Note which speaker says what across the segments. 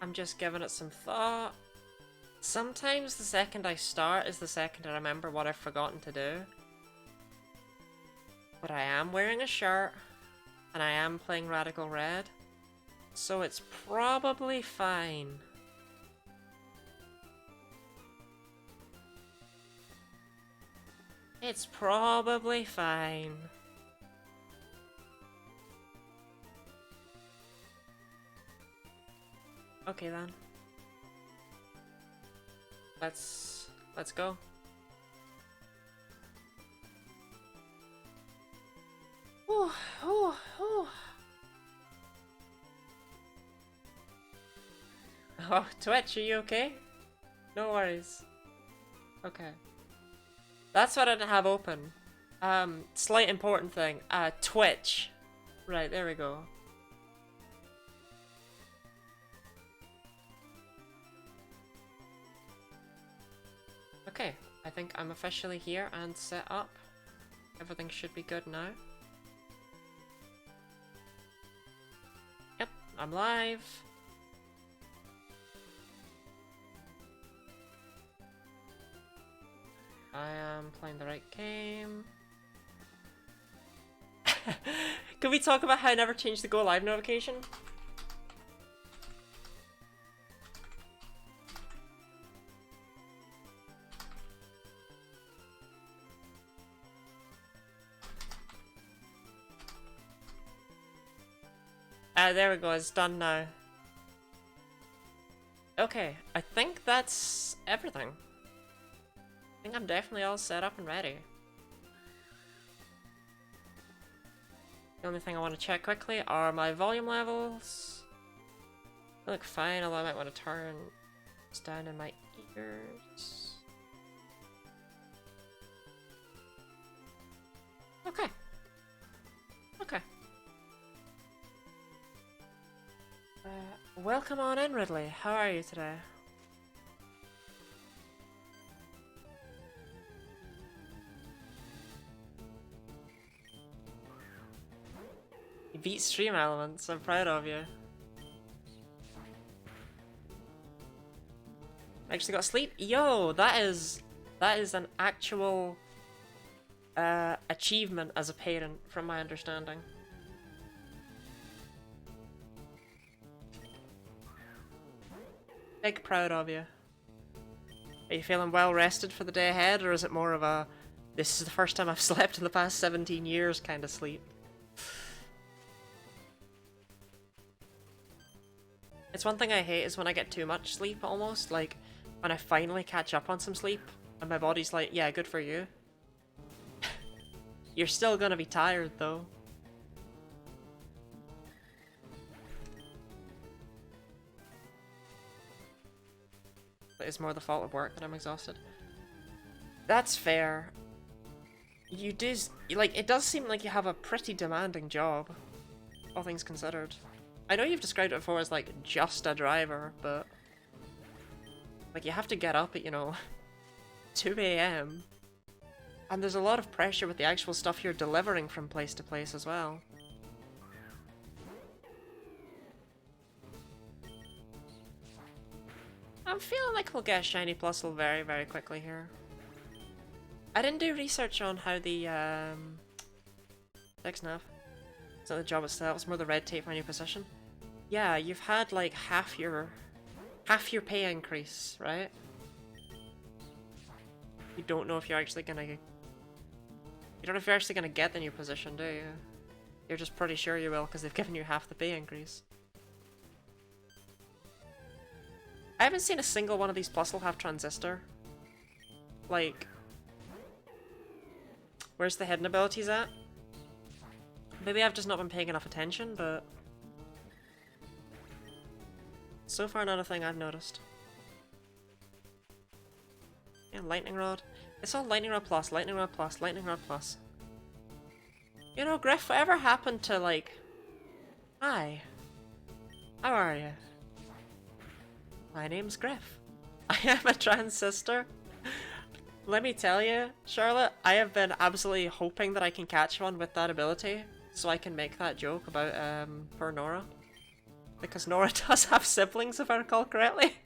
Speaker 1: I'm just giving it some thought. Sometimes the second I start is the second I remember what I've forgotten to do. But I am wearing a shirt, and I am playing Radical Red, so it's probably fine. It's probably fine. Okay then. Let's go. Ooh, ooh, ooh. Oh, Twitch, are you okay? No worries. Okay. That's what I didn't have open. Slight important thing. Twitch. Right, there we go. Okay, I think I'm officially here and set up. Everything should be good now. Yep, I'm live. I am playing the right game. Can we talk about how I never changed the go live notification? There we go, it's done now. Okay, I think that's everything. I think I'm definitely all set up and ready. The only thing I want to check quickly are my volume levels. They look fine, although I might want to turn this down in my ears. Okay. Okay. Welcome on in, Ridley. How are you today? You beat stream elements. I'm proud of you. Actually got sleep? Yo, that is an actual achievement as a parent, from my understanding. Big proud of you. Are you feeling well rested for the day ahead, or is it more of a this is the first time I've slept in the past 17 years kind of sleep? It's one thing I hate is when I get too much sleep almost, like when I finally catch up on some sleep and my body's like, yeah, good for you. You're still gonna be tired though. But it's more the fault of work that I'm exhausted. That's fair. You do, like, it does seem like you have a pretty demanding job, all things considered. I know you've described it before as, like, just a driver, but like, you have to get up at, you know, 2 AM. And there's a lot of pressure with the actual stuff you're delivering from place to place as well. I'm feeling like we'll get a shiny plusle very, very quickly here. I didn't do research on how the, Thanks, Nav. It's not the job itself, it's more the red tape on your position. Yeah, you've had, like, half your pay increase, right? You don't know if you're actually gonna... You don't know if you're actually gonna get the new position, do you? You're just pretty sure you will, because they've given you half the pay increase. I haven't seen a single one of these plusle have transistor. Like... Where's the hidden abilities at? Maybe I've just not been paying enough attention, but... So far not a thing I've noticed. Yeah, lightning rod. It's all lightning rod plus, lightning rod plus, lightning rod plus. You know, Griff, whatever happened to, like... Hi. How are you? My name's Griff. I am a transistor. Let me tell you, Charlotte, I have been absolutely hoping that I can catch one with that ability, so I can make that joke about, poor Nora. because Nora does have siblings, if I recall correctly.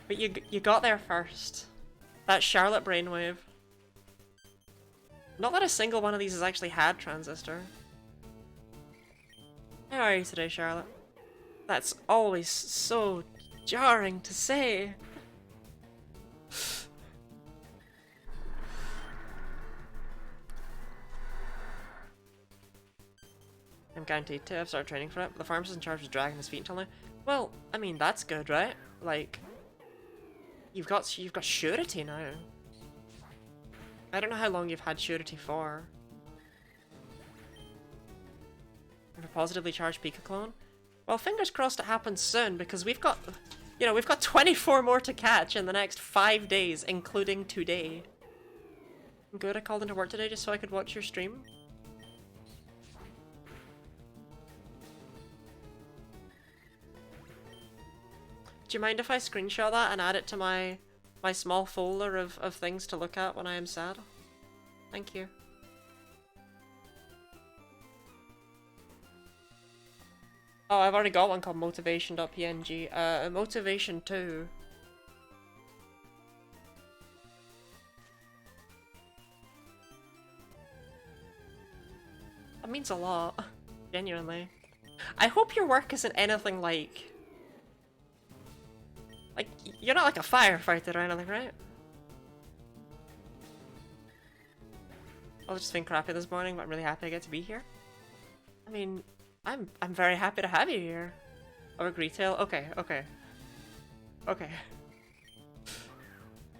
Speaker 1: But you got there first. That Charlotte brainwave. Not that a single one of these has actually had Transistor. How are you today, Charlotte? That's always so jarring to say. I'm guaranteed to. I've started training for it, but the pharmacist in charge was dragging his feet until now. Well, I mean, that's good, right? Like, you've got surety now. I don't know how long you've had surety for. If a positively charged Pika clone? Well, fingers crossed it happens soon, because we've got, you know, we've got 24 more to catch in the next 5 days, including today. I'm good, I called into work today just so I could watch your stream. Do you mind if I screenshot that and add it to my small folder of things to look at when I am sad? Thank you. Oh, I've already got one called motivation.png. Motivation 2. That means a lot. Genuinely. I hope your work isn't anything like... Like, you're not like a firefighter or anything, right? I was just feeling crappy this morning, but I'm really happy I get to be here. I mean, I'm very happy to have you here. Org retail? Okay, okay. Okay.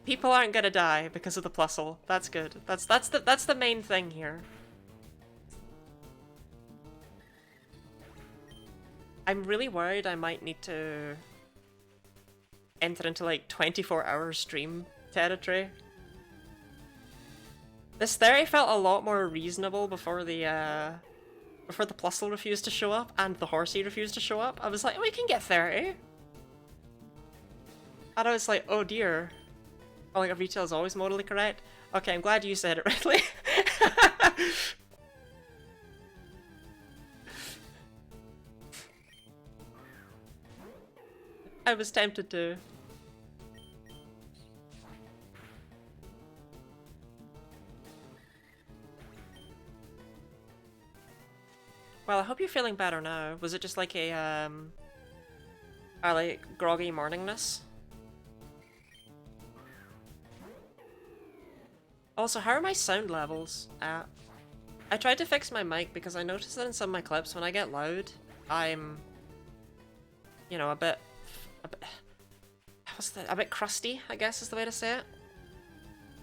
Speaker 1: People aren't gonna die because of the plusle. That's good. That's the main thing here. I'm really worried I might need to enter into like 24-hour stream territory. This theory felt a lot more reasonable before the plusle refused to show up and the horsey refused to show up. I was like, we can get 30. And I was like, oh dear. Calling it retail is always modally correct. Okay, I'm glad you said it rightly. I was tempted to. Well, I hope you're feeling better now. Was it just like a like groggy morningness? Also, how are my sound levels at? I tried to fix my mic because I noticed that in some of my clips when I get loud, I'm, you know, a bit a bit crusty, I guess is the way to say it,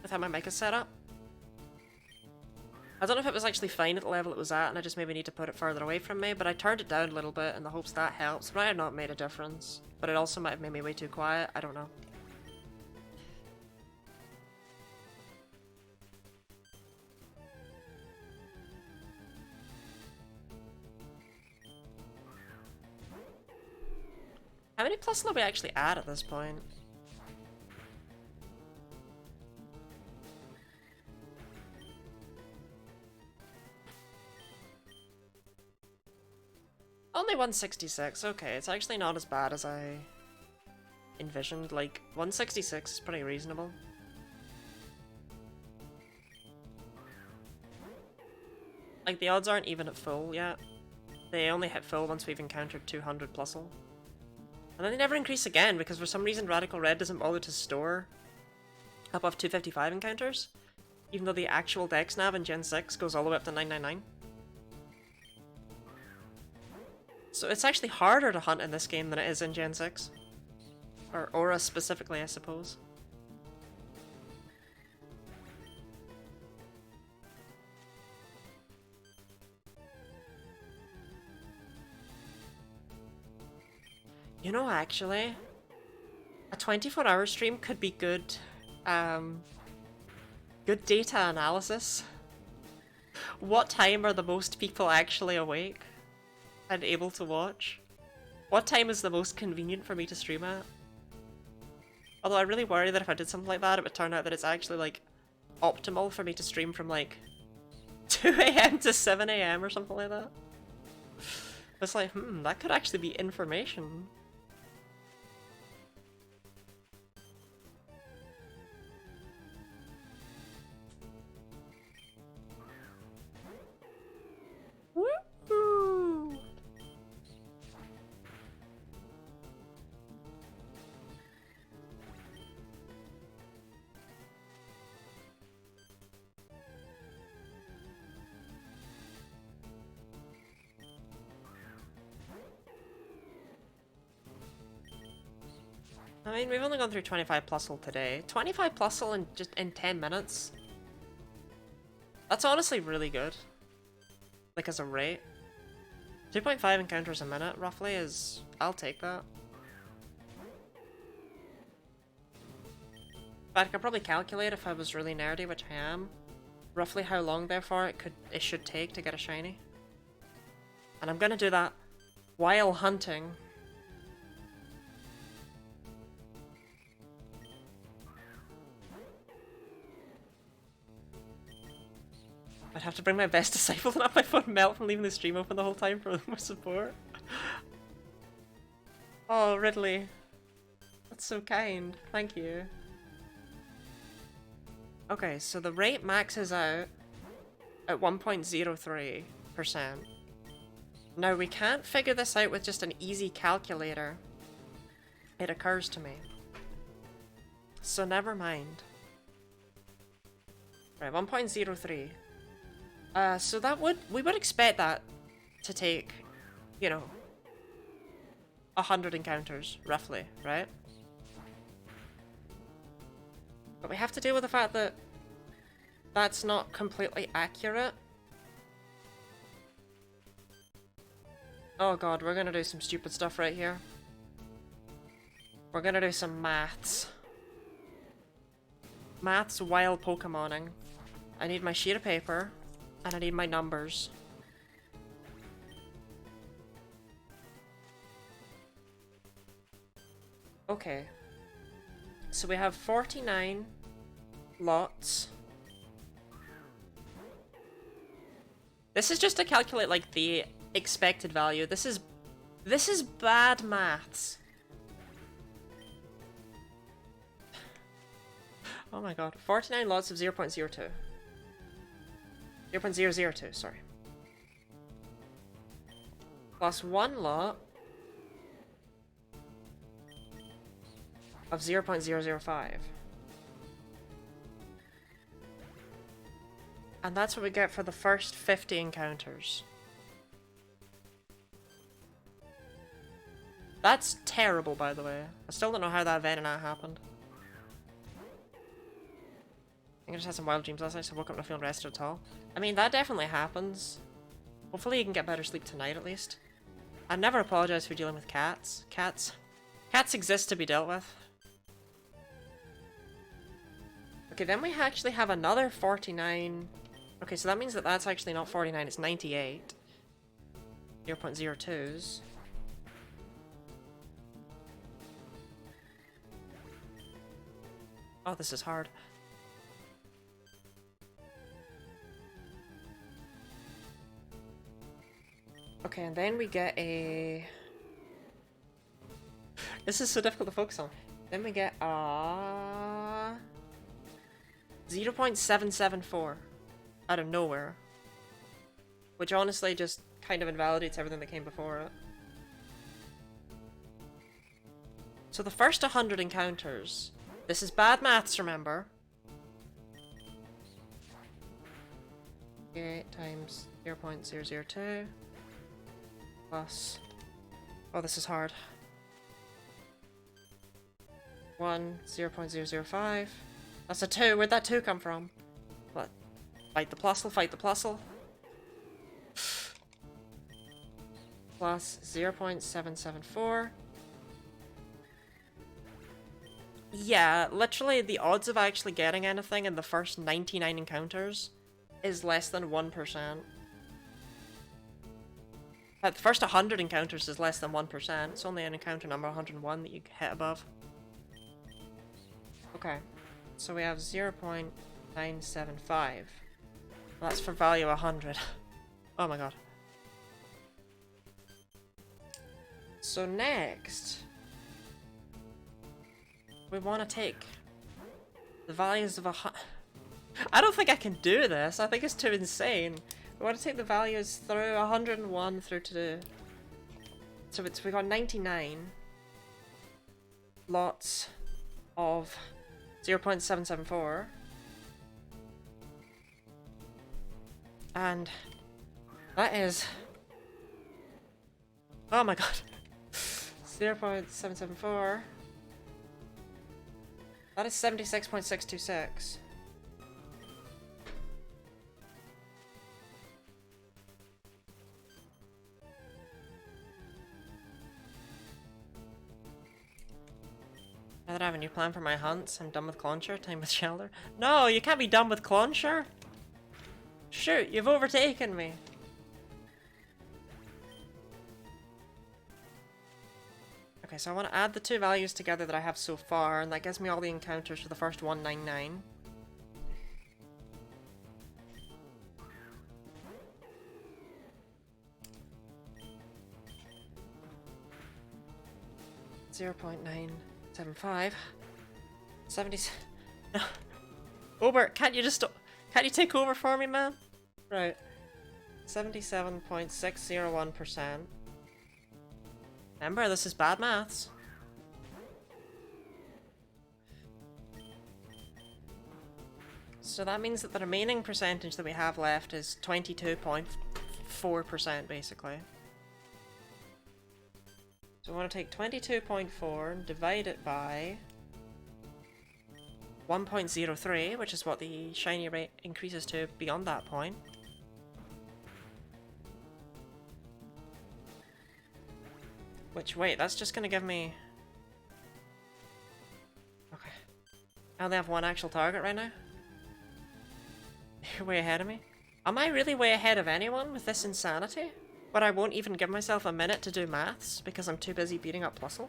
Speaker 1: with how my mic is set up. I don't know if it was actually fine at the level it was at and I just maybe need to put it further away from me, but I turned it down a little bit in the hopes that helps. It might have not made a difference, but it also might have made me way too quiet, I don't know. How many plus are we actually at this point? Only 166, okay, it's actually not as bad as I envisioned. Like, 166 is pretty reasonable. Like, the odds aren't even at full yet. They only hit full once we've encountered 200 plusle. And then they never increase again, because for some reason Radical Red doesn't bother to store above 255 encounters, even though the actual dex nav in Gen 6 goes all the way up to 999. So it's actually harder to hunt in this game than it is in Gen 6. Or Aura specifically, I suppose. You know, actually, a 24-hour stream could be good, good data analysis. What time are the most people actually awake and able to watch? What time is the most convenient for me to stream at? Although I really worry that if I did something like that, it would turn out that it's actually, like, optimal for me to stream from, like, 2 a.m. to 7 a.m. or something like that. It's like, that could actually be information. Woohoo! I mean, we've only gone through 25 Plusle today. 25 Plusle in just in 10 minutes. That's honestly really good. Like as a rate. 2.5 encounters a minute, roughly, is... I'll take that. But I could probably calculate if I was really nerdy, which I am, roughly how long, therefore, it should take to get a shiny. And I'm gonna do that while hunting. I'd have to bring my best disciple and have my phone melt from leaving the stream open the whole time for more support. Oh, Ridley. That's so kind. Thank you. Okay, so the rate maxes out at 1.03%. Now, we can't figure this out with just an easy calculator. It occurs to me. So never mind. Right, 1.03. So that we would expect that to take, you know, 100 encounters, roughly, right? But we have to deal with the fact that that's not completely accurate. Oh god, we're gonna do some stupid stuff right here. We're gonna do some maths. Maths while Pokemoning. I need my sheet of paper. And I need my numbers. Okay. So we have 49 lots. This is just to calculate like the expected value. This is bad maths. Oh my god. 49 lots of 0.02. 0.002, sorry. Plus 1 lot of 0.005. And that's what we get for the first 50 encounters. That's terrible, by the way. I still don't know how that event and that happened. I think I just had some wild dreams last night, so I woke up not feeling rested at all. I mean, that definitely happens. Hopefully you can get better sleep tonight, at least. I never apologize for dealing with cats. Cats exist to be dealt with. Okay, then we actually have another 49. Okay, so that means that that's actually not 49, it's 98. 0.02s. Oh, this is hard. Okay, and then we get a... This is so difficult to focus on. Then we get a... 0.774 out of nowhere. Which honestly just kind of invalidates everything that came before it. So the first 100 encounters... This is bad maths, remember? 8 times 0.002 plus... Oh, this is hard. 0.005. That's a 2. Where'd that 2 come from? What? Fight the Plusle, fight the Plusle. Plus 0.774. Yeah, literally the odds of actually getting anything in the first 99 encounters is less than 1%. The first 100 encounters is less than 1%. It's only an encounter number 101 that you hit above. Okay, so we have 0.975 That's for value 100. Oh my god. So next, we want to take the values of I don't think I can do this. I think it's too insane. We want to take the values through 101 through to... So we got 99 lots of 0.774. And that is... Oh my god. 0.774. That is 76.626. Now that I have a new plan for my hunts, I'm done with Clauncher, time with Shelter. No, you can't be done with Clauncher! Shoot, you've overtaken me! Okay, so I want to add the two values together that I have so far, and that gives me all the encounters for the first 199. .975 70. No. Ober, can't you take over for me, man? Right. 77.601%. Remember, this is bad maths. So that means that the remaining percentage that we have left is 22.4%, basically. So we want to take 22.4 and divide it by 1.03, which is what the shiny rate increases to beyond that point. Which, wait, that's just gonna give me... Okay. I only have one actual target right now. You're way ahead of me. Am I really way ahead of anyone with this insanity? But I won't even give myself a minute to do maths because I'm too busy beating up Plusle.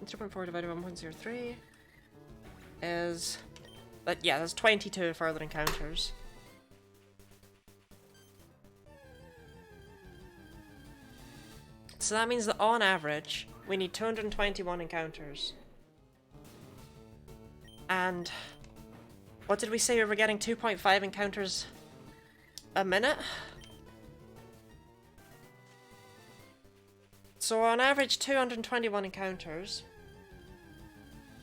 Speaker 1: 2.4 divided by 1.03 is... But yeah, there's 22 further encounters. So that means that on average, we need 221 encounters. And... What did we say? We were getting 2.5 encounters a minute? So on average, 221 encounters.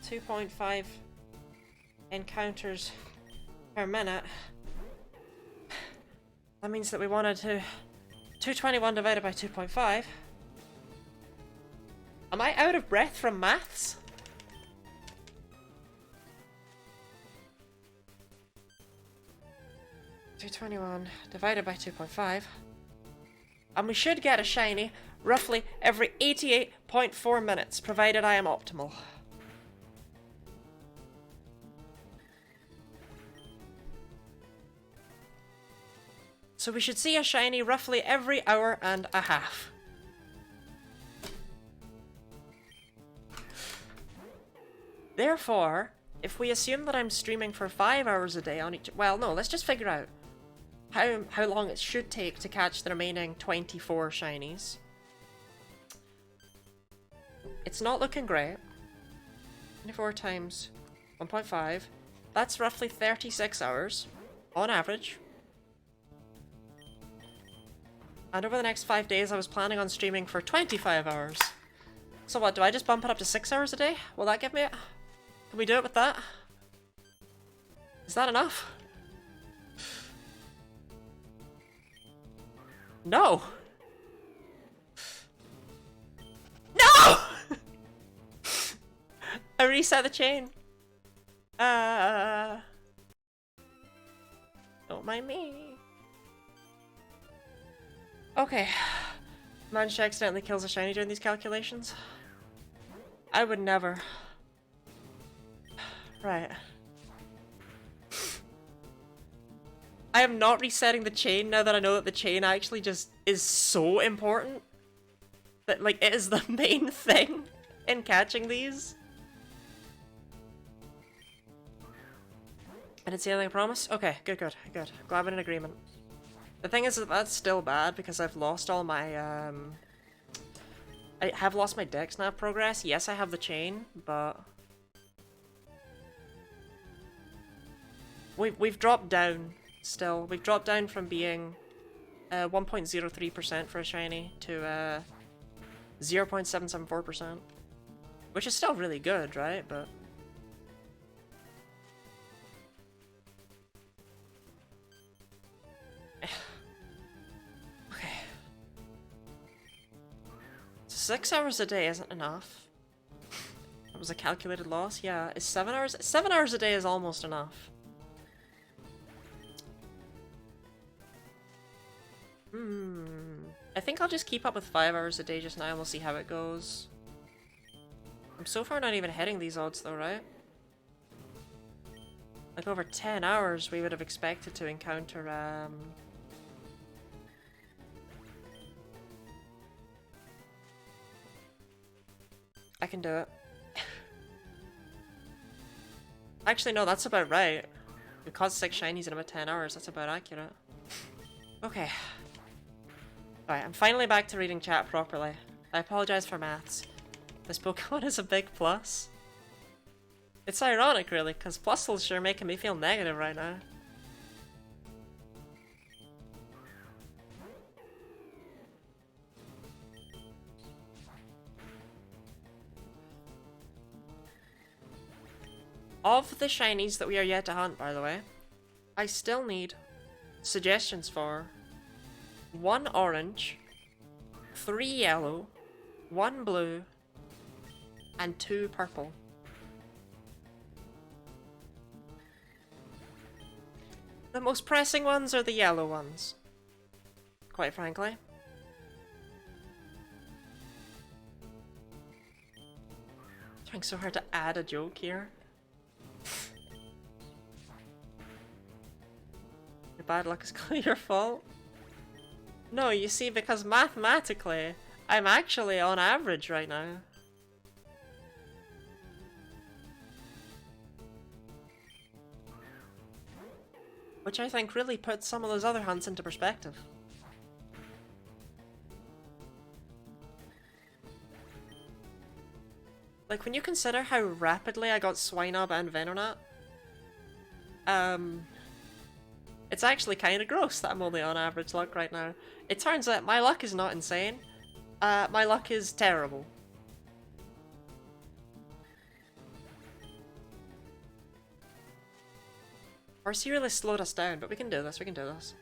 Speaker 1: 2.5 encounters per minute. That means that we wanted to... 221 divided by 2.5. Am I out of breath from maths? $221 divided by 2.5. And we should get a shiny roughly every 88.4 minutes, provided I am optimal. So we should see a shiny roughly every hour and a half. Therefore, if we assume that I'm streaming for 5 hours a day on each... Well, no, let's just figure out how long it should take to catch the remaining 24 shinies. It's not looking great. 24 times 1.5. That's roughly 36 hours, on average. And over the next 5 days, I was planning on streaming for 25 hours. So what, do I just bump it up to 6 hours a day? Will that give me it? Can we do it with that? Is that enough? No! No! I reset the chain. Don't mind me. Okay. Mancha accidentally kills a shiny during these calculations. I would never. Right. I am not resetting the chain now that I know that the chain actually just is so important. That, like, it is the main thing in catching these. I didn't see anything I promise? Okay, good. Glad we're in agreement. The thing is that that's still bad because I've lost all my, I have lost my dex nav progress. Yes, I have the chain, but... We've dropped down, still. We've dropped down from being 1.03% for a shiny to 0.774%. Which is still really good, right? But... okay. 6 hours a day isn't enough. That was a calculated loss? Yeah. Is 7 hours? 7 hours a day is almost enough. I think I'll just keep up with 5 hours a day just now and we'll see how it goes. I'm so far not even hitting these odds though, right? Like over 10 hours we would have expected to encounter, I can do it. Actually, no, that's about right. We caught 6 shinies in about 10 hours, that's about accurate. Okay. Alright, I'm finally back to reading chat properly. I apologize for maths. This Pokemon is a big plus. It's ironic, really, because pluses sure making me feel negative right now. Of the shinies that we are yet to hunt, by the way, I still need suggestions for 1 orange, 3 yellow, 1 blue, and 2 purple. The most pressing ones are the yellow ones, quite frankly. Trying so hard to add a joke here. Your bad luck is clearly your fault. No, you see, because mathematically, I'm actually on average right now. Which I think really puts some of those other hunts into perspective. Like, when you consider how rapidly I got Swinub and Venonat, it's actually kind of gross that I'm only on average luck right now. It turns out my luck is not insane. My luck is terrible. RC really slowed us down, but we can do this, we can do this.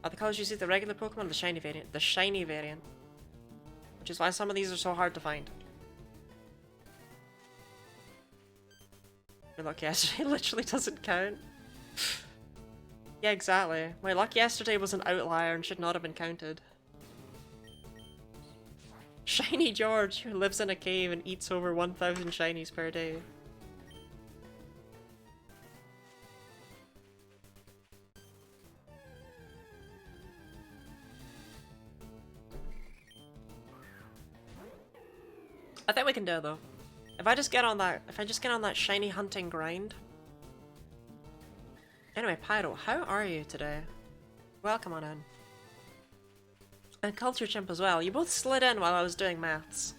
Speaker 1: Are the colours you see the regular Pokemon or the shiny variant? The shiny variant. Which is why some of these are so hard to find. Your luck yesterday literally doesn't count. Yeah, exactly. My luck yesterday was an outlier and should not have been counted. Shiny George, who lives in a cave and eats over 1,000 shinies per day. I think we can do it though. If I just get on that shiny hunting grind. Anyway, Pyro, how are you today? Welcome on in. And Culture Chimp as well. You both slid in while I was doing maths.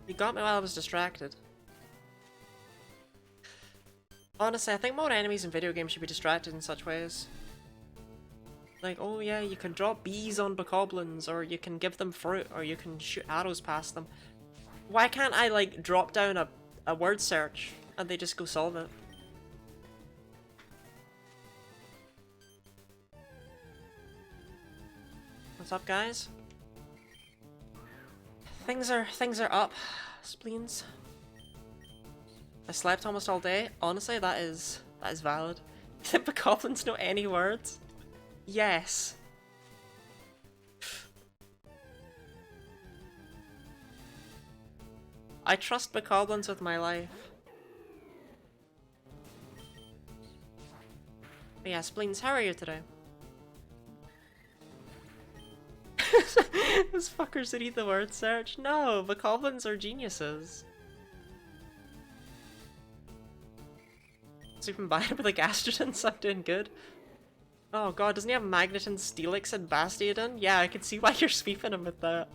Speaker 1: You got me while I was distracted. Honestly, I think more enemies in video games should be distracted in such ways. Like, oh yeah, you can drop bees on bokoblins, or you can give them fruit, or you can shoot arrows past them. Why can't I, like, drop down a word search and they just go solve it? What's up, guys? Things are up, spleens. I slept almost all day. Honestly, that is valid. Did bokoblins know any words? Yes. I trust bokoblins with my life. But yeah, Spleens, how are you today? Those fuckers that eat the word search? No, the goblins are geniuses. So even buying with the Gastrodons, I'm doing good. Oh god, doesn't he have Magneton, Steelix, and Bastiodon? Yeah, I can see why you're sweeping him with that.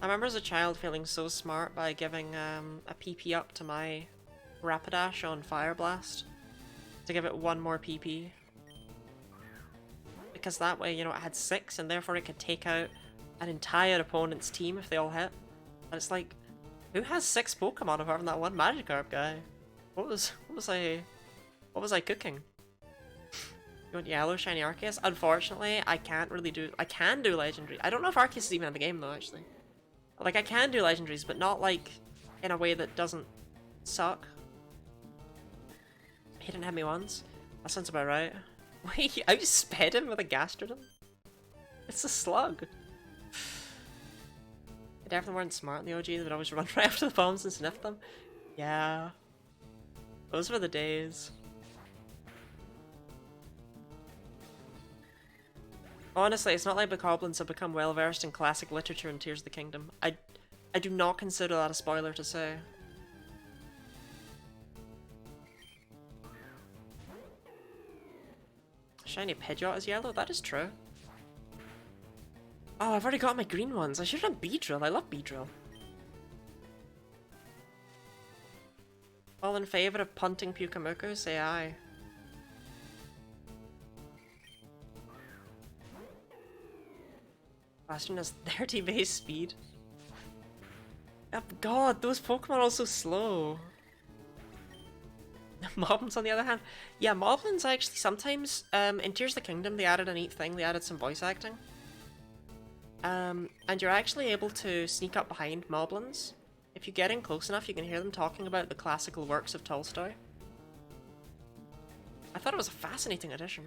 Speaker 1: I remember as a child feeling so smart by giving a PP up to my Rapidash on Fire Blast to give it one more PP. Because that way, you know, it had 6 and therefore it could take out an entire opponent's team if they all hit. And it's like, who has 6 Pokemon apart from that one Magikarp guy? What was I cooking? You want yellow shiny Arceus? Unfortunately, I can do legendary. I don't know if Arceus is even in the game though, actually. Like, I can do legendaries, but not, like, in a way that doesn't suck. He didn't hit me once. That sounds about right. Wait, I just sped him with a Gastrodon? It's a slug. They definitely weren't smart in the OG. They would always run right after the bombs and sniff them. Yeah. Those were the days. Honestly, it's not like the goblins have become well versed in classic literature and Tears of the Kingdom. I do not consider that a spoiler to say. Shiny Pidgeot is yellow? That is true. Oh, I've already got my green ones. I should have done Beedrill. I love Beedrill. All in favour of punting Pyukumuku? Say aye. Bastion has 30 base speed. Oh god, those Pokemon are so slow. Moblins on the other hand. Yeah, Moblins actually sometimes, in Tears of the Kingdom they added a neat thing, they added some voice acting. And you're actually able to sneak up behind Moblins. If you get in close enough you can hear them talking about the classical works of Tolstoy. I thought it was a fascinating addition.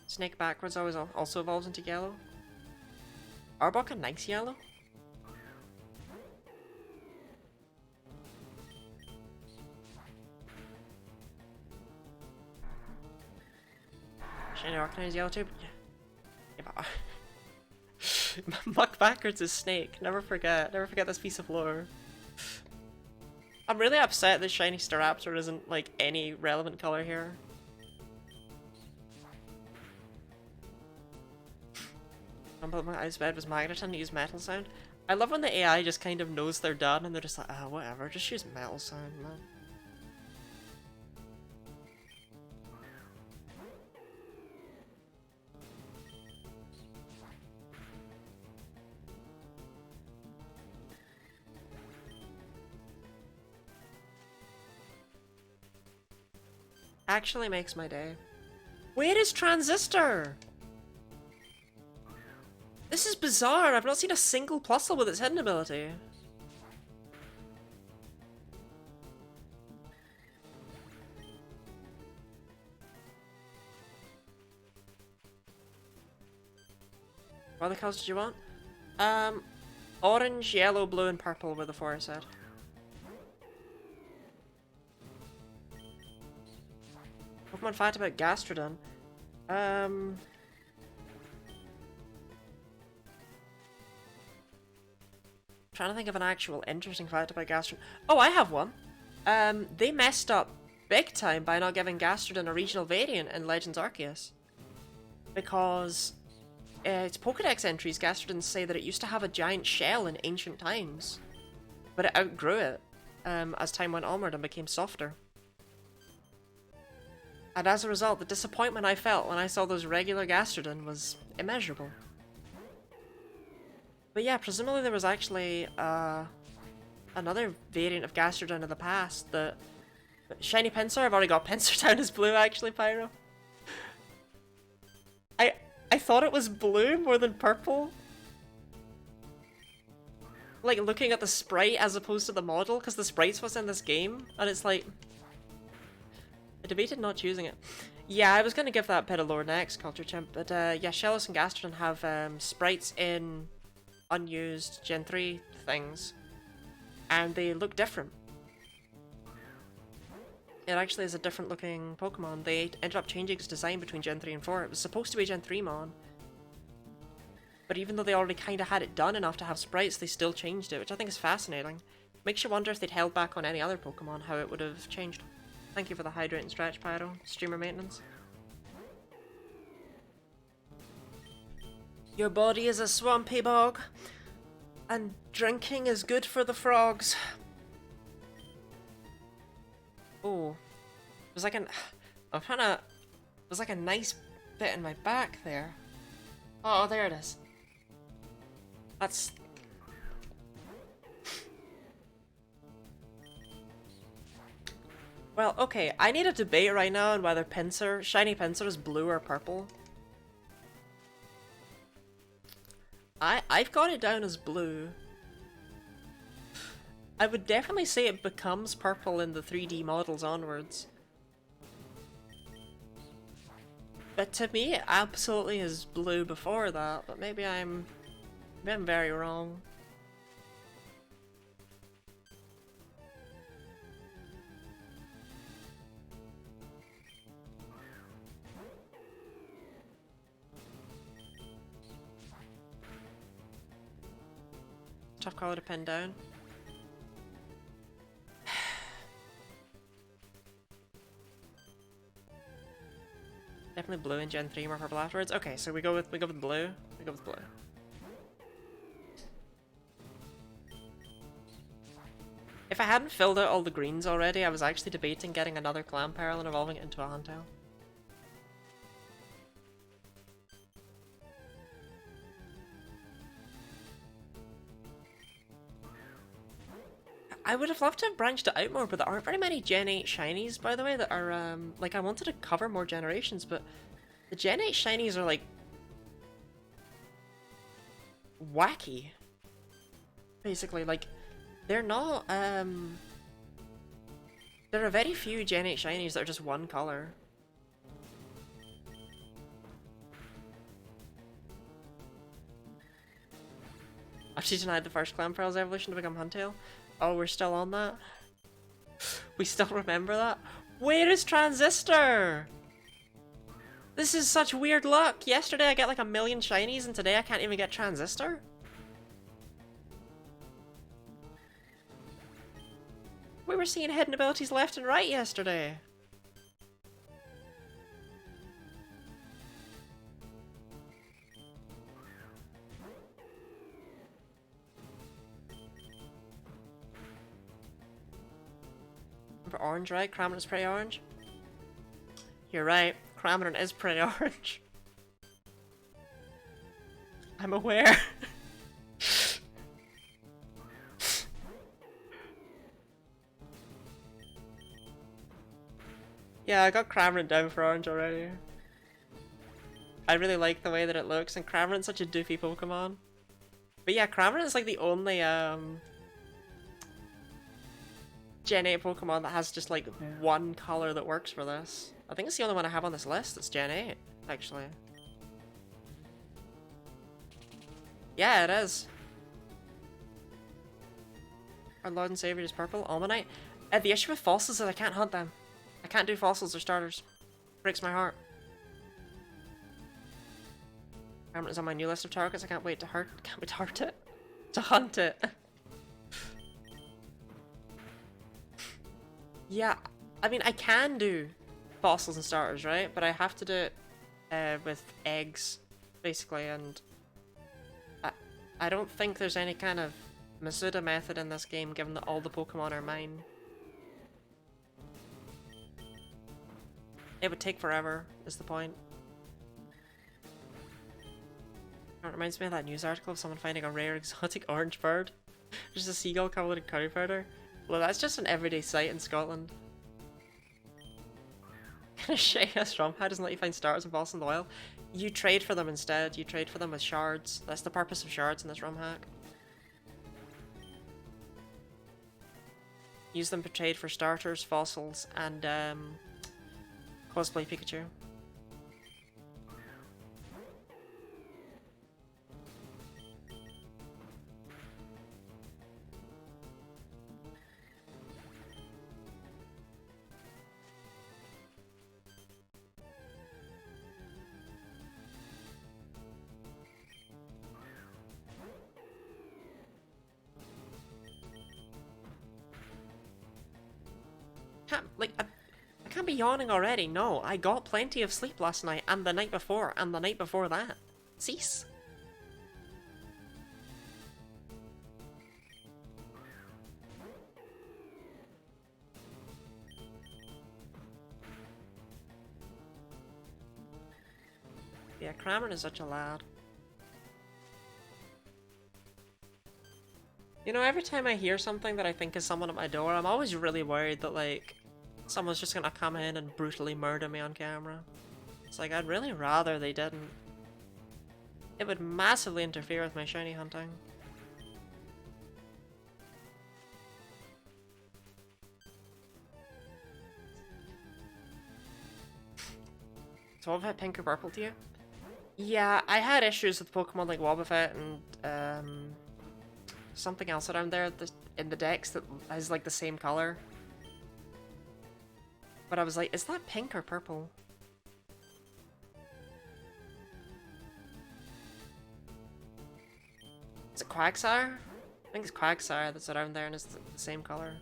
Speaker 1: Snake backwards always also evolves into yellow. Arbok a nice yellow? Shiny Arcanine is yellow too? Yeah, but Muck backwards is Snake. Never forget this piece of lore. I'm really upset that Shiny Staraptor isn't like any relevant color here. My ice bed was Magneton to use Metal Sound. I love when the AI just kind of knows they're done and they're just like, ah, whatever, just use Metal Sound, man. Actually makes my day. Where is Transistor? This is bizarre, I've not seen a single Plusle with its hidden ability. What other colours did you want? Orange, yellow, blue, and purple were the 4 I said. Pokemon fact about Gastrodon. Trying to think of an actual interesting fact about Gastrodon. Oh, I have one. They messed up big time by not giving Gastrodon a regional variant in Legends Arceus. Because its Pokedex entries, Gastrodon say that it used to have a giant shell in ancient times. But it outgrew it as time went onward and became softer. And as a result, the disappointment I felt when I saw those regular Gastrodon was immeasurable. But yeah, presumably there was actually another variant of Gastrodon in the past that... Shiny Pinsir? I've already got Pinsir down as blue actually, Pyro. I thought it was blue more than purple. like looking at the sprite as opposed to the model, because the sprite's what's in this game, and it's like I debated not choosing it. Yeah, I was gonna give that bit of lore next, Culture Chimp, but yeah, Shellos and Gastron have sprites in unused Gen 3 things, and they look different. It actually is a different looking Pokemon. They ended up changing its design between Gen 3 and 4. It was supposed to be Gen 3 Mon, but even though they already kind of had it done enough to have sprites, they still changed it, which I think is fascinating. Makes you wonder if they'd held back on any other Pokemon, how it would have changed. Thank you for the hydrate and stretch, Pyro. Streamer maintenance. Your body is a swampy bog, and drinking is good for the frogs. Oh, it was like an... I'm trying to... It was like a nice bit in my back there. Oh, there it is. That's... Well, okay, I need a debate right now on whether Pinsir, Shiny Pinsir is blue or purple. I've got it down as blue. I would definitely say it becomes purple in the 3D models onwards. But to me, it absolutely is blue before that, but maybe I'm very wrong. Tough call to pin down. Definitely blue in Gen 3, more purple afterwards. Okay, so we go with blue. We go with blue. If I hadn't filled out all the greens already, I was actually debating getting another Clamperl and evolving it into a Huntail. I would have loved to have branched it out more, but there aren't very many Gen 8 shinies, by the way, that are, like, I wanted to cover more generations, but the Gen 8 shinies are, like, wacky. Basically, like, they're not, there are very few Gen 8 shinies that are just one color. Actually denied the first Clamperl's evolution to become Huntail. Oh, we're still on that? We still remember that? Where is Transistor? This is such weird luck. Yesterday I get like 1,000,000 shinies and today I can't even get Transistor? We were seeing hidden abilities left and right yesterday. Orange, right? Cramorant is pretty orange. You're right. Cramorant is pretty orange. I'm aware. Yeah, I got Cramorant down for orange already. I really like the way that it looks, and Cramorant's such a doofy Pokemon. But yeah, Cramorant is like the only Gen 8 Pokemon that has just like one color that works for this. I think it's the only one I have on this list that's Gen 8, actually. Yeah, it is. Our Lord and Savior is purple. Almanite. The issue with fossils is I can't hunt them. I can't do fossils or starters. Breaks my heart. Cramorant is on my new list of targets. I can't wait to hurt it. To hunt it. Yeah, I mean, I can do fossils and starters, right? But I have to do it with eggs, basically, and I don't think there's any kind of Masuda method in this game, given that all the Pokemon are mine. It would take forever, is the point. It reminds me of that news article of someone finding a rare exotic orange bird. Just a seagull covered in curry powder. Well, that's just an everyday sight in Scotland. Shayas Rumpad doesn't let you find starters and balls in the wild. You trade for them instead. You trade for them with shards. That's the purpose of shards in this ROM hack. Use them to trade for starters, fossils, and cosplay Pikachu. I can't be yawning already. No, I got plenty of sleep last night, and the night before, and the night before that. Cease. Yeah, Cameron is such a lad. You know, every time I hear something that I think is someone at my door, I'm always really worried that, like, someone's just gonna come in and brutally murder me on camera. It's like, I'd really rather they didn't. It would massively interfere with my shiny hunting. So Wobbuffet pink or purple to you? Yeah, I had issues with Pokemon like Wobbuffet and something else around there in the decks that has like the same color. But I was like, is that pink or purple? Is it Quagsire? I think it's Quagsire that's around there and it's the same color.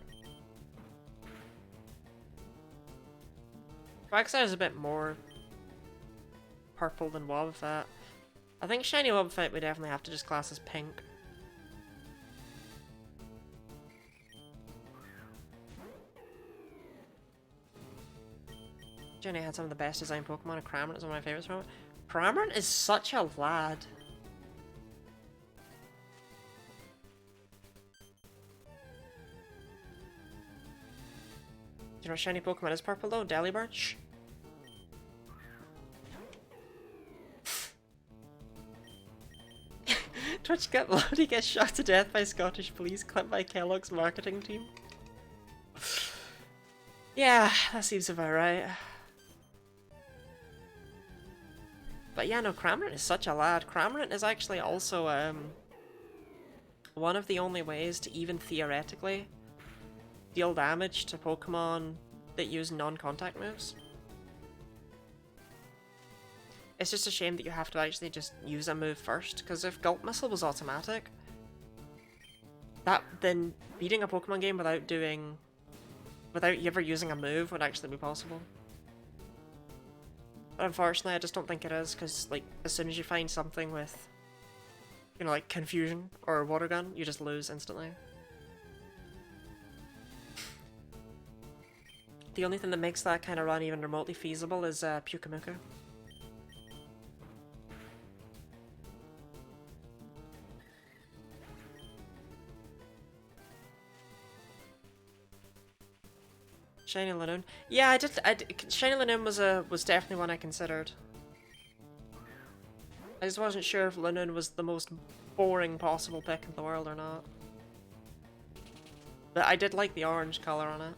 Speaker 1: Quagsire is a bit more purple than Wobbuffet. I think shiny Wobbuffet we definitely have to just class as pink. Jenny had some of the best designed Pokemon, and Cramorant is one of my favorites from it. Cramorant is such a lad. Do you know what shiny Pokemon is purple though? Delibird? Shh. Twitch get Lottie gets shot to death by Scottish police, clipped by Kellogg's marketing team. Yeah, that seems about right. But yeah, no, Cramorant is such a lad. Cramorant is actually also one of the only ways to even theoretically deal damage to Pokemon that use non-contact moves. It's just a shame that you have to actually just use a move first, because if Gulp Missile was automatic, then beating a Pokemon game without you ever using a move would actually be possible. But unfortunately, I just don't think it is, because like as soon as you find something with, you know, like Confusion or Water Gun, you just lose instantly. The only thing that makes that kind of run even remotely feasible is Pyukumuku. Shiny Lanoon. Yeah, Shiny Lanoon was definitely one I considered. I just wasn't sure if Lanoon was the most boring possible pick in the world or not. But I did like the orange color on it.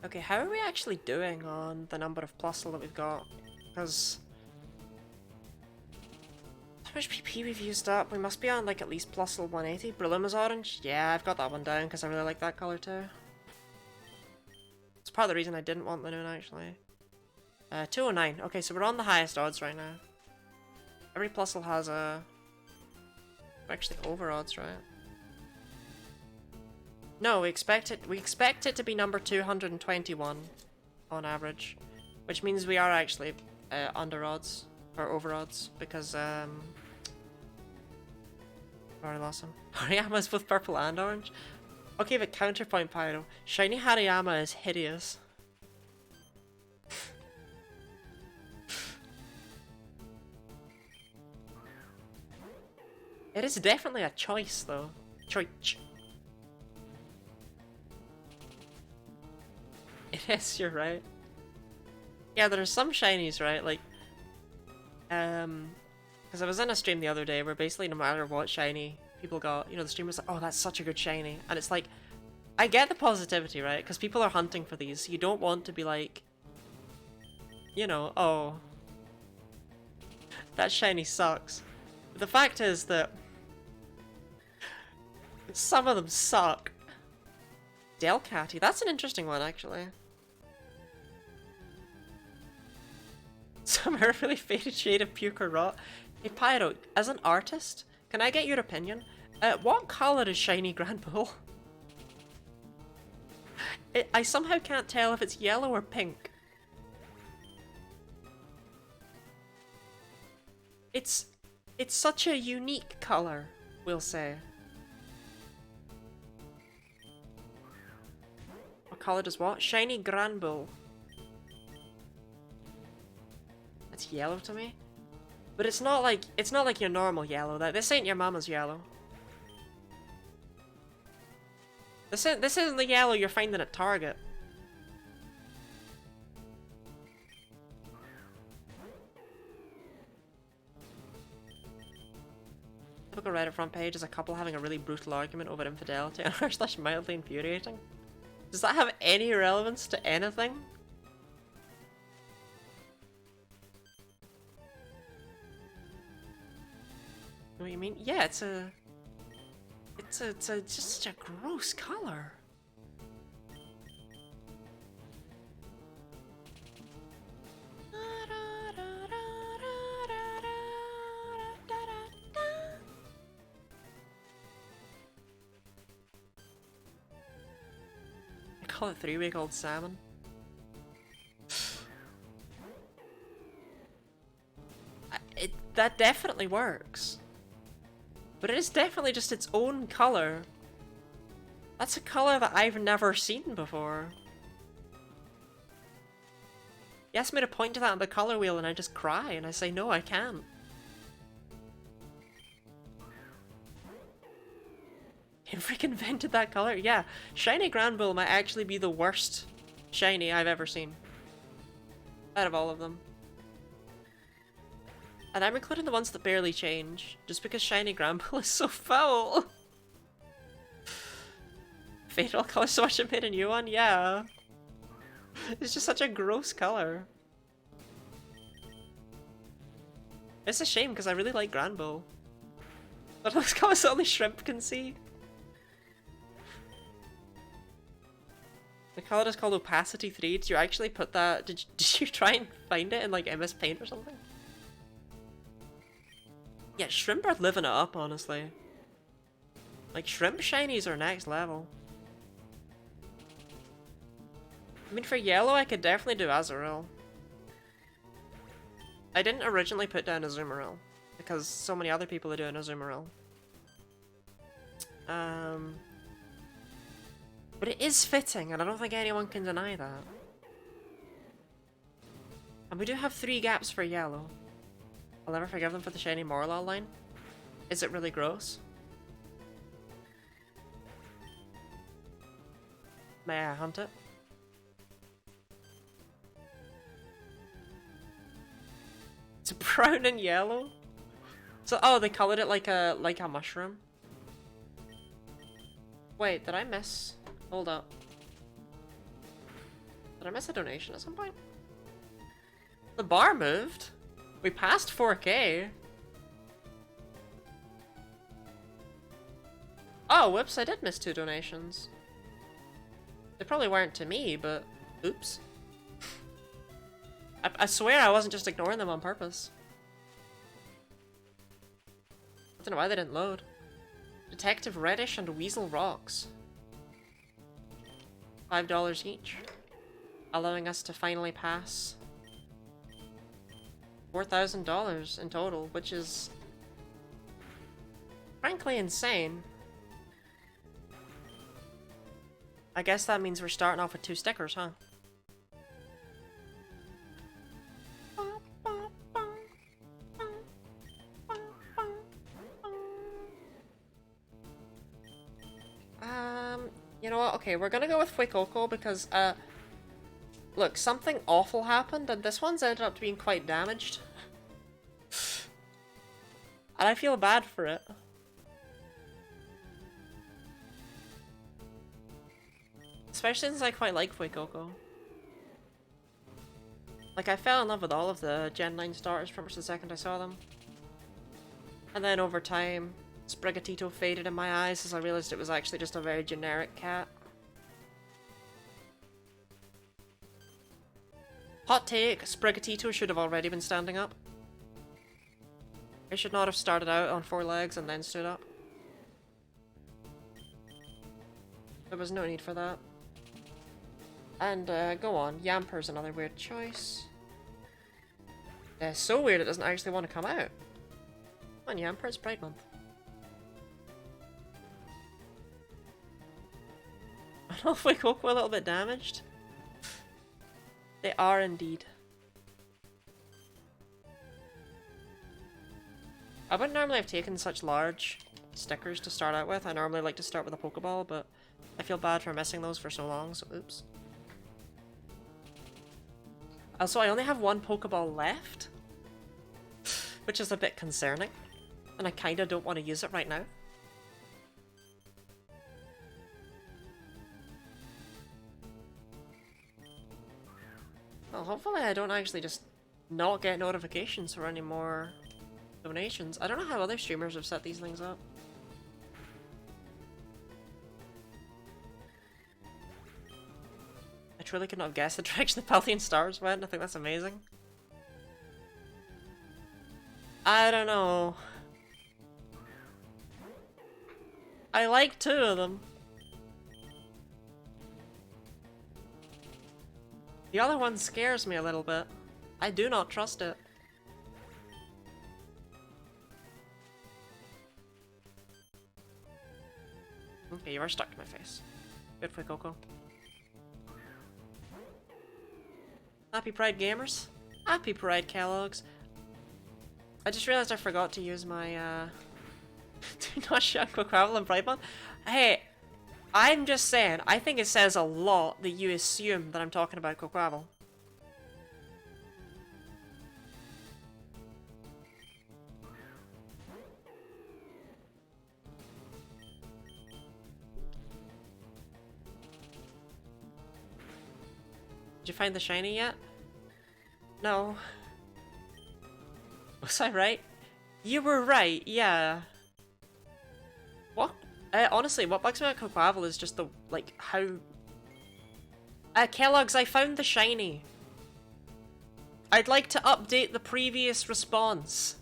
Speaker 1: Okay, how are we actually doing on the number of Plusle that we've got? Because how much PP we've used up? We must be on like at least Plusle 180. Breluma's orange? Yeah, I've got that one down because I really like that color too. It's part of the reason I didn't want Lanoon actually. 209. Okay, so we're on the highest odds right now. Every Plusle has a... actually over odds, right? No, we expect it to be number 221 on average, which means we are actually under odds or over odds because I already lost him. Hariyama's both purple and orange. Okay, but counterpoint Pyro. Shiny Hariyama is hideous. It is definitely a choice though. Choice. It is, you're right. Yeah, there's some shinies, right? Like, because I was in a stream the other day where basically no matter what shiny people got, you know, the streamer was like, oh, that's such a good shiny. And it's like, I get the positivity, right? Because people are hunting for these. You don't want to be like, you know, oh, that shiny sucks. But the fact is that some of them suck. Delcatty, that's an interesting one, actually. Some are really faded shade of puker rot. Hey, Pyro, as an artist, can I get your opinion? What color is shiny Grand Bull? I somehow can't tell if it's yellow or pink. It's such a unique color, we'll say. What color does what? Shiny Grand Bull. That's yellow to me. But it's not like your normal yellow. This ain't your mama's yellow. This isn't the yellow you're finding at Target. Typical Reddit front page is a couple having a really brutal argument over infidelity and r/ mildly infuriating. Does that have any relevance to anything? What do you mean? Yeah, it's just such a gross color. I call it 3-week-old salmon. That definitely works. But it is definitely just its own color. That's a color that I've never seen before. You asked me to point to that on the color wheel and I just cry and I say no, I can't. You freaking invented that color? Yeah, Shiny Granbull might actually be the worst shiny I've ever seen. Out of all of them. And I'm including the ones that barely change, just because Shiny Granbull is so foul. Fatal color swatch and made a new one? Yeah. It's just such a gross color. It's a shame because I really like Granbull. But those colors only shrimp can see. The color is called Opacity 3. Did you actually put that? Did you try and find it in like MS Paint or something? Yeah, shrimp are living it up, honestly. Like, shrimp shinies are next level. I mean, for yellow, I could definitely do Azurill. I didn't originally put down Azumarill, because so many other people are doing Azumarill. But it is fitting, and I don't think anyone can deny that. And we do have 3 gaps for yellow. I'll never forgive them for the shiny Morlul line. Is it really gross? May I hunt it? It's brown and yellow? So, oh, they colored it like a mushroom? Wait, did I miss? Hold up. Did I miss a donation at some point? The bar moved? We passed 4K. Oh, whoops, I did miss 2 donations. They probably weren't to me, but oops. I swear I wasn't just ignoring them on purpose. I don't know why they didn't load. Detective Reddish and Weasel Rocks. $5 each. Allowing us to finally pass $4,000 in total, which is frankly insane. I guess that means we're starting off with 2 stickers, huh? You know what? Okay, we're gonna go with Fuecoco because, Look, something awful happened, and this one's ended up being quite damaged. And I feel bad for it. Especially since I quite like Fuecoco. Like, I fell in love with all of the Gen 9 starters pretty much the second I saw them. And then over time, Sprigatito faded in my eyes as I realized it was actually just a very generic cat. Hot take, Sprigatito should have already been standing up. It should not have started out on 4 legs and then stood up. There was no need for that. And, go on. Yamper's another weird choice. So weird it doesn't actually want to come out. Come on, Yamper, it's Pride Month. I don't know if Fuecoco a little bit damaged. They are indeed. I wouldn't normally have taken such large stickers to start out with. I normally like to start with a Pokeball, but I feel bad for missing those for so long, so oops. Also, I only have one Pokeball left, which is a bit concerning, and I kinda don't want to use it right now. Well, hopefully I don't actually just not get notifications for any more donations. I don't know how other streamers have set these things up. I truly could not have guessed the direction the Paldean stars went. I think that's amazing. I don't know. I like 2 of them. The other one scares me a little bit. I do not trust it. Okay, you are stuck to my face. Good for Coco. Happy Pride gamers. Happy Pride Kellogg's. I just realized I forgot to use my do not shout Quaquavel in Pride Month. Hey, I'm just saying, I think it says a lot that you assume that I'm talking about Quaquavel. Did you find the shiny yet? No. Was I right? You were right, yeah. What? Honestly, what bugs me about Quaquavel is just the, like, how... Kellogg's, I found the shiny. I'd like to update the previous response.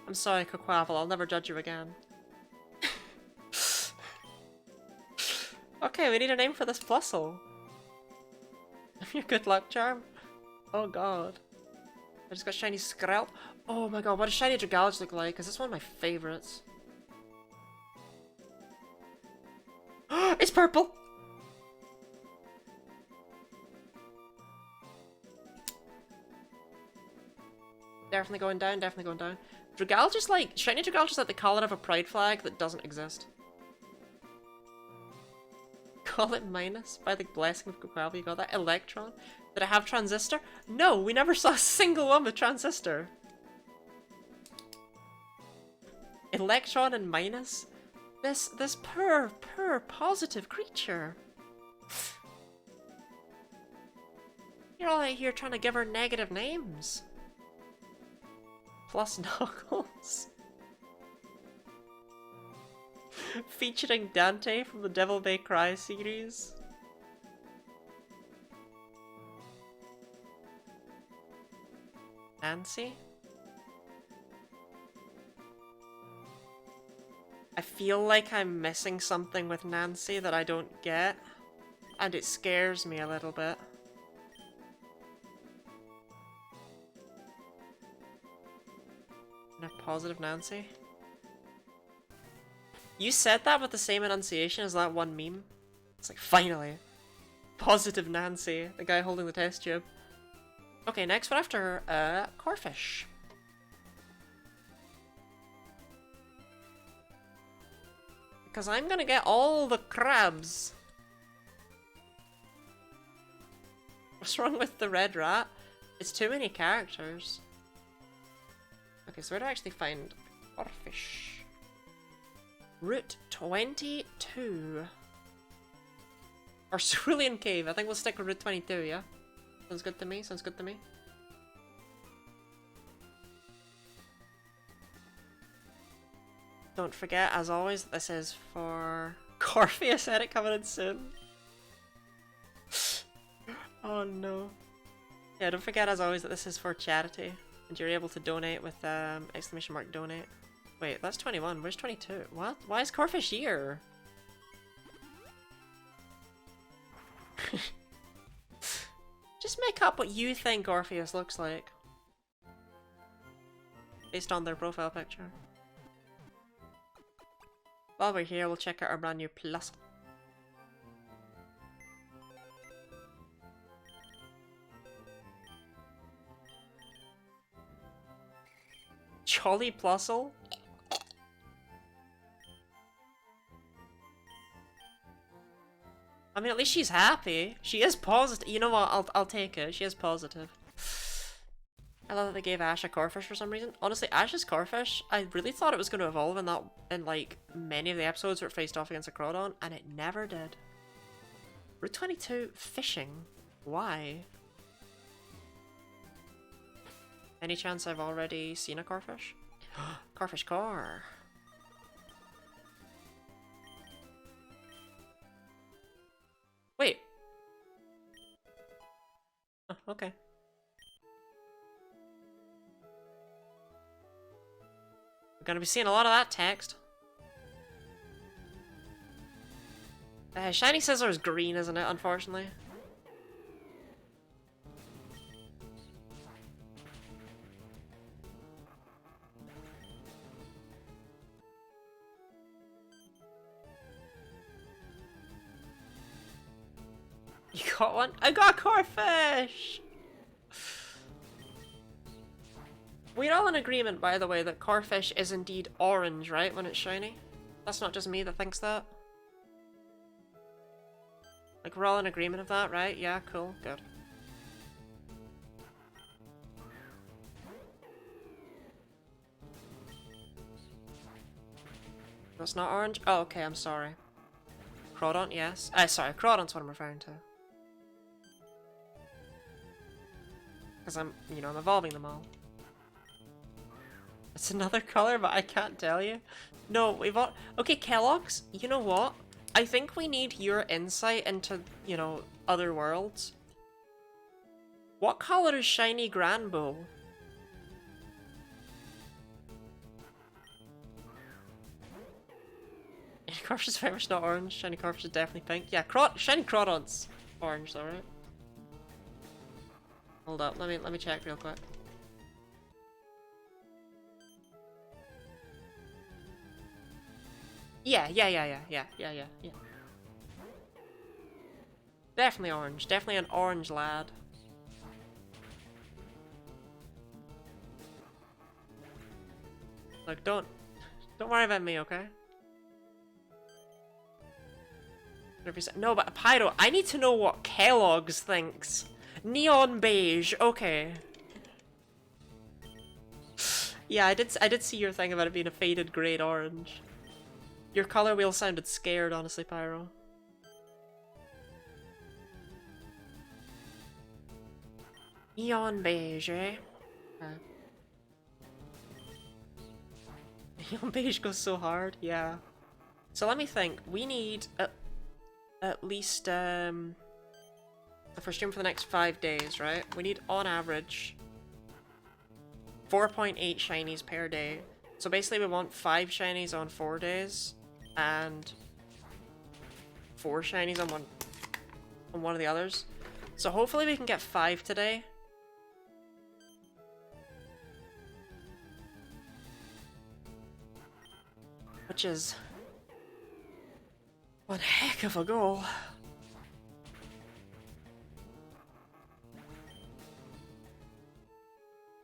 Speaker 1: I'm sorry, Quaquavel, I'll never judge you again. Okay, we need a name for this Plusle. Your good luck charm? Oh god. I just got shiny Skrelp. Oh my god, what does shiny Dragalge look like? Because it's one of my favorites. It's purple! Definitely going down, definitely going down. Dragalge is like, shiny Dragalge is like the colour of a pride flag that doesn't exist. Call it minus by the blessing of Quaquavel. You got that? Electron? Did I have Transistor? No, we never saw a single one with Transistor. Electron and minus? This poor positive creature. You're all out here trying to give her negative names. Plus Knuckles. Featuring Dante from the Devil May Cry series. Nancy? I feel like I'm missing something with Nancy that I don't get, and it scares me a little bit. A positive Nancy? You said that with the same enunciation as that one meme. It's like, finally. Positive Nancy, the guy holding the test tube. Okay, next we're after, Corfish. Because I'm gonna get all the crabs. What's wrong with the red rat? It's too many characters. Okay, so where do I actually find Corfish? Route 22. Or Cerulean Cave. I think we'll stick with Route 22, yeah? Sounds good to me, sounds good to me. Don't forget, as always, this is for Corpheus said it coming in soon. Oh no. Yeah, don't forget, as always, that this is for charity. And you're able to donate with, exclamation mark donate. Wait, that's 21. Where's 22? What? Why is Corfish here? Just make up what you think Orpheus looks like. Based on their profile picture. While we're here, we'll check out our brand new plus. Jolly Plusle? I mean, at least she's happy. She is positive. You know what? I'll take it. She is positive. I love that they gave Ash a Corfish for some reason. Honestly, Ash's Corfish, I really thought it was going to evolve in like many of the episodes where it faced off against a Crawdon, and it never did. Route 22, fishing. Why? Any chance I've already seen a Corfish? Corfish core. Wait. Oh, okay. We're gonna be seeing a lot of that text. Shiny Scissor is green, isn't it, unfortunately? You got one? I got a Corfish! We're all in agreement, by the way, that Corfish is indeed orange, right, when it's shiny? That's not just me that thinks that. Like, we're all in agreement of that, right? Yeah, cool, good. That's not orange? Oh, okay, I'm sorry. Crawdon, yes. Sorry, Crawdon's what I'm referring to. Because I'm evolving them all. It's another color, but I can't tell you. No, we've all... Okay, Kellogg's, you know what? I think we need your insight into, other worlds. What color is Shiny Granbull? Shiny Corfish is very much not orange. Shiny Corfish is definitely pink. Yeah, Shiny Crawdon's orange though, right? Hold up, let me check real quick. Yeah. Definitely orange. Definitely an orange lad. Look, don't worry about me, okay? No, but Pyro, I need to know what Kellogg's thinks. Neon beige, okay. Yeah, I did see your thing about it being a faded grade orange. Your color wheel sounded scared, honestly, Pyro. Neon beige, eh? Neon beige goes so hard, yeah. So let me think. We need at least if we're streaming for the next 5 days, right? We need on average 4.8 shinies per day. So basically we want 5 shinies on 4 days and 4 shinies on one of the others. So hopefully we can get 5 today. Which is One heck of a goal.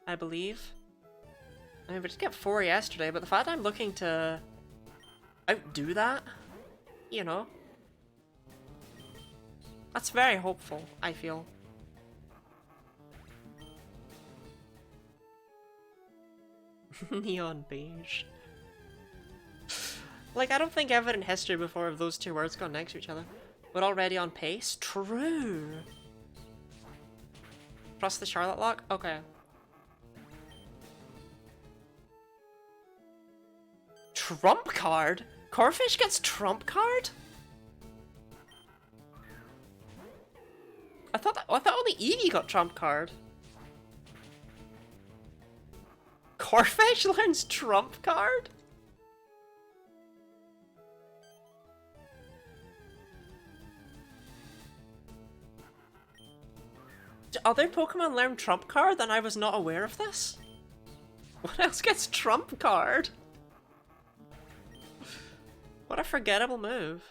Speaker 1: I believe. I mean, we just got 4 yesterday, but the fact I'm looking to outdo that, you know, that's very hopeful, I feel. Neon beige. Like, I don't think ever in history before have those two words gone next to each other. We're already on pace? True! Trust the Charlotte lock? Okay. Trump card? Corfish gets trump card? I thought only Eevee got trump card. Corfish learns trump card? Do other Pokemon learn trump card? Then I was not aware of this. What else gets trump card? What a forgettable move.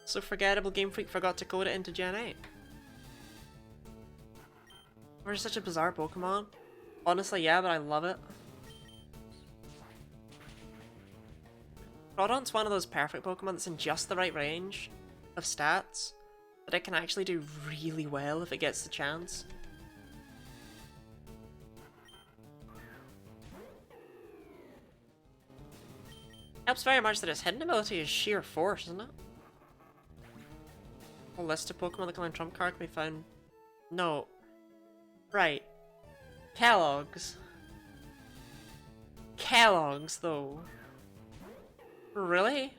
Speaker 1: So forgettable Game Freak forgot to code it into Gen 8. We're such a bizarre Pokemon. Honestly, yeah, but I love it. Groudon's one of those perfect Pokemon that's in just the right range of stats that it can actually do really well if it gets the chance. Helps very much that its hidden ability is sheer force, isn't it? A list of Pokemon that can learn trump card can be found. No. Right. Kellogg's. Kellogg's, though. Really?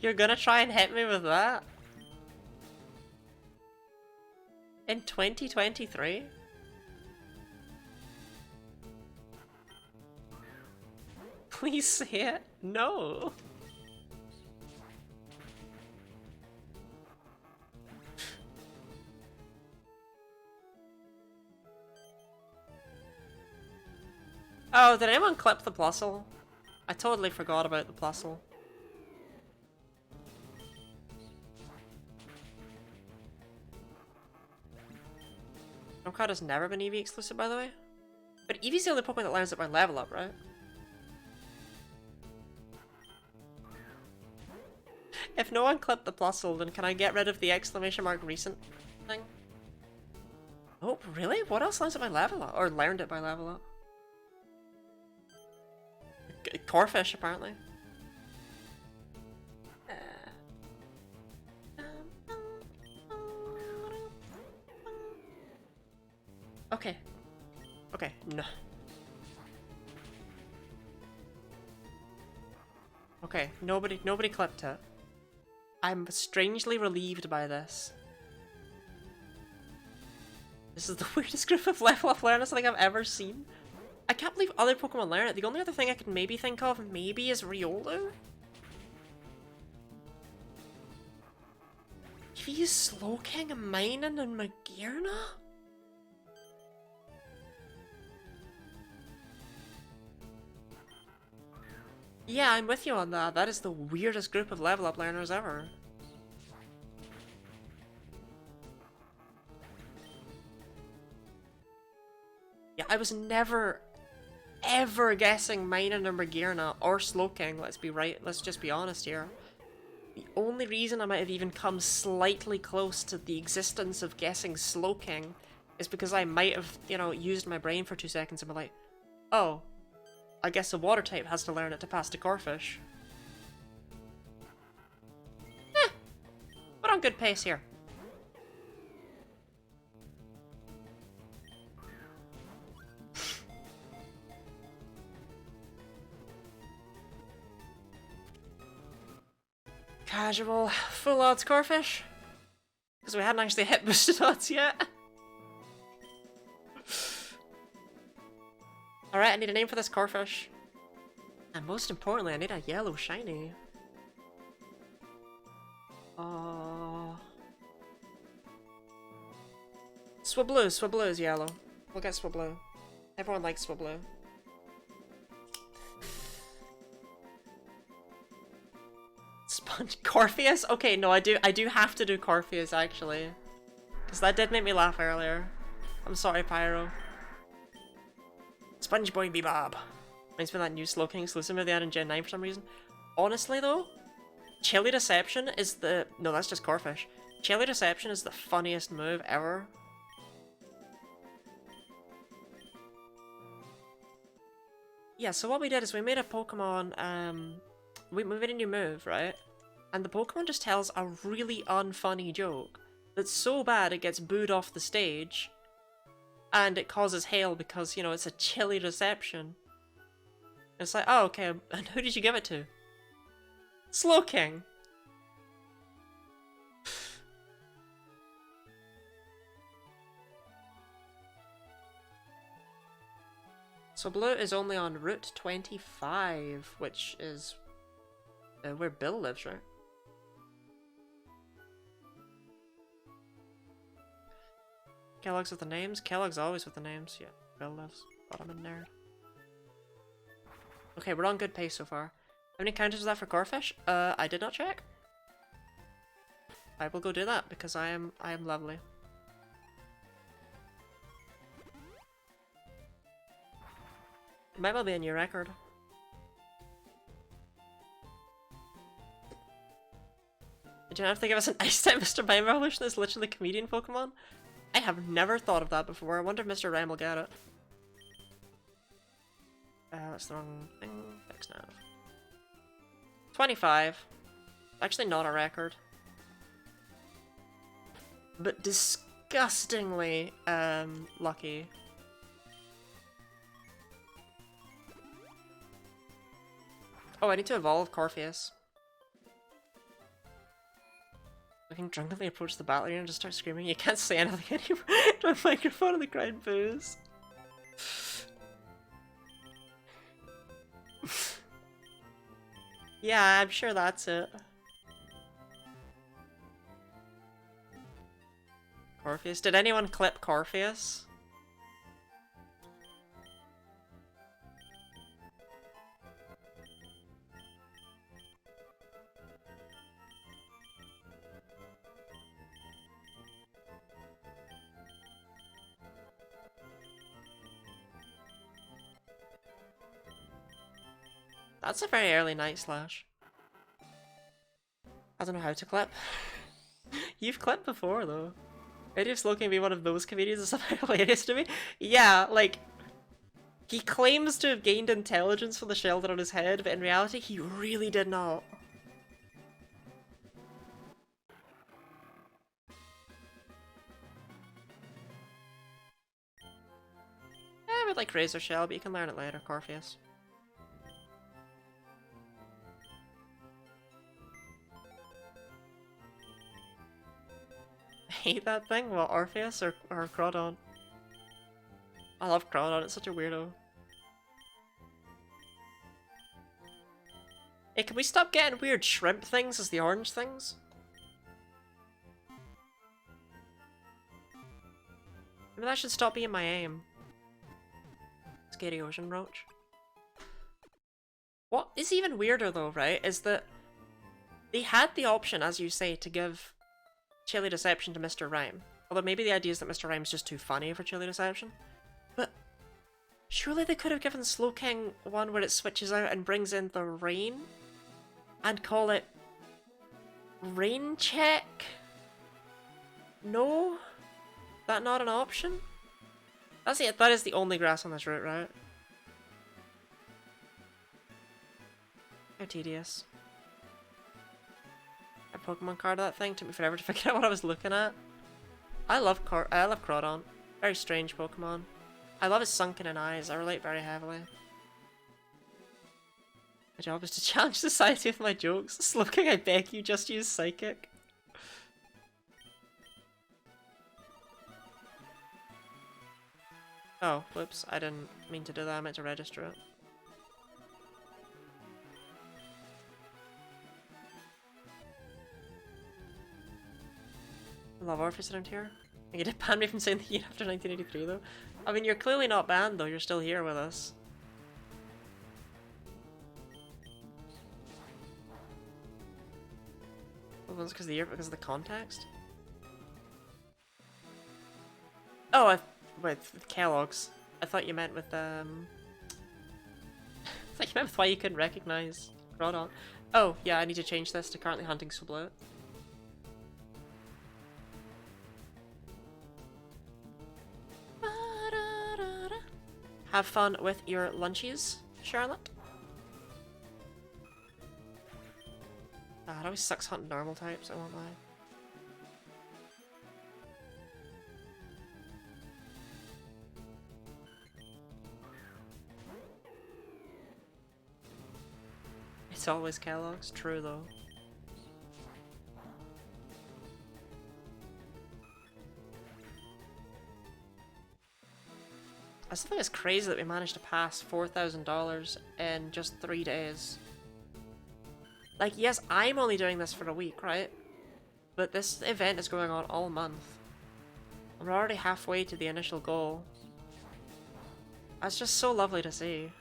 Speaker 1: You're gonna try and hit me with that? In 2023? Please say it? No. Oh, did anyone clip the Plusle? I totally forgot about the Plusle. Trump has never been Eevee exclusive, by the way. But Eevee's the only Pokemon that learns it by level up, right? If no one clipped the Plusle, then can I get rid of the exclamation mark recent thing? Oh, really? What else learns it by level up? Or learned it by level up? Corfish, apparently. Okay. Okay, no. Okay, nobody clipped it. I'm strangely relieved by this. This is the weirdest group of level up learners I think I've ever seen. I can't believe other Pokemon learn it. The only other thing I can maybe think of is Riolu. If he is Slowking, Minun, and Magearna? Yeah, I'm with you on that. That is the weirdest group of level up learners ever. Yeah, I was never ever guessing Minun or Magearna or Slowking, let's just be honest here. The only reason I might have even come slightly close to the existence of guessing Slowking is because I might have, you know, used my brain for 2 seconds and be like, oh, I guess a water type has to learn it to pass to Corfish. We're on good pace here. Casual, full odds Corfish. Because we hadn't actually hit boosted odds yet. Alright, I need a name for this Corfish. And most importantly, I need a yellow shiny. Swablu. Swablu is yellow. We'll get Swablu. Everyone likes Swablu. Sponge Corpheus? Okay, no, I do have to do Corpheus actually. Because that did make me laugh earlier. I'm sorry, Pyro. Sponge Boy Bebop. Reminds me of that new Slow King exclusive they had in Gen 9 for some reason. Honestly though, Chili Deception is the... No, that's just Corphish. Chili Deception is the funniest move ever. Yeah, so what we did is we made a Pokemon, we made a new move, right? And the Pokemon just tells a really unfunny joke that's so bad it gets booed off the stage, and it causes hail because, you know, it's a chilly reception. It's like, oh, okay, and who did you give it to? Slowking! So Blue is only on Route 25, which is where Bill lives, right? Kellogg's with the names? Kellogg's always with the names. Yeah, Bill lives. But I'm a nerd. Okay, we're on good pace so far. How many counters is that for Corphish? I did not check. I will go do that because I am lovely. It might well be a new record. Did you have to give us an ice type Mr. Mime evolution that's literally comedian Pokemon? I have never thought of that before. I wonder if Mr. Rhyme will get it. That's the wrong thing. Fix nav. 25. Actually not a record. But disgustingly lucky. Oh, I need to evolve Corpheus. I can drunkenly approach the battle arena and just start screaming, "You can't say anything anymore!" to a microphone and the crowd boos. Yeah, I'm sure that's it. Corpheus? Did anyone clip Corpheus? That's a very early Night Slash. I don't know how to clip. You've clipped before, though. Maybe if Slowking be one of those comedians is somehow hilarious to me. Yeah, like, he claims to have gained intelligence from the shelter on his head, but in reality, he really did not. I would like Razor Shell, but you can learn it later, Corpheus. Hate that thing? What, Orpheus or Crawdon? I love Crawdon, it's such a weirdo. Hey, can we stop getting weird shrimp things as the orange things? Maybe that should stop being my aim. Scary ocean roach. What is even weirder though, right, is that they had the option, as you say, to give Chili Deception to Mr. Rhyme. Although maybe the idea is that Mr. Rhyme's just too funny for Chili Deception. But surely they could have given Slowking one where it switches out and brings in the rain? And call it Rain Check? No? That not an option? That's it, that is the only grass on this route, right? How tedious. A Pokemon card of that thing took me forever to figure out what I was looking at. I love Crawdon. Very strange Pokemon. I love his sunken in eyes. I relate very heavily. My job is to challenge society with my jokes. Slowking, I beg you, just use Psychic. Oh, whoops. I didn't mean to do that. I meant to register it. I love Orpheus around here. You did ban me from saying the year after 1983 though. I mean, you're clearly not banned though, you're still here with us. ones because of the context. Oh, with Kellogg's. I thought you meant with I thought you meant with why you couldn't recognize Groudon. Oh, yeah, I need to change this to currently hunting Swablu. Have fun with your lunches, Charlotte. It always sucks hunting normal types, I won't lie. It's always Kellogg's, true though. I still think it's crazy that we managed to pass $4,000 in just 3 days. Like, yes, I'm only doing this for a week, right? But this event is going on all month. And we're already halfway to the initial goal. That's just so lovely to see.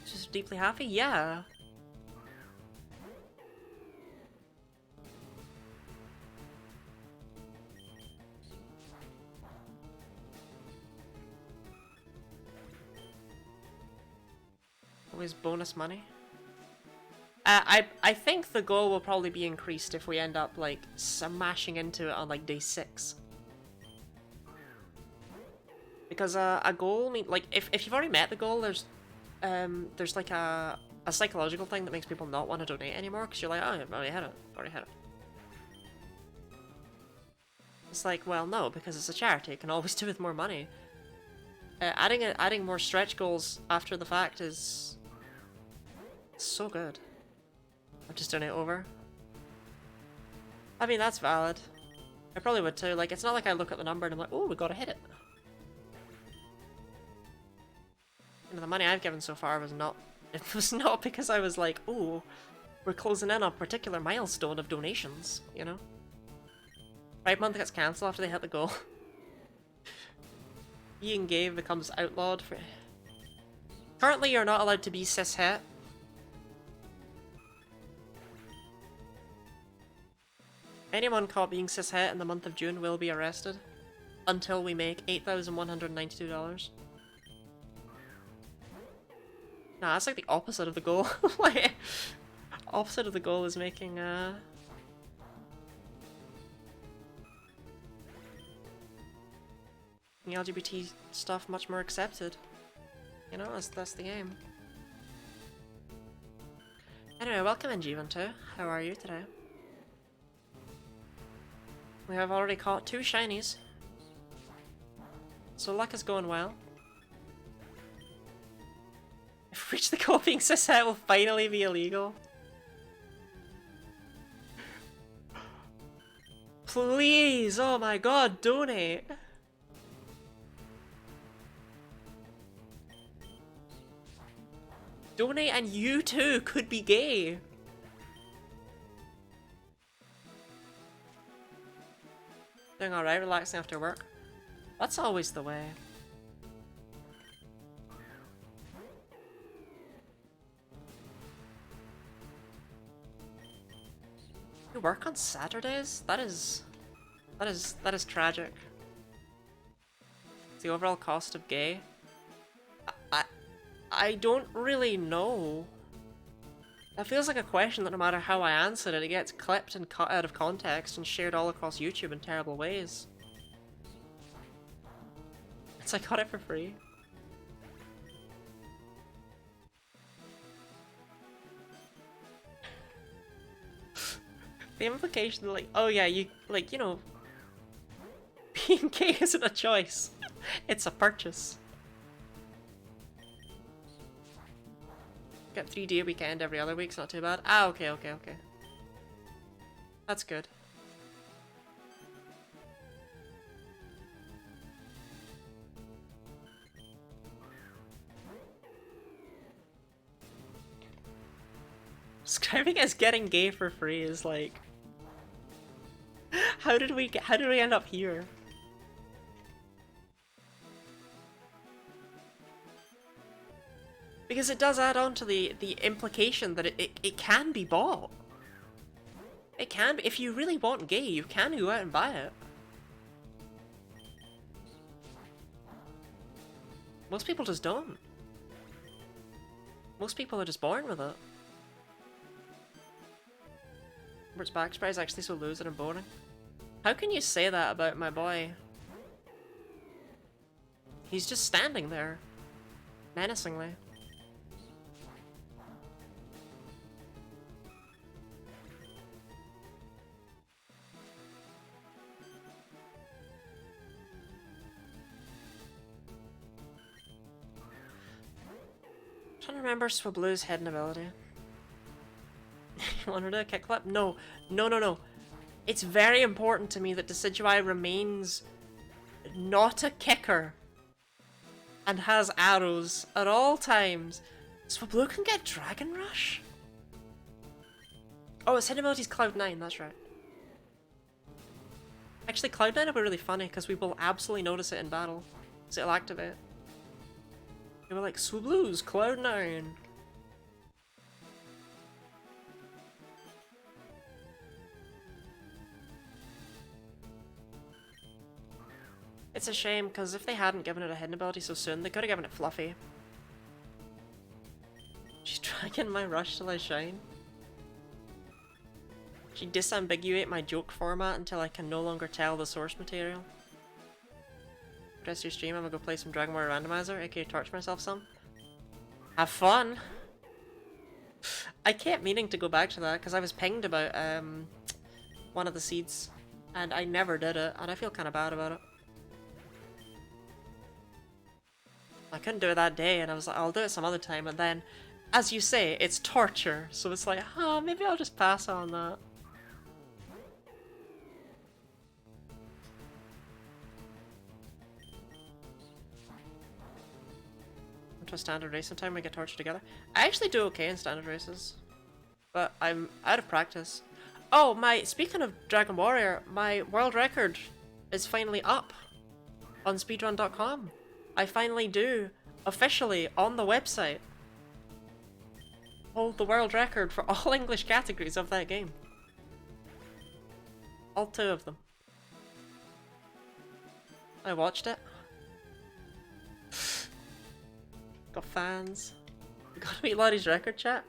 Speaker 1: Just deeply happy? Yeah. Always bonus money. I think the goal will probably be increased if we end up like smashing into it on like day 6. Because a goal like if you've already met the goal, there's like a psychological thing that makes people not want to donate anymore because you're like, oh, I've already had it. It's like, well, no, because it's a charity, it can always do with more money. Adding more stretch goals after the fact is so good. I'll just donate over. I mean, that's valid. I probably would too. Like, it's not like I look at the number and I'm like, oh, we gotta hit it. You know, the money I've given so far was not... It was not because I was like, oh, we're closing in on a particular milestone of donations, you know? Pride Month gets cancelled after they hit the goal. Being gay becomes outlawed for... Currently, you're not allowed to be cishet. Anyone caught being cishet in the month of June will be arrested until we make $8,192. Nah, that's like the opposite of the goal. Like, opposite of the goal is making the LGBT stuff much more accepted. You know, that's the aim. Anyway, welcome in, Jeevan, too. How are you today? We have already caught 2 shinies. So luck is going well. If we reach the goal, being cishet will finally be illegal. Please, oh my god, donate! Donate and you too could be gay! Doing alright, relaxing after work. That's always the way. You work on Saturdays? That is tragic. The overall cost of gay? I don't really know. That feels like a question that no matter how I answer it, it gets clipped and cut out of context and shared all across YouTube in terrible ways. It's like, I got it for free. The implication, like, oh yeah, you, like, you know, being gay isn't a choice. It's a purchase. Get 3D a weekend every other week's not too bad. Ah, okay. That's good. Describing as getting gay for free is like... How did we end up here? Because it does add on to the implication that it can be bought. It can be. If you really want gay, you can go out and buy it. Most people just don't. Most people are just born with it. Robert's backspray is actually so loser and boring. How can you say that about my boy? He's just standing there. Menacingly. I'm trying to remember Swablu's hidden ability. You want her to kickflip? No. No, no, no. It's very important to me that Decidueye remains not a kicker and has arrows at all times. Swablu can get Dragon Rush? Oh, its hidden ability is Cloud9, that's right. Actually, Cloud9 will be really funny because we will absolutely notice it in battle. So it'll activate. They were like, Swablu's Cloud9. It's a shame, because if they hadn't given it a hidden ability so soon, they could have given it Fluffy. She's dragging my rush till I shine. She disambiguate my joke format until I can no longer tell the source material. Rest your stream, I'm gonna go play some Dragon Warrior Randomizer, aka torch myself some. Have fun! I kept meaning to go back to that, because I was pinged about one of the seeds, and I never did it, and I feel kind of bad about it. I couldn't do it that day, and I was like, I'll do it some other time, and then, as you say, it's torture, so it's like, oh, maybe I'll just pass on that. Into a standard race sometime we get tortured together. I actually do okay in standard races, but I'm out of practice. Oh, speaking of Dragon Warrior, my world record is finally up on speedrun.com. I finally do, officially, on the website, hold the world record for all English categories of that game. All 2 of them. I watched it. Got fans. You gotta meet Lottie's record, chat.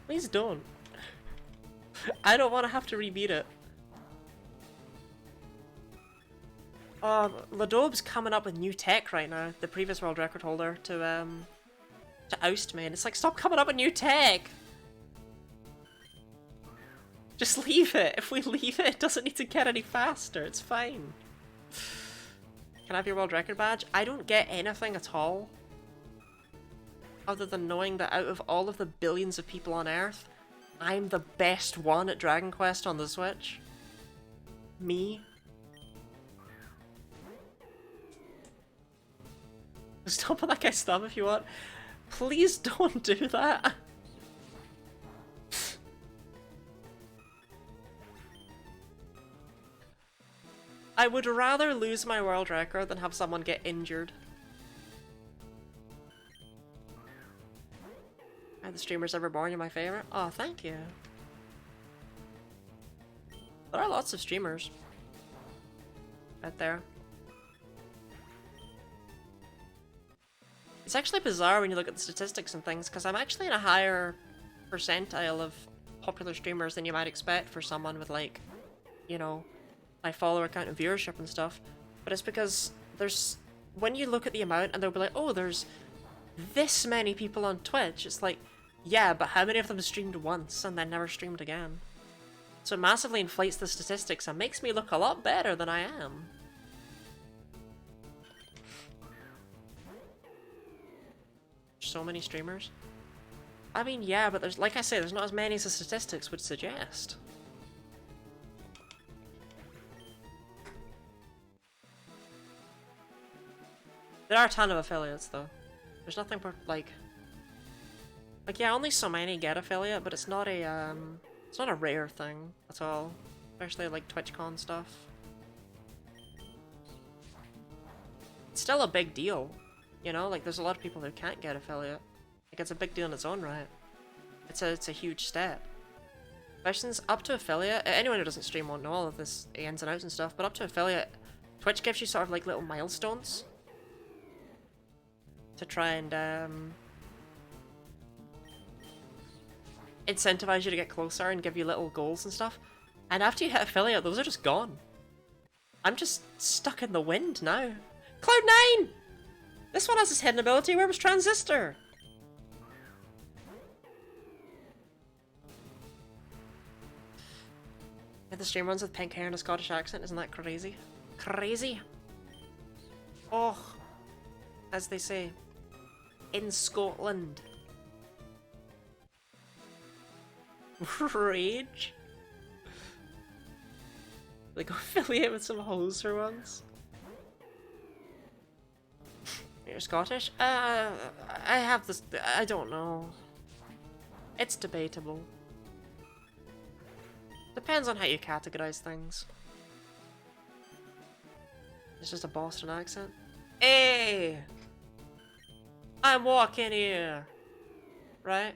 Speaker 1: Please don't. I don't want to have to rebeat it. Ladobe's coming up with new tech right now, the previous world record holder, to oust me, and it's like, stop coming up with new tech! Just leave it. If we leave it, it doesn't need to get any faster, it's fine. Can I have your world record badge? I don't get anything at all, other than knowing that out of all of the billions of people on Earth, I'm the best one at Dragon Quest on the Switch. Me. Stop on that guy's thumb if you want. Please don't do that. I would rather lose my world record than have someone get injured. Are the streamers ever born? You're my favorite. Oh, thank you. There are lots of streamers out there. It's actually bizarre when you look at the statistics and things, because I'm actually in a higher percentile of popular streamers than you might expect for someone with, like, you know, my follower count and viewership and stuff. But it's because there's, when you look at the amount and they'll be like, oh, there's this many people on Twitch, it's like, yeah, but how many of them streamed once and then never streamed again? So it massively inflates the statistics and makes me look a lot better than I am. So many streamers. I mean, yeah, but there's, like I say, there's not as many as the statistics would suggest. There are a ton of affiliates, though. There's nothing for, like, yeah, only so many get affiliate, but it's not a rare thing at all. Especially, like, TwitchCon stuff. It's still a big deal. You know, like there's a lot of people who can't get affiliate. Like it's a big deal in its own right. It's a huge step. Questions up to affiliate. Anyone who doesn't stream won't know all of this ins and outs and stuff, but up to affiliate, Twitch gives you sort of like little milestones to try and incentivize you to get closer and give you little goals and stuff. And after you hit affiliate, those are just gone. I'm just stuck in the wind now. Cloud9! This one has its hidden ability. Where was Transistor? Yeah, the stream runs with pink hair and a Scottish accent. Isn't that crazy? Crazy? Oh, as they say, in Scotland. Rage? Like affiliate with some hoes for once. You're Scottish? I have this. I don't know. It's debatable. Depends on how you categorize things. It's just a Boston accent. Hey! I'm walking here! Right?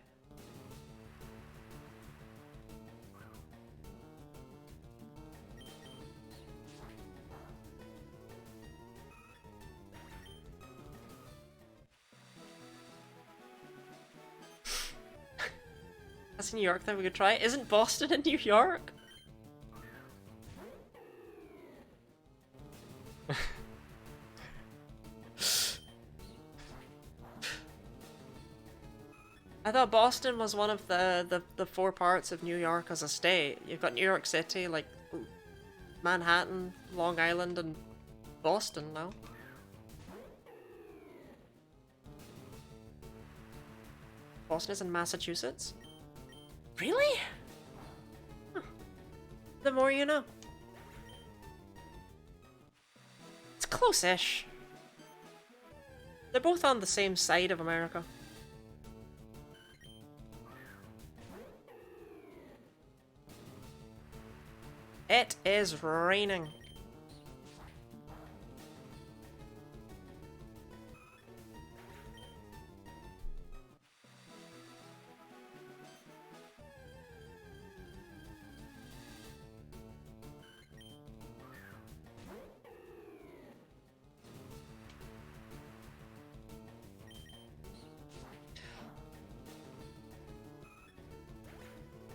Speaker 1: That's New York that we could try. Isn't Boston in New York? I thought Boston was one of the four parts of New York as a state. You've got New York City, like Manhattan, Long Island, and Boston now. Boston is in Massachusetts? Really? Huh. The more you know. It's close-ish. They're both on the same side of America. It is raining.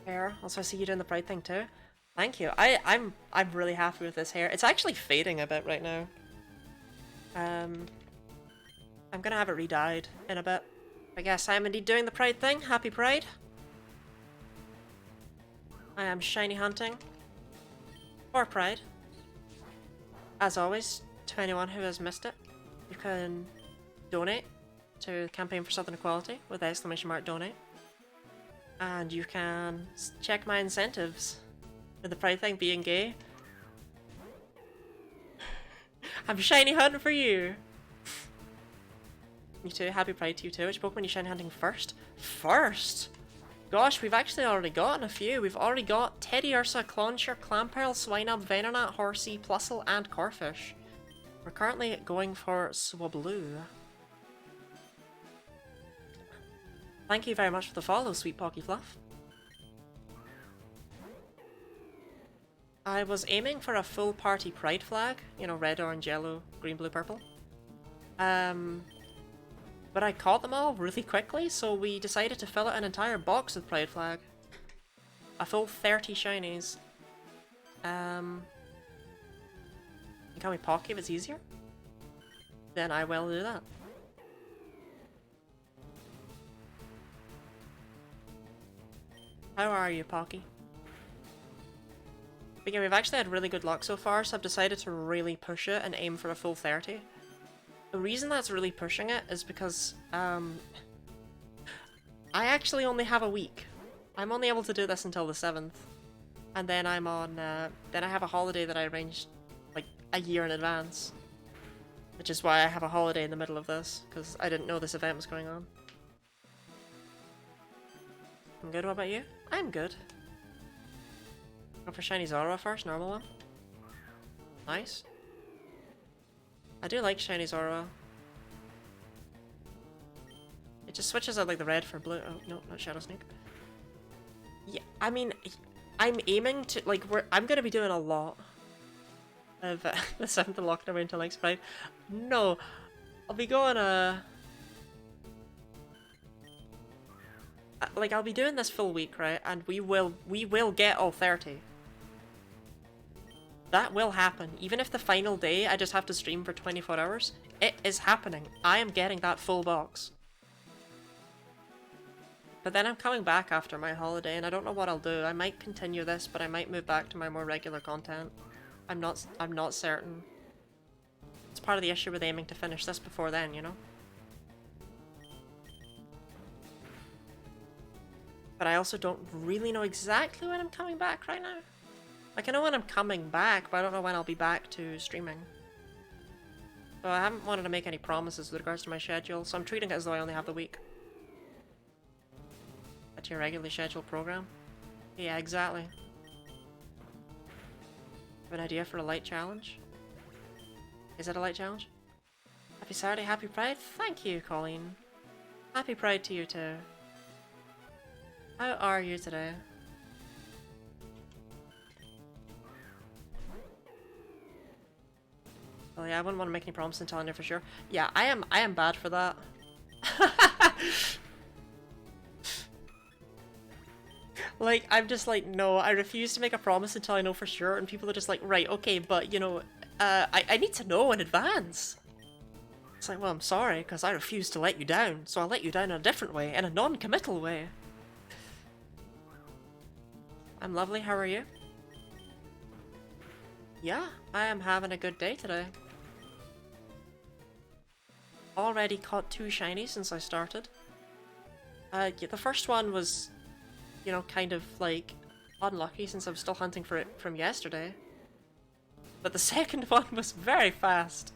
Speaker 1: Hair. Also, I see you doing the Pride thing too. Thank you. I'm really happy with this hair. It's actually fading a bit right now. I'm gonna have it re-dyed in a bit. I guess I'm indeed doing the Pride thing. Happy Pride. I am shiny hunting for Pride. As always, to anyone who has missed it, you can donate to the Campaign for Southern Equality with !donate. And you can check my incentives for the Pride thing being gay. I'm shiny hunting for you. You too. Happy Pride to you too. Which Pokemon are you shiny hunting first? First? Gosh, we've actually already gotten a few. We've already got Teddy Ursa, Clauncher, Clamperl, Swinub, Venonat, Horsey, Plusle, and Corfish. We're currently going for Swablu. Thank you very much for the follow, Sweet Pocky Fluff. I was aiming for a full party Pride flag, you know, red, orange, yellow, green, blue, purple. But I caught them all really quickly, so we decided to fill out an entire box with Pride flag. A full 30 shinies. You call me Pocky if it's easier? Then I will do that. How are you, Pocky? But yeah, we've actually had really good luck so far, so I've decided to really push it and aim for a full 30. The reason that's really pushing it is because, I actually only have a week. I'm only able to do this until the 7th. And then I'm on, then I have a holiday that I arranged, like, a year in advance. Which is why I have a holiday in the middle of this, because I didn't know this event was going on. I'm good, what about you? I'm good. Go for Shiny Zorua first, normal one. Nice. I do like Shiny Zorua. just switches out like the red for blue. Oh no, not Shadow Sneak. Yeah, I mean, I'm aiming to like I'm gonna be doing a lot of the 7th and locking away until next Pride. No, I'll be going like I'll be doing this full week, right? And we will get all 30. That will happen. Even if the final day I just have to stream for 24 hours, it is happening. I am getting that full box. But then I'm coming back after my holiday and I don't know what I'll do. I might continue this, but I might move back to my more regular content. I'm not certain. It's part of the issue with aiming to finish this before then, you know? But I also don't really know exactly when I'm coming back right now. Like, I know when I'm coming back, but I don't know when I'll be back to streaming. So I haven't wanted to make any promises with regards to my schedule, so I'm treating it as though I only have the week. That's your regularly scheduled program? Yeah, exactly. Have an idea for a light challenge? Is it a light challenge? Happy Saturday, happy Pride? Thank you, Colleen. Happy Pride to you too. How are you today? Well, yeah, I wouldn't want to make any promises until I know for sure. Yeah, I am bad for that. Like, I'm just like, no, I refuse to make a promise until I know for sure, and people are just like, right, okay, but, you know, I need to know in advance. It's like, well, I'm sorry, because I refuse to let you down, so I'll let you down in a different way, in a non-committal way. I'm lovely, how are you? Yeah, I am having a good day today. Already caught 2 shinies since I started. Yeah, the first one was, you know, kind of like unlucky since I was still hunting for it from yesterday. But the second one was very fast.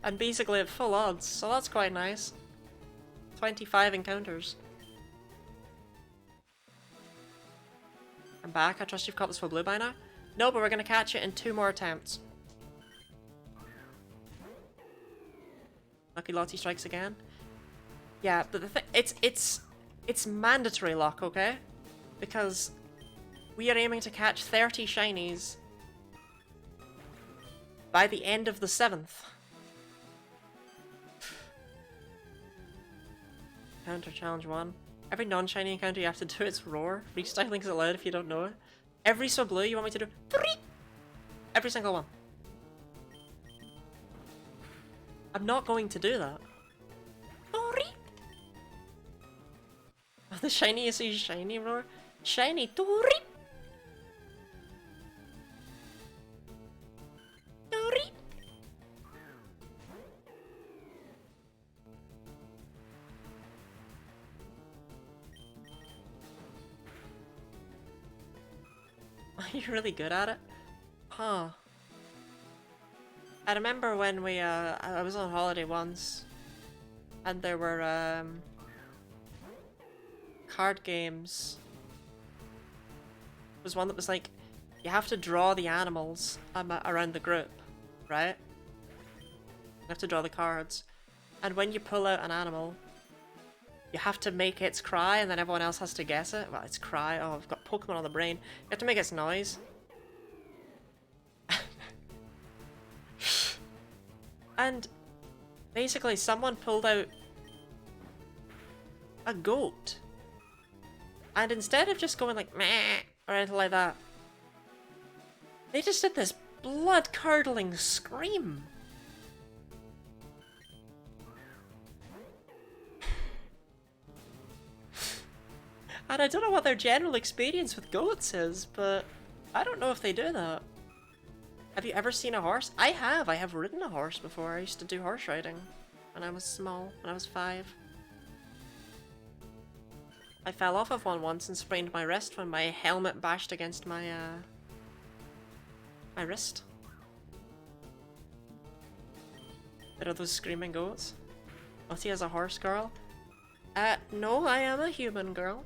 Speaker 1: And basically at full odds, so that's quite nice. 25 encounters. I'm back, I trust you've caught this full blue by now? No, but we're gonna catch it in 2 more attempts. Lucky Lottie strikes again. Yeah, but the thing, it's mandatory luck, okay? Because we are aiming to catch 30 shinies by the end of the 7th. Encounter challenge 1. Every non-shiny encounter you have to do its roar. Freestyling is allowed if you don't know it. Every so blue you want me to do 3! Every single one. I'm not going to do that. 3! Oh, the shiny is a shiny roar. Shiny 3! 3! Are you really good at it? Huh. I remember when we, I was on holiday once, and there were, card games. There was one that was like, you have to draw the animals around the group, right? You have to draw the cards. And when you pull out an animal, you have to make its cry, and then everyone else has to guess it. Well, its cry. Oh, I've got Pokemon on the brain. You have to make its noise. And basically someone pulled out a goat. And instead of just going like meh or anything like that, they just did this blood-curdling scream. And I don't know what their general experience with goats is, but I don't know if they do that. Have you ever seen a horse? I have. I have ridden a horse before. I used to do horse riding when I was small, when I was 5. I fell off of one once and sprained my wrist when my helmet bashed against my, my wrist. There are those screaming goats. Lottie is a horse girl. No, I am a human girl.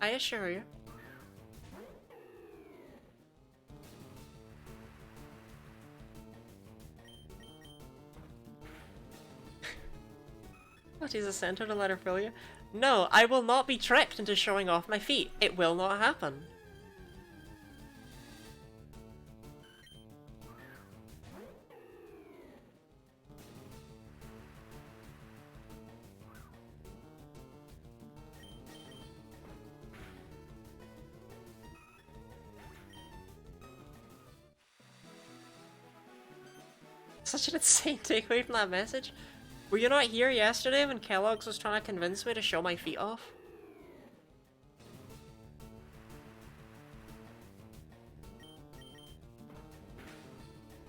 Speaker 1: I assure you. What is a center to let her fill you? No, I will not be tricked into showing off my feet. It will not happen. Such an insane takeaway from that message. Were you not here yesterday when Kellogg's was trying to convince me to show my feet off?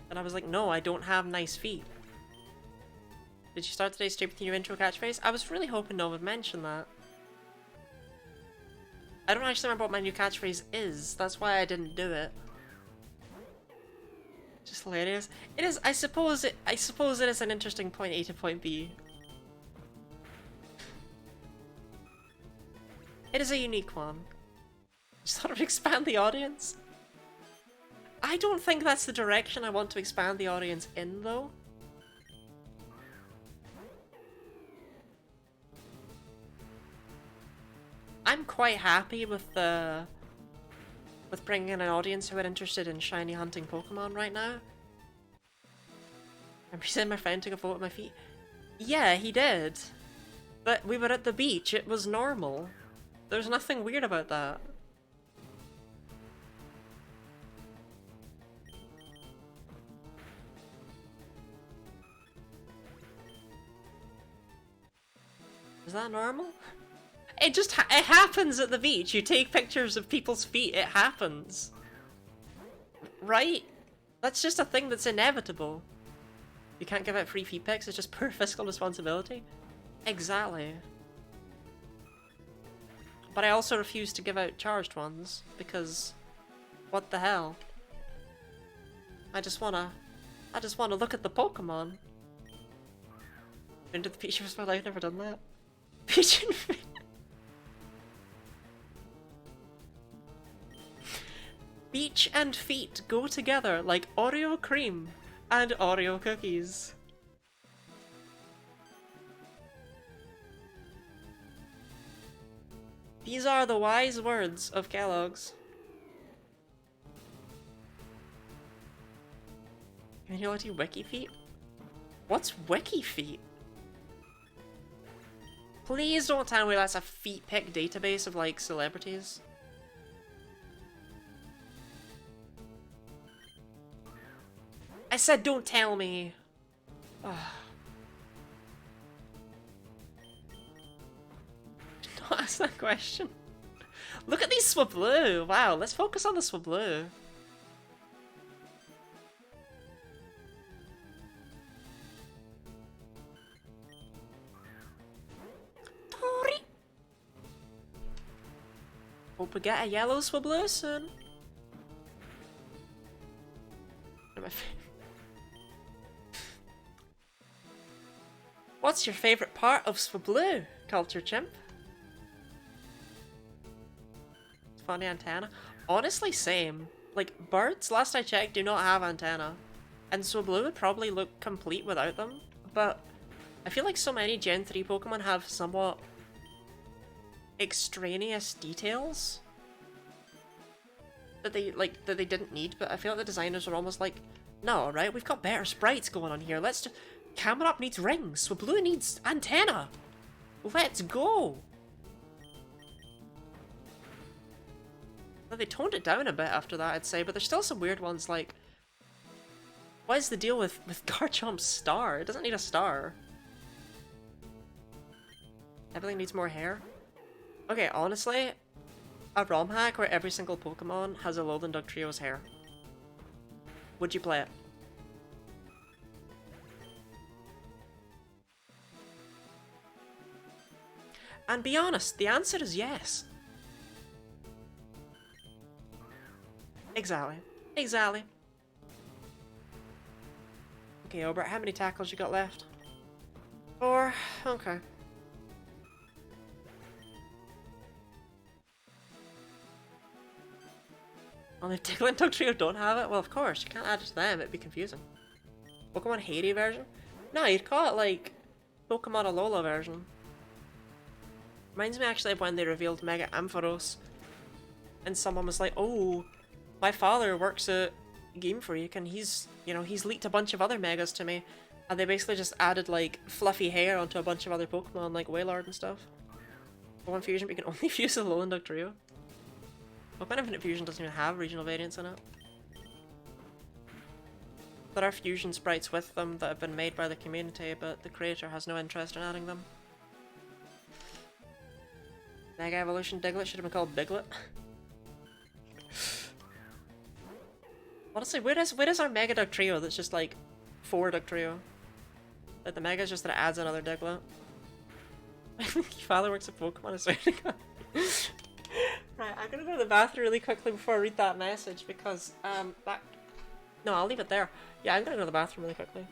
Speaker 1: And I was like, no, I don't have nice feet. Did you start today's stream with your intro catchphrase? I was really hoping no one would mention that. I don't actually remember what my new catchphrase is. That's why I didn't do it. Just hilarious. It is. I suppose it is an interesting point A to point B. It is a unique one. Just sort of expand the audience. I don't think that's the direction I want to expand the audience in, though. I'm quite happy with bringing in an audience who are interested in shiny hunting Pokemon right now. I'm pretending my friend took a photo of my feet. Yeah, he did. But we were at the beach, it was normal. There's nothing weird about that. Is that normal? It just it happens at the beach. You take pictures of people's feet, it happens. Right? That's just a thing that's inevitable. You can't give out free feet pics, it's just poor fiscal responsibility. Exactly. But I also refuse to give out charged ones, because what the hell? I just wanna look at the Pokemon. Into the beach of my life, never done that. Beach and feet. Beach and feet go together like Oreo cream and Oreo cookies. These are the wise words of Kellogg's. Community wiki feet? What's wiki feet? Please don't tell me that's a feet pic database of like celebrities. I said don't tell me. Ugh. Don't ask that question. Look at these Swablu. Wow, let's focus on the Swablu. Hope we get a yellow Swablu soon. What's your favourite part of Swablu, Culture Chimp? Funny antenna. Honestly, same. Like, birds, last I checked, do not have antenna. And Swablu would probably look complete without them. But I feel like so many Gen 3 Pokemon have somewhat extraneous details that they didn't need, but I feel like the designers are almost like, no, right, we've got better sprites going on here, let's just... Camerupt needs rings, Swablu needs antenna! Let's go! Well, they toned it down a bit after that, I'd say, but there's still some weird ones like... What is the deal with Garchomp's star? It doesn't need a star. Everything needs more hair. Okay, honestly, a ROM hack where every single Pokemon has a Alolan Dugtrio's hair. Would you play it? And be honest, the answer is yes. Exactly. Exactly. Okay, Obert, how many tackles you got left? 4? Okay. Only Tickle and Dugtrio don't have it? Well, of course, you can't add it to them, it'd be confusing. Pokemon Haiti version? No, you'd call it like... Pokemon Alola version. Reminds me actually of when they revealed Mega Ampharos. And someone was like, oh, my father works at Game Freak and he's leaked a bunch of other Megas to me. And they basically just added like fluffy hair onto a bunch of other Pokemon like Wailord and stuff. For one fusion, but you can only fuse the Alolan Dugtrio. Pokemon Infinite Fusion doesn't even have regional variants in it. There are fusion sprites with them that have been made by the community, but the creator has no interest in adding them. Mega Evolution Diglett should have been called Biglet. Honestly, where is our Mega Dugtrio that's just like 4 Dugtrio? Like the Mega is just that it adds another Diglett. My father works at Pokemon, I swear to God. Right, I'm gonna go to the bathroom really quickly before I read that message because that. No, I'll leave it there. Yeah, I'm gonna go to the bathroom really quickly.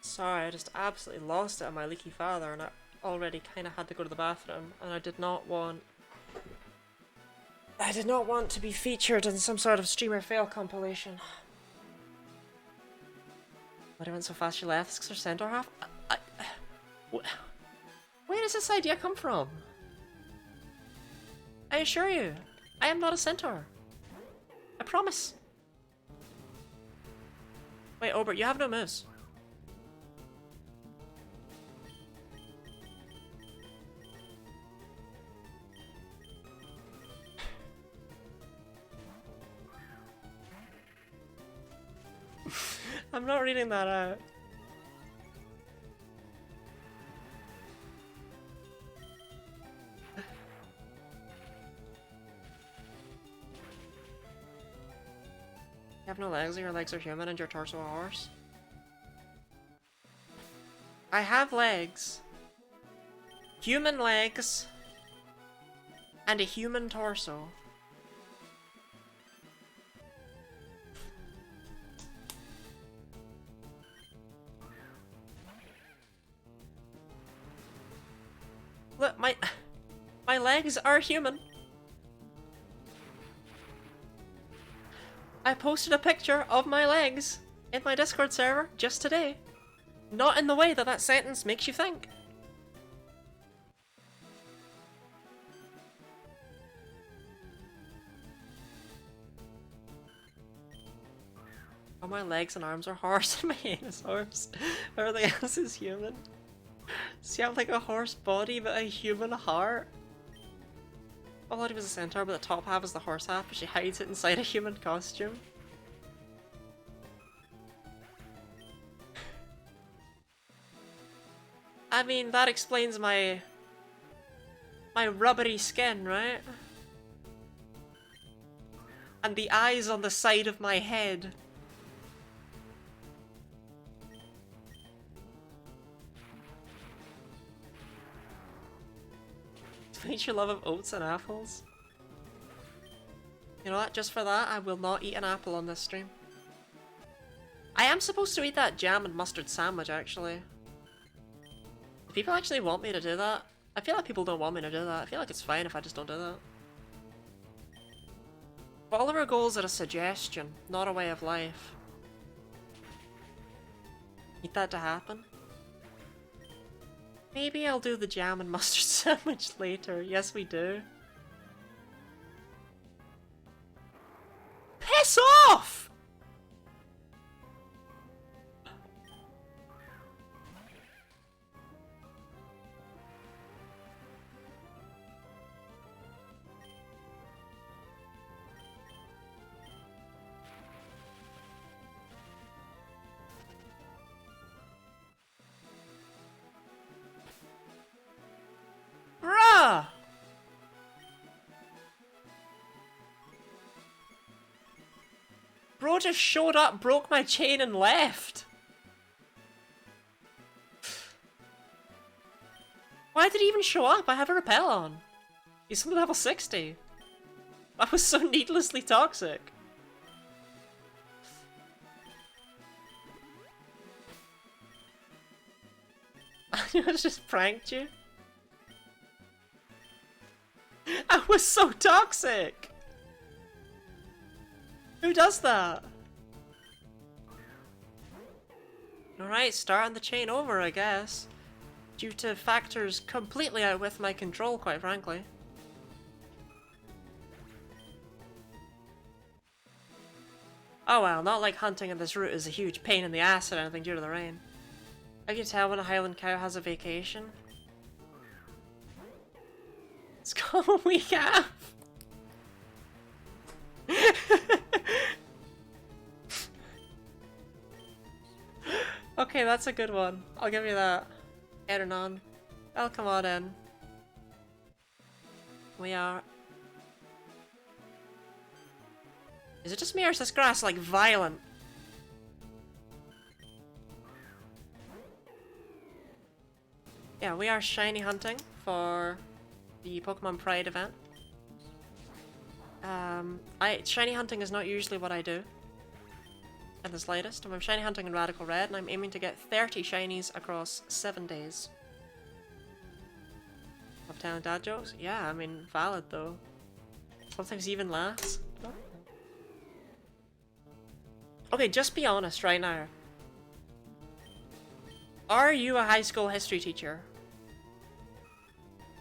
Speaker 1: Sorry, I just absolutely lost it on my leaky father and I already kind of had to go to the bathroom and I did not want to be featured in some sort of streamer fail compilation. But I went so fast she left because her centaur half? Where does this idea come from? I assure you, I am not a centaur. I promise. Wait, Obert, you have no moves. I'm not reading that out. You have no legs, or your legs are human and your torso a horse? I have legs. Human legs. And a human torso. Look, my legs are human. I posted a picture of my legs in my Discord server just today. Not in the way that that sentence makes you think. Oh, my legs and arms are horse and my head is horse. Everything else is human. So you have like a horse body but a human heart? I thought he was a centaur, but the top half is the horse half, but she hides it inside a human costume. I mean, that explains my rubbery skin, right? And the eyes on the side of my head. Explains your love of oats and apples. You know what, just for that, I will not eat an apple on this stream. I am supposed to eat that jam and mustard sandwich, actually. Do people actually want me to do that? I feel like people don't want me to do that. I feel like it's fine if I just don't do that. Follower goals are a suggestion, not a way of life. Need that to happen? Maybe I'll do the jam and mustard sandwich later. Yes, we do. Piss off! Bruh! Bro just showed up, broke my chain, and left. Why did he even show up? I have a repel on. He's only level 60. That was so needlessly toxic. I just pranked you. I was so toxic! Who does that? Alright, starting the chain over, I guess. Due to factors completely out with my control, quite frankly. Oh well, not like hunting in this route is a huge pain in the ass or anything due to the rain. I can tell when a Highland cow has a vacation. It's called a week off. Okay, that's a good one. I'll give you that. Get it on. Welcome on in. We are... Is it just me or is this grass like violent? Yeah, we are shiny hunting for the Pokemon Pride event. Shiny hunting is not usually what I do at the slightest. I'm shiny hunting in Radical Red and I'm aiming to get 30 shinies across 7 days. Of telling dad jokes? Yeah, I mean, valid though. Sometimes even less. Okay, just be honest right now. Are you a high school history teacher?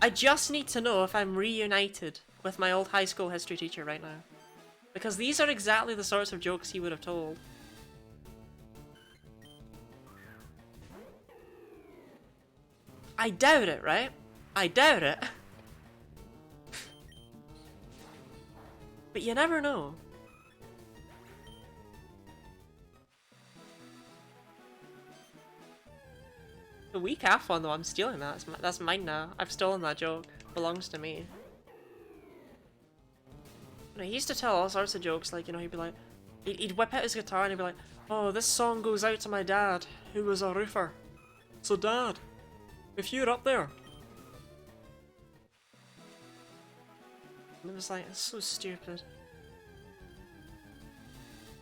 Speaker 1: I just need to know if I'm reunited with my old high school history teacher right now. Because these are exactly the sorts of jokes he would have told. I doubt it, right? I doubt it. But you never know. The weak half one though, I'm stealing that. That's mine now. I've stolen that joke. Belongs to me. You know, he used to tell all sorts of jokes, like, you know, he'd be like, he'd whip out his guitar and he'd be like, oh, this song goes out to my dad, who was a roofer. So dad, if you're up there. And it was like, it's so stupid.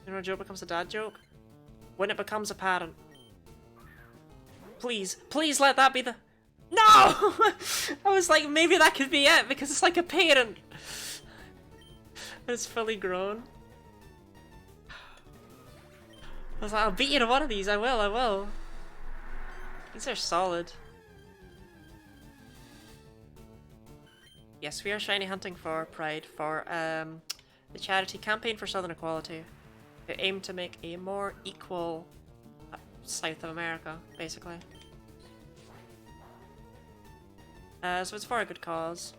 Speaker 1: You know, a joke becomes a dad joke? When it becomes a parent. Please, please let that be the... No! I was like, maybe that could be it, because it's like a parent. It's fully grown. I was like, I'll beat you to one of these, I will. These are solid. Yes, we are shiny hunting for Pride, for the charity Campaign for Southern Equality. They aim to make a more equal South of America, basically. So it's for a good cause.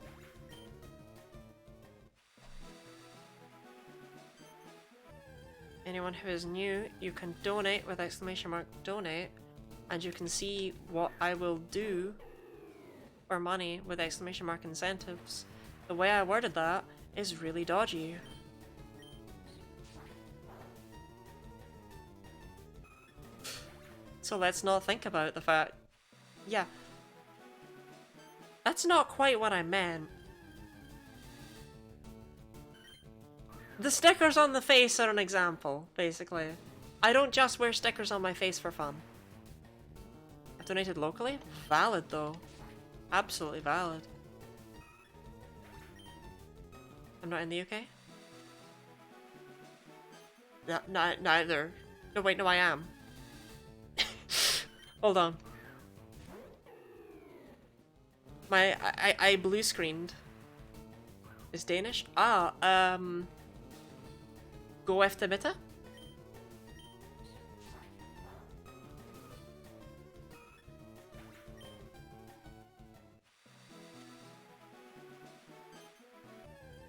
Speaker 1: Anyone who is new, you can donate with exclamation mark donate, and you can see what I will do for money with exclamation mark incentives. The way I worded that is really dodgy. So let's not think about the fact... Yeah. That's not quite what I meant. The stickers on the face are an example, basically. I don't just wear stickers on my face for fun. I donated locally? Valid, though. Absolutely valid. I'm not in the UK? Neither. No, wait, no, I am. Hold on. I blue screened. Is Danish? Ah, Gå efter bitte?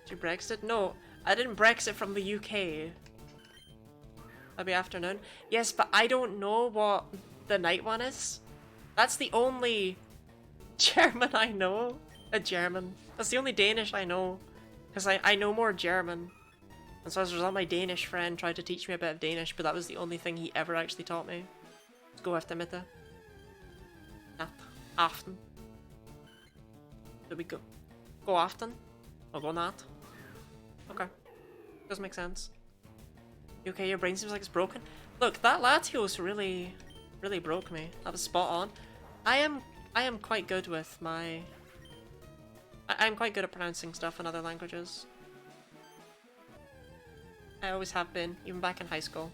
Speaker 1: Did you Brexit? No, I didn't Brexit from the UK. That'd be afternoon. Yes, but I don't know what the night one is. That's the only German I know. A German. That's the only Danish I know. Because I know more German. And so as a result, my Danish friend tried to teach me a bit of Danish, but that was the only thing he ever actually taught me. Let's go efter middag. Nat. Aften. Did we go? Go aften? Or go nat? Okay. Does make sense. You okay? Your brain seems like it's broken. Look, that Latios really broke me. That was spot on. I am quite good with my... I'm quite good at pronouncing stuff in other languages. I always have been, even back in high school.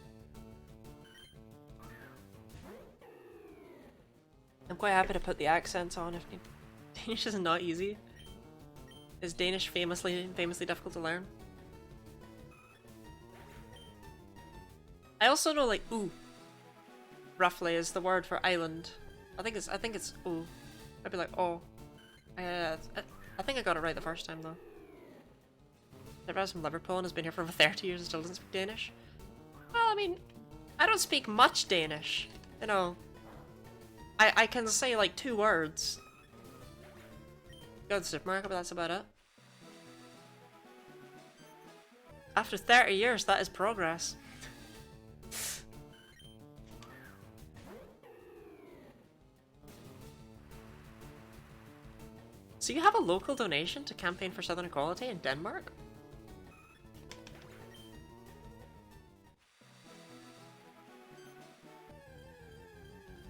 Speaker 1: I'm quite happy to put the accents on if Danish is not easy. Is Danish famously difficult to learn? I also know like ooh, roughly is the word for island. I think it's ooh. I'd be like oh. I think I got it right the first time though. Everyone's from Liverpool and has been here for over 30 years and still doesn't speak Danish. Well, I mean, I don't speak much Danish. You know, I can say like 2 words. Go to the supermarket, but that's about it. After 30 years, that is progress. So you have a local donation to campaign for Southern Equality in Denmark?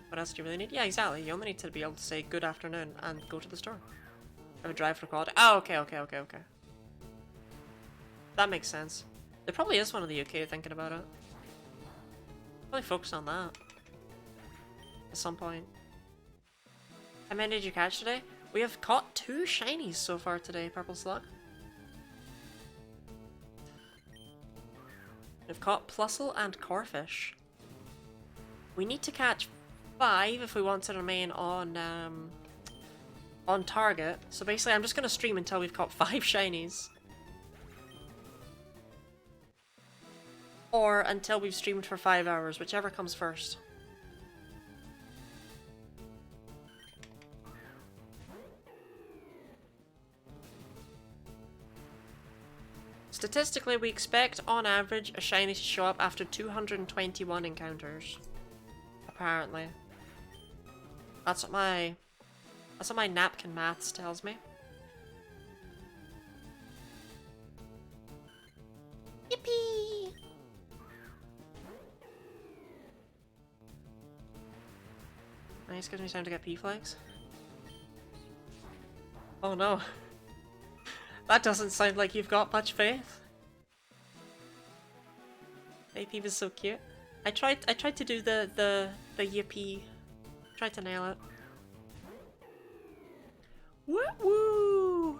Speaker 1: What else do you really need? Yeah, exactly. You only need to be able to say good afternoon and go to the store. Have a drive for quality. Oh, okay. That makes sense. There probably is one in the UK thinking about it. Probably focus on that. At some point. How many did you catch today? We have caught 2 shinies so far today, Purple Slug. We've caught Plusle and Corfish. We need to catch 5 if we want to remain on target. So basically I'm just going to stream until we've caught 5 shinies. Or until we've streamed for 5 hours, whichever comes first. Statistically, we expect, on average, a shiny to show up after 221 encounters. Apparently. That's what my napkin maths tells me. Yippee! Nice, gives me time to get P-flags. Oh no. That doesn't sound like you've got much faith. AP is so cute. I tried to do the yippee. Tried to nail it. Woo woo!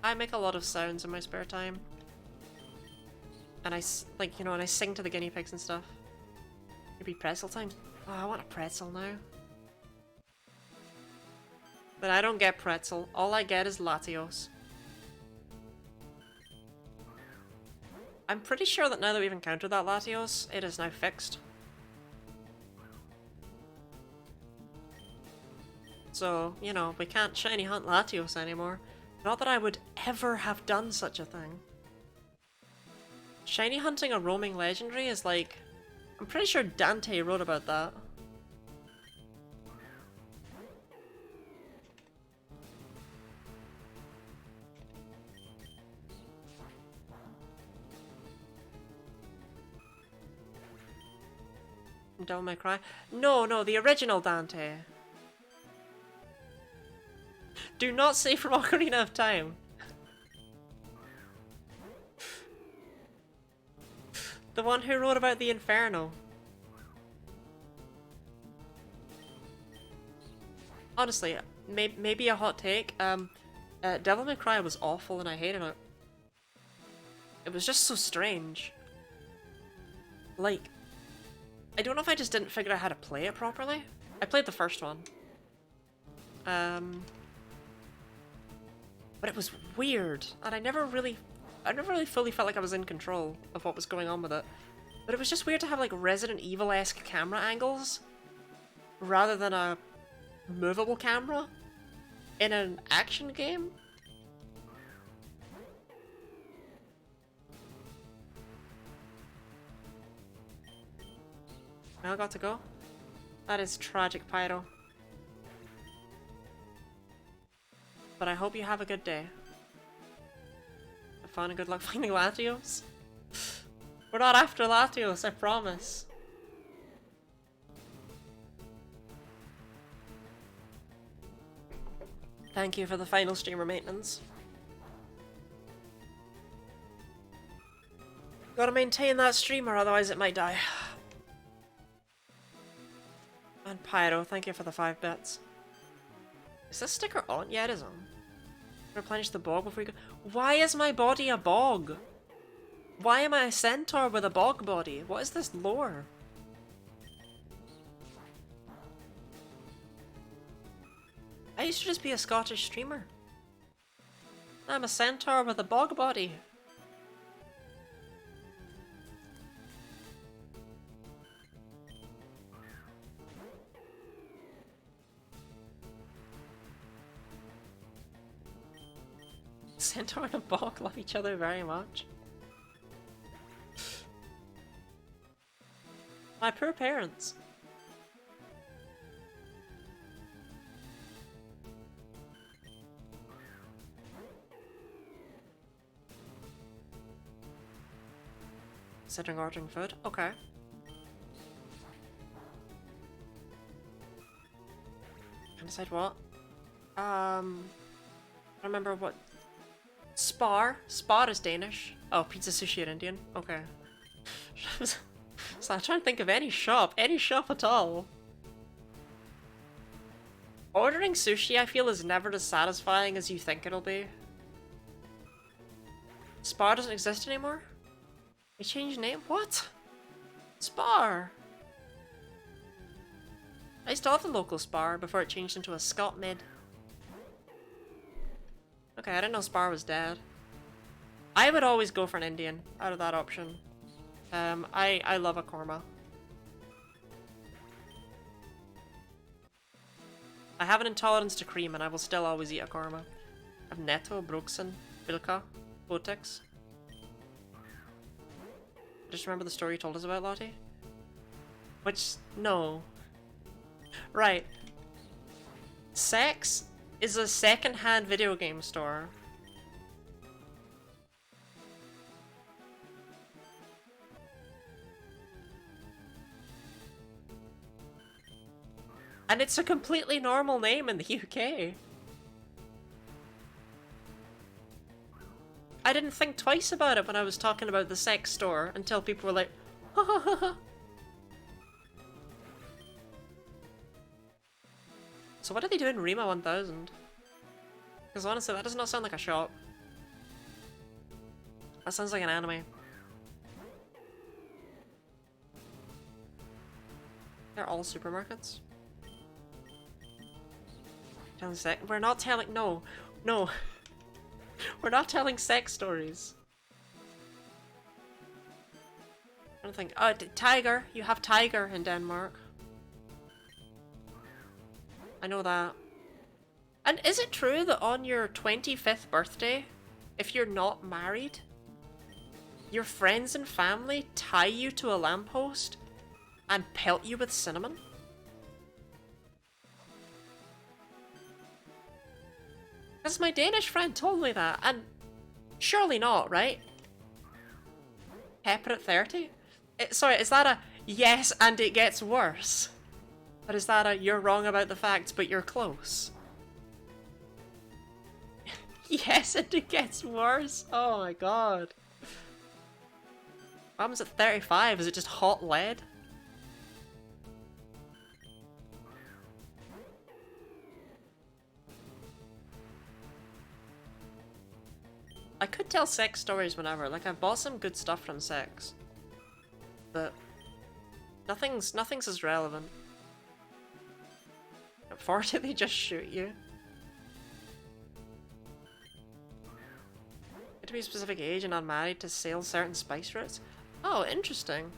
Speaker 1: I make a lot of sounds in my spare time. And I sing to the guinea pigs and stuff. Maybe pretzel time. Oh, I want a pretzel now. But I don't get pretzel. All I get is Latios. I'm pretty sure that now that we've encountered that Latios, it is now fixed. So, you know, we can't shiny hunt Latios anymore. Not that I would ever have done such a thing. Shiny hunting a roaming legendary is like... I'm pretty sure Dante wrote about that. Devil May Cry? No, the original Dante. Do not say from Ocarina of Time. The one who wrote about the Inferno. Honestly, maybe a hot take. Devil May Cry was awful and I hated it. It was just so strange. Like, I don't know if I just didn't figure out how to play it properly. I played the first one. But it was weird, and I never really fully felt like I was in control of what was going on with it. But it was just weird to have like Resident Evil-esque camera angles rather than a movable camera in an action game. I got to go. That is tragic, Pyro. But I hope you have a good day. Have fun and good luck finding Latios. We're not after Latios, I promise. Thank you for the final streamer maintenance. Gotta maintain that streamer, otherwise it might die. And Pyro, thank you for the 5 bits. Is this sticker on? Yeah, it is on. Replenish the bog before you go. Why is my body a bog? Why am I a centaur with a bog body? What is this lore? I used to just be a Scottish streamer. I'm a centaur with a bog body. Centaur and a bog love each other very much. My poor parents. Considering ordering food? Okay. Can I decide what? I don't remember what. Spar? Spar is Danish. Oh, pizza, sushi, and Indian? Okay. So I'm trying to think of any shop at all. Ordering sushi, I feel, is never as satisfying as you think it'll be. Spar doesn't exist anymore? They changed name? What? Spar! I used to love the local Spar before it changed into a Scot Mid. Okay, I didn't know Spar was dead. I would always go for an Indian out of that option. I love a korma. I have an intolerance to cream and I will still always eat a korma. I have Netto, Bruxen, Bilka, Botex. Just remember the story you told us about, Lottie? Which, no. Right. Sex is a second-hand video game store. And it's a completely normal name in the UK. I didn't think twice about it when I was talking about the sex store until people were like, ha ha ha ha. So what are they doing in Rima 1000? Because honestly, that does not sound like a shop. That sounds like an anime. They're all supermarkets. We're not telling- no. No. We're not telling sex stories. I don't think- oh, Tiger! You have Tiger in Denmark. I know that. And is it true that on your 25th birthday, if you're not married, your friends and family tie you to a lamppost and pelt you with cinnamon? Because my Danish friend told me that, and surely not, right? Pepper at 30? Sorry, is that a yes and it gets worse? Or is that a you're wrong about the facts but you're close? Yes and it gets worse? Oh my god. What happens at 35? Is it just hot lead? I could tell sex stories whenever. Like, I've bought some good stuff from sex. But nothing's as relevant. At 40 they just shoot you. You have to be a specific age and unmarried to sail certain spice routes? Oh, interesting.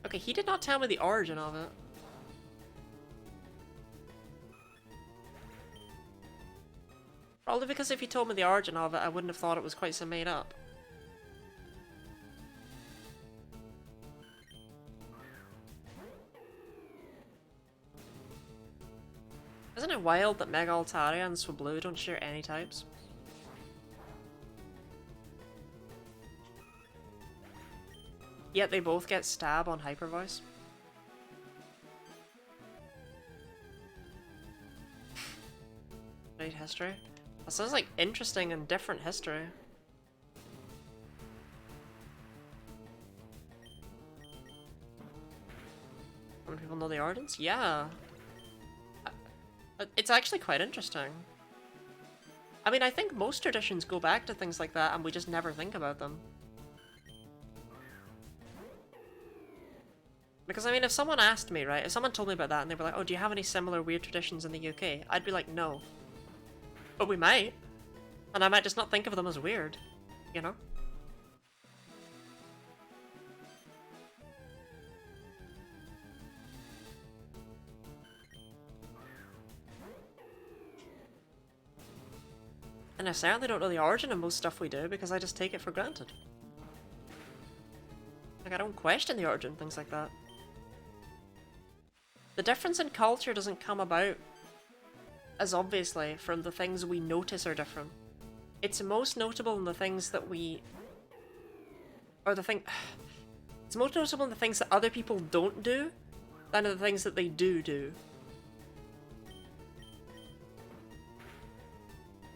Speaker 1: Okay, he did not tell me the origin of it. Probably because if he told me the origin of it, I wouldn't have thought it was quite so made up. Isn't it wild that Mega Altaria and Swablu don't share any types? Yet they both get stab on Hyper Voice. Great history. That sounds like interesting and different history. How many people know the origins? Yeah. It's actually quite interesting. I mean, I think most traditions go back to things like that and we just never think about them. Because, I mean, if someone asked me, right, if someone told me about that and they were like, oh, do you have any similar weird traditions in the UK? I'd be like, no. But we might. And I might just not think of them as weird, you know? And I certainly don't know the origin of most stuff we do because I just take it for granted. Like, I don't question the origin, things like that. The difference in culture doesn't come about as obviously from the things we notice are different. It's most notable in the things that we... Or the thing... It's most notable in the things that other people don't do than in the things that they do.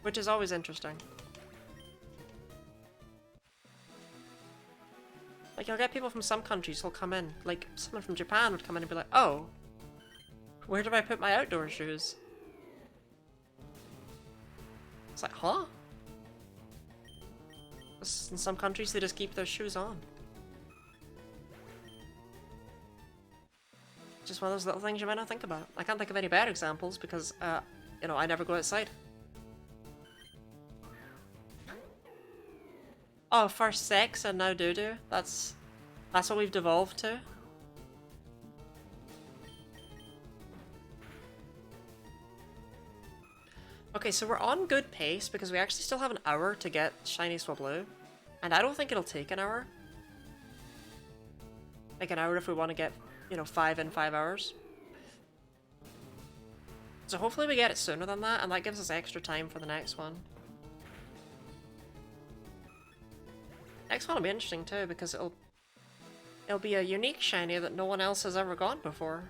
Speaker 1: Which is always interesting. Like, you'll get people from some countries who'll come in. Like, someone from Japan would come in and be like, oh, where do I put my outdoor shoes? It's like, huh? In some countries, they just keep their shoes on. Just one of those little things you might not think about. I can't think of any better examples because, you know, I never go outside. Oh, first sex and now doo-doo? That's what we've devolved to? Okay, so we're on good pace because we actually still have an hour to get Shiny Swablu. And I don't think it'll take an hour. Like an hour if we want to get, you know, 5 in 5 hours. So hopefully we get it sooner than that, and that gives us extra time for the next one. Next one will be interesting too, because it'll be a unique shiny that no one else has ever gone before.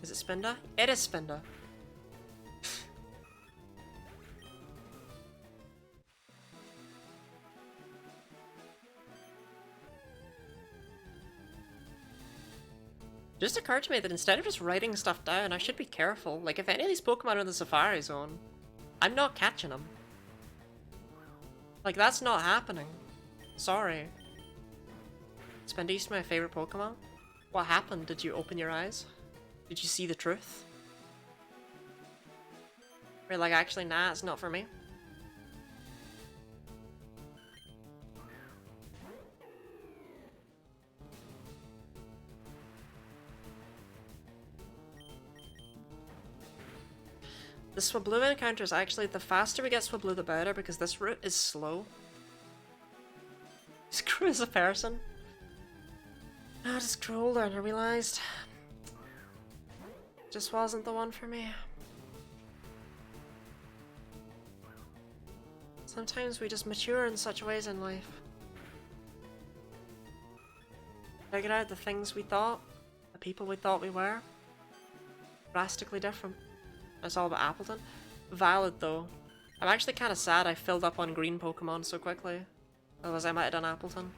Speaker 1: Is it Spinda? It is Spinda. Just occurred to me that instead of just writing stuff down, I should be careful. Like, if any of these Pokemon are in the Safari Zone, I'm not catching them. Like, that's not happening. Sorry. Spindeast, my favorite Pokemon? What happened? Did you open your eyes? Did you see the truth? We're like, actually, nah, it's not for me. The Swablu encounter is actually, the faster we get Swablu the better, because this route is slow. Screw as a person. I just grew older and I realised just wasn't the one for me. Sometimes we just mature in such ways in life. Figured out the things we thought the people we thought we were. Drastically different. It's all about Appleton. Valid though. I'm actually kind of sad I filled up on green Pokemon so quickly. Otherwise I might have done Appleton.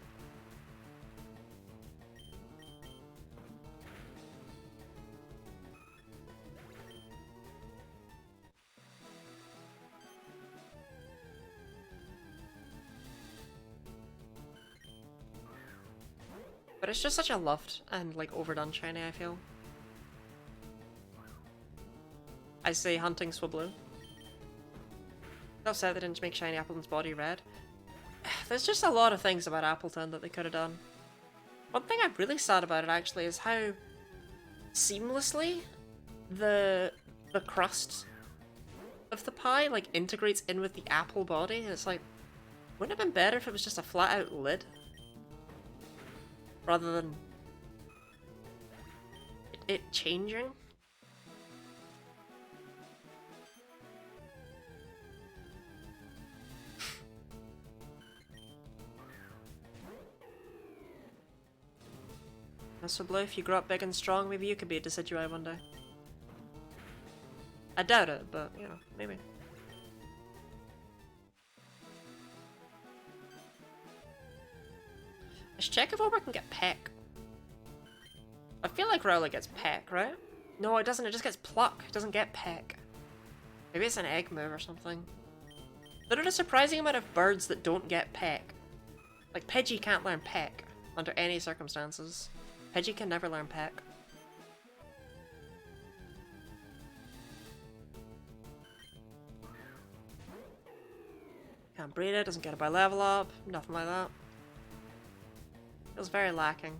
Speaker 1: But it's just such a loved and like overdone shiny, I feel. I say hunting Swablu. Upset they didn't make shiny Appleton's body red. There's just a lot of things about Appleton that they could have done. One thing I'm really sad about it actually is how seamlessly the crust of the pie like integrates in with the apple body. It's like, wouldn't it have been better if it was just a flat out lid? Rather than it changing? So Blue, if you grow up big and strong, maybe you could be a Decidueye one day. I doubt it, but, you know, maybe. Let's check if Ober can get Peck. I feel like Rowlet gets Peck, right? No, it doesn't, it just gets Pluck. It doesn't get Peck. Maybe it's an egg move or something. There are a surprising amount of birds that don't get Peck. Like, Pidgey can't learn Peck under any circumstances. Pidgey can never learn Peck. Can't breed it, doesn't get it by level up, nothing like that. Feels very lacking.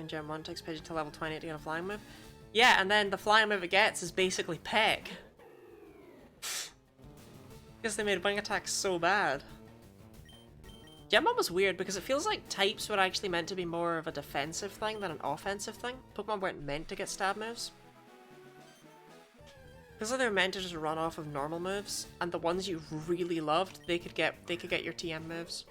Speaker 1: Gen 1 takes Pidgey to level 28 to get a flying move. Yeah, and then the flying move it gets is basically Peck. Because they made wing attacks so bad. Gen 1 was weird because it feels like types were actually meant to be more of a defensive thing than an offensive thing. Pokemon weren't meant to get stab moves. Because they were meant to just run off of normal moves, and the ones you really loved, they could get your TM moves.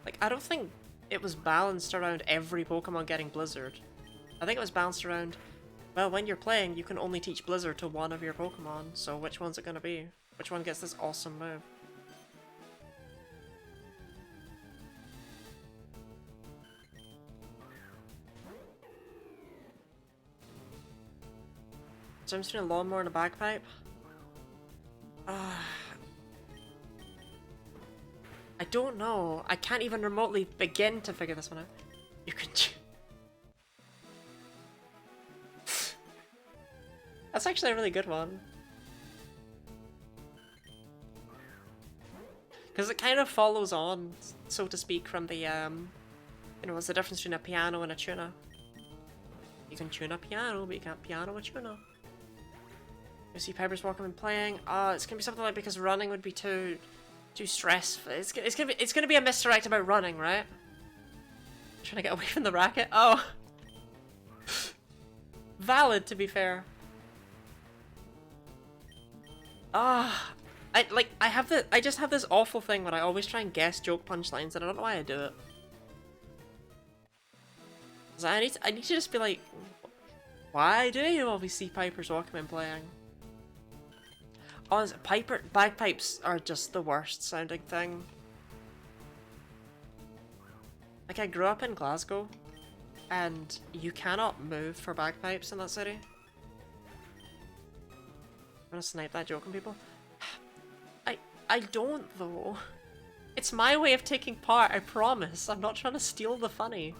Speaker 1: Like, I don't think it was balanced around every Pokemon getting Blizzard. I think it was balanced around, well, when you're playing, you can only teach Blizzard to one of your Pokemon, so which one's it gonna be? Which one gets this awesome move? So I'm just doing a lawnmower and a bagpipe. I don't know. I can't even remotely begin to figure this one out. You can. That's actually a really good one. Because it kind of follows on, so to speak, from the, you know, what's the difference between a piano and a tuner? You can tune a piano, but you can't piano a tuner. You see Piper's walking and playing. It's gonna be something like because running would be too stressful. It's gonna be a misdirect about running, right? Trying to get away from the racket. Oh, valid to be fair. I just have this awful thing when I always try and guess joke punchlines, and I don't know why I do it. So I need to just be like, why do you always see Piper's walking and playing? Oh, bagpipes are just the worst sounding thing. Like, I grew up in Glasgow, and you cannot move for bagpipes in that city. I'm gonna snipe that joke on people. I don't, though. It's my way of taking part, I promise. I'm not trying to steal the funny.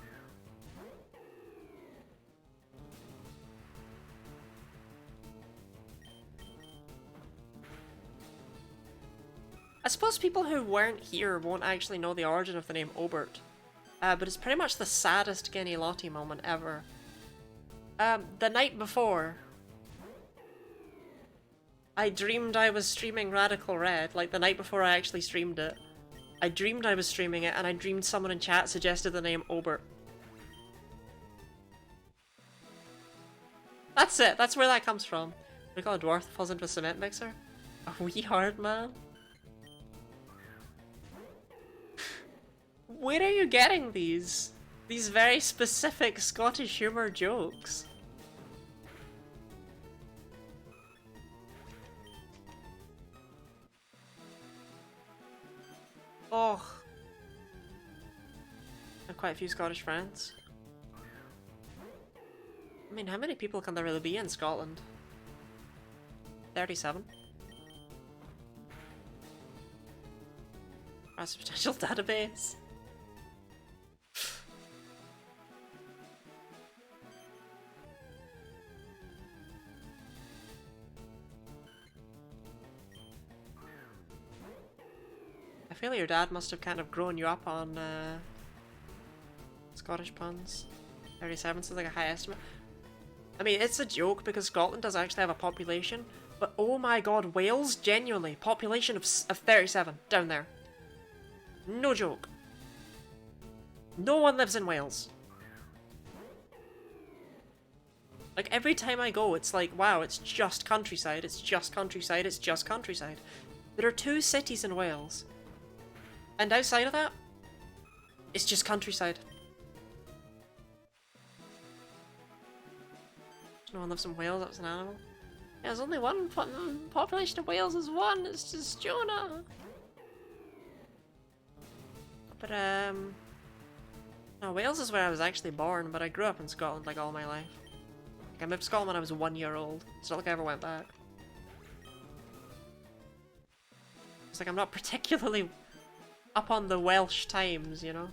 Speaker 1: I suppose people who weren't here won't actually know the origin of the name Obert. But it's pretty much the saddest Guinea Lottie moment ever. The night before, I dreamed I was streaming Radical Red, like the night before I actually streamed it. I dreamed I was streaming it, and I dreamed someone in chat suggested the name Obert. That's it, that's where that comes from. We call a dwarf that falls into a cement mixer? A wee hard man? Where are you getting these? These very specific Scottish humour jokes? Oh. I have quite a few Scottish friends. I mean, how many people can there really be in Scotland? 37. That's a potential database. I feel like your dad must have kind of grown you up on Scottish puns. 37 sounds like a high estimate. I mean, it's a joke because Scotland does actually have a population, but oh my god, Wales, genuinely, population of 37 down there. No joke. No one lives in Wales. Like, every time I go, it's like, wow, it's just countryside, it's just countryside, it's just countryside. There are 2 cities in Wales. And outside of that, it's just countryside. No one lives in Wales, that was an animal. Yeah, there's only one population of Wales is 1, it's just Jonah. But, no, Wales is where I was actually born, but I grew up in Scotland, like, all my life. Like, I moved to Scotland when I was 1 year old. It's not like I ever went back. It's like I'm not particularly up on the Welsh times, you know?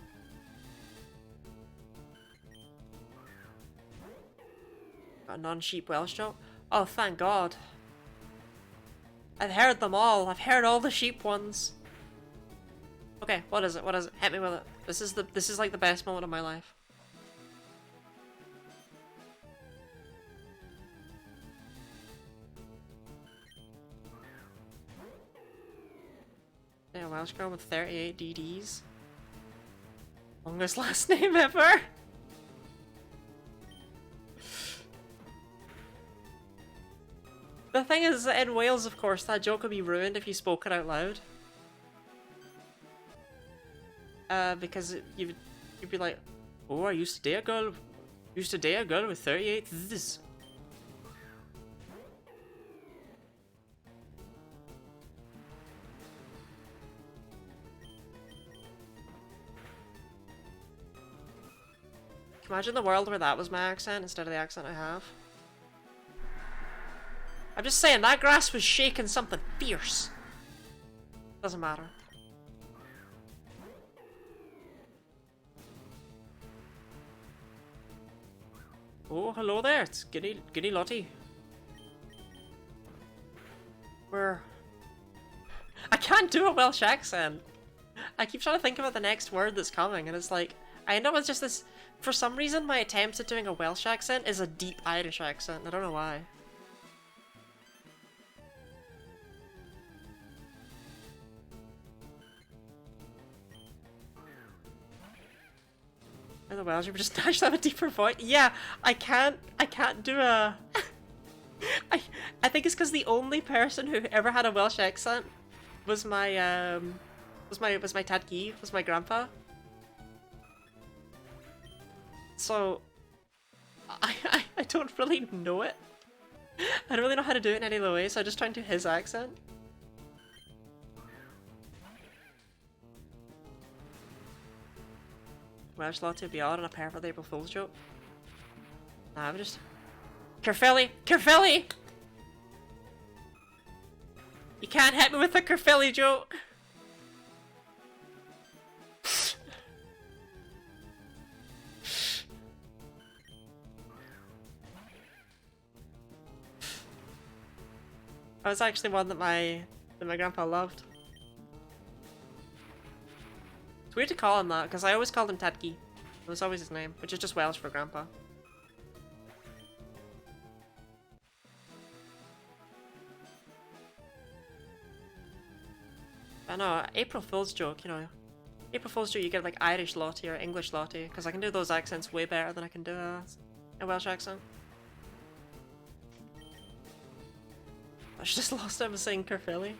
Speaker 1: Got a non-sheep Welsh joke? Oh, thank God. I've heard them all. I've heard all the sheep ones. Okay, what is it? What is it? Hit me with it. This is like the best moment of my life. Yeah, Welsh girl with 38 DDs. Longest last name ever. The thing is, in Wales, of course, that joke would be ruined if you spoke it out loud. Because you'd be like, oh, I used to date a girl with 38 this. Imagine the world where that was my accent instead of the accent I have. I'm just saying, that grass was shaking something fierce. Doesn't matter. Oh, hello there, it's Giddy Lottie. Where? I can't do a Welsh accent. I keep trying to think about the next word that's coming, and it's like, I end up with just this. For some reason, my attempt at doing a Welsh accent is a deep Irish accent. I don't know why. Or the Welsh, you just naturally have a deeper voice. Yeah, I can't do a. I think it's because the only person who ever had a Welsh accent was my Tadgi, was my grandpa. So I don't really know it. I don't really know how to do it in any other way, so I just try and do his accent. Welsh Lottie would be odd on a perfect April Fool's joke. Nah, I'm just... Caerphilly! Caerphilly! You can't hit me with a Caerphilly joke! That was actually one that my grandpa loved. weird to call him that, because I always called him Tadki. It was always his name, which is just Welsh for grandpa. I know, April Fool's joke, you know. April Fool's joke, you get like Irish Lottie or English Lottie, because I can do those accents way better than I can do a Welsh accent. I just lost him saying Caerphilly.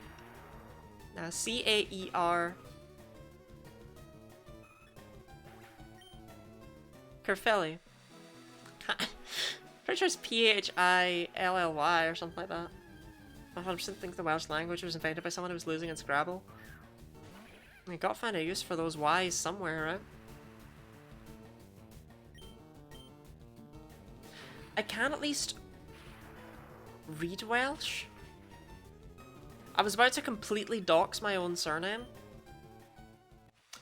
Speaker 1: Now, C-A-E-R. Caerphilly. Pretty sure it's P-H-I-L-L-Y or something like that. I 100% think the Welsh language was invented by someone who was losing in Scrabble. You gotta find a use for those Y's somewhere, right? I can at least read Welsh. I was about to completely dox my own surname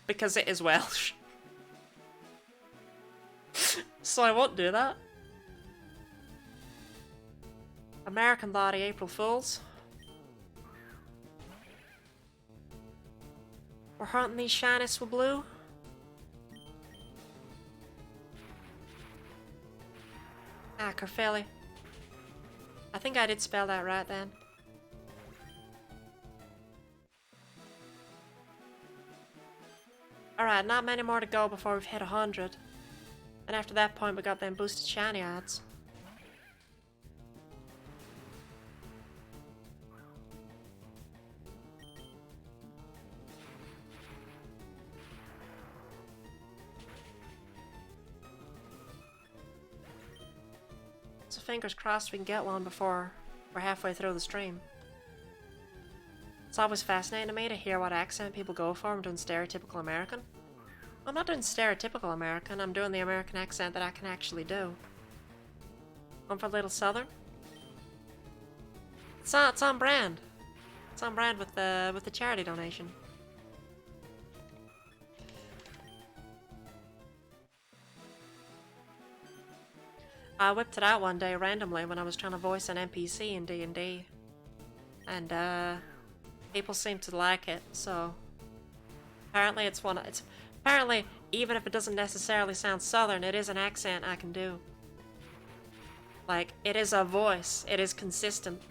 Speaker 1: because it is Welsh. So I won't do that. American Lottie April Fools. We're hunting these shinies with blue. Ah, Caerphilly. I think I did spell that right then. Alright, not many more to go before we've hit 100. And after that point we got them boosted shiny odds. So fingers crossed we can get one before we're halfway through the stream. It's always fascinating to me to hear what accent people go for. I'm doing stereotypical American. I'm not doing stereotypical American, I'm doing the American accent that I can actually do. One for a little southern. It's on brand. It's on brand with the charity donation. I whipped it out one day randomly when I was trying to voice an NPC in D&D. And people seem to like it, so apparently apparently even if it doesn't necessarily sound southern, it is an accent I can do. Like, it is a voice, it is consistent.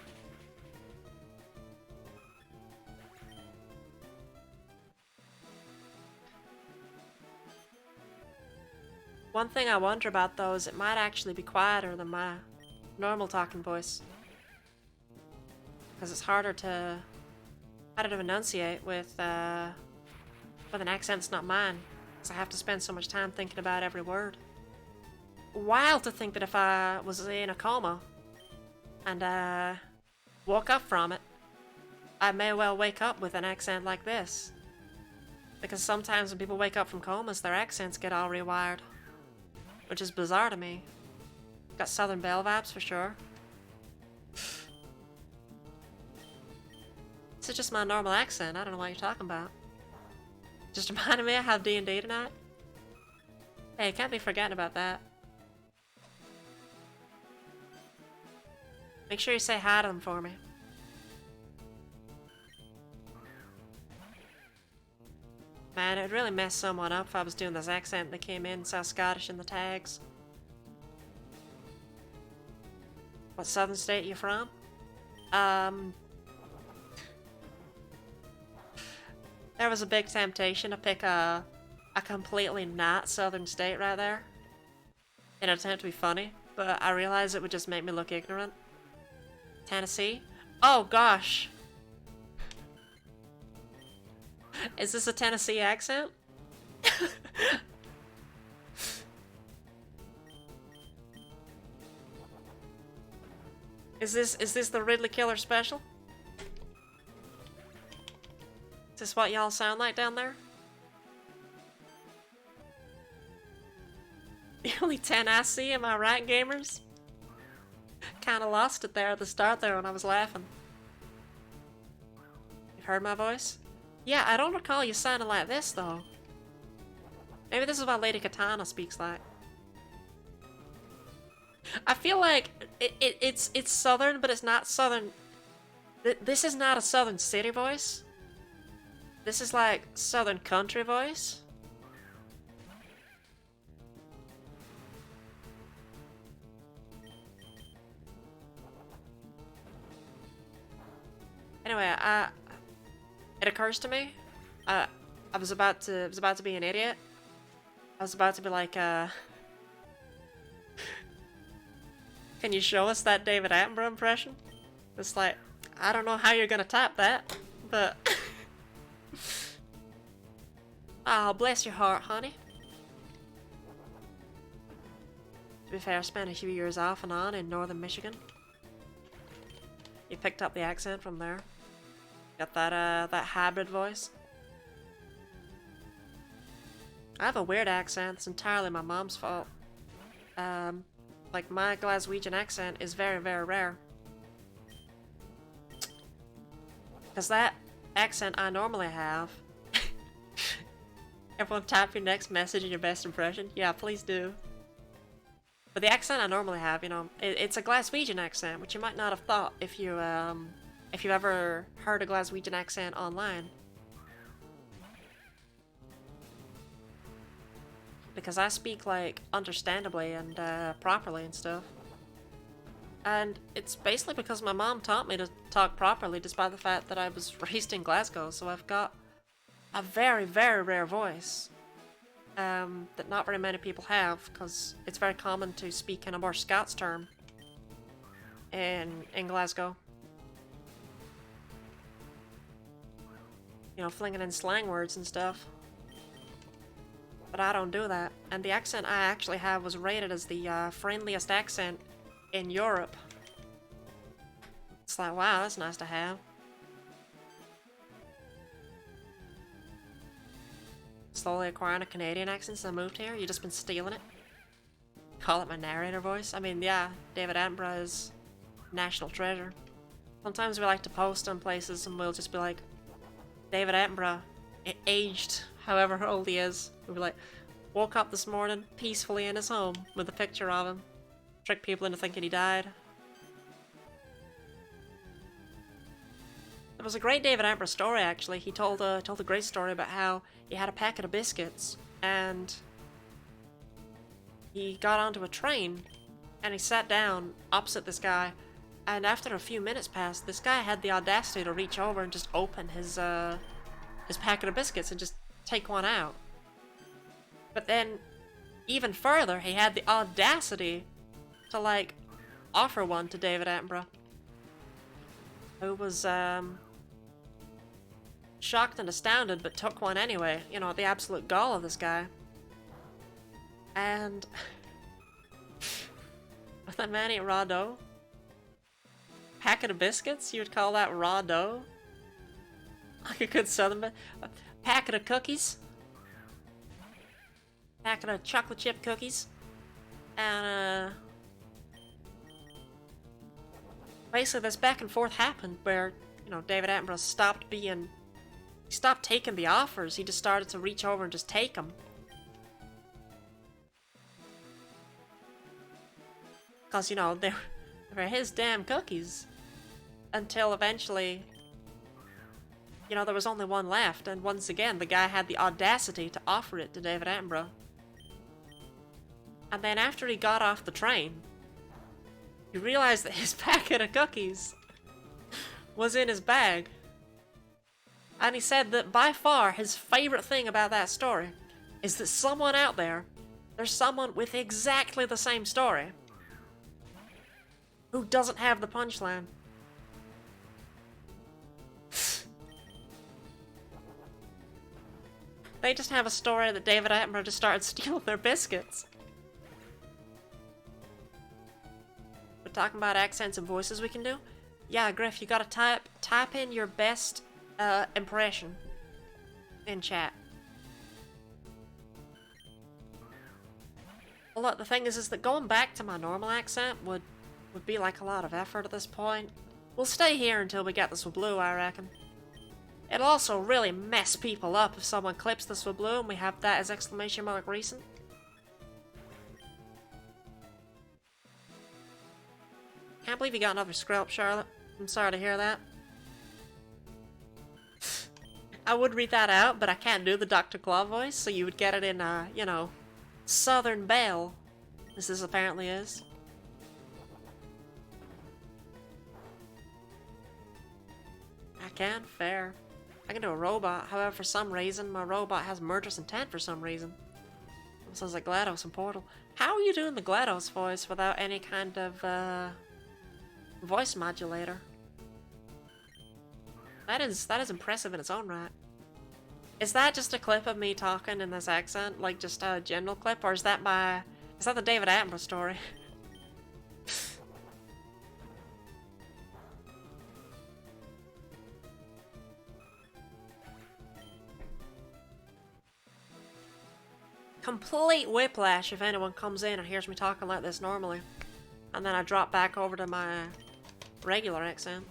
Speaker 1: One thing I wonder about though is it might actually be quieter than my normal talking voice. Because it's harder to enunciate with an accent that's not mine. Because I have to spend so much time thinking about every word. Wild to think that if I was in a coma and woke up from it, I may well wake up with an accent like this. Because sometimes when people wake up from comas, their accents get all rewired. Which is bizarre to me. Got Southern Belle vibes for sure. This is just my normal accent. I don't know what you're talking about. Just reminded me I have D&D tonight. Hey, can't be forgetting about that. Make sure you say hi to them for me. Man, it'd really mess someone up if I was doing this accent that came in South Scottish in the tags. What southern state you from? There was a big temptation to pick a completely not southern state right there in an attempt to be funny, but I realized it would just make me look ignorant. Tennessee? Oh gosh! Is this a Tennessee accent? Is this the Ridley Killer special? Is this what y'all sound like down there? The only 10 I see, am I right, gamers? Kinda lost it there at the start there when I was laughing. You've heard my voice? Yeah, I don't recall you sounding like this, though. Maybe this is what Lady Katana speaks like. I feel like it's southern, but it's not southern. This is not a southern city voice. This is like southern country voice. Anyway, it occurs to me, I was about to be an idiot. I was about to be like, can you show us that David Attenborough impression? It's like, I don't know how you're gonna tap that, but... Oh, bless your heart, honey. To be fair, I spent a few years off and on in northern Michigan. You picked up the accent from there. Got that hybrid voice. I have a weird accent. It's entirely my mom's fault. Like, my Glaswegian accent is very, very rare. Because that accent I normally have... Everyone type your next message in your best impression? Yeah, please do. But the accent I normally have, you know, it's a Glaswegian accent, which you might not have thought if you've ever heard a Glaswegian accent online. Because I speak, like, understandably and properly and stuff. And it's basically because my mom taught me to talk properly, despite the fact that I was raised in Glasgow, so I've got a very, very rare voice. That not very many people have, because it's very common to speak in a more Scots term in Glasgow. You know, flinging in slang words and stuff. But I don't do that. And the accent I actually have was rated as the friendliest accent in Europe. It's like, wow, that's nice to have. Slowly acquiring a Canadian accent since I moved here. You've just been stealing it. Call it my narrator voice. I mean, yeah, David Attenborough is national treasure. Sometimes we like to post on places and we'll just be like, David Attenborough, aged however old he is. We'll be like, woke up this morning peacefully in his home with a picture of him. Trick people into thinking he died. There was a great David Attenborough story, actually. He told a great story about how he had a packet of biscuits, and he got onto a train, and he sat down opposite this guy, and after a few minutes passed, this guy had the audacity to reach over and just open his packet of biscuits and just take one out. But then, even further, he had the audacity to, like, offer one to David Attenborough, who was, shocked and astounded, but took one anyway. You know, the absolute gall of this guy. And... With that man eat raw dough? Packet of biscuits? You would call that raw dough? Like a good southern... A packet of cookies? Packet of chocolate chip cookies? And, basically, this back and forth happened where, you know, David Attenborough stopped being... He stopped taking the offers, he just started to reach over and just take them. Because, you know, they were his damn cookies. Until eventually, you know, there was only one left, and once again, the guy had the audacity to offer it to David Attenborough. And then after he got off the train, he realized that his packet of cookies was in his bag. And he said that by far his favorite thing about that story is that someone out there's someone with exactly the same story who doesn't have the punchline. They just have a story that David Attenborough just started stealing their biscuits. We're talking about accents and voices we can do? Yeah, Griff, you gotta type in your best impression in chat. Well, look, the thing is that going back to my normal accent would be like a lot of effort at this point. We'll stay here until we get this with Blue, I reckon. It'll also really mess people up if someone clips this with Blue and we have that as exclamation mark recent. Can't believe you got another screw-up, Charlotte. I'm sorry to hear that. I would read that out, but I can't do the Dr. Claw voice, so you would get it in, you know, Southern Belle, as this apparently is. I can, fair. I can do a robot, however, for some reason, my robot has murderous intent for some reason. It sounds like GLaDOS and Portal. How are you doing the GLaDOS voice without any kind of, voice modulator? That is impressive in its own right. Is that just a clip of me talking in this accent? Like, just a general clip? Or is that the David Attenborough story? Complete whiplash if anyone comes in and hears me talking like this normally. And then I drop back over to my regular accent.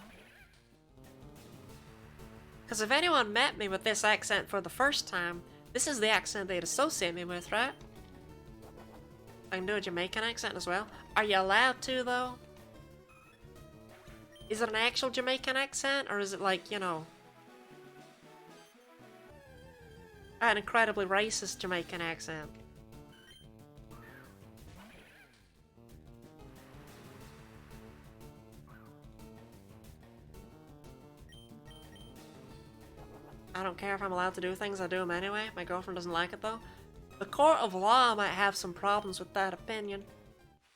Speaker 1: Because if anyone met me with this accent for the first time, this is the accent they'd associate me with, right? I can do a Jamaican accent as well. Are you allowed to, though? Is it an actual Jamaican accent, or is it like, you know, an incredibly racist Jamaican accent? I don't care if I'm allowed to do things, I do them anyway. My girlfriend doesn't like it though. The court of law might have some problems with that opinion.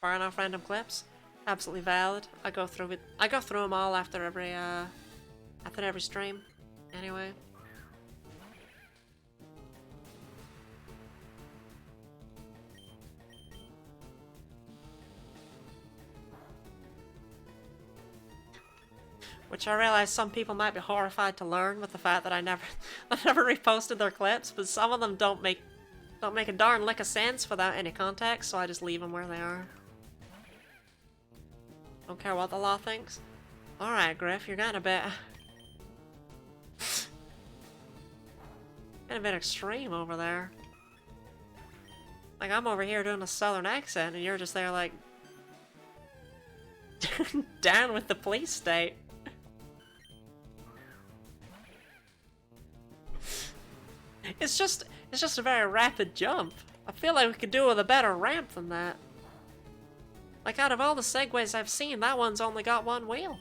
Speaker 1: Far enough random clips. Absolutely valid. I go through them all after every stream. Anyway. Which I realize some people might be horrified to learn with the fact that I never reposted their clips, but some of them don't make a darn lick of sense without any context, so I just leave them where they are. Don't care what the law thinks. Alright, Griff, you're getting a bit extreme over there. Like, I'm over here doing a southern accent, and you're just there like down with the police state. It's just a very rapid jump. I feel like we could do it with a better ramp than that. Like, out of all the segways I've seen, that one's only got one wheel.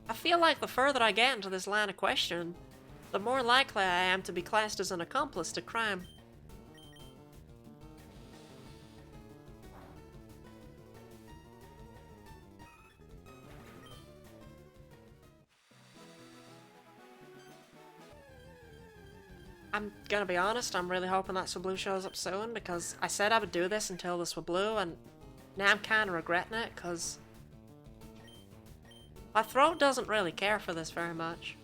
Speaker 1: I feel like the further I get into this line of question, the more likely I am to be classed as an accomplice to crime. I'm gonna be honest, I'm really hoping that Swablu shows up soon, because I said I would do this until the Swablu, and now I'm kinda regretting it, because my throat doesn't really care for this very much.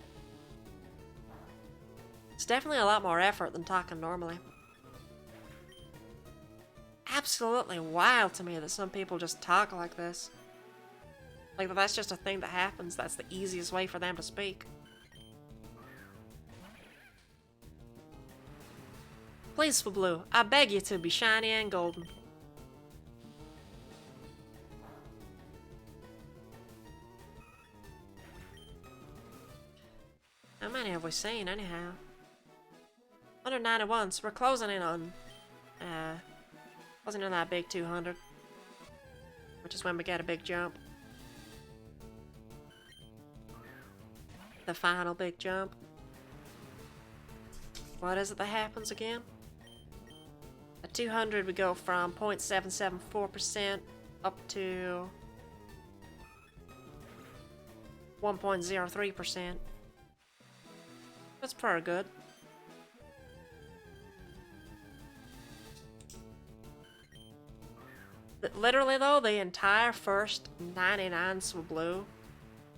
Speaker 1: It's definitely a lot more effort than talking normally. Absolutely wild to me that some people just talk like this. Like, that's just a thing that happens, that's the easiest way for them to speak. Please, Swablu, I beg you to be shiny and golden. How many have we seen, anyhow? 191, so we're closing in on, closing in that big 200. Which is when we get a big jump. The final big jump. What is it that happens again? At 200 we go from 0.774% up to 1.03%. That's pretty good. Literally though, the entire first 99 Swablu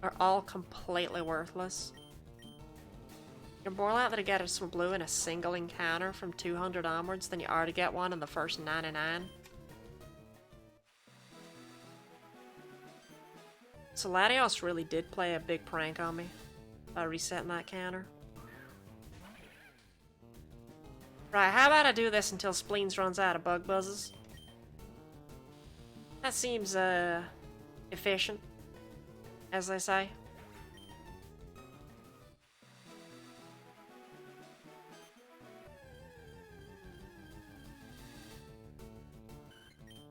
Speaker 1: are all completely worthless. You're more likely to get a Swablu in a single encounter from 200 onwards than you are to get one in the first 99. So Latios really did play a big prank on me by resetting that counter. Right, how about I do this until Spleens runs out of bug buzzes? That seems, efficient, as they say.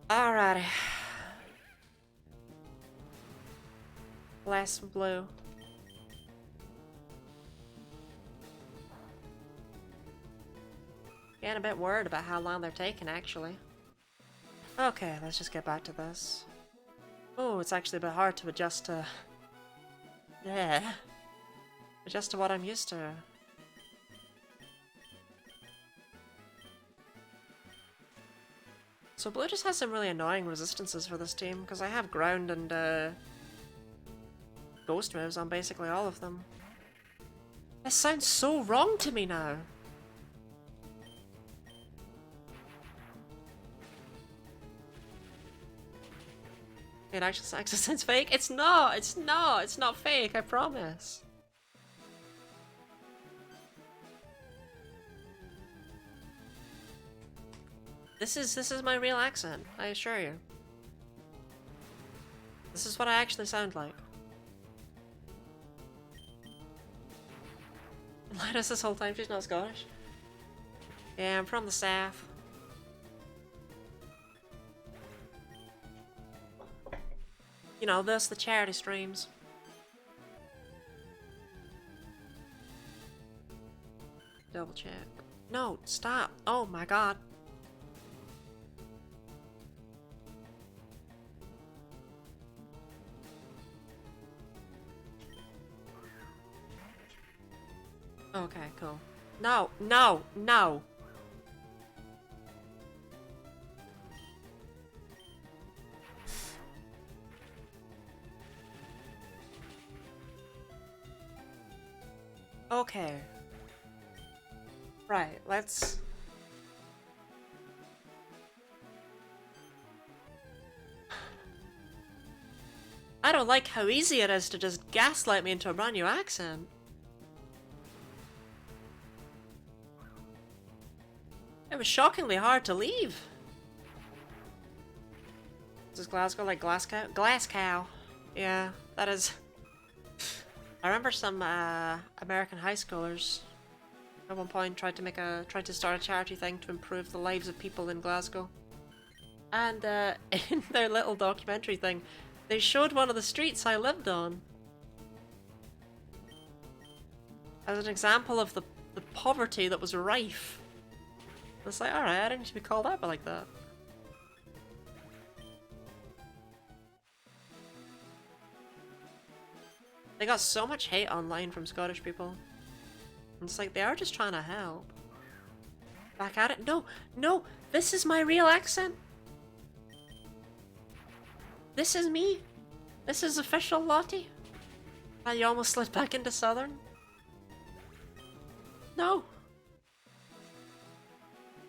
Speaker 1: Alrighty. Less blue. Getting a bit worried about how long they're taking, actually. Okay, let's just get back to this. Oh, it's actually a bit hard to adjust to... Yeah. Adjust to what I'm used to. So blue just has some really annoying resistances for this team, because I have ground and ghost moves on basically all of them. This sounds so wrong to me now. It actually sounds fake. It's not! It's not! It's not fake, I promise. This is my real accent, I assure you. This is what I actually sound like. Linus this whole time, she's not Scottish. Yeah, I'm from the south. You know, this, the charity streams. Double check. No, stop. Oh my god. Okay, cool. No, no, no! Okay. Right, let's... I don't like how easy it is to just gaslight me into a brand new accent. It was shockingly hard to leave. Is Glasgow like Glasgow? Glasgow. Yeah, that is... I remember some American high schoolers at one point tried to start a charity thing to improve the lives of people in Glasgow. And in their little documentary thing, they showed one of the streets I lived on as an example of the poverty that was rife. It's like, alright, I didn't need to be called out by like that. They got so much hate online from Scottish people. And it's like, they are just trying to help. Back at it? No, no, this is my real accent. This is me. This is official Lottie. And you almost slid back into Southern. No.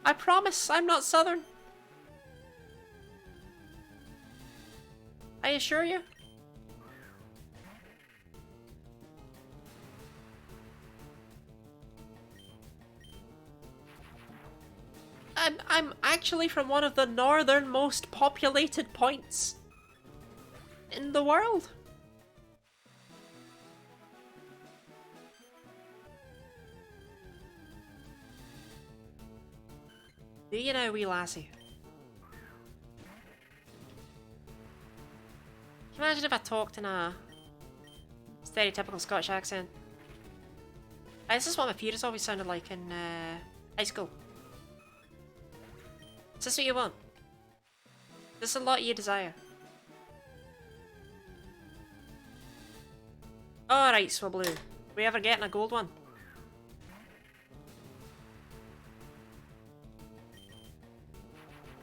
Speaker 1: I promise I'm not Southern. I assure you. I'm actually from one of the northernmost populated points in the world. Do you know, wee lassie? Can you imagine if I talked in a stereotypical Scottish accent? This is what my parents always sounded like in high school. Is this what you want? Is this a lot you desire? Alright, Swablue. We ever getting a gold one?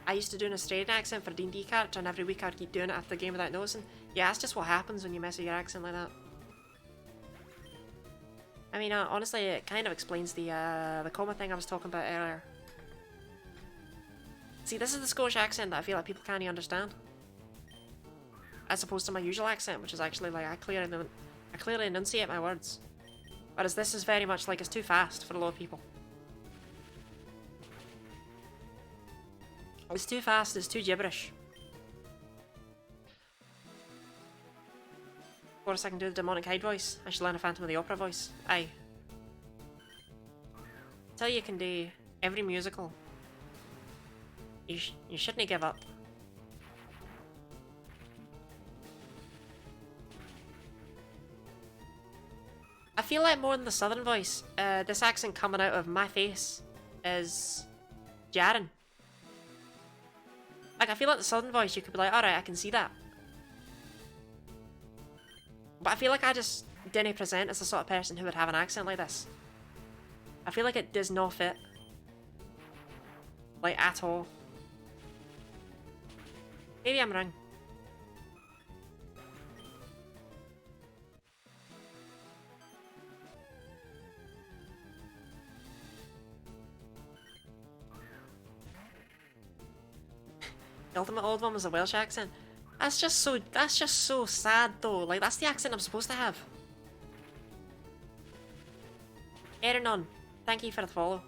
Speaker 1: I used to do an Australian accent for a D&D character, and every week I'd keep doing it after the game without noticing. Yeah, that's just what happens when you mess with your accent like that. I mean, honestly, it kind of explains the coma thing I was talking about earlier. See, this is the Scottish accent that I feel like people can't understand. As opposed to my usual accent, which is actually like, I clearly enunciate my words. Whereas this is very much like, it's too fast for a lot of people. It's too fast, it's too gibberish. Of course I can do the demonic hide voice. I should learn a Phantom of the Opera voice. Aye. Tell you can do every musical. You shouldn't give up. feel like more than the southern voice, this accent coming out of my face is jarring. Like, I feel like the southern voice, you could be like, alright, I can see that. But I feel like I just didn't present as the sort of person who would have an accent like this. I feel like it does not fit. Like, at all. Maybe I'm wrong. The ultimate old one was a Welsh accent. That's just so sad though. Like, that's the accent I'm supposed to have. Eranon, thank you for the follow.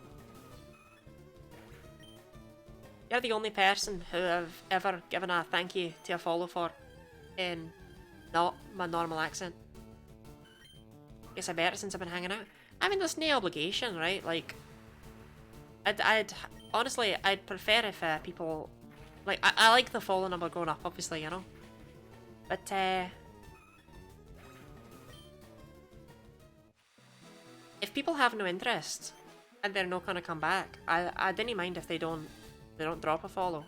Speaker 1: You're the only person who I've ever given a thank you to a follow for in not my normal accent. Guess I better since I've been hanging out. I mean, there's no obligation, right? Like, honestly, I'd prefer if people, like, I like the follow number going up, obviously, you know? But, if people have no interest and they're not gonna come back, I didn't mind if they don't drop a follow.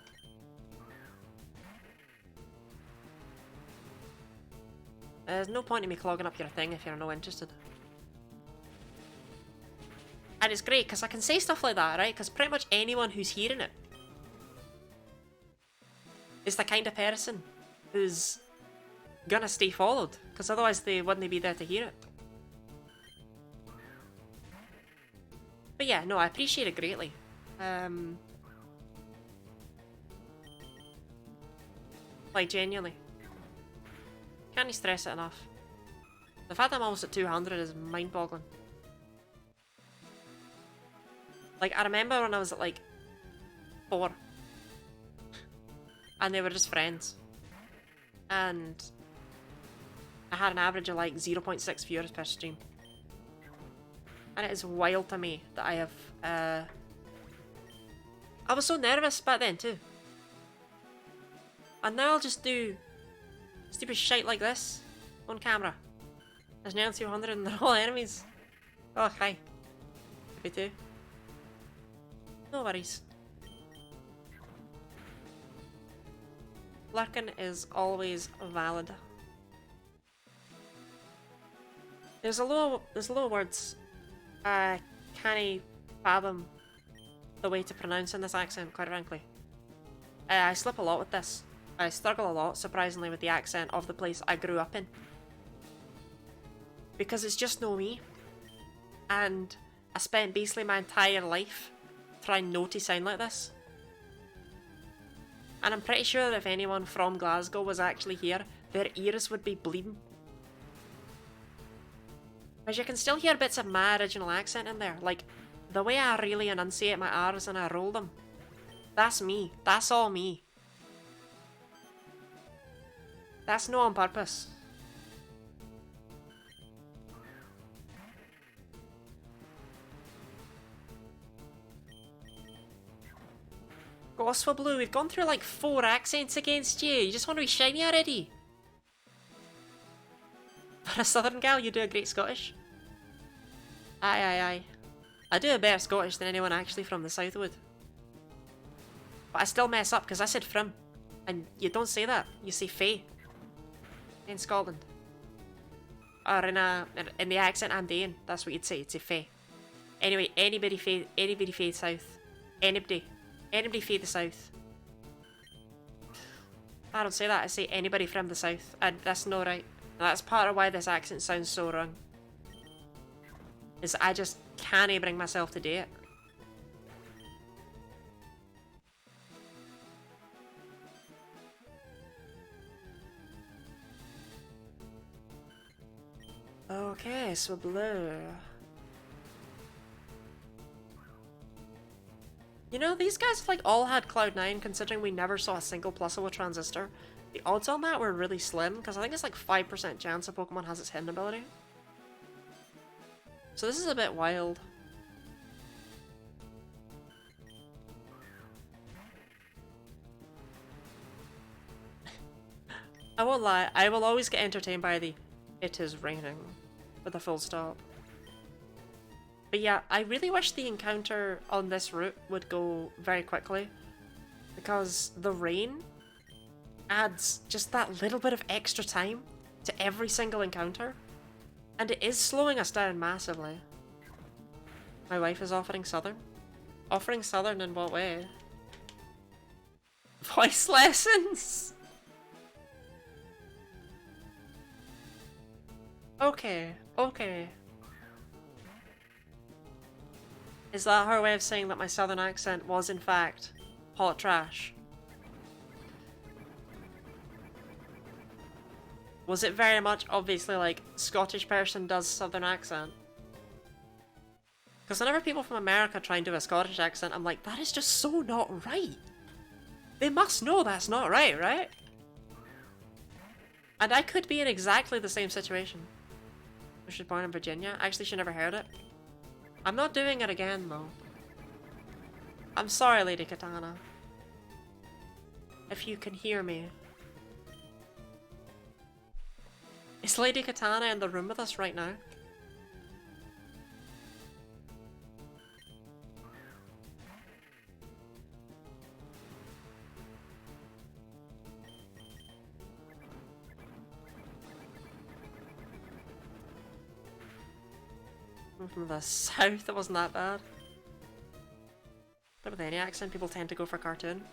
Speaker 1: There's no point in me clogging up your thing if you're not interested. And it's great because I can say stuff like that, right? Because pretty much anyone who's hearing it is the kind of person who's gonna stay followed, because otherwise they wouldn't be there to hear it. But yeah, no, I appreciate it greatly. Like, genuinely. Can't stress it enough. The fact that I'm almost at 200 is mind-boggling. Like, I remember when I was at, like, 4. And they were just friends. And I had an average of, like, 0.6 viewers per stream. And it is wild to me that I have, I was so nervous back then, too. And now I'll just do stupid shite like this on camera. There's now 200 and they're all enemies. Oh, hi. Me too. No worries. Lurking is always valid. There's a lot of words I can't fathom the way to pronounce in this accent, quite frankly. I slip a lot with this. I struggle a lot, surprisingly, with the accent of the place I grew up in. Because it's just no me. And I spent basically my entire life trying not to sound like this. And I'm pretty sure that if anyone from Glasgow was actually here, their ears would be bleeding. Because you can still hear bits of my original accent in there. Like, the way I really enunciate my R's and I roll them. That's me. That's all me. That's not on purpose. Gospel Blue, we've gone through like 4 accents against you. You just want to be shiny already? For a southern gal, you do a great Scottish. Aye. I do a better Scottish than anyone actually from the south would. But I still mess up because I said from. And you don't say that. You say fae. In Scotland. Or in the accent I'm doing, that's what you'd say. You'd say fae. Anyway, anybody fae south. Anybody fae the south. I don't say that, I say anybody from the south. And that's not right. And that's part of why this accent sounds so wrong. Is I just can't bring myself to do it. Okay, so blue. You know, these guys have like all had Cloud9 considering we never saw a single Plus with Transistor. The odds on that were really slim because I think it's like 5% chance a Pokemon has its hidden ability. So this is a bit wild. I won't lie, I will always get entertained by the "it is raining" with a full stop. But yeah, I really wish the encounter on this route would go very quickly, because the rain adds just that little bit of extra time to every single encounter, and it is slowing us down massively. My wife is offering Southern. Offering Southern in what way? Voice lessons? Okay, okay. Is that her way of saying that my southern accent was in fact hot trash? Was it very much obviously like Scottish person does southern accent? Because whenever people from America try and do a Scottish accent, I'm like, that is just so not right. They must know that's not right, right? And I could be in exactly the same situation. She was born in Virginia. Actually, she never heard it. I'm not doing it again, though. I'm sorry, Lady Katana. If you can hear me. Is Lady Katana in the room with us right now? I'm from the south, it wasn't that bad. But with any accent, people tend to go for cartoon.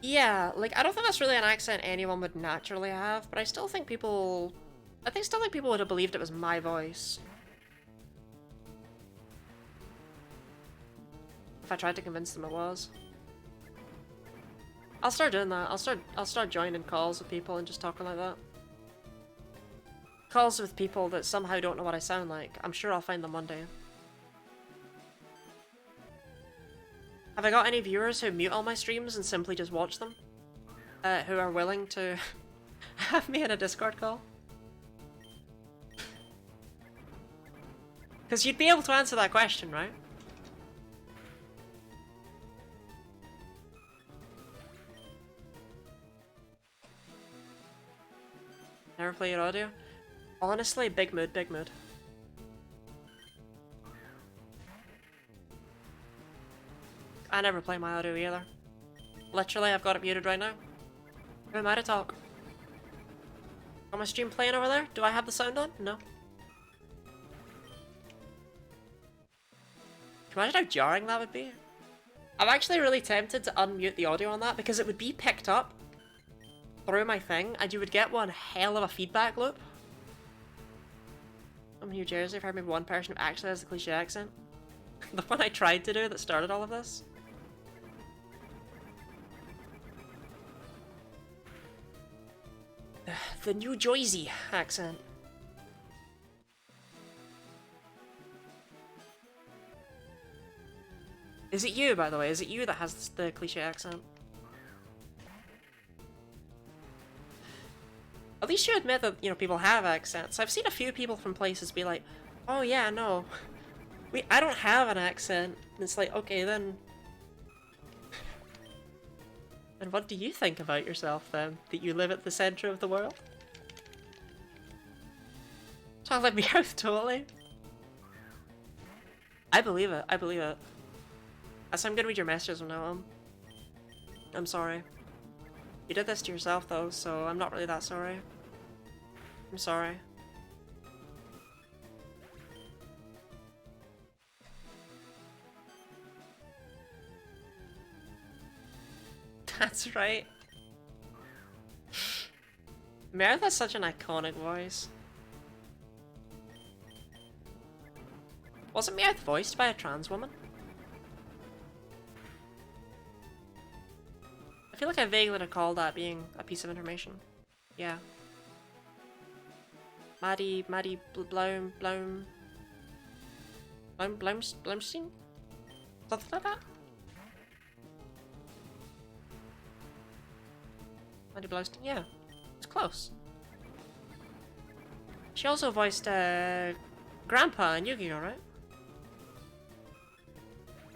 Speaker 1: Yeah, like, I don't think that's really an accent anyone would naturally have, but I still think people... still think people would have believed it was my voice. If I tried to convince them it was. I'll start doing that. I'll start joining calls with people and just talking like that. Calls with people that somehow don't know what I sound like. I'm sure I'll find them one day. Have I got any viewers who mute all my streams and simply just watch them? Who are willing to have me in a Discord call? Because you'd be able to answer that question, right? Never play your audio? Honestly, big mood, big mood. I never play my audio either. Literally, I've got it muted right now. Who am I to talk? Got my stream playing over there? Do I have the sound on? No. Can you imagine how jarring that would be? I'm actually really tempted to unmute the audio on that because it would be picked up through my thing and you would get one hell of a feedback loop. I'm in New Jersey, I've heard maybe one person who actually has the cliche accent. The one I tried to do that started all of this. The New Jersey accent. Is it you, by the way? Is it you that has the cliche accent? At least you admit that, you know, people have accents. I've seen a few people from places be like, oh yeah, no. I don't have an accent. And it's like, okay then. And what do you think about yourself then? That you live at the center of the world? Sounds like Meowth, totally. I believe it, I believe it. So I'm gonna read your messages from now on. I'm sorry. You did this to yourself though, so I'm not really that sorry. I'm sorry. That's right. Meredith has such an iconic voice. Wasn't Meowth voiced by a trans woman? I feel like I vaguely recall that being a piece of information. Yeah. Maddie Blumstein? Something like that? Maddie Blumstein? Yeah. It's close. She also voiced Grandpa in Yu-Gi-Oh, right?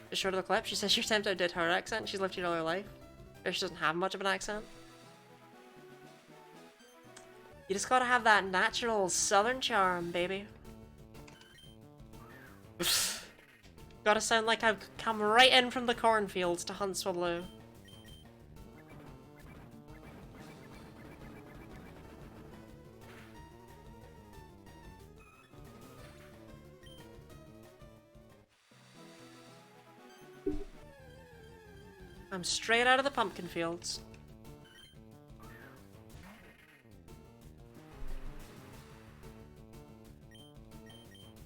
Speaker 1: Just short of the clip, she says she attempts outdid her accent. She's lived here all her life. Or she doesn't have much of an accent. You just gotta have that natural southern charm, baby. Gotta sound like I've come right in from the cornfields to hunt Swablu. I'm straight out of the pumpkin fields.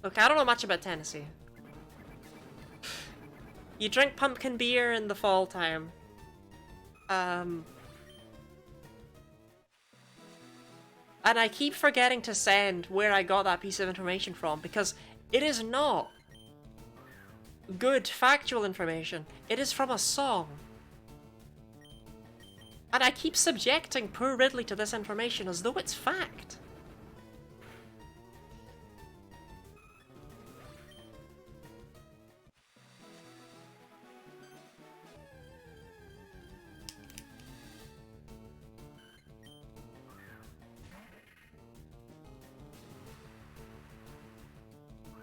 Speaker 1: Look, I don't know much about Tennessee. You drink pumpkin beer in the fall time. And I keep forgetting to send where I got that piece of information from because it is not good factual information. It is from a song. And I keep subjecting poor Ridley to this information as though it's fact.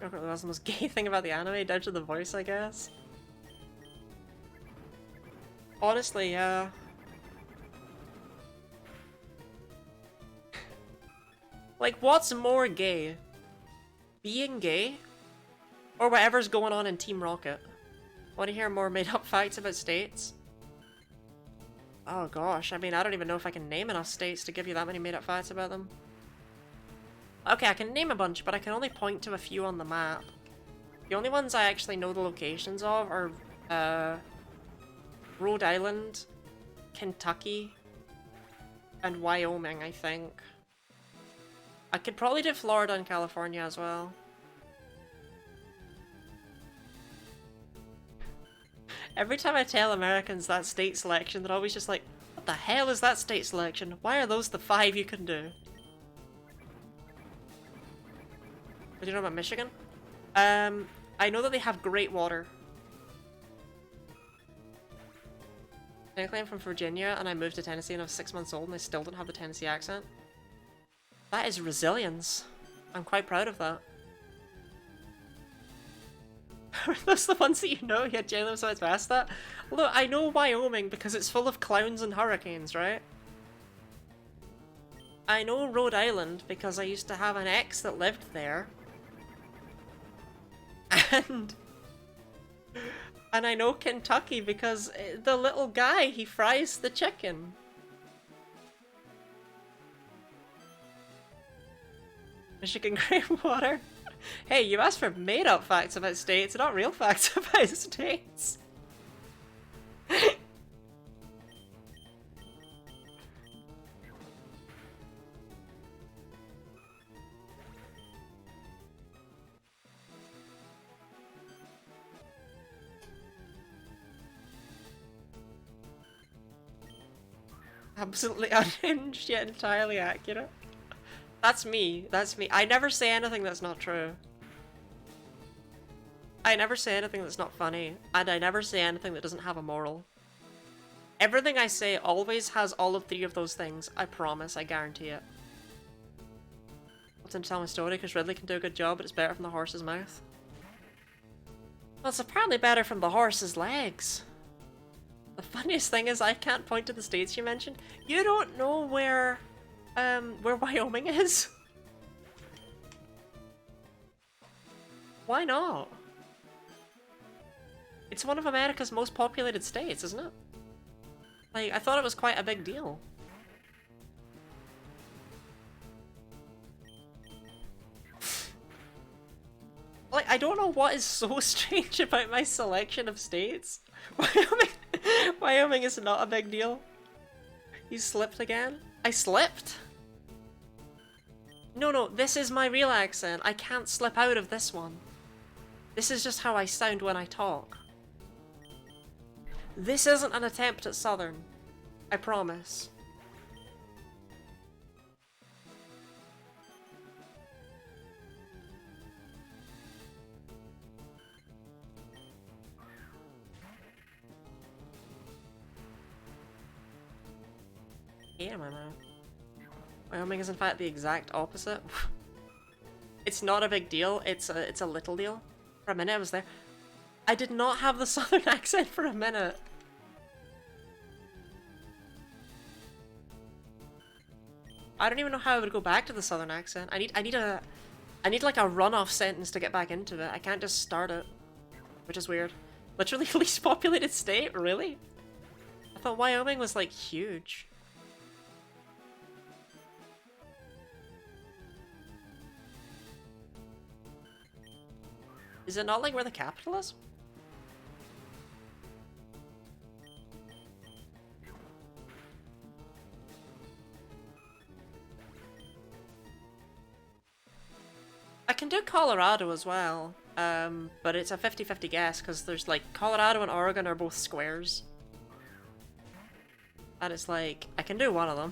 Speaker 1: Okay, that's the most gay thing about the anime, down to the voice, I guess. Honestly, yeah. Like, what's more gay? Being gay? Or whatever's going on in Team Rocket? Want to hear more made-up facts about states? Oh gosh, I mean, I don't even know if I can name enough states to give you that many made-up facts about them. Okay, I can name a bunch, but I can only point to a few on the map. The only ones I actually know the locations of are, Rhode Island, Kentucky, and Wyoming, I think. I could probably do Florida and California as well. Every time I tell Americans that state selection, they're always just like, what the hell is that state selection? Why are those the 5 you can do? What do you know about Michigan? I know that they have great water. Technically I'm from Virginia and I moved to Tennessee and I was 6 months old and I still don't have the Tennessee accent. That is resilience. I'm quite proud of that. Are those the ones that you know? Yeah, Jalen was about to ask that. Look, I know Wyoming because it's full of clowns and hurricanes, right? I know Rhode Island because I used to have an ex that lived there. And I know Kentucky because the little guy, he fries the chicken. Michigan gray water. Hey, you asked for made-up facts about states, not real facts about states. Absolutely unhinged yet entirely accurate. That's me. That's me. I never say anything that's not true. I never say anything that's not funny, and I never say anything that doesn't have a moral. Everything I say always has all of 3 of those things. I promise. I guarantee it. What's in tell my story? Because Ridley can do a good job, but it's better from the horse's mouth. Well, it's apparently better from the horse's legs. The funniest thing is I can't point to the states you mentioned. You don't know where Wyoming is? Why not? It's one of America's most populated states, isn't it? Like, I thought it was quite a big deal. Like, I don't know what is so strange about my selection of states. Wyoming is not a big deal. You slipped again? I slipped? No, this is my real accent. I can't slip out of this one. This is just how I sound when I talk. This isn't an attempt at Southern. I promise. Yeah, my man. Wyoming is in fact the exact opposite. It's not a big deal, it's a little deal. For a minute I was there. I did not have the southern accent for a minute. I don't even know how I would go back to the southern accent. I need like a runoff sentence to get back into it. I can't just start it, which is weird. Literally least populated state, really? I thought Wyoming was like huge. Is it not like where the capital is? I can do Colorado as well, but it's a 50-50 guess because there's like Colorado and Oregon are both squares. And it's like, I can do one of them.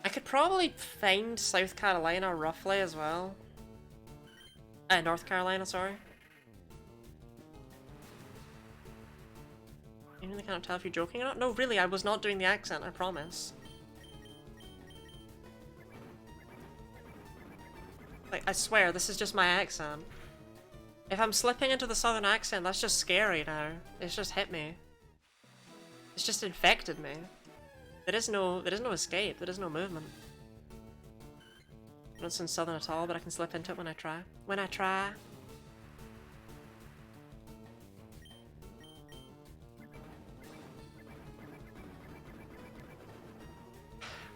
Speaker 1: I could probably find South Carolina roughly as well. North Carolina, sorry. You really can't tell if you're joking or not? No, really, I was not doing the accent, I promise. Like, I swear, this is just my accent. If I'm slipping into the southern accent, that's just scary now. It's just hit me. It's just infected me. There is no escape, there is no movement. I don't sound southern at all, but I can slip into it when I try. When I try.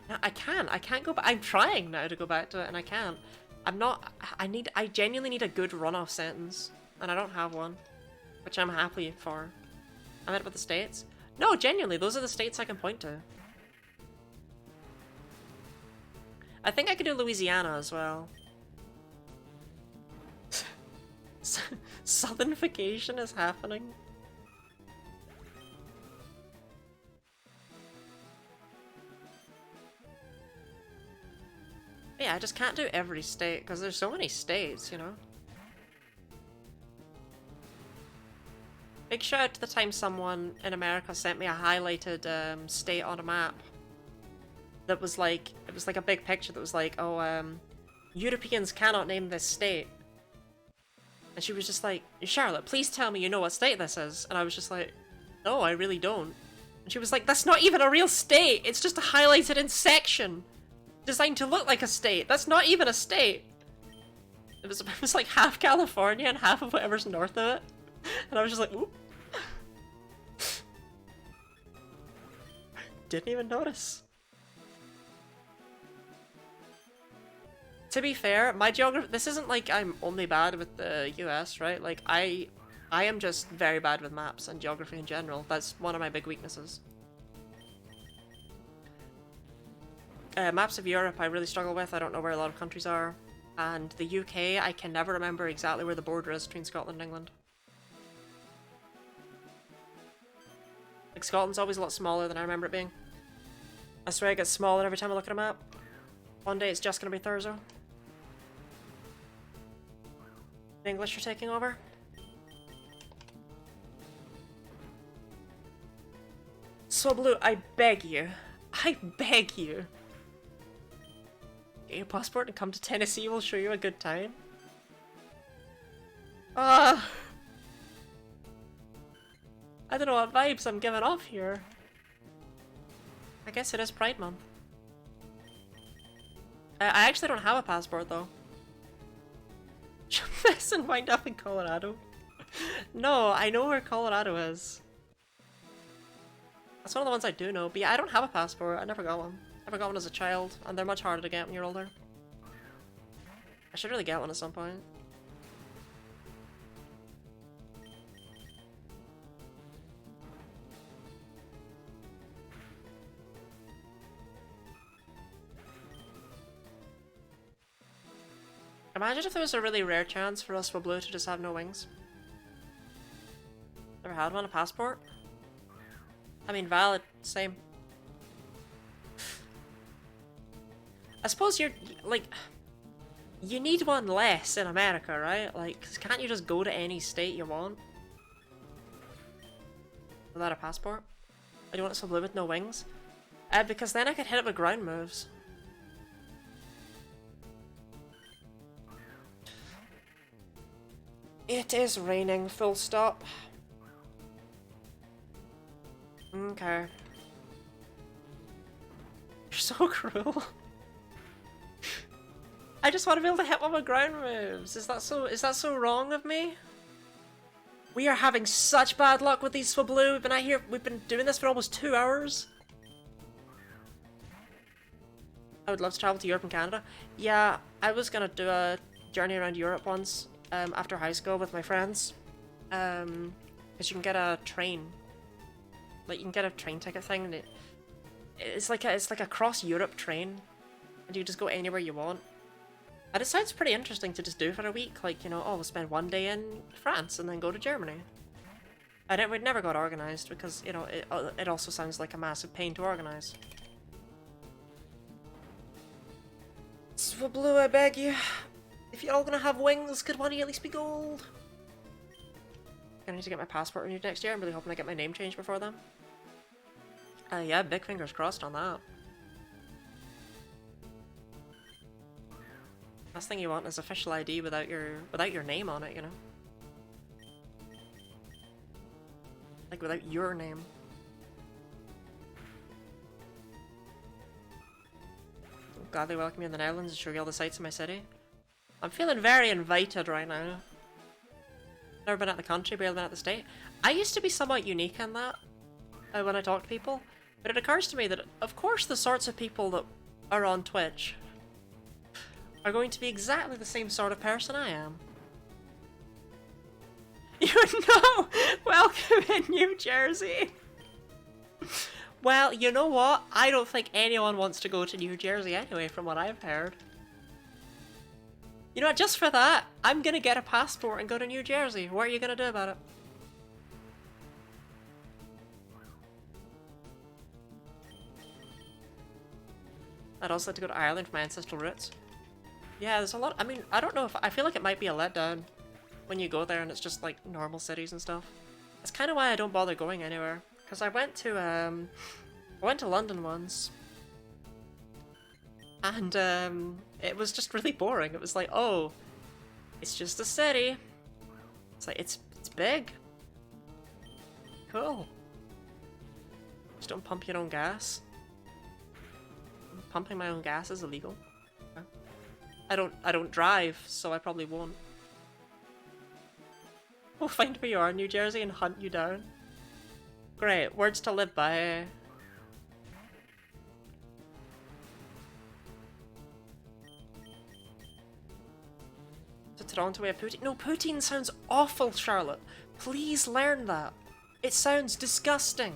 Speaker 1: No, I can't go back. I'm trying now to go back to it and I can't. I'm not, I genuinely need a good runoff sentence. And I don't have one. Which I'm happy for. I meant about the states. No, genuinely, those are the states I can point to. I think I could do Louisiana as well. Southernification is happening. Yeah, I just can't do every state because there's so many states, you know? Big shout out to the time someone in America sent me a highlighted state on a map. That was like, it was like a big picture that was like, oh, Europeans cannot name this state. And she was just like, Charlotte, please tell me you know what state this is. And I was just like, no, I really don't. And she was like, that's not even a real state. It's just a highlighted in section. Designed to look like a state. That's not even a state. It was like half California and half of whatever's north of it. And I was just like, oop. Didn't even notice. To be fair, my geography, this isn't like I'm only bad with the US, right? Like, I am just very bad with maps and geography in general. That's one of my big weaknesses. Maps of Europe I really struggle with. I don't know where a lot of countries are. And the UK, I can never remember exactly where the border is between Scotland and England. Like, Scotland's always a lot smaller than I remember it being. I swear it gets smaller every time I look at a map. One day it's just gonna be Thurso. The English are taking over. Swablu, I beg you. I beg you. Get your passport and come to Tennessee, we'll show you a good time. I don't know what vibes I'm giving off here. I guess it is Pride Month. I actually don't have a passport though. Mess and wind up in Colorado. No, I know where Colorado is. That's one of the ones I do know, but yeah, I don't have a passport. I never got one. Never got one as a child, and they're much harder to get when you're older. I should really get one at some point. Imagine if there was a really rare chance for us for Blue to just have no wings. Never had one, a passport? I mean, valid, same. I suppose you're, like, you need one less in America, right? Like, can't you just go to any state you want? Without a passport? Or do you want us for Blue with no wings? Because then I could hit it with ground moves. It is raining, full stop. Okay. You're so cruel. I just want to be able to hit one with ground moves. Is that so wrong of me? We are having such bad luck with these Swablu. We've been out here, we've been doing this for almost 2 hours. I would love to travel to Europe and Canada. Yeah, I was gonna do a journey around Europe once, after high school with my friends. Because you can get a train. Like, you can get a train ticket thing, and it's like a cross-Europe train. And you just go anywhere you want. And it sounds pretty interesting to just do for a week. Like, you know, oh, we'll spend one day in France and then go to Germany. And it would never got organised because, you know, it also sounds like a massive pain to organise. Swablu, I beg you. If you're all gonna have wings, could one of you at least be gold? I need to get my passport renewed next year. I'm really hoping I get my name changed before then. Yeah, big fingers crossed on that. Last thing you want is official ID without your name on it, you know? Like, without your name. I'm glad they welcome you in the Netherlands and show you all the sights in my city. I'm feeling very invited right now. Never been out the country, barely been out the state. I used to be somewhat unique in that, when I talk to people, but it occurs to me that, of course, the sorts of people that are on Twitch are going to be exactly the same sort of person I am. You know! Welcome in New Jersey! Well, you know what? I don't think anyone wants to go to New Jersey anyway, from what I've heard. You know what, just for that, I'm gonna get a passport and go to New Jersey. What are you gonna do about it? I'd also like to go to Ireland for my ancestral roots. Yeah, there's a lot. I mean, I don't know if I feel like it might be a letdown when you go there and it's just like normal cities and stuff. That's kind of why I don't bother going anywhere. Because I went to London once, and it was just really boring. It was like, oh, it's just a city. It's like it's big. Cool. Just don't pump your own gas. Pumping my own gas is illegal. I don't drive, so I probably won't. We'll find where you are in New Jersey and hunt you down. Great, words to live by. To Toronto we have poutine. No, poutine sounds awful, Charlotte. Please learn that. It sounds disgusting.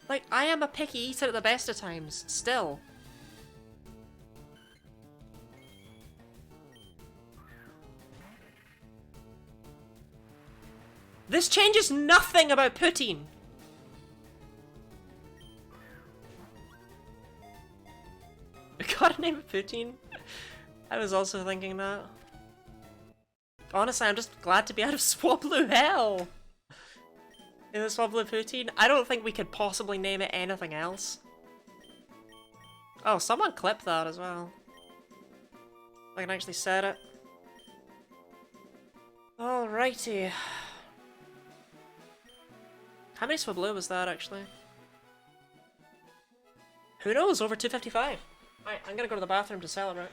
Speaker 1: Like, I am a picky eater at the best of times, still. This changes nothing about poutine! I gotta name it poutine. I was also thinking that. Honestly, I'm just glad to be out of Swablu hell! In the Swablu poutine, I don't think we could possibly name it anything else. Oh, someone clipped that as well. I can actually set it. Alrighty. How many Swablu was that, actually? Who knows? Over 255. Alright, I'm gonna go to the bathroom to celebrate.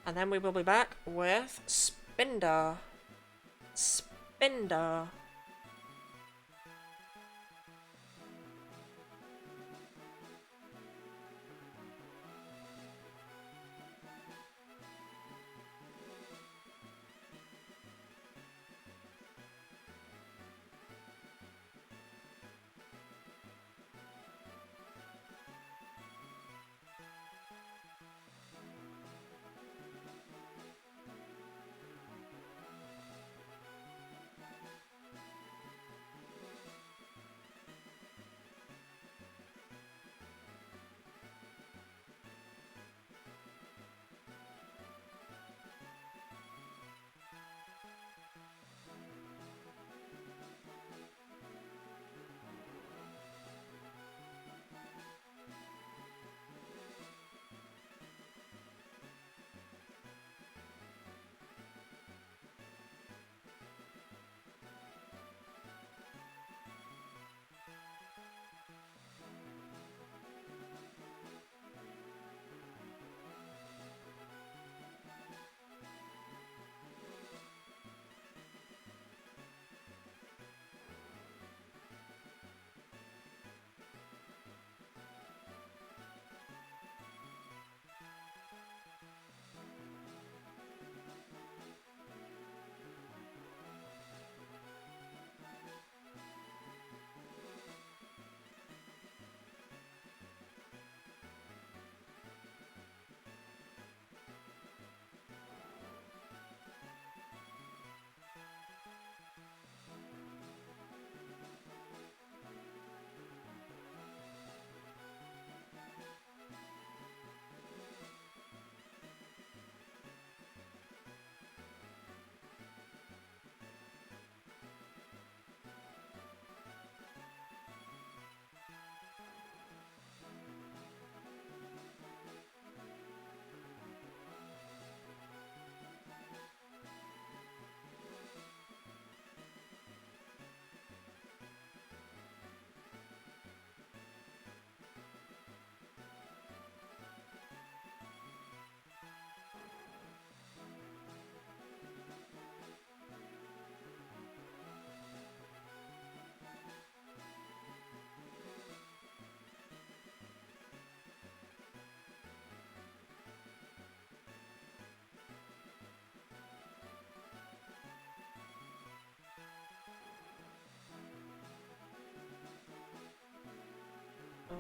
Speaker 1: And then we will be back with Spinder. Spinder.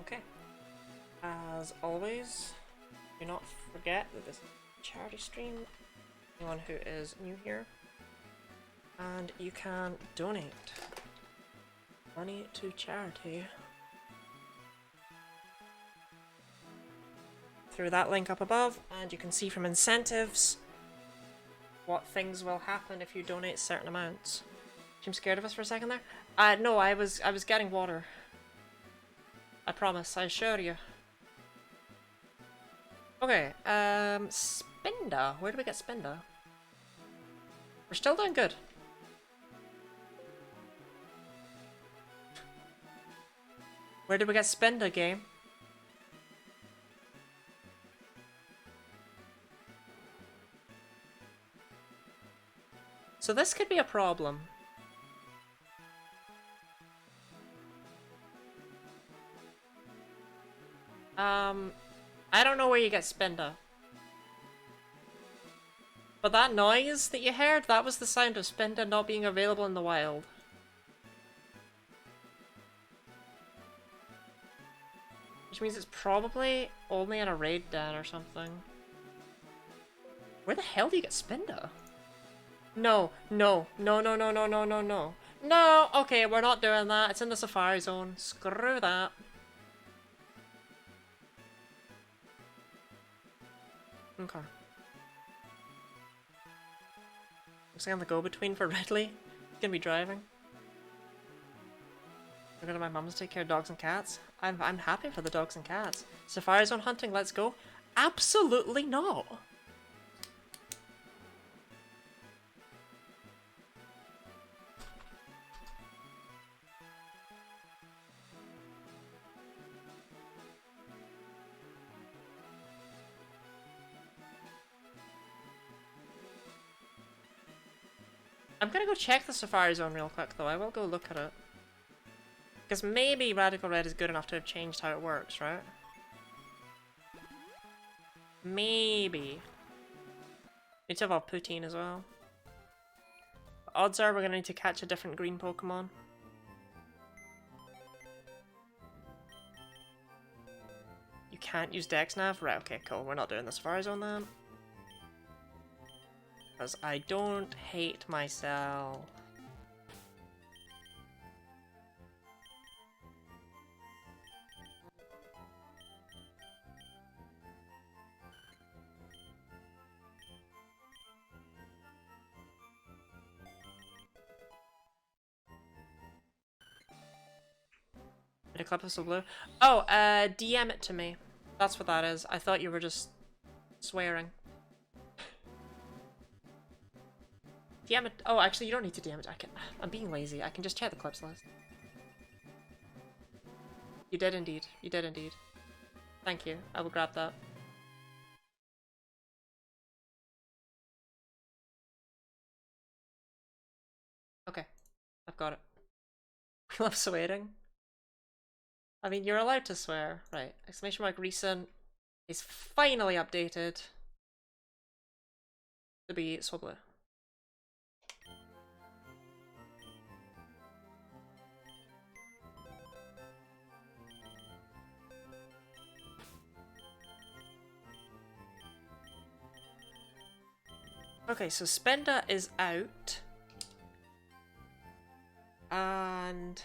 Speaker 1: Okay. As always, do not forget that this is a charity stream. Anyone who is new here. And you can donate money to charity through that link up above, and you can see from incentives what things will happen if you donate certain amounts. I'm scared of us for a second there. No, I was getting water. I promise, I assure you. Okay, Spinda. Where do we get Spinda? We're still doing good. Where did we get Spinda, game? So this could be a problem. I don't know where you get Spinda. But that noise that you heard, that was the sound of Spinda not being available in the wild. Which means it's probably only in a raid den or something. Where the hell do you get Spinda? No, no, no, no, no, no, no, no, no. No! Okay, we're not doing that. It's in the Safari Zone. Screw that. Okay. Looks like I'm the go-between for Ridley. He's gonna be driving. I'm going to my mum's to take care of dogs and cats. I'm happy for the dogs and cats. Safari Zone hunting, let's go. Absolutely not! I'm gonna go check the Safari Zone real quick though, I will go look at it. Because maybe Radical Red is good enough to have changed how it works, right? Maybe. Need to evolve Poutine as well. But odds are we're gonna need to catch a different green Pokemon. You can't use DexNav? Right, okay, cool. We're not doing the Safari Zone then. Because I don't hate myself. A clip of blue. Oh, DM it to me. That's what that is. I thought you were just swearing. DM it. Oh, actually, you don't need to DM it. I'm being lazy. I can just check the clips list. You did indeed. You did indeed. Thank you. I will grab that. Okay. I've got it. We love swearing. I mean, you're allowed to swear. Right. Exclamation mark recent is finally updated to be Swablu. Okay, so Spenda is out. And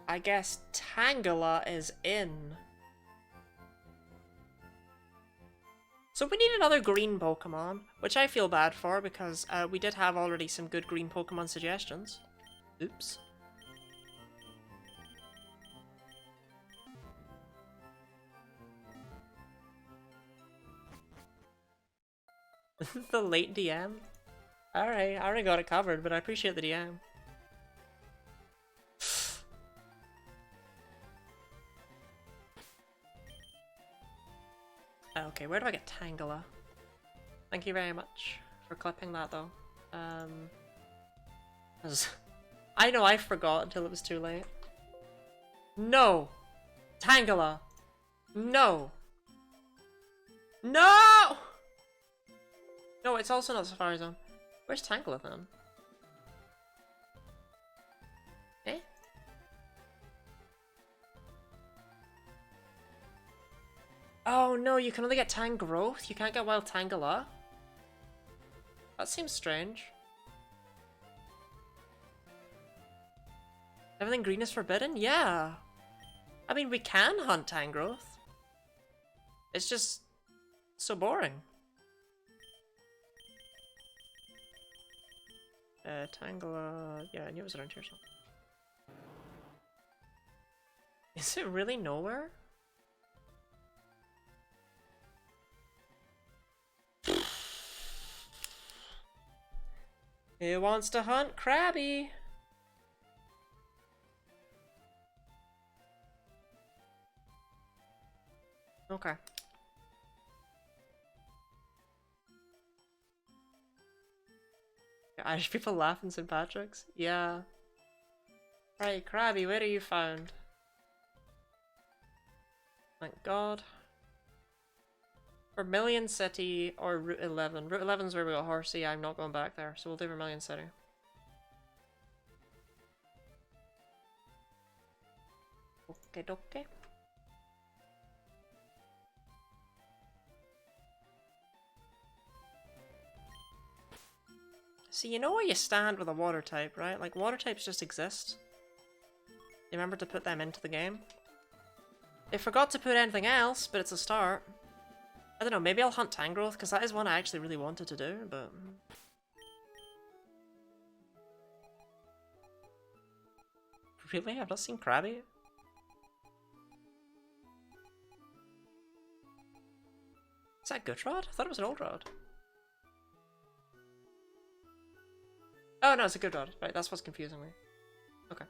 Speaker 1: I guess Tangela is in. So we need another green Pokemon, which I feel bad for because we did have already some good green Pokemon suggestions. Oops. The late DM? Alright, I already got it covered, but I appreciate the DM. Okay, where do I get Tangela? Thank you very much for clipping that though. I know I forgot until it was too late. No! Tangela! No! No! No, it's also not Safari Zone. Where's Tangela then? Eh? Oh no, you can only get Tang growth? You can't get Wild Tangela? That seems strange. Everything green is forbidden? Yeah. I mean, we can hunt Tangrowth. It's just so boring. Tangela... Yeah, I knew it was around here somewhere. Is it really nowhere? Who wants to hunt Krabby? Okay. Irish people laugh in St. Patrick's? Yeah. Right, Krabby, where are you found? Thank God. Vermilion City or Route 11. Route 11's where we got Horsey. I'm not going back there, so we'll do Vermilion City. Okay, okay. See, you know where you stand with a water type, right? Like, water types just exist. You remember to put them into the game. They forgot to put anything else, but it's a start. I don't know, maybe I'll hunt Tangrowth, because that is one I actually really wanted to do, but... Really? I've not seen Krabby? Is that Good Rod? I thought it was an Old Rod. Oh no, it's a Good Rod. Right, that's what's confusing me. Okay.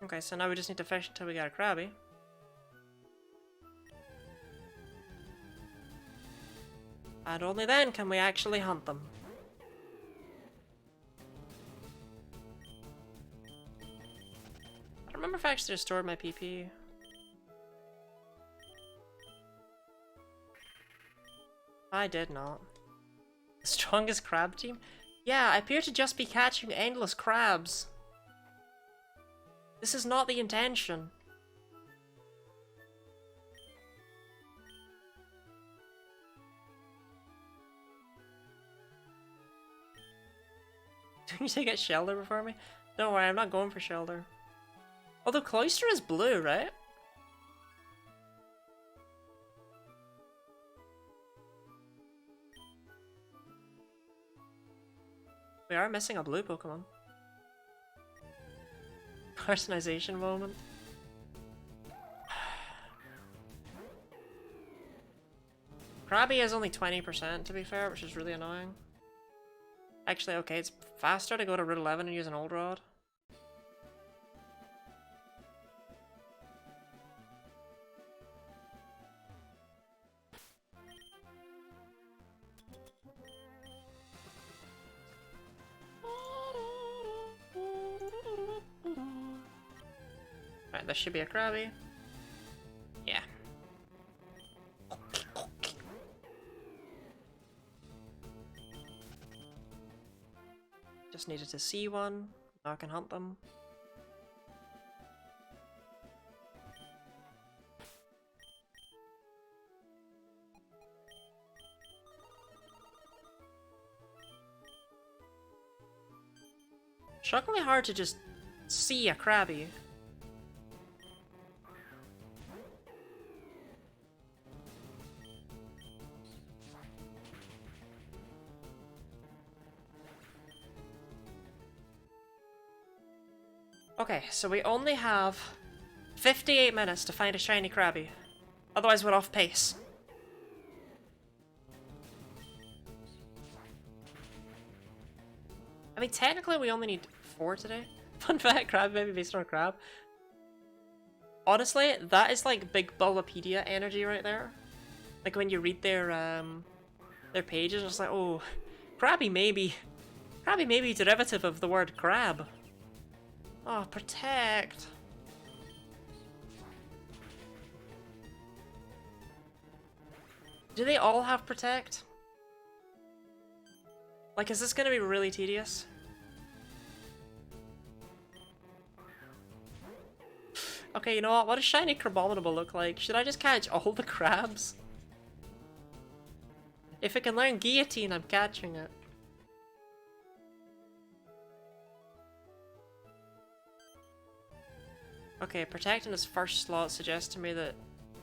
Speaker 1: Okay, so now we just need to fish until we get a Krabby. And only then can we actually hunt them. I don't remember if I actually restored my PP. I did not. The strongest crab team? Yeah, I appear to just be catching endless crabs. This is not the intention. Don't you say get Shelter before me? Don't worry, I'm not going for Shelter. Although Cloister is blue, right? We are missing a blue Pokemon. Personalization moment. Krabby is only 20% to be fair, which is really annoying. Actually, okay, it's faster to go to Route 11 and use an Old Rod. Right, this should be a Krabby. Yeah. Just needed to see one. Now I can hunt them. Shockingly hard to just see a Krabby. Okay, so we only have 58 minutes to find a shiny Krabby. Otherwise we're off pace. I mean, technically we only need 4 today. Fun fact, Krabby Baby based on a crab. Honestly, that is like big Bulbapedia energy right there. Like when you read their pages, it's like, oh, Krabby maybe derivative of the word crab. Oh, protect. Do they all have protect? Like, is this gonna be really tedious? Okay, you know what? What does shiny Crabominable look like? Should I just catch all the crabs? If it can learn Guillotine, I'm catching it. Okay, protecting this first slot suggests to me that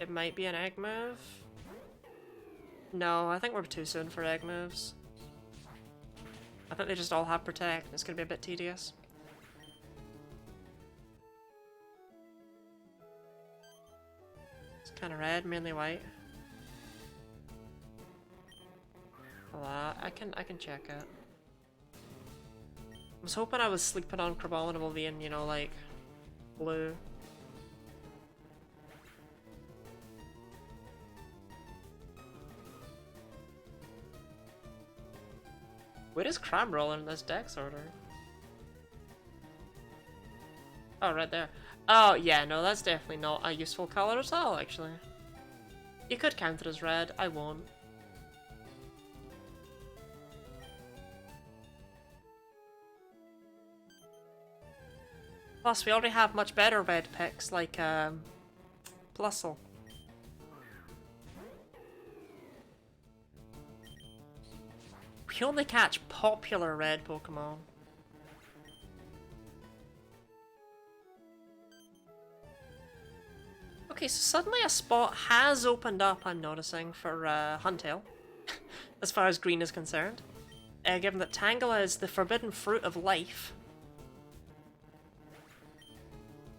Speaker 1: it might be an egg move. No, I think we're too soon for egg moves. I think they just all have protect, and it's gonna be a bit tedious. It's kind of red, mainly white. I can check it. I was hoping I was sleeping on Crabominable being, you know, like, blue. Where is Crab Roller in this dex order? Oh, right there. Oh, yeah, no, that's definitely not a useful color at all, actually. You could count it as red, I won't. Plus, we already have much better red picks, like, Plusle. We only catch popular red Pokemon. Okay, so suddenly a spot has opened up, I'm noticing, for Huntail, as far as green is concerned. Given that Tangela is the forbidden fruit of life,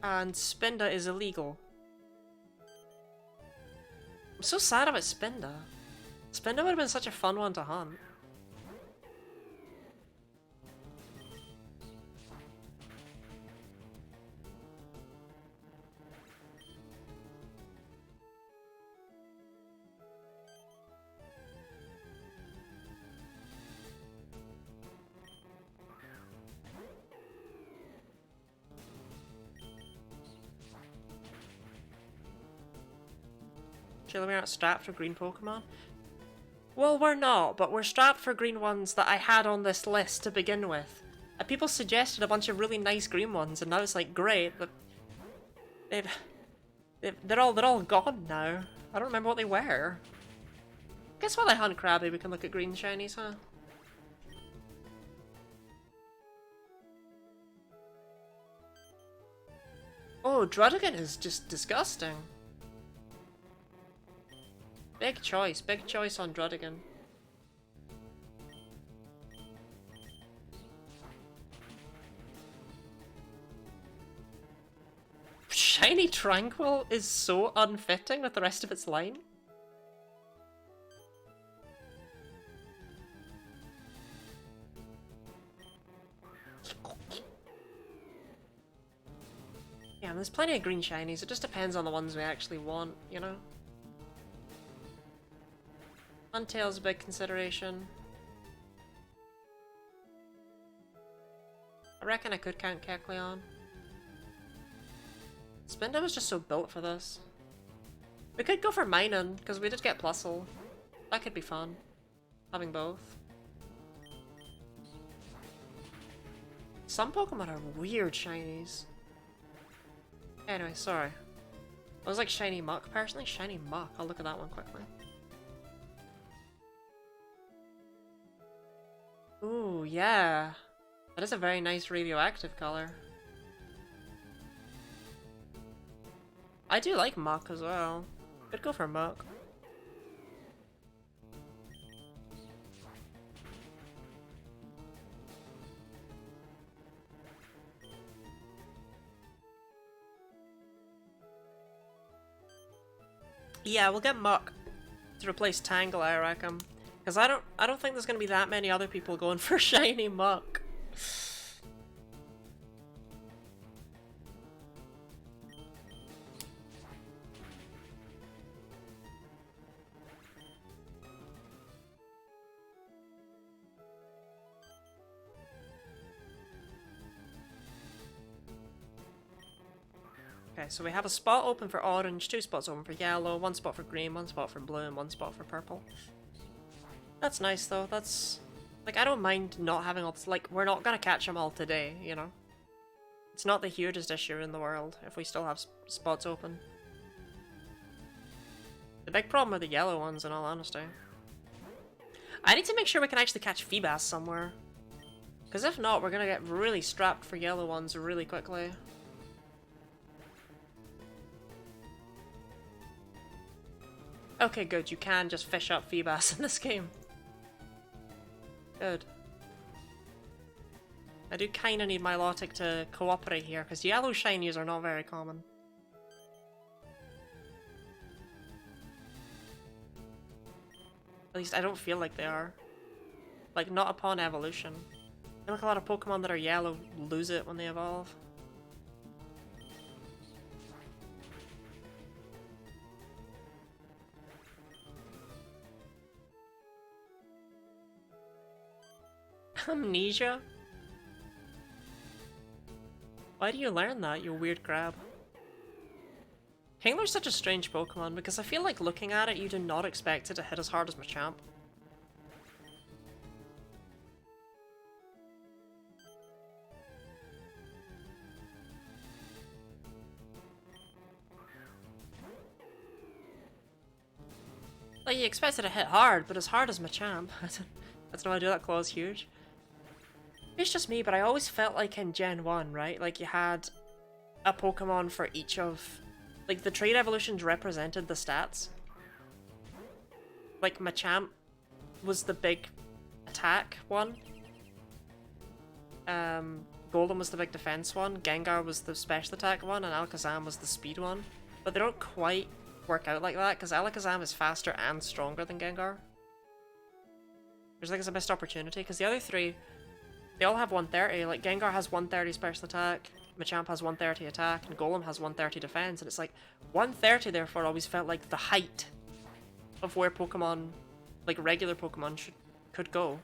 Speaker 1: and Spinda is illegal. I'm so sad about Spinda. Spinda would have been such a fun one to hunt. Surely we're not strapped for green Pokemon? Well, we're not, but we're strapped for green ones that I had on this list to begin with. People suggested a bunch of really nice green ones, and now it's like, great, but they're all gone now. I don't remember what they were. Guess while I hunt Krabby, we can look at green shinies, huh? Oh, Drudigan is just disgusting. Big choice on Drudigan. Shiny Tranquil is so unfitting with the rest of its line. Yeah, there's plenty of green shinies, it just depends on the ones we actually want, you know? Huntail's a big consideration. I reckon I could count Kecleon. Spinda was just so built for this. We could go for Minun, because we did get Plusle. That could be fun. Having both. Some Pokemon are weird shinies. Anyway, sorry. I was like Shiny Muck personally. Shiny Muck. I'll look at that one quickly. Ooh, yeah. That is a very nice radioactive color. I do like Muck as well. Could go for Muck. Yeah, we'll get Muck to replace Tangle, I reckon. Because I don't think there's gonna be that many other people going for Shiny Muck. Okay, so we have a spot open for orange, 2 spots open for yellow, 1 spot for green, 1 spot for blue, and 1 spot for purple. That's nice though, that's... Like, I don't mind not having all this, like, we're not gonna catch them all today, you know? It's not the hugest issue in the world if we still have spots open. The big problem are the yellow ones, in all honesty. I need to make sure we can actually catch Feebas somewhere. Because if not, we're gonna get really strapped for yellow ones really quickly. Okay, good, you can just fish up Feebas in this game. Good. I do kinda need Milotic to cooperate here, because yellow shinies are not very common. At least I don't feel like they are. Like, not upon evolution. I feel like a lot of Pokemon that are yellow lose it when they evolve. Amnesia? Why do you learn that, you weird crab? Kingler's such a strange Pokemon because I feel like looking at it, you do not expect it to hit as hard as Machamp. Like, you expect it to hit hard, but as hard as Machamp. That's no idea, that claw is huge. It's just me, but I always felt like in Gen 1, right? Like, you had a Pokemon for each of... Like, the trait evolutions represented the stats. Like, Machamp was the big attack one. Golem was the big defense one. Gengar was the special attack one, and Alakazam was the speed one. But they don't quite work out like that, because Alakazam is faster and stronger than Gengar. There's like it's a missed opportunity, because the other three, they all have 130. Like, Gengar has 130 special attack, Machamp has 130 attack, and Golem has 130 defense, and it's like, 130 therefore always felt like the height of where Pokemon, like regular Pokemon, could go.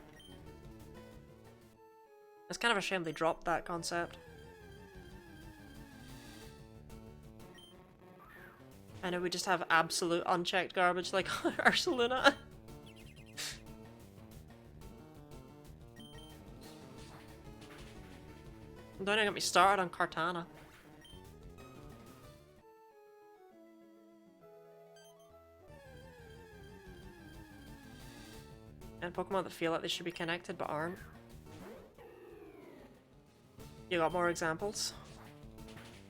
Speaker 1: It's kind of a shame they dropped that concept. I know we just have absolute unchecked garbage like Ursaluna. Don't even get me started on Kartana. And Pokemon that feel like they should be connected but aren't. You got more examples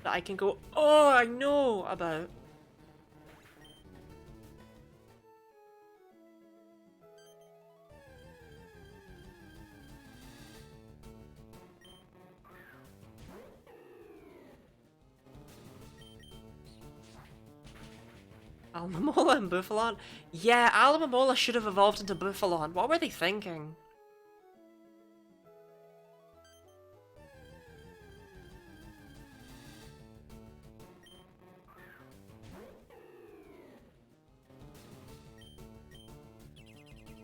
Speaker 1: that I can go, oh, I know about. Alomomola and Buffalon? Yeah, Alomomola should have evolved into Buffalon. What were they thinking?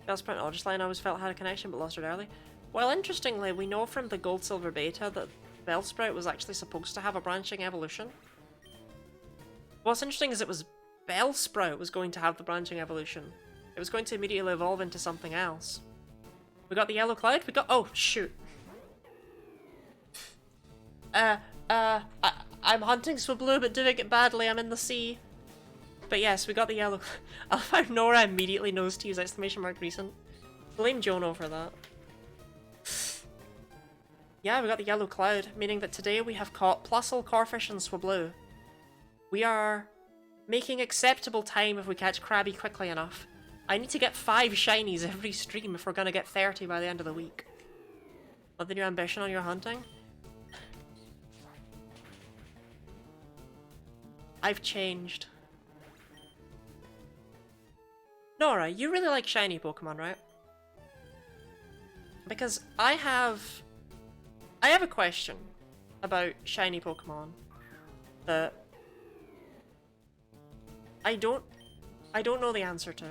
Speaker 1: Bellsprout and Audisline always felt had a connection but lost it early. Well, interestingly, we know from the Gold Silver beta that Bellsprout was actually supposed to have a branching evolution. What's interesting is it was Bellsprout was going to have the branching evolution. It was going to immediately evolve into something else. We got the Yellow Cloud, we got- oh, shoot. I'm hunting Swablu but doing it badly, I'm in the sea. But yes, we got the Yellow Alpha Nora immediately knows to use exclamation mark recent. Blame Jono for that. Yeah, we got the Yellow Cloud, meaning that today we have caught Plusle, Corphish, and Swablu. We are making acceptable time if we catch Krabby quickly enough. I need to get 5 shinies every stream if we're gonna get 30 by the end of the week. What the new ambition on your hunting? I've changed. Nora, you really like shiny Pokemon, right? Because I have a question about shiny Pokemon that I don't know the answer to,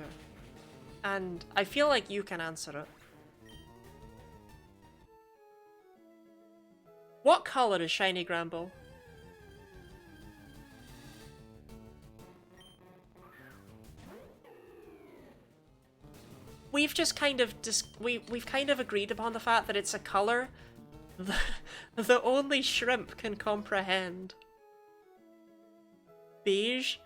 Speaker 1: and I feel like you can answer it. What color is shiny Granbull? we've just kind of we've kind of agreed upon the fact that it's a color the only shrimp can comprehend. Beige?